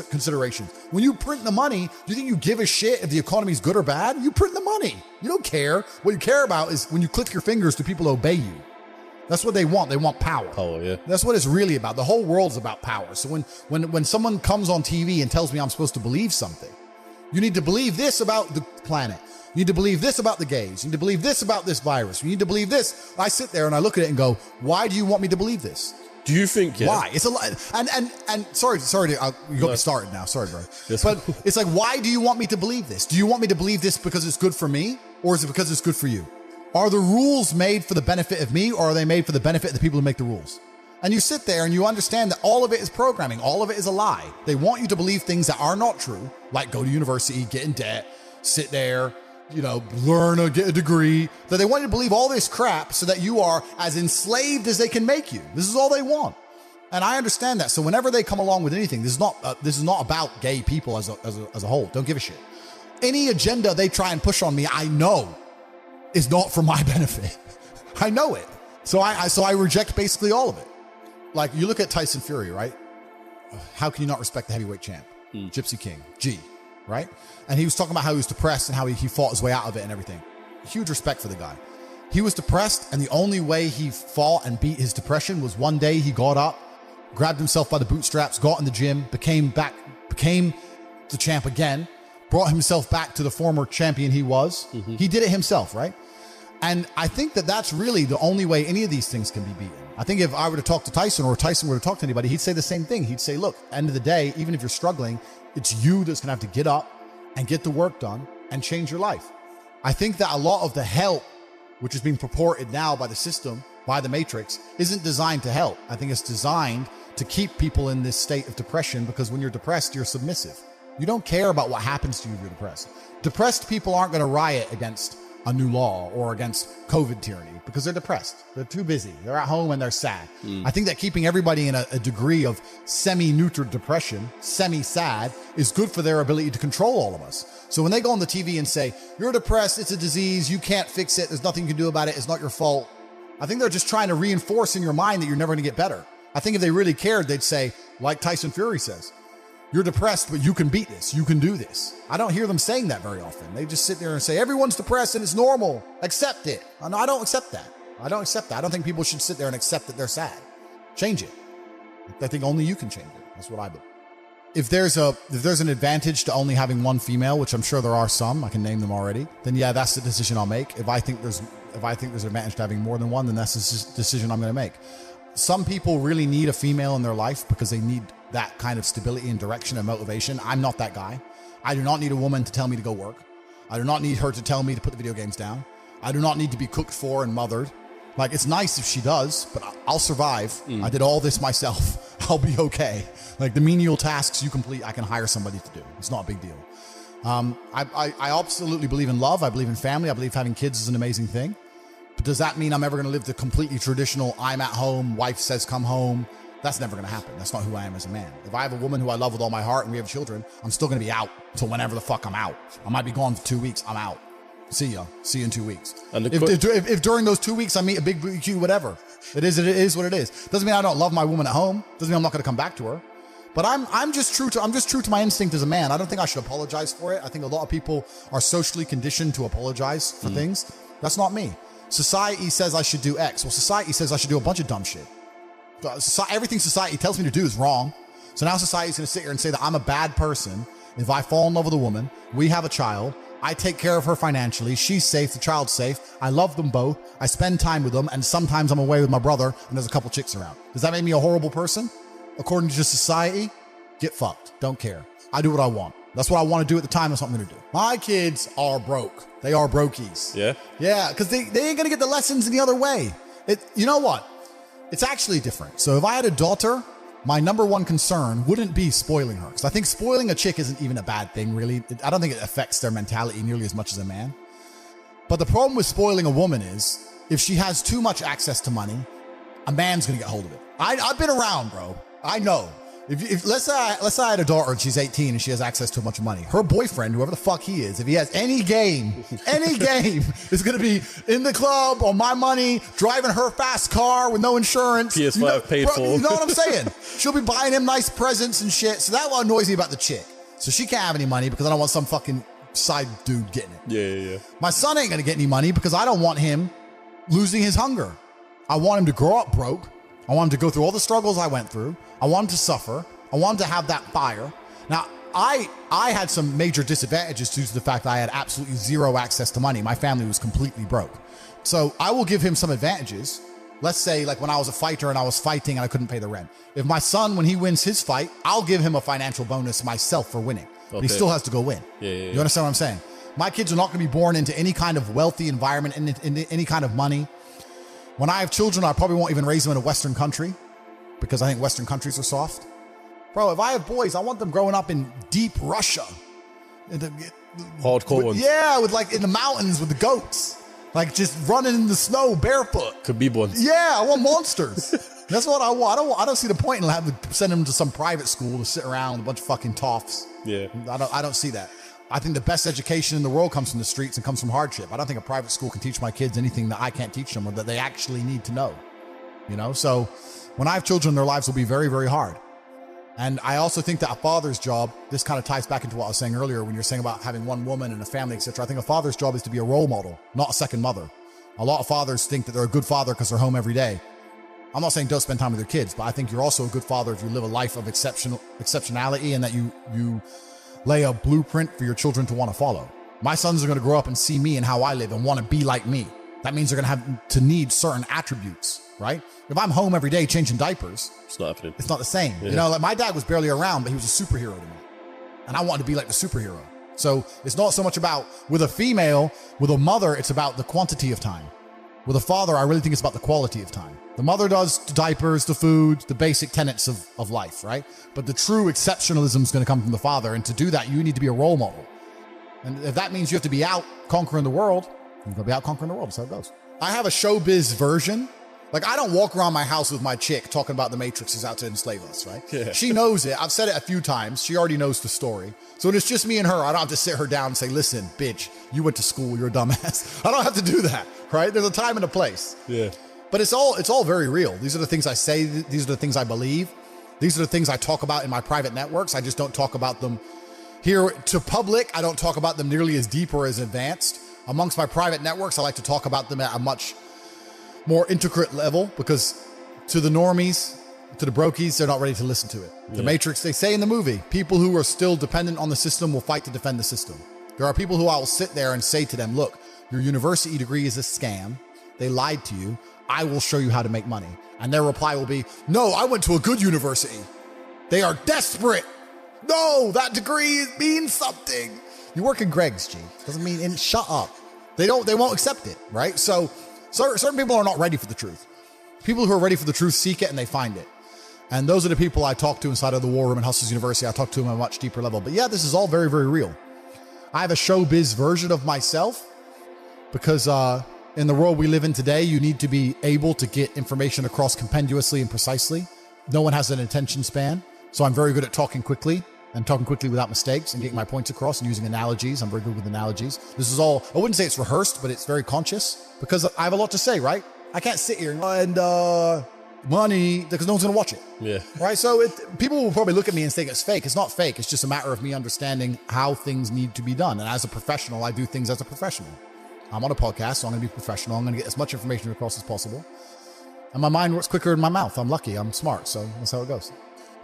considerations. When you print the money, do you think you give a shit if the economy is good or bad? You print the money. You don't care. What you care about is when you click your fingers, do people obey you? That's what they want. They want power. Power, yeah. That's what it's really about. The whole world's about power. So when someone comes on TV and tells me I'm supposed to believe something, you need to believe this about the planet. You need to believe this about the gays. You need to believe this about this virus. You need to believe this. I sit there and I look at it and go, why do you want me to believe this? Do you think, why? It's a lot. And sorry, you got me started now. Sorry, bro. But it's like, why do you want me to believe this? Do you want me to believe this because it's good for me? Or is it because it's good for you? Are the rules made for the benefit of me, or are they made for the benefit of the people who make the rules? And you sit there and you understand that all of it is programming. All of it is a lie. They want you to believe things that are not true, like go to university, get in debt, sit there, learn or get a degree, that they want you to believe all this crap so that you are as enslaved as they can make you. This is all they want. And I understand that. So whenever they come along with anything, this is not about gay people as a whole. Don't give a shit. Any agenda they try and push on me, I know is not for my benefit. I know it. So I reject basically all of it. Like you look at Tyson Fury, right? How can you not respect the heavyweight champ? Gypsy King, G. Right? And he was talking about how he was depressed and how he fought his way out of it and everything. Huge respect for the guy. He was depressed, and the only way he fought and beat his depression was one day he got up, grabbed himself by the bootstraps, got in the gym, became the champ again, brought himself back to the former champion he was. He did it himself, right? And I think that that's really the only way any of these things can be beaten. I think if I were to talk to Tyson or Tyson were to talk to anybody, he'd say the same thing. He'd say, look, end of the day, even if you're struggling, it's you that's going to have to get up and get the work done and change your life. I think that a lot of the help, which is being purported now by the system, by the Matrix, isn't designed to help. I think it's designed to keep people in this state of depression, because when you're depressed, you're submissive. You don't care about what happens to you if you're depressed. Depressed people aren't going to riot against a new law or against COVID tyranny because they're depressed. They're too busy. They're at home and they're sad. I think that keeping everybody in a degree of semi-neutral depression, semi-sad, is good for their ability to control all of us. So when they go on the TV and say, you're depressed, it's a disease, you can't fix it, there's nothing you can do about it, it's not your fault, I think they're just trying to reinforce in your mind that you're never going to get better. I think if they really cared, they'd say, like Tyson Fury says, you're depressed, but you can beat this. You can do this. I don't hear them saying that very often. They just sit there and say, everyone's depressed and it's normal. Accept it. No, I don't accept that. I don't accept that. I don't think people should sit there and accept that they're sad. Change it. I think only you can change it. That's what I believe. If there's an advantage to only having one female, which I'm sure there are some, I can name them already, then yeah, that's the decision I'll make. If I think there's an advantage to having more than one, then that's the decision I'm going to make. Some people really need a female in their life because they need that kind of stability and direction and motivation. I'm not that guy. I do not need a woman to tell me to go work. I do not need her to tell me to put the video games down. I do not need to be cooked for and mothered. Like, it's nice if she does, but I'll survive. I did all this myself. I'll be okay. Like, the menial tasks you complete, I can hire somebody to do. It's not a big deal. I absolutely believe in love. I believe in family. I believe having kids is an amazing thing. But does that mean I'm ever going to live the completely traditional, I'm at home, wife says come home? That's never going to happen. That's not who I am as a man. If I have a woman who I love with all my heart and we have children, I'm still going to be out till whenever the fuck I'm out. I might be gone for 2 weeks. I'm out. See ya. See you in 2 weeks. And if during those 2 weeks I meet a big BQ, whatever, it is what it is. Doesn't mean I don't love my woman at home. Doesn't mean I'm not going to come back to her. But I'm just true to my instinct as a man. I don't think I should apologize for it. I think a lot of people are socially conditioned to apologize for things. That's not me. Society says I should do X. Well, society says I should do a bunch of dumb shit. Everything society tells me to do is wrong. So now society's going to sit here and say that I'm a bad person if I fall in love with a woman, we have a child, I take care of her financially, she's safe, the child's safe, I love them both, I spend time with them, and sometimes I'm away with my brother and there's a couple chicks around. Does that make me a horrible person? According to society, get fucked. Don't care. I do what I want. That's what I want to do at the time. That's what I'm going to do. My kids are broke. They are brokies. Yeah? Yeah, because they ain't going to get the lessons any other way. You know what? It's actually different. So if I had a daughter my number one concern wouldn't be spoiling her. Because I think spoiling a chick isn't even a bad thing, really. I don't think it affects their mentality nearly as much as a man. But the problem with spoiling a woman is, if she has too much access to money, a man's going to get hold of it. I've been around, bro. I know. If let's say I had a daughter and she's 18 and she has access to a bunch of money, her boyfriend, whoever the fuck he is, if he has any game, is going to be in the club on my money, driving her fast car with no insurance. PS5 paid for. You know what I'm saying? She'll be buying him nice presents and shit. So that's what annoys me about the chick. So she can't have any money because I don't want some fucking side dude getting it. Yeah. My son ain't going to get any money because I don't want him losing his hunger. I want him to grow up broke. I want him to go through all the struggles I went through. I want him to suffer. I want him to have that fire. Now, I had some major disadvantages due to the fact that I had absolutely zero access to money. My family was completely broke. So I will give him some advantages. Let's say like when I was a fighter and I was fighting and I couldn't pay the rent. If my son, when he wins his fight, I'll give him a financial bonus myself for winning. But he still has to go win. Yeah. You understand what I'm saying? My kids are not going to be born into any kind of wealthy environment, in any kind of money. When I have children, I probably won't even raise them in a Western country because I think Western countries are soft. Bro, if I have boys, I want them growing up in deep Russia. Hardcore ones. Yeah, with like in the mountains with the goats. Like just running in the snow barefoot. Khabib ones. Yeah, I want monsters. That's what I want. I don't see the point in sending them to some private school to sit around with a bunch of fucking toffs. Yeah. I don't see that. I think the best education in the world comes from the streets and comes from hardship. I don't think a private school can teach my kids anything that I can't teach them or that they actually need to know. You know, so when I have children, their lives will be very, very hard. And I also think that a father's job, this kind of ties back into what I was saying earlier when you're saying about having one woman and a family, etc. I think a father's job is to be a role model, not a second mother. A lot of fathers think that they're a good father because they're home every day. I'm not saying don't spend time with your kids, but I think you're also a good father if you live a life of exceptionality and that you lay a blueprint for your children to want to follow. My sons are going to grow up and see me and how I live and want to be like me. That means they're going to have to need certain attributes, right? If I'm home every day changing diapers, it's not happening. It's not the same. Yeah. You know, like my dad was barely around, but he was a superhero to me. And I wanted to be like the superhero. So it's not so much about with a female, with a mother, it's about the quantity of time. With a father, I really think it's about the quality of time. The mother does the diapers, the food, the basic tenets of life, right? But the true exceptionalism is going to come from the father. And to do that, you need to be a role model. And if that means you have to be out conquering the world, you're going to be out conquering the world. That's how it goes. I have a showbiz version. Like, I don't walk around my house with my chick talking about the Matrix is out to enslave us, right? Yeah. She knows it. I've said it a few times. She already knows the story. So when it's just me and her, I don't have to sit her down and say, listen, bitch, you went to school. You're a dumbass. I don't have to do that, right? There's a time and a place. Yeah. But it's all very real. These are the things I say. These are the things I believe. These are the things I talk about in my private networks. I just don't talk about them here to public. I don't talk about them nearly as deep or as advanced. Amongst my private networks, I like to talk about them at a much more intricate level because to the normies, to the brokies, they're not ready to listen to it. The Matrix, they say in the movie, people who are still dependent on the system will fight to defend the system. There are people who I will sit there and say to them, look, your university degree is a scam. They lied to you. I will show you how to make money. And their reply will be, no, I went to a good university. They are desperate. No, that degree means something. You work in Greg's, G. Doesn't mean, and shut up. They won't accept it, right? So certain people are not ready for the truth. People who are ready for the truth seek it and they find it. And those are the people I talk to inside of the War Room at Hustlers University. I talk to them at a much deeper level. But yeah, this is all very, very real. I have a showbiz version of myself because in the world we live in today, you need to be able to get information across compendiously and precisely. No one has an attention span. So I'm very good at talking quickly and talking quickly without mistakes and getting my points across and using analogies. I'm very good with analogies. This is all, I wouldn't say it's rehearsed, but it's very conscious because I have a lot to say, right? I can't sit here and money because no one's going to watch it. Yeah. Right? So people will probably look at me and think it's fake. It's not fake. It's just a matter of me understanding how things need to be done. And as a professional, I do things as a professional. I'm on a podcast, so I'm going to be professional. I'm going to get as much information across as possible. And my mind works quicker than my mouth. I'm lucky. I'm smart. So that's how it goes.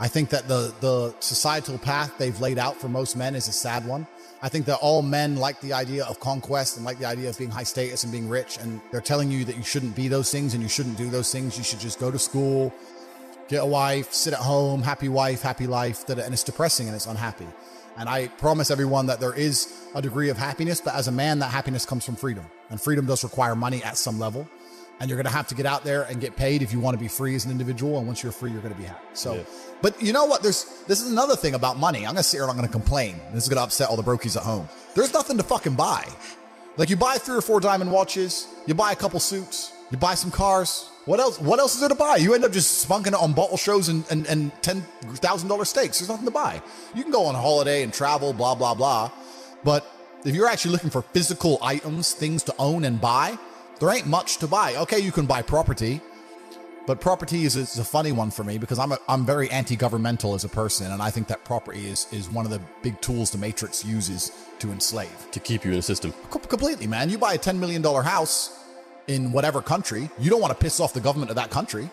I think that the societal path they've laid out for most men is a sad one. I think that all men like the idea of conquest and like the idea of being high status and being rich. And they're telling you that you shouldn't be those things and you shouldn't do those things. You should just go to school, get a wife, sit at home, happy wife, happy life. And it's depressing and it's unhappy. And I promise everyone that there is a degree of happiness, but as a man, that happiness comes from freedom. And freedom does require money at some level. And you're going to have to get out there and get paid if you want to be free as an individual. And once you're free, you're going to be happy. So, but you know what? This is another thing about money. I'm going to sit here and I'm going to complain. This is going to upset all the brokies at home. There's nothing to fucking buy. Like you buy 3 or 4 diamond watches, you buy a couple suits, you buy some cars. What else? What else is there to buy? You end up just spunking it on bottle shows and $10,000 steaks. There's nothing to buy. You can go on holiday and travel, blah, blah, blah. But if you're actually looking for physical items, things to own and buy, there ain't much to buy. Okay, you can buy property, but property is a funny one for me because I'm very anti-governmental as a person, and I think that property is one of the big tools the Matrix uses to enslave. To keep you in the system. Completely, man. You buy a $10 million house in whatever country, you don't want to piss off the government of that country.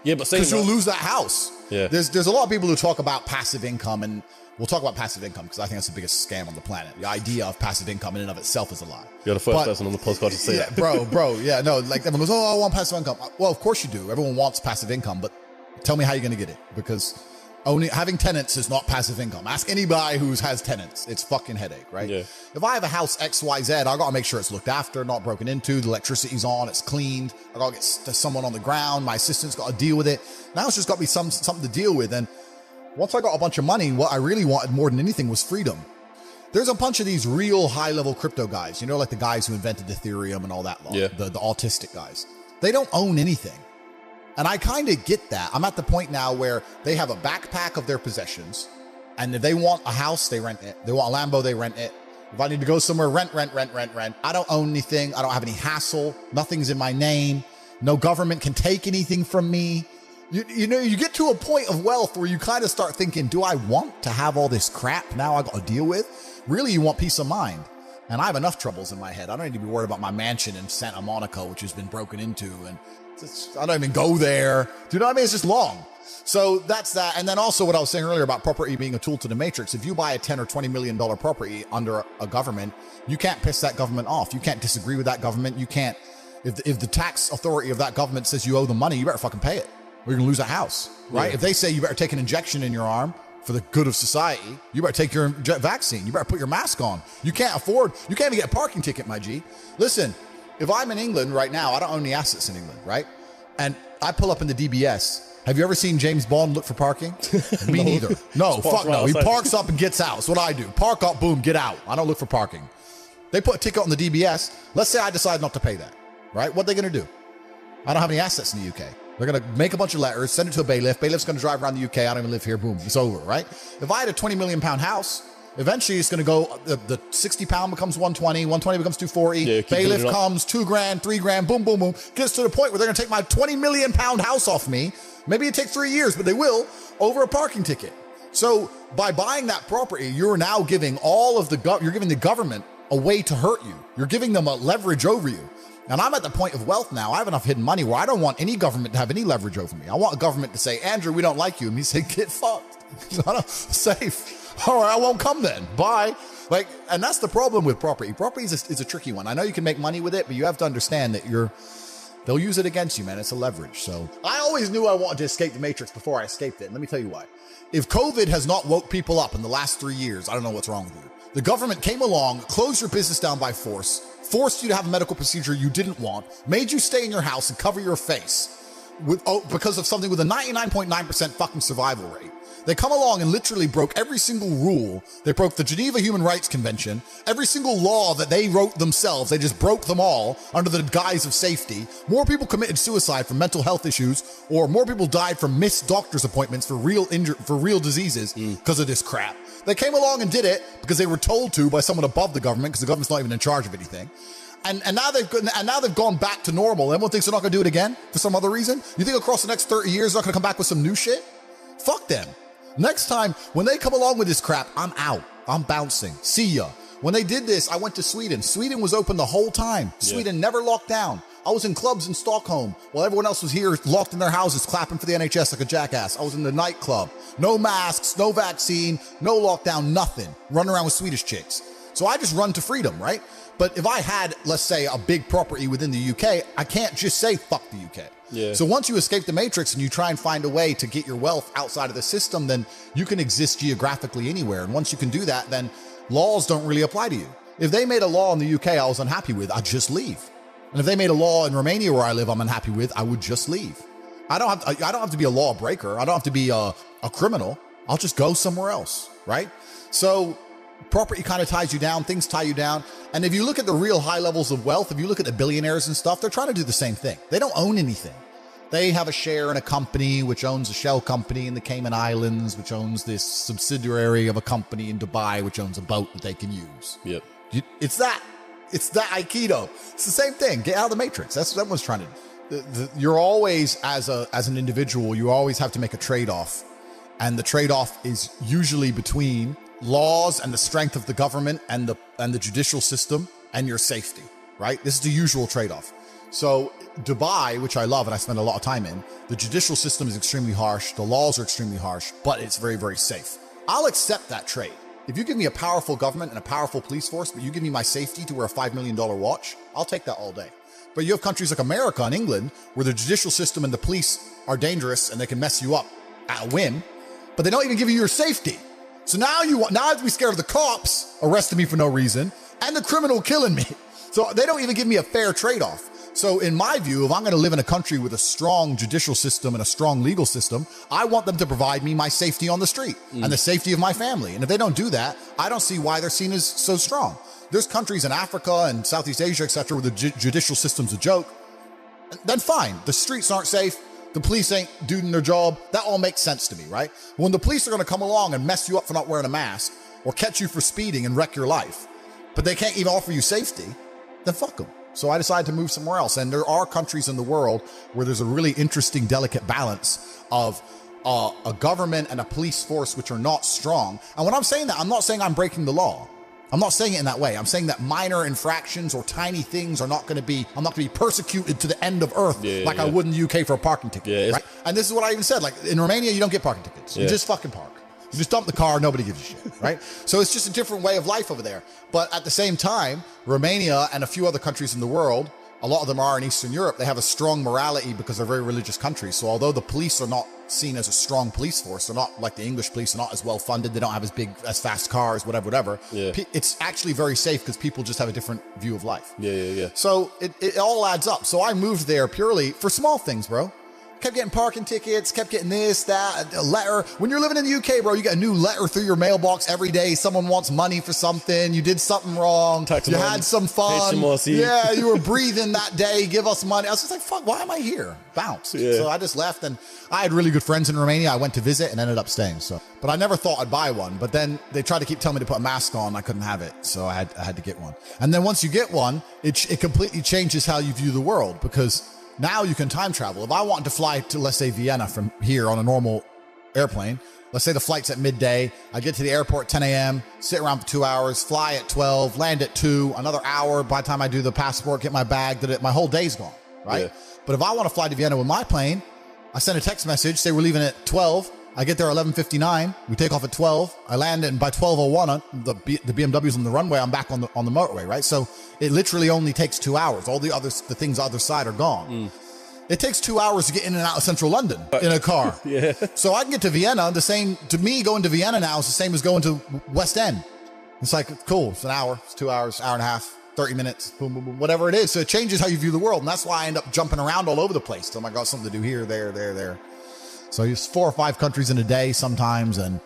Yeah, but because you'll lose that house. Yeah. There's a lot of people who talk about passive income, and we'll talk about passive income because I think that's the biggest scam on the planet. The idea of passive income in and of itself is a lie. You're the first person on the podcast to say that. bro. Yeah, no, like everyone goes, oh, I want passive income. Well, of course you do. Everyone wants passive income, but tell me how you're going to get it, because only having tenants is not passive income. Ask anybody who has tenants. It's fucking headache, right? Yeah. If I have a house XYZ, I got to make sure it's looked after, not broken into, the electricity's on, it's cleaned. I got to get someone on the ground. My assistant's got to deal with it. Now it's just got to be something to deal with. And once I got a bunch of money, what I really wanted more than anything was freedom. There's a bunch of these real high-level crypto guys, you know, like the guys who invented Ethereum and all that lot, the autistic guys. They don't own anything. And I kind of get that. I'm at the point now where they have a backpack of their possessions, and if they want a house, they rent it. They want a Lambo, they rent it. If I need to go somewhere, rent. I don't own anything. I don't have any hassle. Nothing's in my name. No government can take anything from me. You know, you get to a point of wealth where you kind of start thinking, do I want to have all this crap now I got to deal with? Really, you want peace of mind. And I have enough troubles in my head. I don't need to be worried about my mansion in Santa Monica, which has been broken into. And I don't even go there. Do you know what I mean? It's just long. So that's that. And then also what I was saying earlier about property being a tool to the Matrix. If you buy a $10 or $20 million property under a government, you can't piss that government off. You can't disagree with that government. You can't, if the tax authority of that government says you owe them money, you better fucking pay it. Or you're gonna lose a house, right? Yeah. If they say you better take an injection in your arm for the good of society, you better take your vaccine. You better put your mask on. You can't even get a parking ticket, my G. Listen, if I'm in England right now, I don't own any assets in England, right? And I pull up in the DBS. Have you ever seen James Bond look for parking? Me neither. No, fuck no. He parks up and gets out. That's what I do. Park up, boom, get out. I don't look for parking. They put a ticket on the DBS. Let's say I decide not to pay that, right? What are they going to do? I don't have any assets in the UK. They're going to make a bunch of letters, send it to a bailiff. Bailiff's going to drive around the UK. I don't even live here. Boom, it's over, right? If I had a £20 million house, eventually it's going to go, the 60 pound becomes 120, 120 becomes 240. Yeah, bailiff comes, 2 grand, 3 grand, boom, boom, boom. Gets to the point where they're going to take my £20 million house off me. Maybe it takes 3 years, but they will, over a parking ticket. So by buying that property, you're now giving you're giving the government a way to hurt you. You're giving them a leverage over you. And I'm at the point of wealth now. I have enough hidden money where I don't want any government to have any leverage over me. I want a government to say, Andrew, we don't like you. And me say, get fucked. Safe. All right, I won't come then. Bye. And that's the problem with property. Property is a tricky one. I know you can make money with it, but you have to understand that they'll use it against you, man. It's a leverage. So I always knew I wanted to escape the Matrix before I escaped it. And let me tell you why. If COVID has not woke people up in the last 3 years, I don't know what's wrong with you. The government came along, closed your business down by force, forced you to have a medical procedure you didn't want, made you stay in your house and cover your face because of something with a 99.9% fucking survival rate. They come along and literally broke every single rule. They broke the Geneva Human Rights Convention, every single law that they wrote themselves. They just broke them all under the guise of safety. More people committed suicide from mental health issues, or more people died from missed doctor's appointments for real diseases because of this crap. They came along and did it because they were told to by someone above the government, because the government's not even in charge of anything. And now they've gone back to normal. Everyone thinks they're not going to do it again for some other reason. You think across the next 30 years they're not going to come back with some new shit? Fuck them. Next time, when they come along with this crap, I'm out. I'm bouncing. See ya. When they did this, I went to Sweden. Sweden was open the whole time. Sweden never locked down. I was in clubs in Stockholm while everyone else was here locked in their houses clapping for the NHS like a jackass. I was in the nightclub. No masks, no vaccine, no lockdown, nothing. Running around with Swedish chicks. So I just run to freedom, right? But if I had, let's say, a big property within the UK, I can't just say fuck the UK. Yeah. So once you escape the Matrix and you try and find a way to get your wealth outside of the system, then you can exist geographically anywhere. And once you can do that, then laws don't really apply to you. If they made a law in the UK I was unhappy with, I'd just leave. And if they made a law in Romania where I live I'm unhappy with, I would just leave. I don't have to be a law breaker. I don't have to be a criminal. I'll just go somewhere else, right? So property kind of ties you down, things tie you down. And if you look at the real high levels of wealth, if you look at the billionaires and stuff, they're trying to do the same thing. They don't own anything. They have a share in a company which owns a shell company in the Cayman Islands, which owns this subsidiary of a company in Dubai, which owns a boat that they can use. Yep. It's that Aikido. It's the same thing. Get out of the matrix. That's what everyone's trying to do. You're always, as an individual, you always have to make a trade-off. And the trade-off is usually between laws and the strength of the government and the judicial system and your safety, right? This is the usual trade-off. So Dubai, which I love and I spend a lot of time in, the judicial system is extremely harsh. The laws are extremely harsh, but it's very, very safe. I'll accept that trade. If you give me a powerful government and a powerful police force, but you give me my safety to wear a $5 million watch, I'll take that all day. But you have countries like America and England where the judicial system and the police are dangerous and they can mess you up at a whim, but they don't even give you your safety. So now I have to be scared of the cops arresting me for no reason and the criminal killing me. So they don't even give me a fair trade-off. So in my view, if I'm going to live in a country with a strong judicial system and a strong legal system, I want them to provide me my safety on the street and the safety of my family. And if they don't do that, I don't see why they're seen as so strong. There's countries in Africa and Southeast Asia, etc., where the judicial system's a joke. Then fine. The streets aren't safe. The police ain't doing their job. That all makes sense to me, right? When the police are going to come along and mess you up for not wearing a mask or catch you for speeding and wreck your life, but they can't even offer you safety, then fuck them. So I decided to move somewhere else. And there are countries in the world where there's a really interesting, delicate balance of a government and a police force which are not strong. And when I'm saying that, I'm not saying I'm breaking the law. I'm not saying it in that way. I'm saying that minor infractions or tiny things I'm not going to be persecuted to the end of earth I would in the UK for a parking ticket. Right? And this is what I even said. Like in Romania, you don't get parking tickets. You just fucking park. You just dump the car, nobody gives a shit, right? So it's just a different way of life over there. But at the same time, Romania and a few other countries in the world, a lot of them are in Eastern Europe, they have a strong morality because they're very religious countries. So although the police are not seen as a strong police force, they're not like the English police, they're not as well funded, they don't have as fast cars, whatever. It's actually very safe because people just have a different view of life. So it all adds up. So I moved there purely for small things, bro. Kept getting parking tickets, kept getting this, that, a letter. When you're living in the UK, bro, you get a new letter through your mailbox every day. Someone wants money for something. You did something wrong. You had some fun. Yeah, you were breathing that day. Give us money. I was just like, fuck, why am I here? Bounced. So I just left, and I had really good friends in Romania. I went to visit and ended up staying. But I never thought I'd buy one. But then they tried to keep telling me to put a mask on. I couldn't have it. So I had to get one. And then once you get one, it completely changes how you view the world, because now you can time travel. If I wanted to fly to, let's say, Vienna from here on a normal airplane, let's say the flight's at midday, I get to the airport at 10 a.m., sit around for 2 hours, fly at 12, land at 2, another hour. By the time I do the passport, get my bag, my whole day's gone, right? But if I want to fly to Vienna with my plane, I send a text message, say we're leaving at 12, I get there at 11:59, we take off at 12, I land, and by 12:01, the BMW's on the runway, I'm back on the motorway, right? So it literally only takes 2 hours. All the things on the other side are gone. It takes 2 hours to get in and out of central London in a car. So I can get to Vienna. To me, going to Vienna now is the same as going to West End. It's like, cool, it's an hour, it's 2 hours, hour and a half, 30 minutes, boom, boom, boom, whatever it is. So it changes how you view the world. And that's why I end up jumping around all over the place. Oh my God, something to do here, there. So it's 4 or 5 countries in a day sometimes, and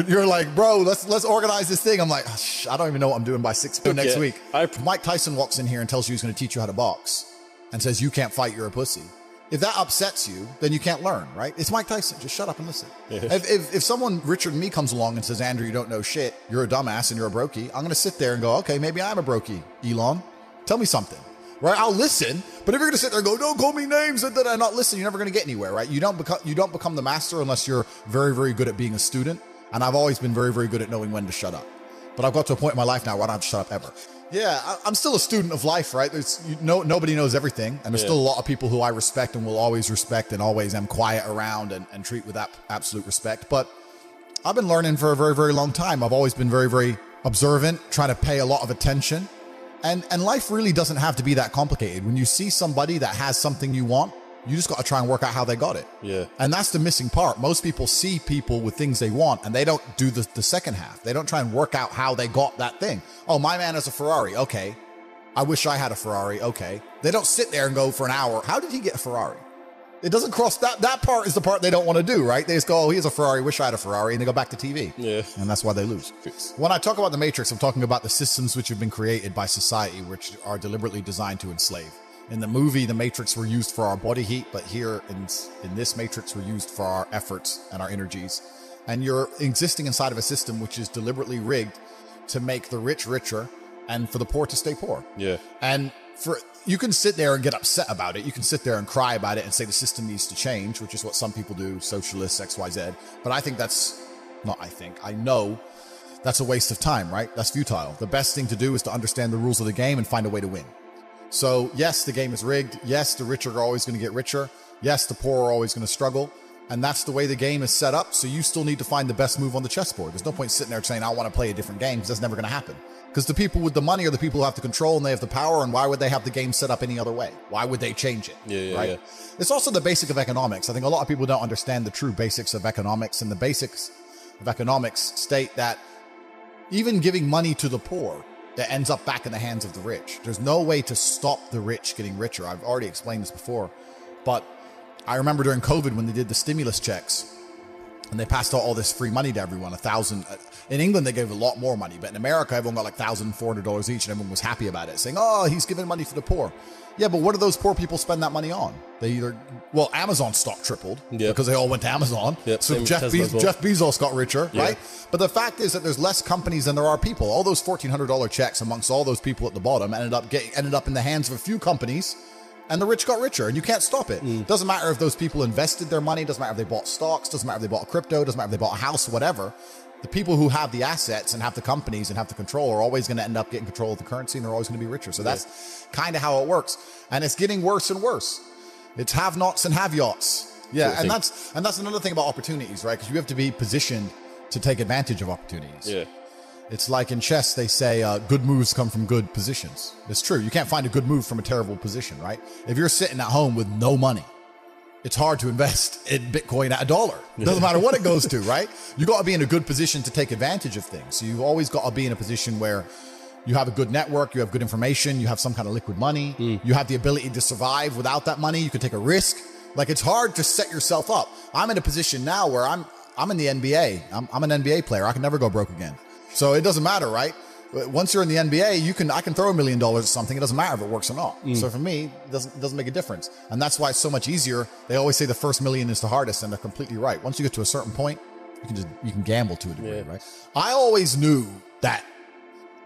you're like, bro, let's organize this thing. I'm like, I don't even know what I'm doing by 6 next week. Mike Tyson walks in here and tells you he's going to teach you how to box, and says you can't fight, you're a pussy. If that upsets you, then you can't learn, right? It's Mike Tyson. Just shut up and listen. If someone, Richard and me, comes along and says, Andrew, you don't know shit, you're a dumbass and you're a brokey, I'm going to sit there and go, okay, maybe I'm a brokey, Elon. Tell me something. Right, I'll listen, but if you're gonna sit there and go, don't call me names, and not listen, you're never gonna get anywhere, right? You don't become the master unless you're very, very good at being a student. And I've always been very, very good at knowing when to shut up. But I've got to a point in my life now where I don't have to shut up ever. Yeah, I'm still a student of life, right? Nobody knows everything, and there's still a lot of people who I respect and will always respect, and always am quiet around and treat with absolute respect. But I've been learning for a very, very long time. I've always been very, very observant, trying to pay a lot of attention. And life really doesn't have to be that complicated. When you see somebody that has something you want, you just got to try and work out how they got it. And that's the missing part. Most people see people with things they want, and they don't do the second half. They don't try and work out how they got that thing. Oh, my man has a Ferrari. Okay. I wish I had a Ferrari. Okay. They don't sit there and go for an hour. How did he get a Ferrari? It doesn't cross that part is the part they don't want to do, right? They just go, oh, he has a Ferrari. Wish I had a Ferrari. And they go back to TV. Yeah. And that's why they lose. When I talk about the Matrix, I'm talking about the systems which have been created by society, which are deliberately designed to enslave. In the movie, the Matrix were used for our body heat, but here in this Matrix, we're used for our efforts and our energies. And you're existing inside of a system which is deliberately rigged to make the rich richer and for the poor to stay poor. Yeah. And you can sit there and get upset about it. You can sit there and cry about it and say the system needs to change, which is what some people do, socialists, XYZ. But I know that's a waste of time, right? That's futile. The best thing to do is to understand the rules of the game and find a way to win. So yes, the game is rigged. Yes, the rich are always going to get richer. Yes, the poor are always going to struggle. And that's the way the game is set up. So you still need to find the best move on the chessboard. There's no point sitting there saying, I want to play a different game, because that's never going to happen. Because the people with the money are the people who have the control and they have the power. And why would they have the game set up any other way? Why would they change it? Right? It's also the basic of economics. I think a lot of people don't understand the true basics of economics. And the basics of economics state that even giving money to the poor, that ends up back in the hands of the rich. There's no way to stop the rich getting richer. I've already explained this before, but I remember during COVID when they did the stimulus checks and they passed out all this free money to everyone, $1,000. In England, they gave a lot more money, but in America, everyone got like $1,400 each and everyone was happy about it, saying, oh, he's giving money for the poor. Yeah, but what do those poor people spend that money on? Amazon stock tripled because they all went to Amazon. So Jeff Bezos got richer, right? But the fact is that there's less companies than there are people. All those $1,400 checks amongst all those people at the bottom ended up in the hands of a few companies, and the rich got richer, and you can't stop it. Doesn't matter if those people invested their money, doesn't matter if they bought stocks, doesn't matter if they bought crypto, doesn't matter if they bought a house, whatever. The people who have the assets and have the companies and have the control are always going to end up getting control of the currency, and they're always going to be richer. So that's kind of how it works. And it's getting worse and worse. It's have-nots and have-yachts. Yeah, and that's another thing about opportunities, right? Because you have to be positioned to take advantage of opportunities. Yeah. It's like in chess, they say good moves come from good positions. It's true. You can't find a good move from a terrible position, right? If you're sitting at home with no money, it's hard to invest in Bitcoin at $1. Doesn't matter what it goes to, right? You got to be in a good position to take advantage of things. So you've always got to be in a position where you have a good network, you have good information, you have some kind of liquid money, you have the ability to survive without that money, you can take a risk. Like, it's hard to set yourself up. I'm in a position now where I'm in the NBA. I'm an NBA player. I can never go broke again. So it doesn't matter, right? Once you're in the NBA, I can throw $1 million at something. It doesn't matter if it works or not. So for me, it doesn't make a difference. And that's why it's so much easier. They always say the first million is the hardest, and they're completely right. Once you get to a certain point, you can gamble to a degree, right? I always knew that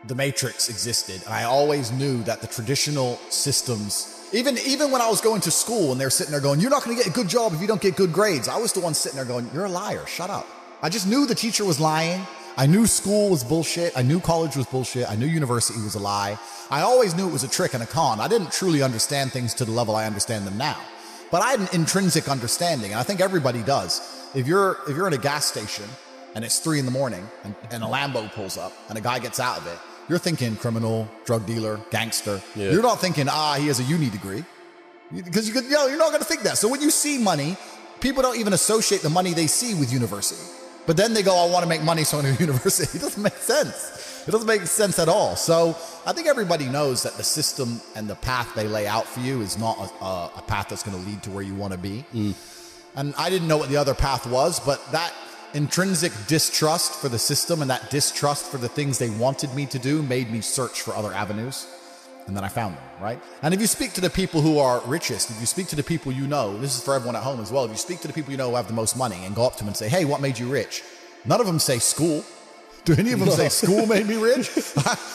the Matrix existed, and I always knew that the traditional systems, even when I was going to school and they're sitting there going, you're not going to get a good job if you don't get good grades, I was the one sitting there going, you're a liar, shut up. I just knew the teacher was lying. I knew school was bullshit. I knew college was bullshit. I knew university was a lie. I always knew it was a trick and a con. I didn't truly understand things to the level I understand them now, but I had an intrinsic understanding, and I think everybody does. If you're in a gas station and it's 3 a.m. and a Lambo pulls up and a guy gets out of it, you're thinking criminal, drug dealer, gangster. You're not thinking, he has a uni degree, because you're not going to think that. So when you see money, people don't even associate the money they see with university. But then they go, I want to make money, so I'm going to university. It doesn't make sense. It doesn't make sense at all. So I think everybody knows that the system and the path they lay out for you is not a path that's going to lead to where you want to be. And I didn't know what the other path was, but that intrinsic distrust for the system and that distrust for the things they wanted me to do made me search for other avenues. And then I found them, right? And if you speak to the people who are richest, if you speak to the people you know, this is for everyone at home as well, if you speak to the people you know who have the most money and go up to them and say, hey, what made you rich? None of them say school. Do any of them say school made me rich?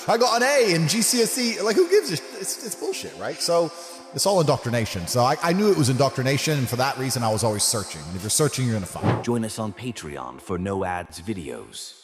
I got an A in GCSE. Like, who gives a shit? It's bullshit, right? So it's all indoctrination. So I knew it was indoctrination, and for that reason, I was always searching. And if you're searching, you're going to find. Join us on Patreon for no ads videos.